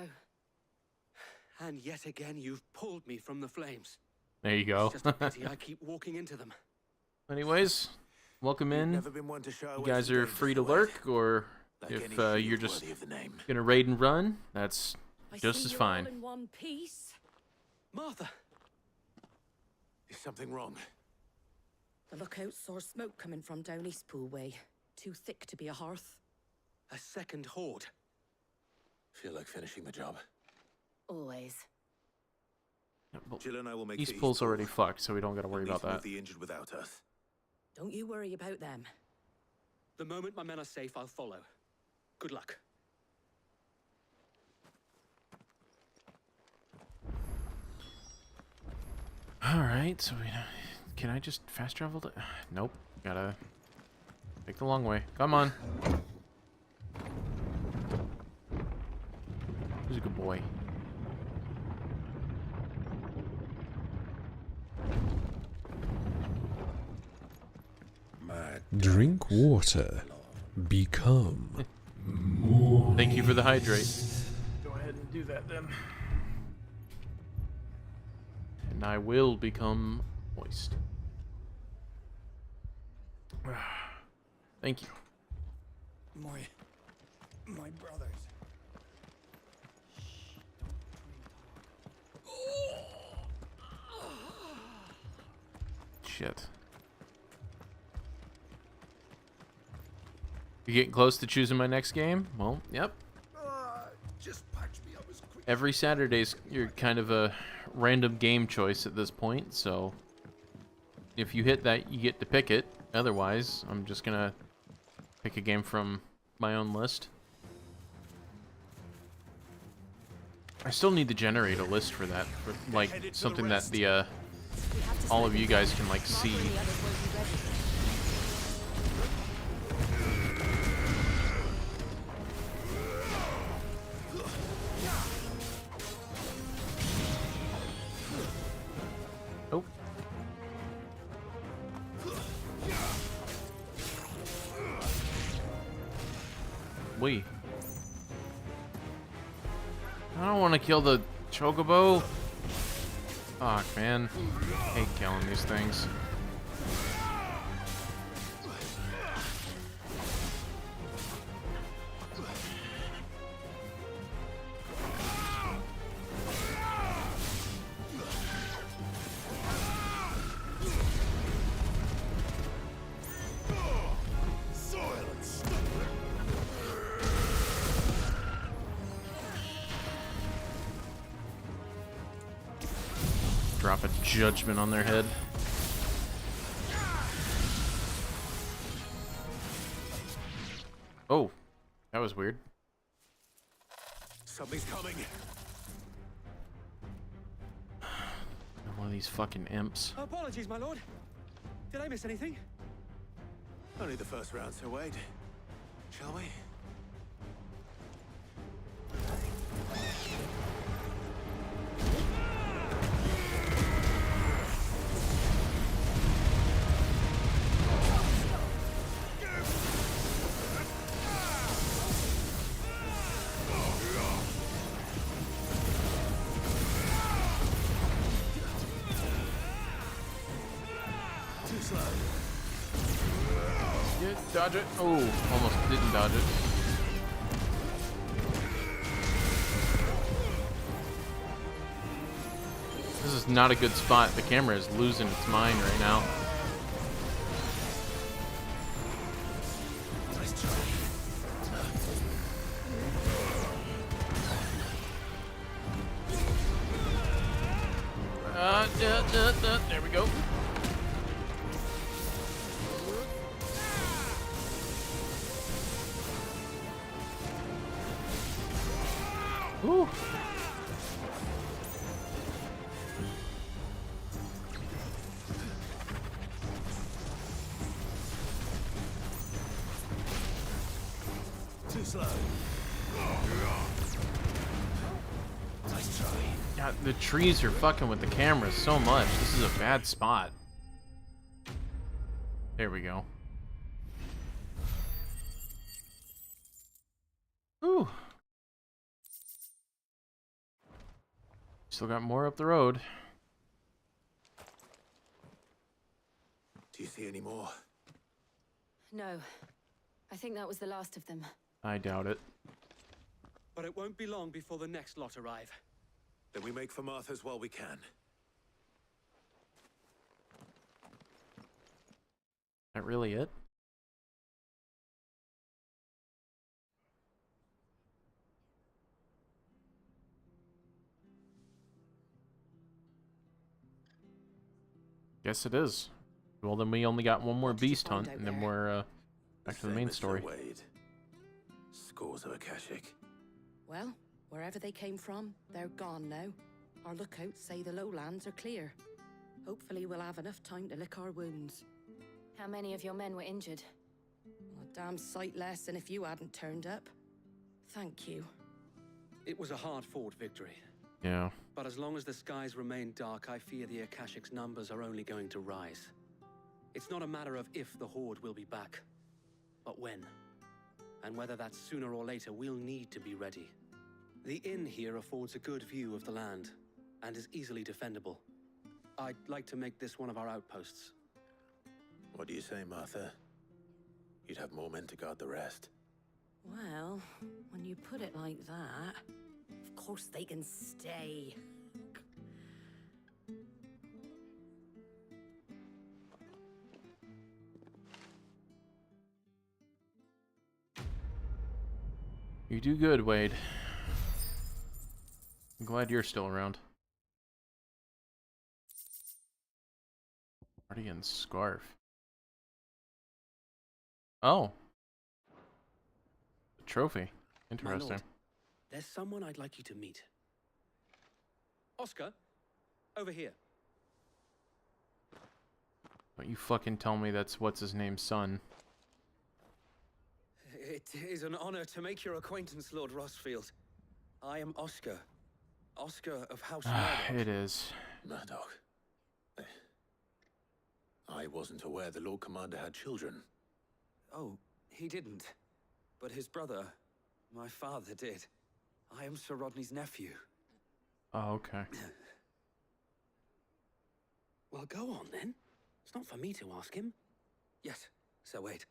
And yet again, you've pulled me from the flames. There you go. It's just a pity I keep walking into them. Anyways, welcome in. You guys are free to lurk, or if you're just gonna raid and run, that's just as fine. All in one piece. Martha, is something wrong? The lookout saw smoke coming from down Eastpool way. Too thick to be a hearth. A second horde. Feel like finishing the job? Always. Jill and I will make Eastpool's already fucked, so we don't gotta worry about that. The injured without us. Don't you worry about them. The moment my men are safe, I'll follow. Good luck. Alright, so we... Can I just fast travel to... Nope. Gotta Take the long way. Come on. Who's a good boy? Drink water. Become moist. Thank you for the hydrate. Go ahead and do that then. And I will become moist. Thank you. My brothers. Shit. You getting close to choosing my next game? Well, yep. Just patch me up as quick. Every Saturday's you're kind of a random game choice at this point, so if you hit that, you get to pick it. Otherwise, I'm just gonna pick a game from my own list. I still need to generate a list for that, for like something that the all of you guys can like see. Oh. Wait. I don't want to kill the chocobo. Fuck, man. I hate killing these things. Drop a judgment on their head. Oh, that was weird. Something's coming. One of these fucking imps. Apologies, my lord. Did I miss anything? Only the first round, so wait. Shall we? Yeah, dodge it. Oh, almost didn't dodge it. This is not a good spot. The camera is losing its mind right now. There we go. Woo. Too slow. Nice try. God, the trees are fucking with the camera so much. This is a bad spot. There we go. Ooh. Still got more up the road. Do you see any more? No. I think that was the last of them. I doubt it. But it won't be long before the next lot arrive. Then we make for Martha's while we can. That really it? Guess it is. Well, then we only got one more beast hunt, and then we're back to the main story. Scores of Akashic. Well, wherever they came from, they're gone now. Our lookouts say the lowlands are clear. Hopefully we'll have enough time to lick our wounds. How many of your men were injured? Damn sight less than if you hadn't turned up. Thank you. It was a hard-fought victory. Yeah. But as long as the skies remain dark, I fear the Akashic's numbers are only going to rise. It's not a matter of if the Horde will be back, but when. And whether that's sooner or later, we'll need to be ready. The inn here affords a good view of the land, and is easily defendable. I'd like to make this one of our outposts. What do you say, Martha? You'd have more men to guard the rest. Well, when you put it like that, of course they can stay. You do good, Wade. I'm glad you're still around. Guardian Scarf. Oh. A trophy. Interesting. My lord, there's someone I'd like you to meet. Oscar, over here. Don't you fucking tell me that's what's-his-name's son. It is an honor to make your acquaintance, Lord Rossfield. I am Oscar. Oscar of House Murdoch. It is. Murdoch. I wasn't aware the Lord Commander had children. Oh, he didn't. But his brother, my father, did. I am Sir Rodney's nephew. Oh, okay. Well, go on then. It's not for me to ask him. Yes, Sir Wade.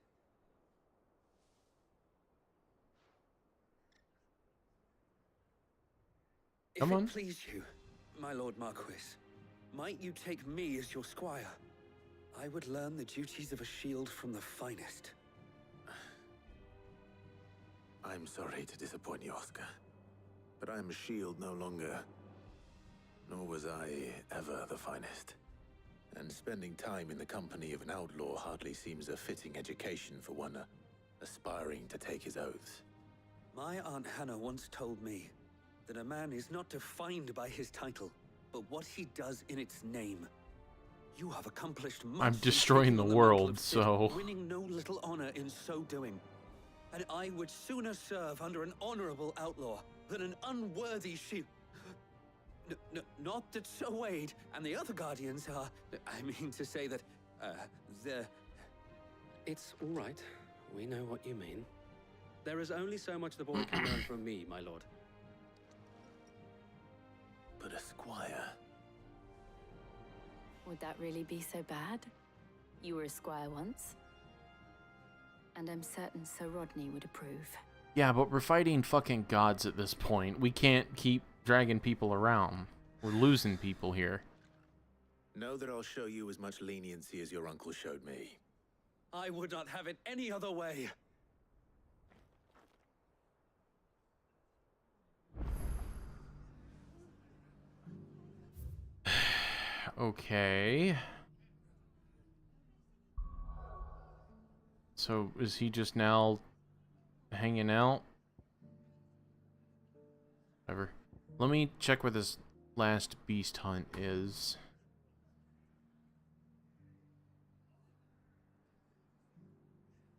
Come on. If it please you, my Lord Marquis, might you take me as your squire? I would learn the duties of a shield from the finest. I'm sorry to disappoint you, Oscar. But I am a shield no longer. Nor was I ever the finest. And spending time in the company of an outlaw hardly seems a fitting education for one aspiring to take his oaths. My Aunt Hannah once told me that a man is not defined by his title, but what he does in its name. You have accomplished much. I'm destroying the world, so... winning no little honor in so doing. And I would sooner serve under an honorable outlaw than an unworthy shield. Not that Sir Wade and the other guardians are... I mean to say that, they're... It's all right. We know what you mean. There is only so much the boy can learn from me, my lord. But a squire... Would that really be so bad? You were a squire once. And I'm certain Sir Rodney would approve. Yeah, but we're fighting fucking gods at this point. We can't keep dragging people around. We're losing people here. Know that I'll show you as much leniency as your uncle showed me. I would not have it any other way. Okay. So, is he just now hanging out? Whatever. Let me check where this last beast hunt is.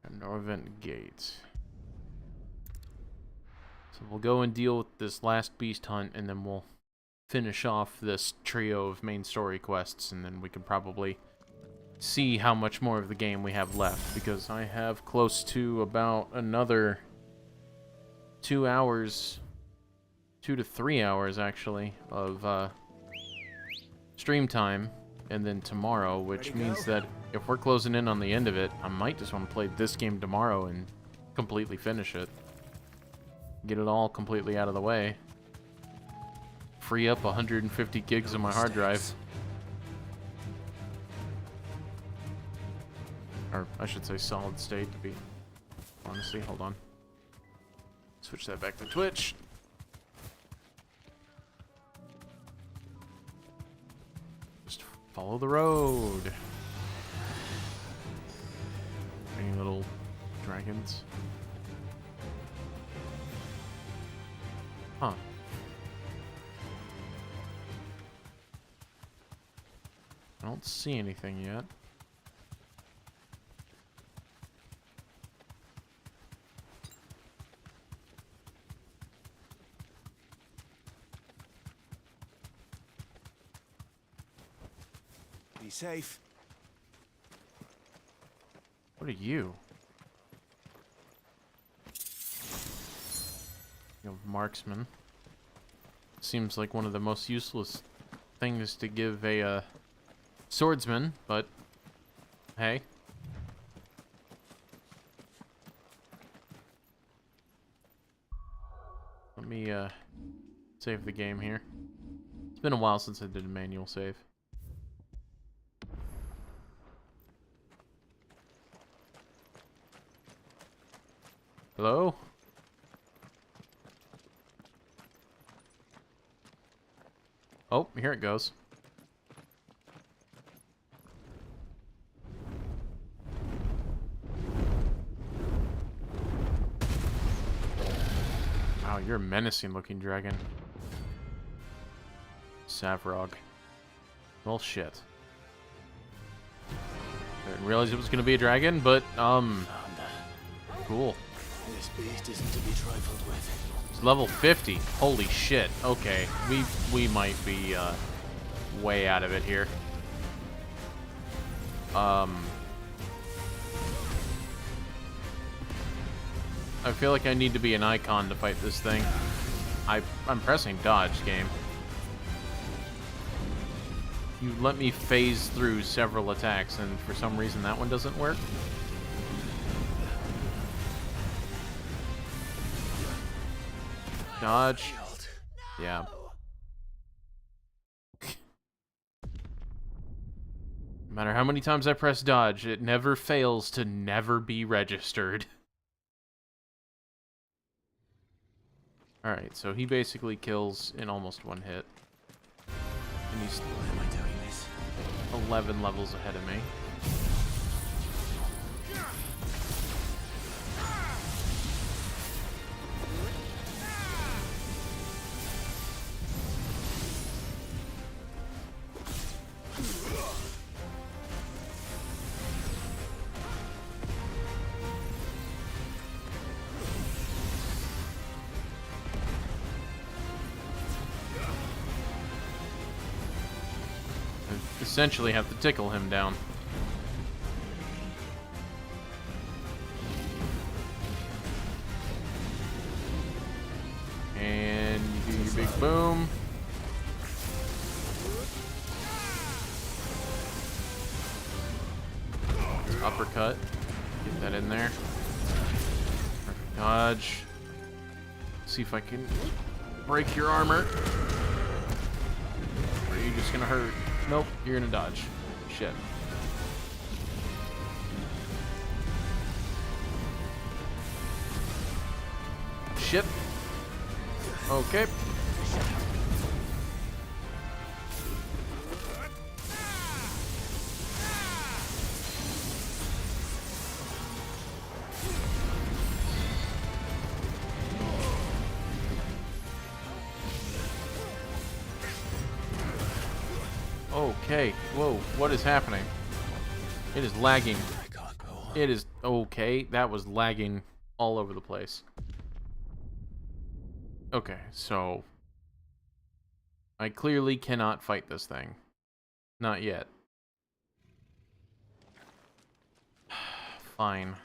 Northern Gate. So we'll go and deal with this last beast hunt, and then we'll finish off this trio of main story quests, and then we can probably see how much more of the game we have left, because I have close to about another 2 hours, 2 to 3 hours actually, of stream time, and then tomorrow, which means that if we're closing in on the end of it, I might just want to play this game tomorrow and completely finish it. Get it all completely out of the way. Free up 150 gigs on my hard drive. Or, I should say solid state to be... Honestly, hold on. Switch that back to Twitch. Just follow the road. Any little dragons? Huh. I don't see anything yet. Be safe. What are you? Marksman. Seems like one of the most useless things to give a swordsman, but hey. Let me save the game here. It's been a while since I did a manual save. Hello? Oh, here it goes. Wow, you're a menacing looking dragon. Savrog. Well, shit. I didn't realize it was gonna be a dragon, but, cool. This beast isn't to be trifled with. It's level 50. Holy shit. Okay, we might be, way out of it here. I feel like I need to be an icon to fight this thing. I'm pressing dodge, game. You let me phase through several attacks, and for some reason that one doesn't work. Dodge. Yeah. No matter how many times I press dodge, it never fails to never be registered. Alright, so he basically kills in almost one hit. And he's 11 levels ahead of me. Essentially have to tickle him down. And you do your big boom. Uppercut. Get that in there. Perfect dodge. See if I can break your armor. Or are you just gonna hurt? Nope, you're gonna dodge. Shit. Shit. Okay. Okay, whoa, what is happening? It is lagging. It is okay, that was lagging all over the place. Okay, so I clearly cannot fight this thing. Not yet. Fine.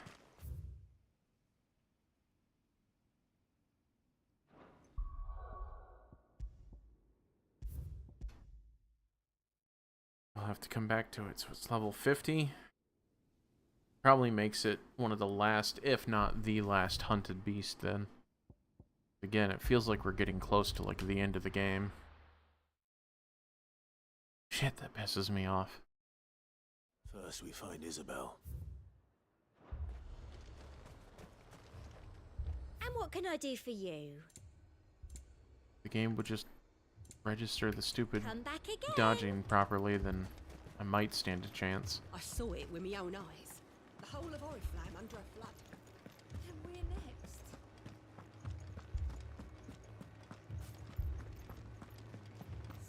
I'll have to come back to it. So it's level 50. Probably makes it one of the last, if not the last, hunted beast then. Again, it feels like we're getting close to like the end of the game. Shit, that pisses me off. First we find Isabel. And what can I do for you? The game would just register the stupid Come back again. dodging properly, then I might stand a chance. I saw it with my own eyes. The whole of Oriflame under a flood. And we're next.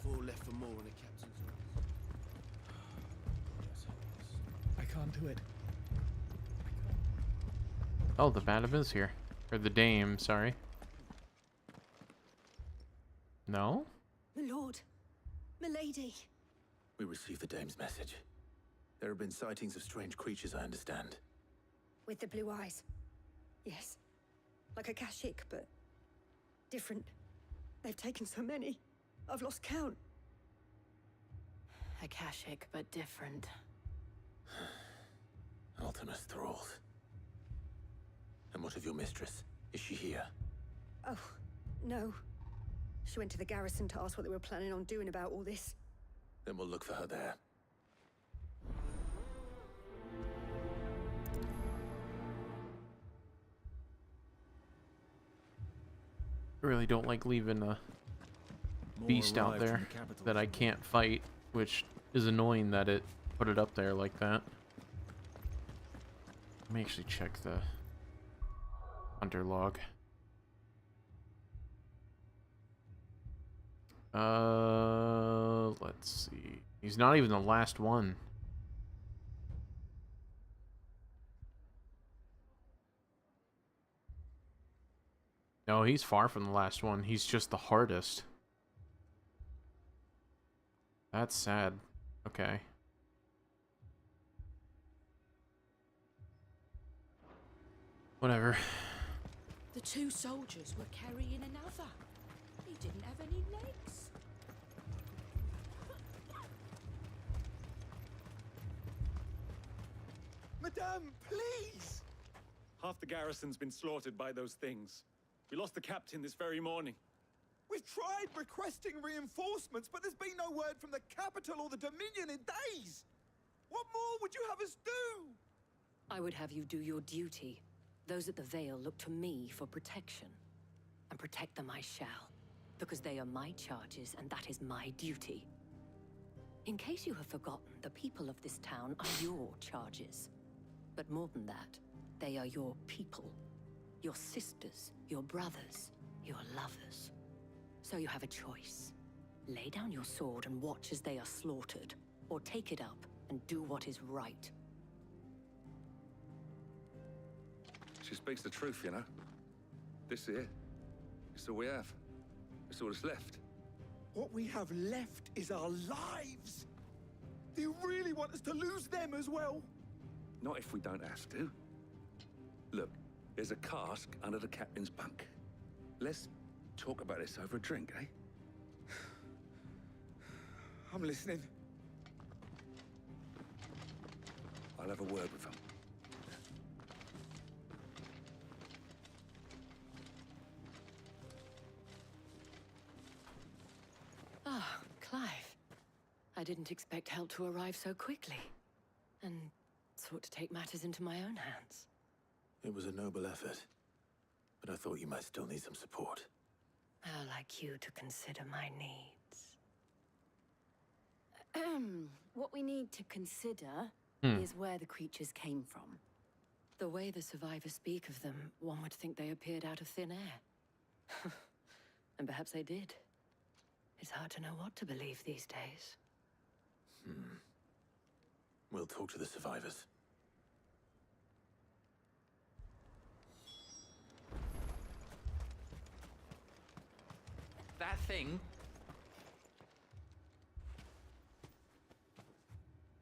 Four left for more in the captain's orders. I can't do it. Oh, the madam is here. Or the dame, sorry. No? My lord, my lady. We received the dame's message. There have been sightings of strange creatures, I understand. With the blue eyes. Yes. Like a Kashik, but different. They've taken so many. I've lost count. Akashic, but different. Ultimus thralls. And what of your mistress? Is she here? Oh, no. She went to the garrison to ask what they were planning on doing about all this. Then we'll look for her there. I really don't like leaving a beast out there that I can't fight, which is annoying that it put it up there like that. Let me actually check the hunter log. Let's see. He's not even the last one. No, he's far from the last one. He's just the hardest. That's sad. Okay. Whatever. The two soldiers were carrying another. He didn't have any legs. Madame, please! Half the garrison's been slaughtered by those things. We lost the captain this very morning. We've tried requesting reinforcements, but there's been no word from the capital or the Dominion in days. What more would you have us do? I would have you do your duty. Those at the Vale look to me for protection. And protect them I shall. Because they are my charges, and that is my duty. In case you have forgotten, the people of this town are your charges. But more than that, they are your people. Your sisters, your brothers, your lovers. So you have a choice. Lay down your sword and watch as they are slaughtered, or take it up and do what is right. She speaks the truth, you know. This here, it's all we have. It's all that's left. What we have left is our lives. Do you really want us to lose them as well? Not if we don't have to. Look, there's a cask under the captain's bunk. Let's talk about this over a drink, eh? I'm listening. I'll have a word with him. Ah, Clive. I didn't expect help to arrive so quickly. And sought to take matters into my own hands. It was a noble effort, but I thought you might still need some support. How like you to consider my needs. What we need to consider is where the creatures came from. The way the survivors speak of them, one would think they appeared out of thin air. And perhaps they did. It's hard to know what to believe these days. We'll talk to the survivors. That thing.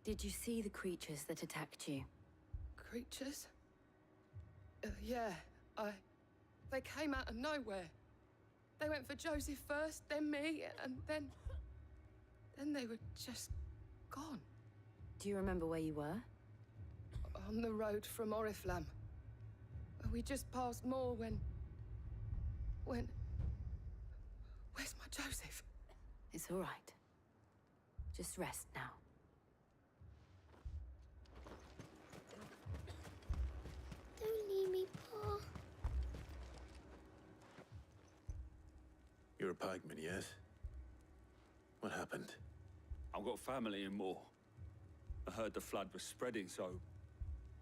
Did you see the creatures that attacked you? Creatures? Yeah, they came out of nowhere. They went for Joseph first, then me, and then they were just gone. Do you remember where you were? On the road from Oriflamme. We just passed Moor when... Where's my Joseph? It's all right. Just rest now. Don't leave me, Pa. You're a pikeman, yes? What happened? I've got family in Moor. I heard the flood was spreading, so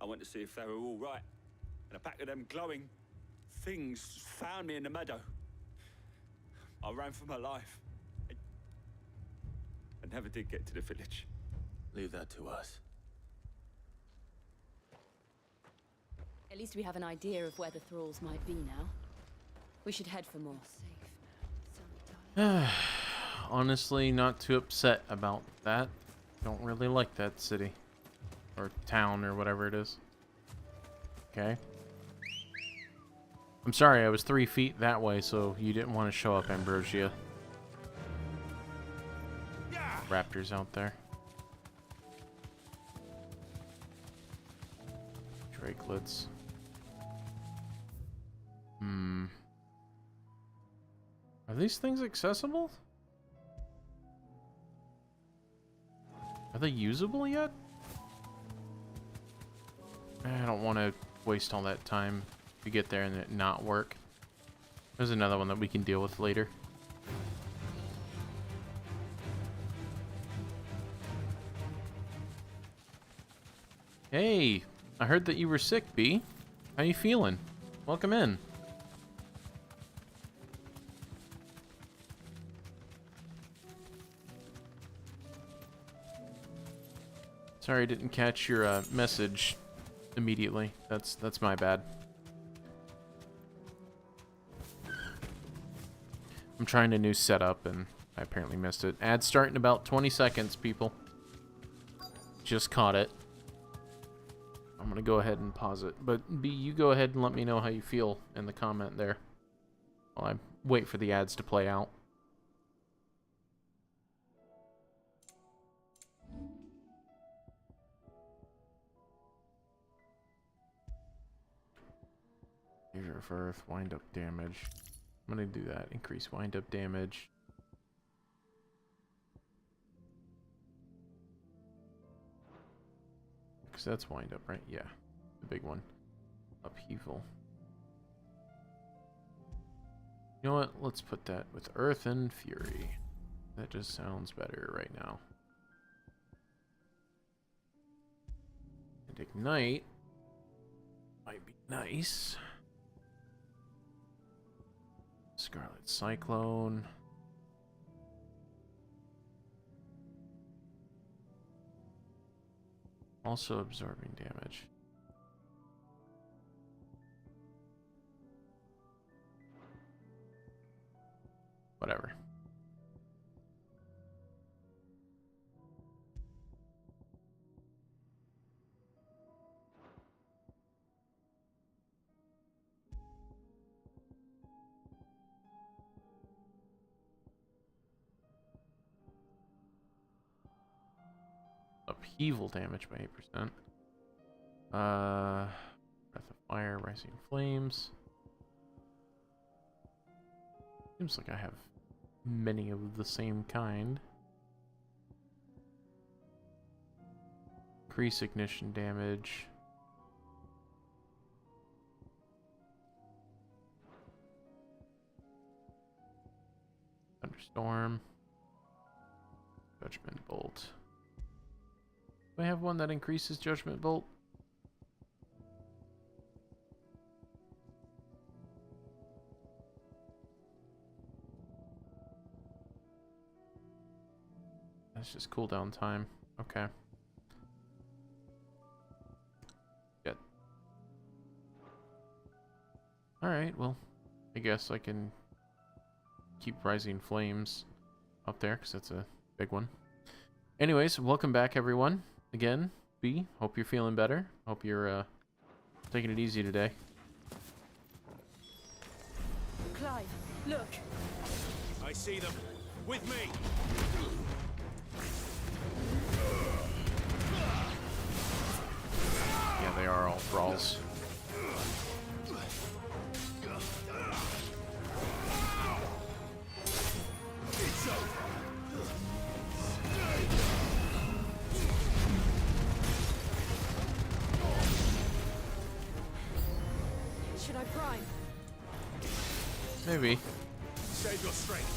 I went to see if they were all right. And a pack of them glowing things found me in the meadow. I ran for my life. I never did get to the village. Leave that to us. At least we have an idea of where the thralls might be now. We should head for more. Honestly, not too upset about that. Don't really like that city. Or town, or whatever it is. Okay. I'm sorry, I was 3 feet that way, so you didn't want to show up, Ambrosia. Raptors out there. Drakelets. Are these things accessible? Are they usable yet? I don't want to waste all that time to get there and it not work. There's another one that we can deal with later. Hey, I heard that you were sick, B. How you feeling? Welcome in. Sorry I didn't catch your message immediately. That's my bad. I'm trying a new setup and I apparently missed it. Ad start in about 20 seconds, people. Just caught it. I'm gonna go ahead and pause it. But B, you go ahead and let me know how you feel in the comment there. While I wait for the ads to play out. Measure of Earth, wind up damage. I'm gonna do that. Increase wind up damage. Because that's wind up, right? Yeah. The big one. Upheaval. You know what? Let's put that with Earth and Fury. That just sounds better right now. And Ignite might be nice. Scarlet Cyclone. Also absorbing damage. Whatever. Upheaval damage by 8%. Breath of Fire, Rising Flames. Seems like I have many of the same kind. Increase ignition damage. Thunderstorm. Judgment Bolt. Do I have one that increases Judgment Bolt? That's just cooldown time. Okay. Good. Alright, well, I guess I can keep Rising Flames up there, because that's a big one. Anyways, welcome back, everyone. Again, B, hope you're feeling better. Hope you're taking it easy today. Clive, look. I see them. With me. Yeah, they are all brawls. It's over. Should I prime? Maybe. Save your strength.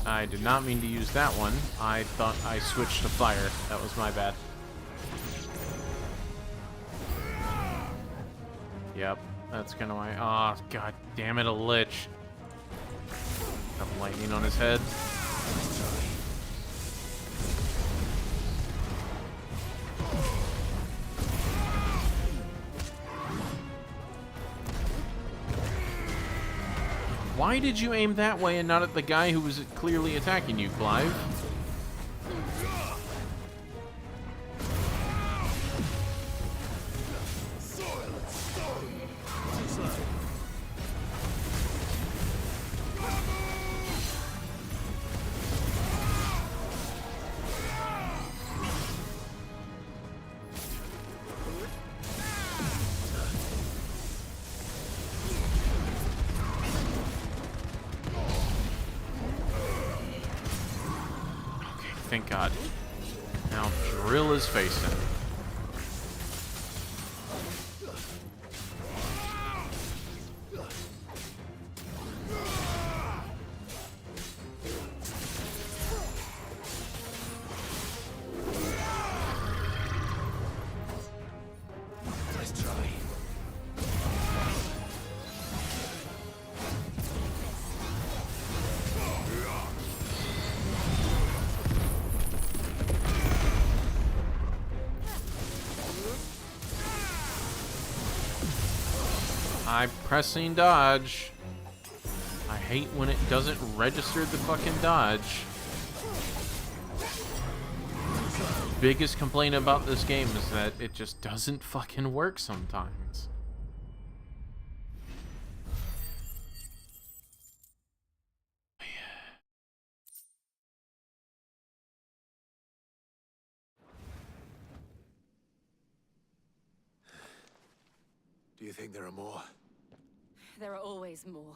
I did not mean to use that one. I thought I switched to fire. That was my bad. Yep, that's kind of why. Oh, god damn it, a lich. Have lightning on his head. Why did you aim that way and not at the guy who was clearly attacking you, Clive? Thank God. Now drill his face in. Let's try. I'm pressing dodge. I hate when it doesn't register the fucking dodge. Biggest complaint about this game is that it just doesn't fucking work sometimes. Do you think there are more? There are always more.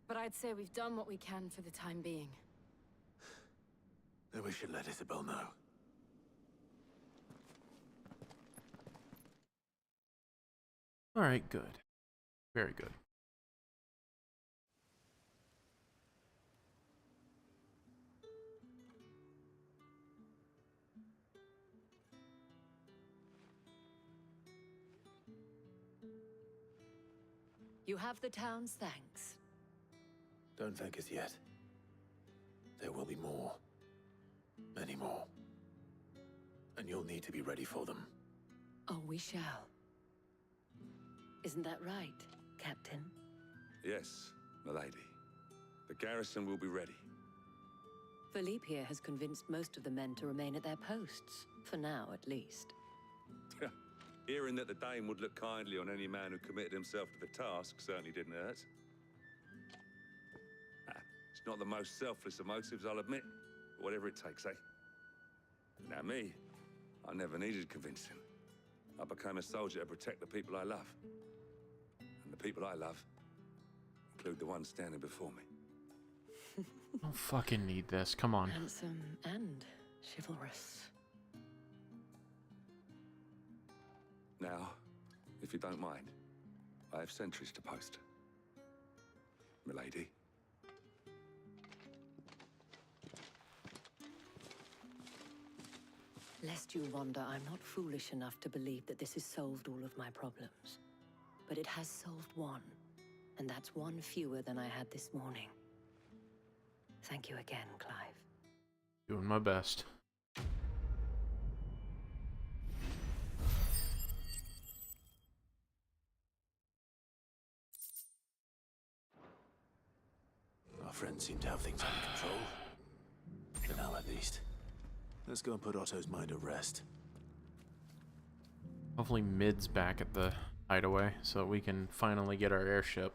But I'd say we've done what we can for the time being. Then we should let Isabel know. Alright, good. Very good. You have the town's thanks. Don't thank us yet. There will be more. Many more. And you'll need to be ready for them. Oh, we shall. Isn't that right, Captain? Yes, milady. The garrison will be ready. Philippe here has convinced most of the men to remain at their posts. For now, at least. Hearing that the Dane would look kindly on any man who committed himself to the task certainly didn't hurt. It's not the most selfless of motives, I'll admit. But whatever it takes, eh? Now me, I never needed convincing. I became a soldier to protect the people I love. And the people I love include the ones standing before me. I don't fucking need this. Come on. Handsome and chivalrous. Now, if you don't mind, I have sentries to post. Milady. Lest you wonder, I'm not foolish enough to believe that this has solved all of my problems. But it has solved one, and that's one fewer than I had this morning. Thank you again, Clive. Doing my best. Our friends seem to have things under control. For now, at least. Let's go and put Otto's mind at rest. Hopefully Mid's back at the hideaway so that we can finally get our airship.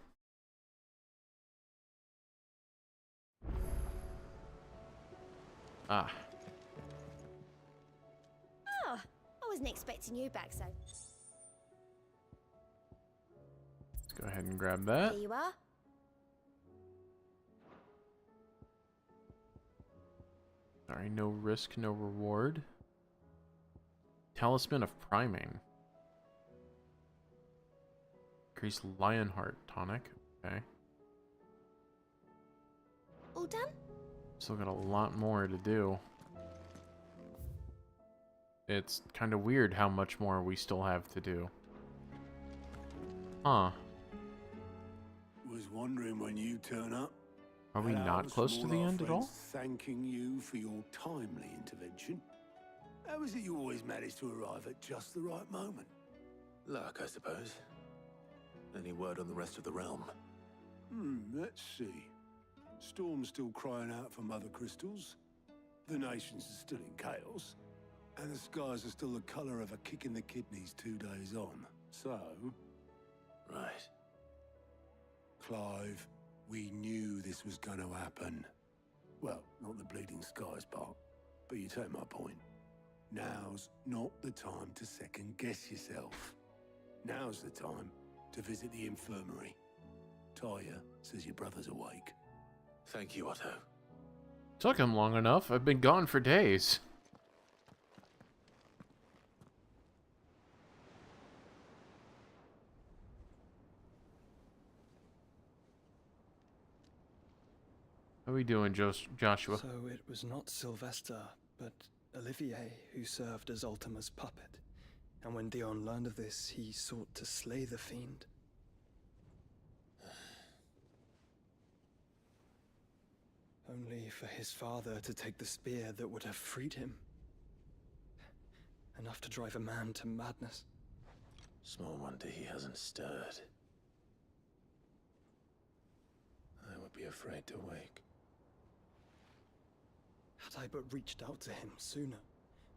Ah. Oh, I wasn't expecting you back, so... Let's go ahead and grab that. There you are. Sorry, no risk, no reward. Talisman of Priming. Increase Lionheart tonic. Okay. All done? Still got a lot more to do. It's kind of weird how much more we still have to do. Huh. Was wondering when you turn up. Are we not Allows close to from the all our end at all? friends Thanking you for your timely intervention. How is it you always manage to arrive at just the right moment? Luck, I suppose. Any word on the rest of the realm? Let's see. Storm's still crying out for mother crystals. The nations are still in chaos. And the skies are still the color of a kick in the kidneys 2 days on. So... Right. Clive, we knew this was going to happen. Well, not the bleeding skies part, but you take my point. Now's not the time to second-guess yourself. Now's the time to visit the infirmary. Talia says your brother's awake. Thank you, Otto. Took him long enough. I've been gone for days. How are we doing, Joshua? So it was not Sylvester, but Olivier who served as Ultima's puppet. And when Dion learned of this, he sought to slay the fiend. Only for his father to take the spear that would have freed him. Enough to drive a man to madness. Small wonder he hasn't stirred. I would be afraid to wake. Had I but reached out to him sooner,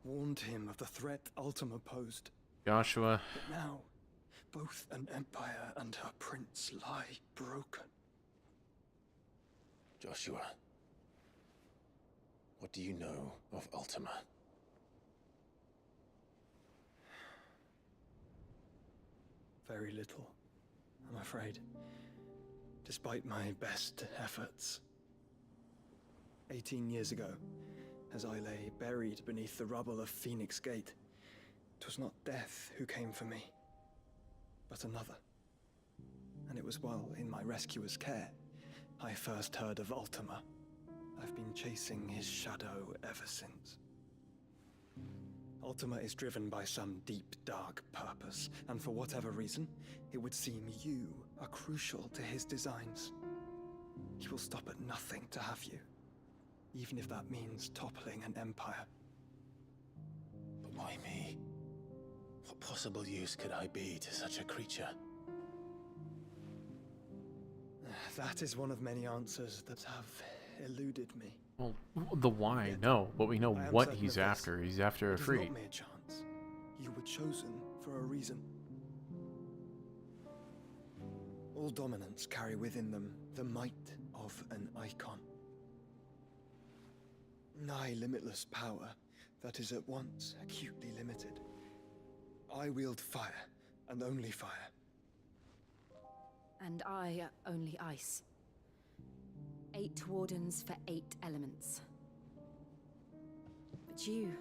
warned him of the threat Ultima posed. Joshua. But now, both an empire and her prince lie broken. Joshua, what do you know of Ultima? Very little, I'm afraid. Despite my best efforts. 18 years ago, as I lay buried beneath the rubble of Phoenix Gate, 'twas not death who came for me, but another. And it was while in my rescuer's care, I first heard of Ultima. I've been chasing his shadow ever since. Ultima is driven by some deep, dark purpose, and for whatever reason, it would seem you are crucial to his designs. He will stop at nothing to have you, even if that means toppling an empire. But why me? What possible use could I be to such a creature? That is one of many answers that have eluded me. Well, the why, no, but we know what he's after. He's after a It is freed. not mere chance. You were chosen for a reason. All dominants carry within them the might of an icon. Nigh limitless power that is at once acutely limited. I wield fire, and only fire. And I only ice. 8 wardens for 8 elements. But you,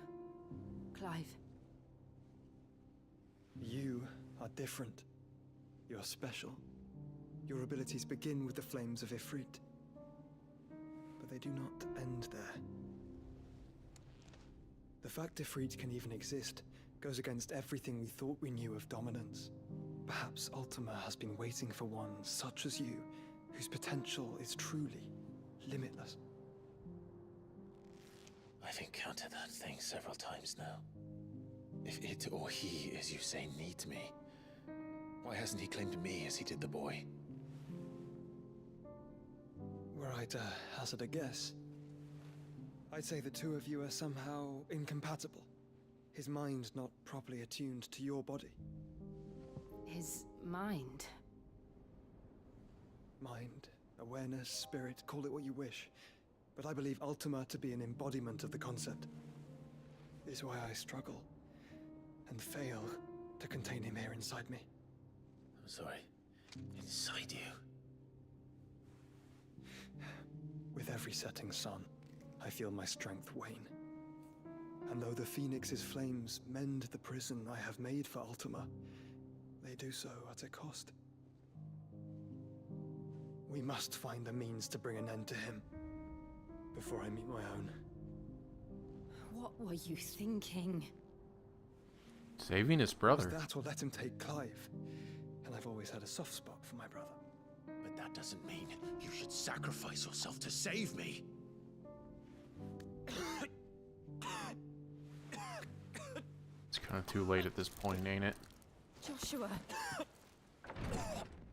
Clive. You are different. You're special. Your abilities begin with the flames of Ifrit. But they do not end there. The fact Ifrit can even exist goes against everything we thought we knew of dominance. Perhaps Ultima has been waiting for one such as you, whose potential is truly limitless. I've encountered that thing several times now. If it or he, as you say, needs me, why hasn't he claimed me as he did the boy? Were I to hazard a guess, I'd say the two of you are somehow incompatible. His mind not properly attuned to your body. His mind. Mind, awareness, spirit, call it what you wish. But I believe Ultima to be an embodiment of the concept. Is why I struggle and fail to contain him here inside me. I'm sorry. Inside you? With every setting sun, I feel my strength wane. And though the Phoenix's flames mend the prison I have made for Ultima, they do so at a cost. We must find a means to bring an end to him before I meet my own. What were you thinking? Saving his brother. That or let him take Clive. And I've always had a soft spot for my brother. But that That doesn't mean you should sacrifice yourself to save me. It's kind of too late at this point, ain't it? Joshua.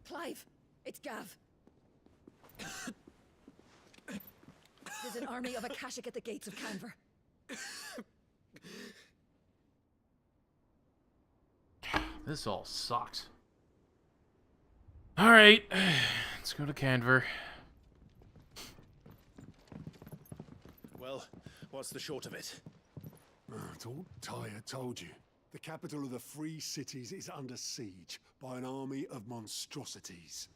Clive, it's Gav. There's an army of Akashic at the gates of Canver. This all sucks. Alright, let's go to Canver. Well, what's the short of it? It's all Tyre told you. The capital of the Free Cities is under siege by an army of monstrosities.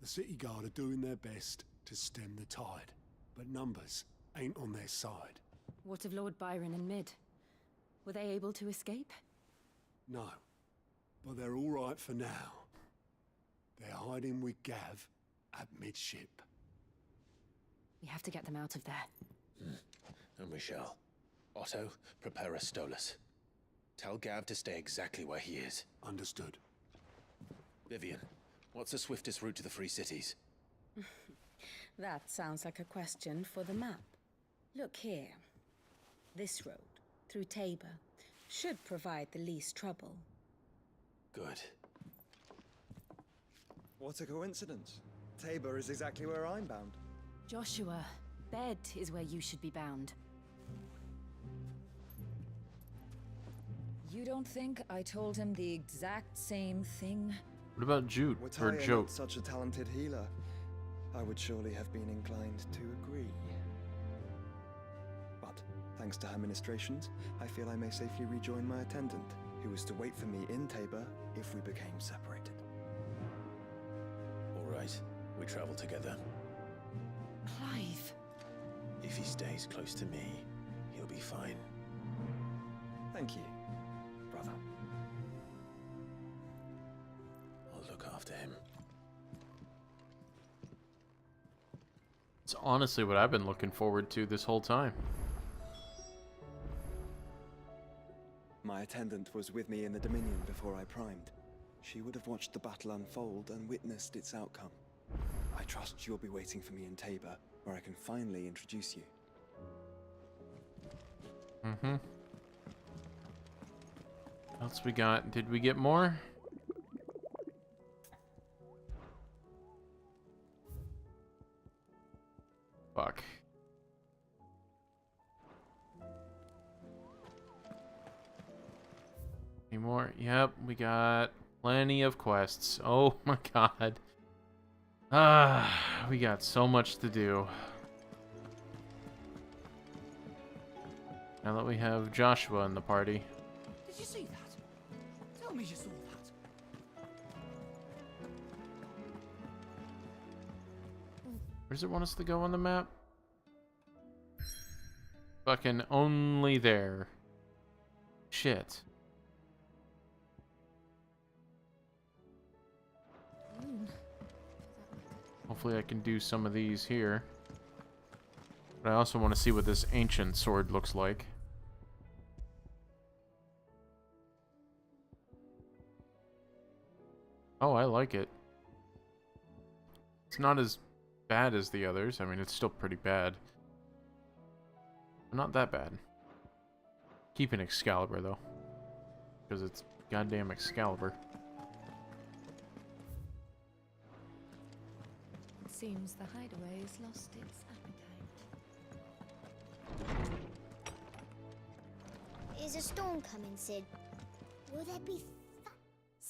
The city guard are doing their best to stem the tide, but numbers ain't on their side. What of Lord Byron and Mid? Were they able to escape? No, but they're all right for now. They're hiding with Gav at midship. We have to get them out of there. And we shall. Otto, prepare a Stolas. Tell Gav to stay exactly where he is. Understood. Vivian, what's the swiftest route to the Free Cities? That sounds like a question for the map. Look here. This road, through Tabor, should provide the least trouble. Good. What a coincidence. Tabor is exactly where I'm bound. Joshua, Bed is where you should be bound. You don't think I told him the exact same thing? What about Jute or Were Jote? not such a talented healer, I would surely have been inclined to agree. But thanks to her ministrations, I feel I may safely rejoin my attendant, who was to wait for me in Tabor if we became separated. All right, we travel together. Clive. If he stays close to me, he'll be fine. Thank you, brother. I'll look after him. It's honestly what I've been looking forward to this whole time. My attendant was with me in the Dominion before I primed. She would have watched the battle unfold and witnessed its outcome. I trust you'll be waiting for me in Tabor, where I can finally introduce you. Mm-hmm. What else we got? Did we get more? Fuck. Any more? Yep, we got plenty of quests. Oh my god. We got so much to do. Now that we have Joshua in the party. Did you see that? Tell me you saw that. Where does it want us to go on the map? Fucking only there. Shit. Hopefully I can do some of these here. But I also want to see what this ancient sword looks like. Oh, I like it. It's not as bad as the others. I mean, it's still pretty bad. But not that bad. Keep an Excalibur, though. Because it's goddamn Excalibur. Seems the hideaway has lost its appetite. Is a storm coming, Sid? Will there be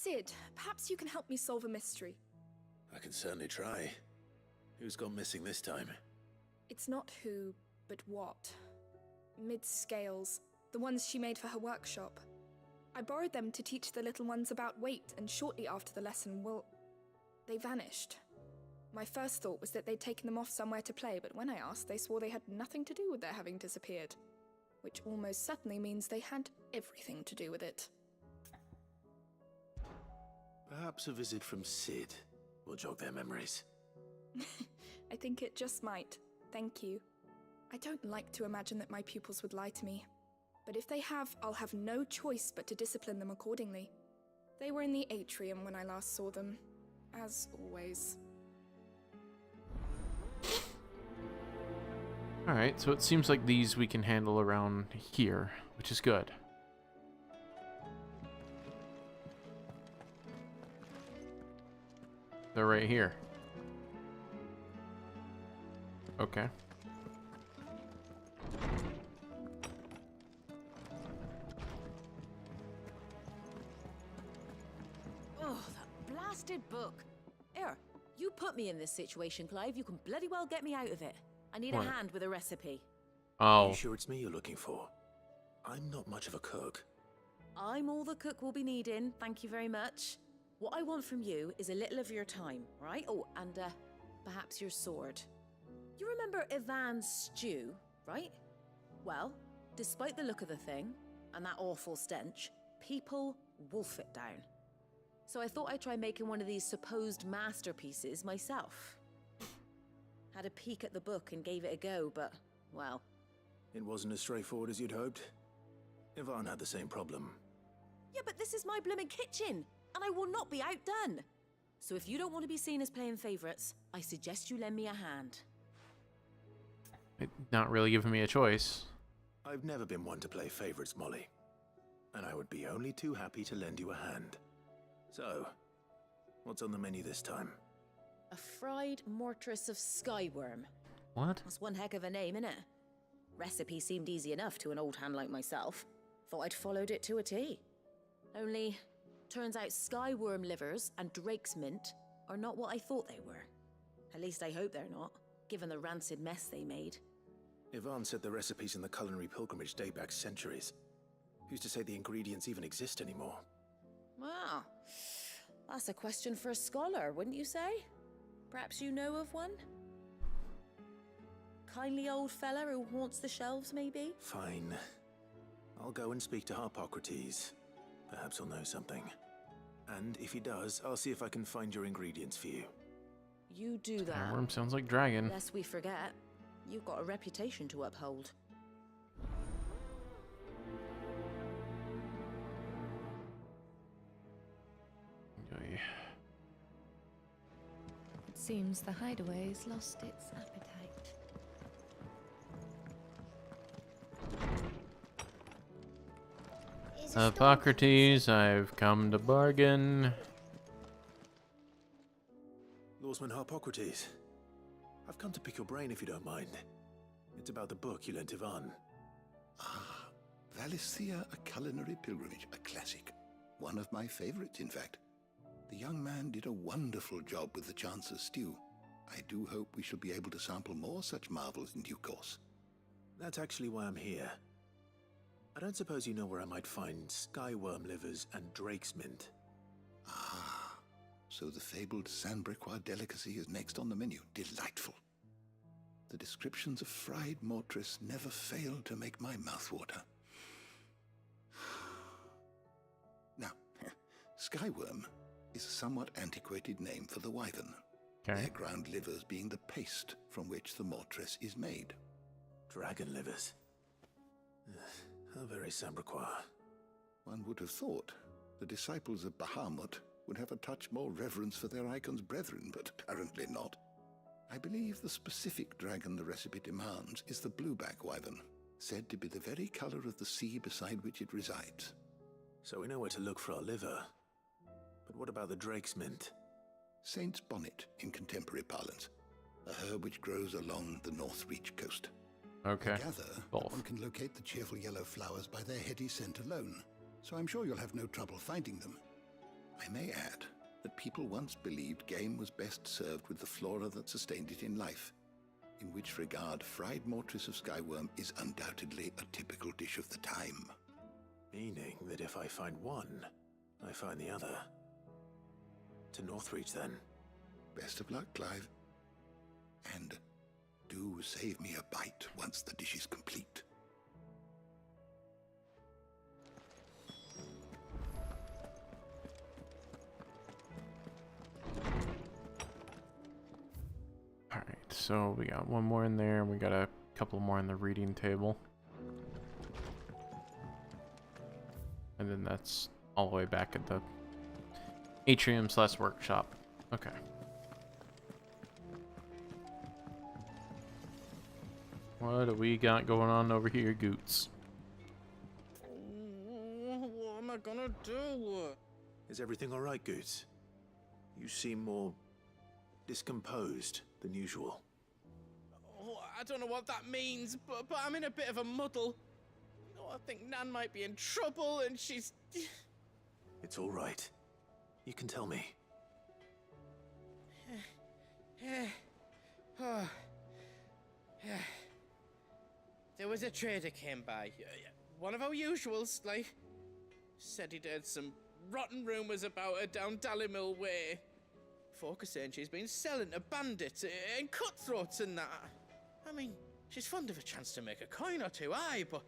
Sid, perhaps you can help me solve a mystery. I can certainly try. Who's gone missing this time? It's not who, but what. Mid's scales, the ones she made for her workshop. I borrowed them to teach the little ones about weight, and shortly after the lesson, well, they vanished. My first thought was that they'd taken them off somewhere to play, but when I asked, they swore they had nothing to do with their having disappeared. Which almost certainly means they had everything to do with it. Perhaps a visit from Sid will jog their memories. I think it just might. Thank you. I don't like to imagine that my pupils would lie to me. But if they have, I'll have no choice but to discipline them accordingly. They were in the atrium when I last saw them. as always. Alright, so it seems like these we can handle around here, which is good. They're right here. Okay. Oh, that blasted book. Here, you put me in this situation, Clive. You can bloody well get me out of it. I need What? a hand with a recipe. Are Oh. you sure it's me you're looking for? I'm not much of a cook. I'm all the cook will be needing, thank you very much. What I want from you is a little of your time, right? Oh, and perhaps your sword. You remember Ivan's stew, right? Well, despite the look of the thing, and that awful stench, people wolf it down. So I thought I'd try making one of these supposed masterpieces myself. Had a peek at the book and gave it a go, but, well... It wasn't as straightforward as you'd hoped. Ivan had the same problem. Yeah, but this is my blooming kitchen, and I will not be outdone. So if you don't want to be seen as playing favourites, I suggest you lend me a hand. Not really giving me a choice. I've never been one to play favorites, Molly. And I would be only too happy to lend you a hand. So, what's on the menu this time? A fried mortress of skyworm. What? That's one heck of a name, innit? Recipe seemed easy enough to an old hand like myself. Thought I'd followed it to a T. Only, turns out skyworm livers and drake's mint are not what I thought they were. At least I hope they're not, given the rancid mess they made. Ivan said the recipes in the culinary pilgrimage date back centuries. Who's to say the ingredients even exist anymore? Wow, that's a question for a scholar, wouldn't you say? Perhaps you know of one? Kindly old fella who haunts the shelves, maybe? Fine. I'll go and speak to Hippocrates. Perhaps he'll know something. And if he does, I'll see if I can find your ingredients for you. You do that. Worm sounds like dragon. Lest we forget, you've got a reputation to uphold. Okay. It seems the hideaway's lost its appetite. Hippocrates, I've come to bargain. Lawsman Hippocrates, I've come to pick your brain if you don't mind. It's about the book you lent Ivan. Ah, Valisthea, A Culinary Pilgrimage, a classic. One of my favorites, in fact. The young man did a wonderful job with the Chance's stew. I do hope we shall be able to sample more such marvels in due course. That's actually why I'm here. I don't suppose you know where I might find skyworm livers and drake's mint. Ah, so the fabled Sandbrequois delicacy is next on the menu. Delightful. The descriptions of fried mortress never fail to make my mouth water. Now, skyworm is a somewhat antiquated name for the wyvern. Okay. Their ground livers being the paste from which the mortress is made. Dragon livers. How very Sandbrequois. One would have thought the disciples of Bahamut would have a touch more reverence for their icon's brethren, but apparently not. I believe the specific dragon the recipe demands is the blueback wyvern, said to be the very color of the sea beside which it resides. So we know where to look for our liver. But what about the drake's mint? Saint's bonnet in contemporary parlance, a herb which grows along the North Reach coast. Okay. I gather one can locate the cheerful yellow flowers by their heady scent alone, so I'm sure you'll have no trouble finding them. I may add that people once believed game was best served with the flora that sustained it in life, in which regard fried mortress of skyworm is undoubtedly a typical dish of the time. Meaning that if I find one, I find the other. To Northreach, then. Best of luck, Clive. And do save me a bite once the dish is complete. Alright, so we got one more in there, and we got a couple more in the reading table. And then that's all the way back at the atrium/workshop. Okay. What do we got going on over here, Goots? What am I gonna do? Is everything all right, Goots? You seem more discomposed than usual. Oh, I don't know what that means, but I'm in a bit of a muddle. Oh, I think Nan might be in trouble, and she's... It's all right. You can tell me. There was a trader came by. One of our usuals, like. Said he'd heard some rotten rumours about her down Dalimil way. Folk are saying she's been selling to bandits and cutthroats and that. I mean, she's fond of a chance to make a coin or two, aye, but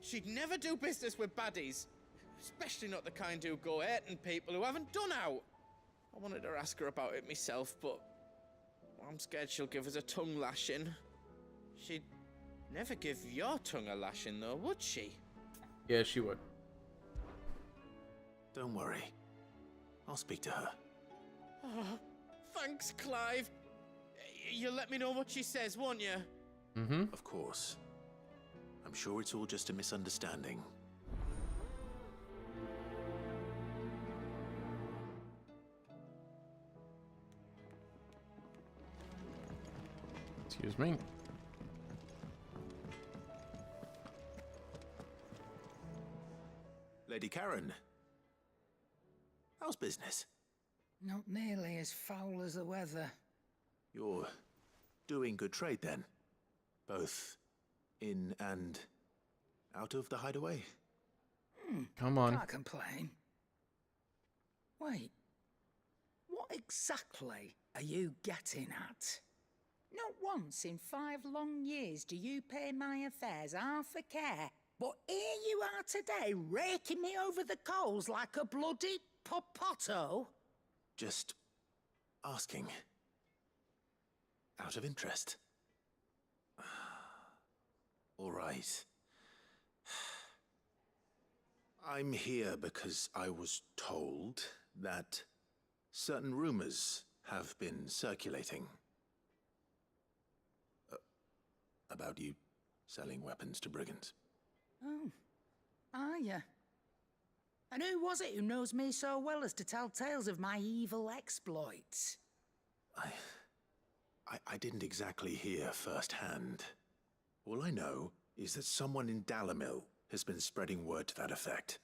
she'd never do business with baddies. Especially not the kind who go hurting people who haven't done out. I wanted to ask her about it myself, but I'm scared she'll give us a tongue lashing. She'd never give your tongue a lashing, though, would she? Yeah, she would. Don't worry. I'll speak to her. Oh, thanks, Clive. You'll let me know what she says, won't you? Mm-hmm. Of course. I'm sure it's all just a misunderstanding. Excuse me. Lady Karen. How's business? Not nearly as foul as the weather. You're doing good trade then? Both in and out of the hideaway? Come on. Can't complain. Wait. What exactly are you getting at? Not once in 5 long years do you pay my affairs half a care, but here you are today raking me over the coals like a bloody popoto? Just asking. Out of interest. All right. I'm here because I was told that certain rumors have been circulating. About you selling weapons to brigands. Oh, are you? And who was it who knows me so well as to tell tales of my evil exploits? I didn't exactly hear firsthand. All I know is that someone in Dalimil has been spreading word to that effect.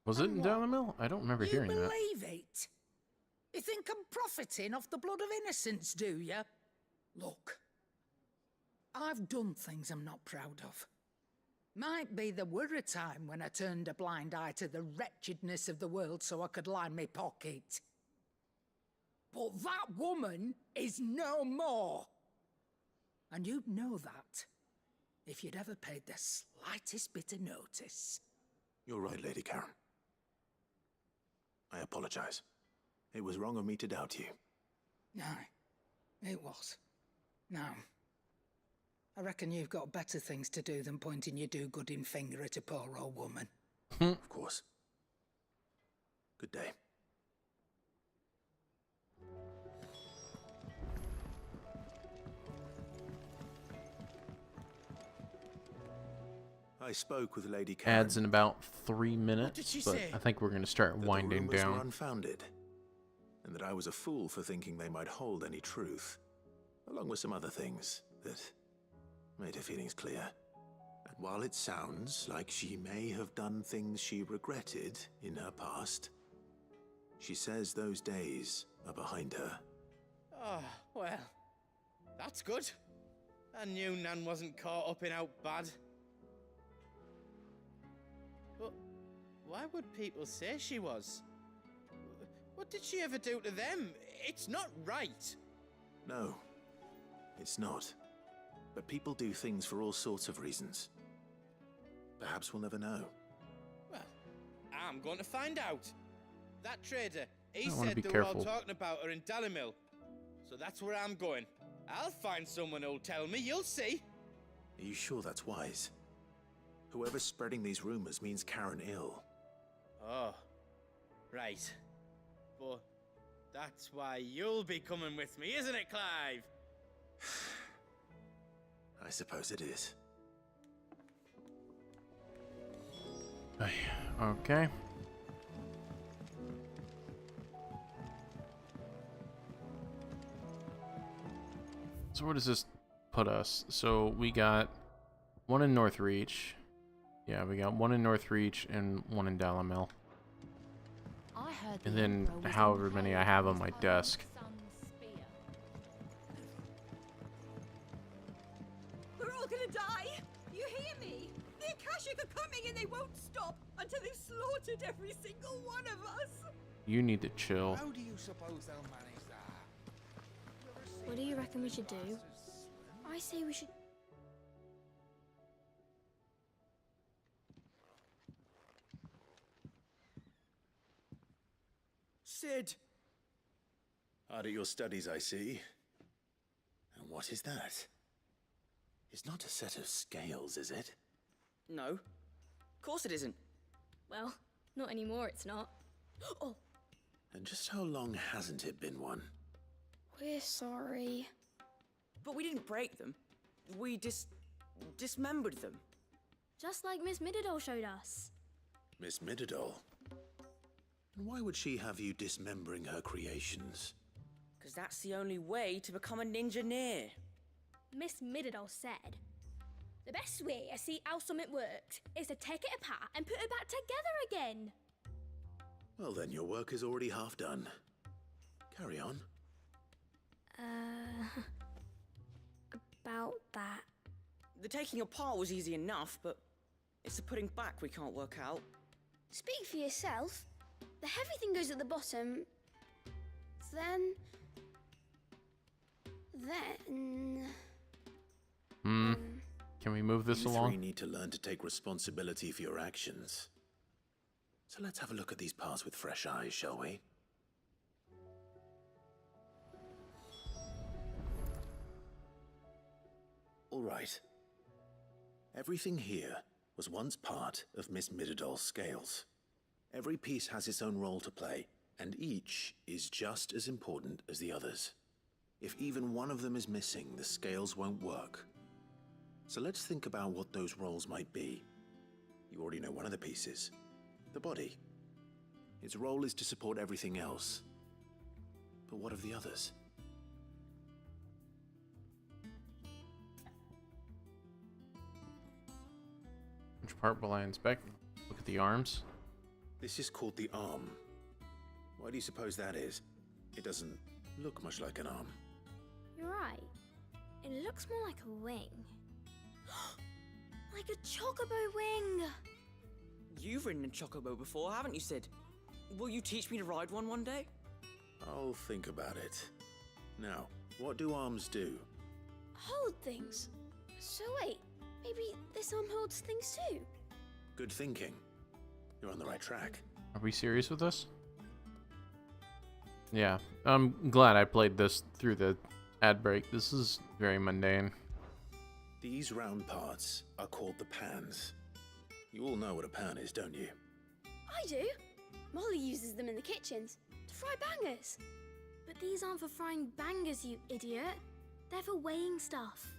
Was it in Dalimil? I don't remember hearing that. You believe it? You think I'm profiting off the blood of innocence, do you? Look, I've done things I'm not proud of. Might be there were a time when I turned a blind eye to the wretchedness of the world so I could line my pocket. But that woman is no more. And you'd know that if you'd ever paid the slightest bit of notice. You're right, Lady Karen. I apologize. It was wrong of me to doubt you. No, it was. Now, I reckon you've got better things to do than pointing your do-gooding finger at a poor old woman. Of course. Good day. I spoke with Lady Karen. Ads in about 3 minutes, did she but say? I think we're going to start winding That the rumors were down. unfounded, and that I was a fool for thinking they might hold any truth, along with some other things that made her feelings clear. And while it sounds like she may have done things she regretted in her past, she says those days are behind her. Oh, well, that's good. I knew Nan wasn't caught up in out bad. But why would people say she was? What did she ever do to them? It's not right. No, it's not. But people do things for all sorts of reasons. Perhaps we'll never know. Well, I'm going to find out. That trader, he I wanna said be they were all careful. talking about her in Dalimil. So that's where I'm going. I'll find someone who'll tell me, you'll see. Are you sure that's wise? Whoever's spreading these rumors means Karen ill. Oh, right. But That's why you'll be coming with me, isn't it, Clive? I suppose it is. Okay. So where does this put us? So we got one in Northreach. Yeah, we got one in Northreach and one in Dalamil. And then however many I have on my desk. We're all gonna die! You hear me? The Akashic are coming and they won't stop until they've slaughtered every single one of us! You need to chill. How do you suppose they'll manage that? What do you reckon we should do? I say we should... Sid! Hard at your studies, I see. And what is that? It's not a set of scales, is it? No. Of course it isn't. Well, not anymore, it's not. Oh! And just how long hasn't it been one? We're sorry. But we didn't break them. We dismembered them. Just like Miss Mididol showed us. Miss Mididol? And why would she have you dismembering her creations? Because that's the only way to become a ninja-neer. Miss Mididol said, the best way to see how something worked is to take it apart and put it back together again. Well then, your work is already half done. Carry on. About that. The taking apart was easy enough, but it's the putting back we can't work out. Speak for yourself. The heavy thing goes at the bottom. Then... Can we move this you along? three need to learn to take responsibility for your actions. So let's have a look at these parts with fresh eyes, shall we? All right. Everything here was once part of Miss Mididol's scales. Every piece has its own role to play, and each is just as important as the others. If even one of them is missing, the scales won't work. So let's think about what those roles might be. You already know one of the pieces, the body. Its role is to support everything else. But what of the others? Which part will I inspect? Look at the arms. This is called the arm. Why do you suppose that is? It doesn't look much like an arm. You're right. It looks more like a wing. Like a chocobo wing! You've ridden a chocobo before, haven't you, Sid? Will you teach me to ride one day? I'll think about it. Now, what do arms do? Hold things. So wait, maybe this arm holds things too? Good thinking. You're on the right track. Are we serious with this? Yeah, I'm glad I played this through the ad break. This is very mundane. These round parts are called the pans. You all know what a pan is, don't you? I do. Molly uses them in the kitchens to fry bangers. But these aren't for frying bangers, you idiot. They're for weighing stuff.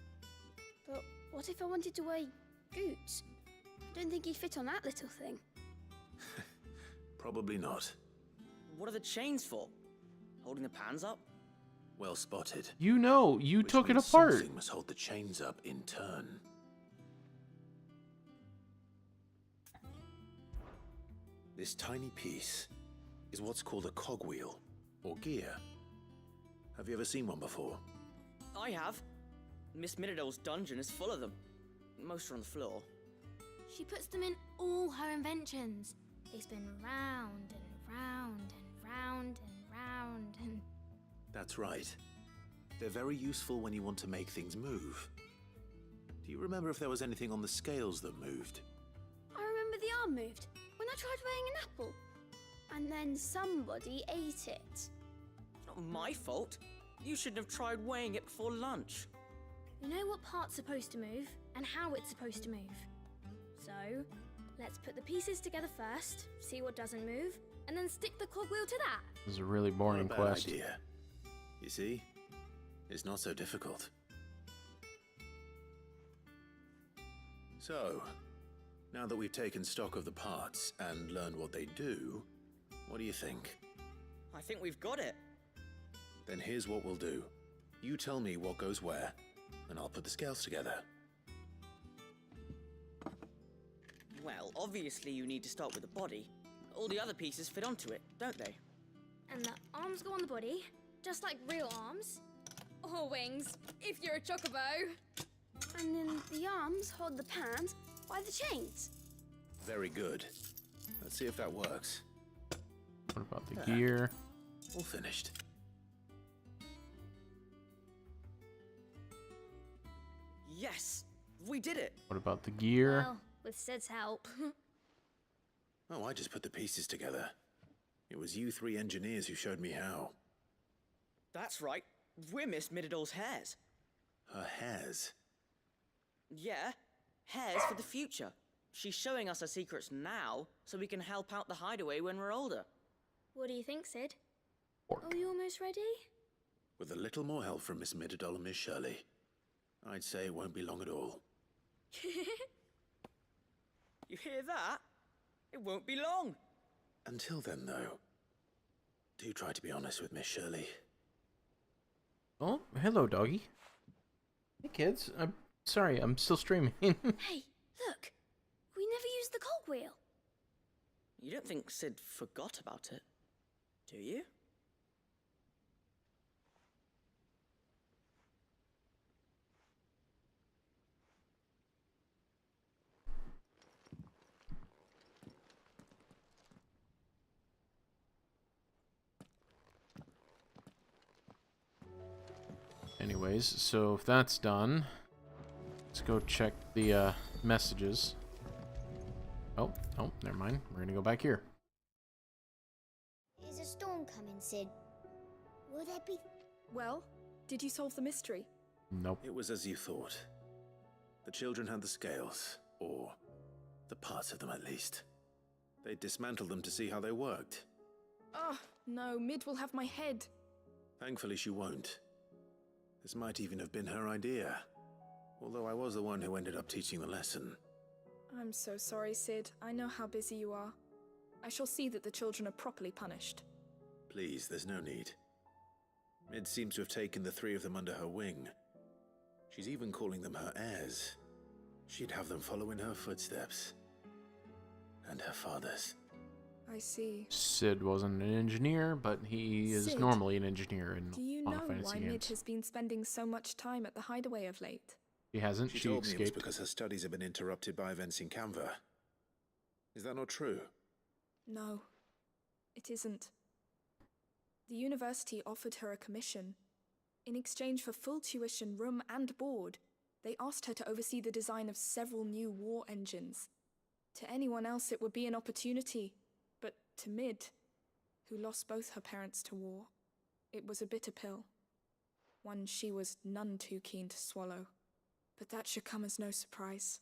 But what if I wanted to weigh goods? I don't think he'd fit on that little thing. Probably not. What are the chains for? Holding the pans up? Well spotted. You know, you Which took it means apart. Something must hold the chains up in turn. This tiny piece is what's called a cogwheel, or gear. Have you ever seen one before? I have. Miss Mididol's dungeon is full of them. Most are on the floor. She puts them in all her inventions. They spin round and round and round and round and... That's right. They're very useful when you want to make things move. Do you remember if there was anything on the scales that moved? I remember the arm moved when I tried weighing an apple. And then somebody ate it. It's not my fault. You shouldn't have tried weighing it before lunch. You know what part's supposed to move and how it's supposed to move. So, let's put the pieces together first, see what doesn't move, and then stick the cogwheel to that. This is a really boring Not a bad quest. idea. You see? It's not so difficult. So, now that we've taken stock of the parts and learned what they do, what do you think? I think we've got it. Then here's what we'll do. You tell me what goes where, and I'll put the scales together. Well, obviously you need to start with the body. All the other pieces fit onto it, don't they? And the arms go on the body, just like real arms. Or wings, if you're a chocobo. And then the arms hold the pans by the chains. Very good. Let's see if that works. What about the gear? All finished. Yes! We did it! What about the gear? Well, with Sid's help. Oh, I just put the pieces together. It was you three engineers who showed me how. That's right. We're Miss Mididol's hairs. Her hairs? Yeah, hairs for the future. She's showing us her secrets now, so we can help out the hideaway when we're older. What do you think, Sid? Pork. Are you almost ready? With a little more help from Miss Mididol and Miss Shirley, I'd say it won't be long at all. You hear that? It won't be long. Until then, though, do try to be honest with Miss Shirley. Oh, hello, doggy. Hey, kids. I'm sorry, I'm still streaming. Hey, look. We never used the cogwheel. You don't think Sid forgot about it, do you? Anyways, so if that's done, let's go check the messages. Oh, never mind. We're gonna go back here. Is a storm coming, Sid? Will there be... Well, did you solve the mystery? Nope. It was as you thought. The children had the scales, or the parts of them at least. They dismantled them to see how they worked. Oh, no, Mid will have my head. Thankfully she won't. This might even have been her idea. Although I was the one who ended up teaching the lesson. I'm so sorry, Sid. I know how busy you are. I shall see that the children are properly punished. Please, there's no need. Mid seems to have taken the three of them under her wing. She's even calling them her heirs. She'd have them follow in her footsteps. And her father's. I see. Sid wasn't an engineer, but he is Sid, normally an engineer in do you Final know Fantasy why games. Mid has been spending so much time at the hideaway of late? She hasn't. She She told me it was escaped. because her studies have been interrupted by events in Canva. Is that not true? No, it isn't. The university offered her a commission. In exchange for full tuition, room and board, they asked her to oversee the design of several new war engines. To anyone else it would be an opportunity, but to Mid, who lost both her parents to war, it was a bitter pill. One she was none too keen to swallow. But that should come as no surprise.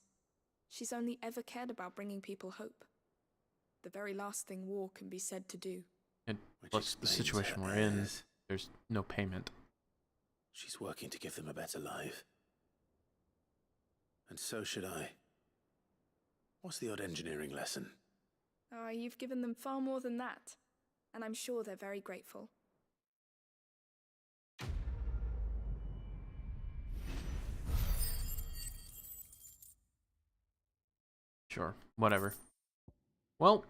She's only ever cared about bringing people hope. The very last thing war can be said to do. And Which plus, the explains situation her we're in, heirs. there's no payment. She's working to give them a better life. And so should I. What's the odd engineering lesson? Ah, you've given them far more than that. And I'm sure they're very grateful. Sure, whatever. Well,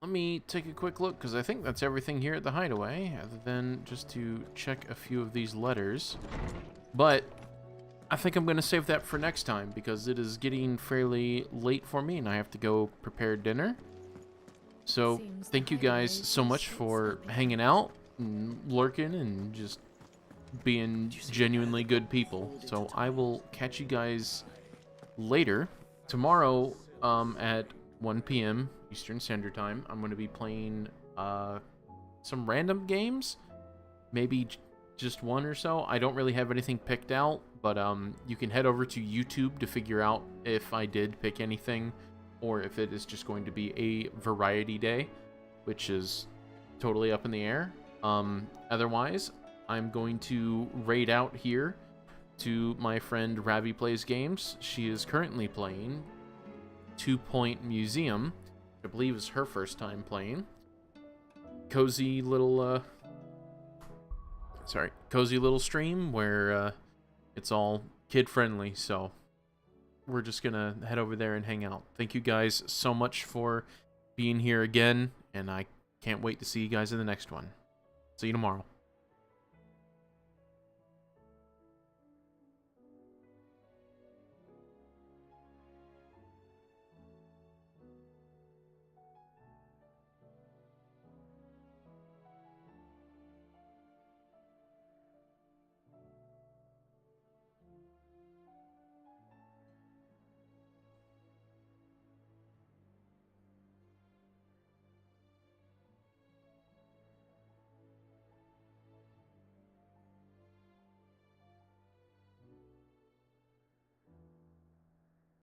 let me take a quick look, because I think that's everything here at the hideaway, other than just to check a few of these letters. But I think I'm going to save that for next time, because it is getting fairly late for me, and I have to go prepare dinner. So, thank you guys so much for hanging out, and lurking, and just being genuinely good people. So, I will catch you guys later. Tomorrow, at 1 p.m. Eastern Standard Time, I'm going to be playing some random games. Maybe just one or so. I don't really have anything picked out, but you can head over to YouTube to figure out if I did pick anything, or if it is just going to be a variety day, which is totally up in the air. Otherwise, I'm going to raid out here to my friend Ravi Plays Games. She is currently playing 2 Point Museum, I believe is her first time playing. Cozy little stream where it's all kid friendly, so we're just gonna head over there and hang out. Thank you guys so much for being here again, and I can't wait to see you guys in the next one. See you tomorrow.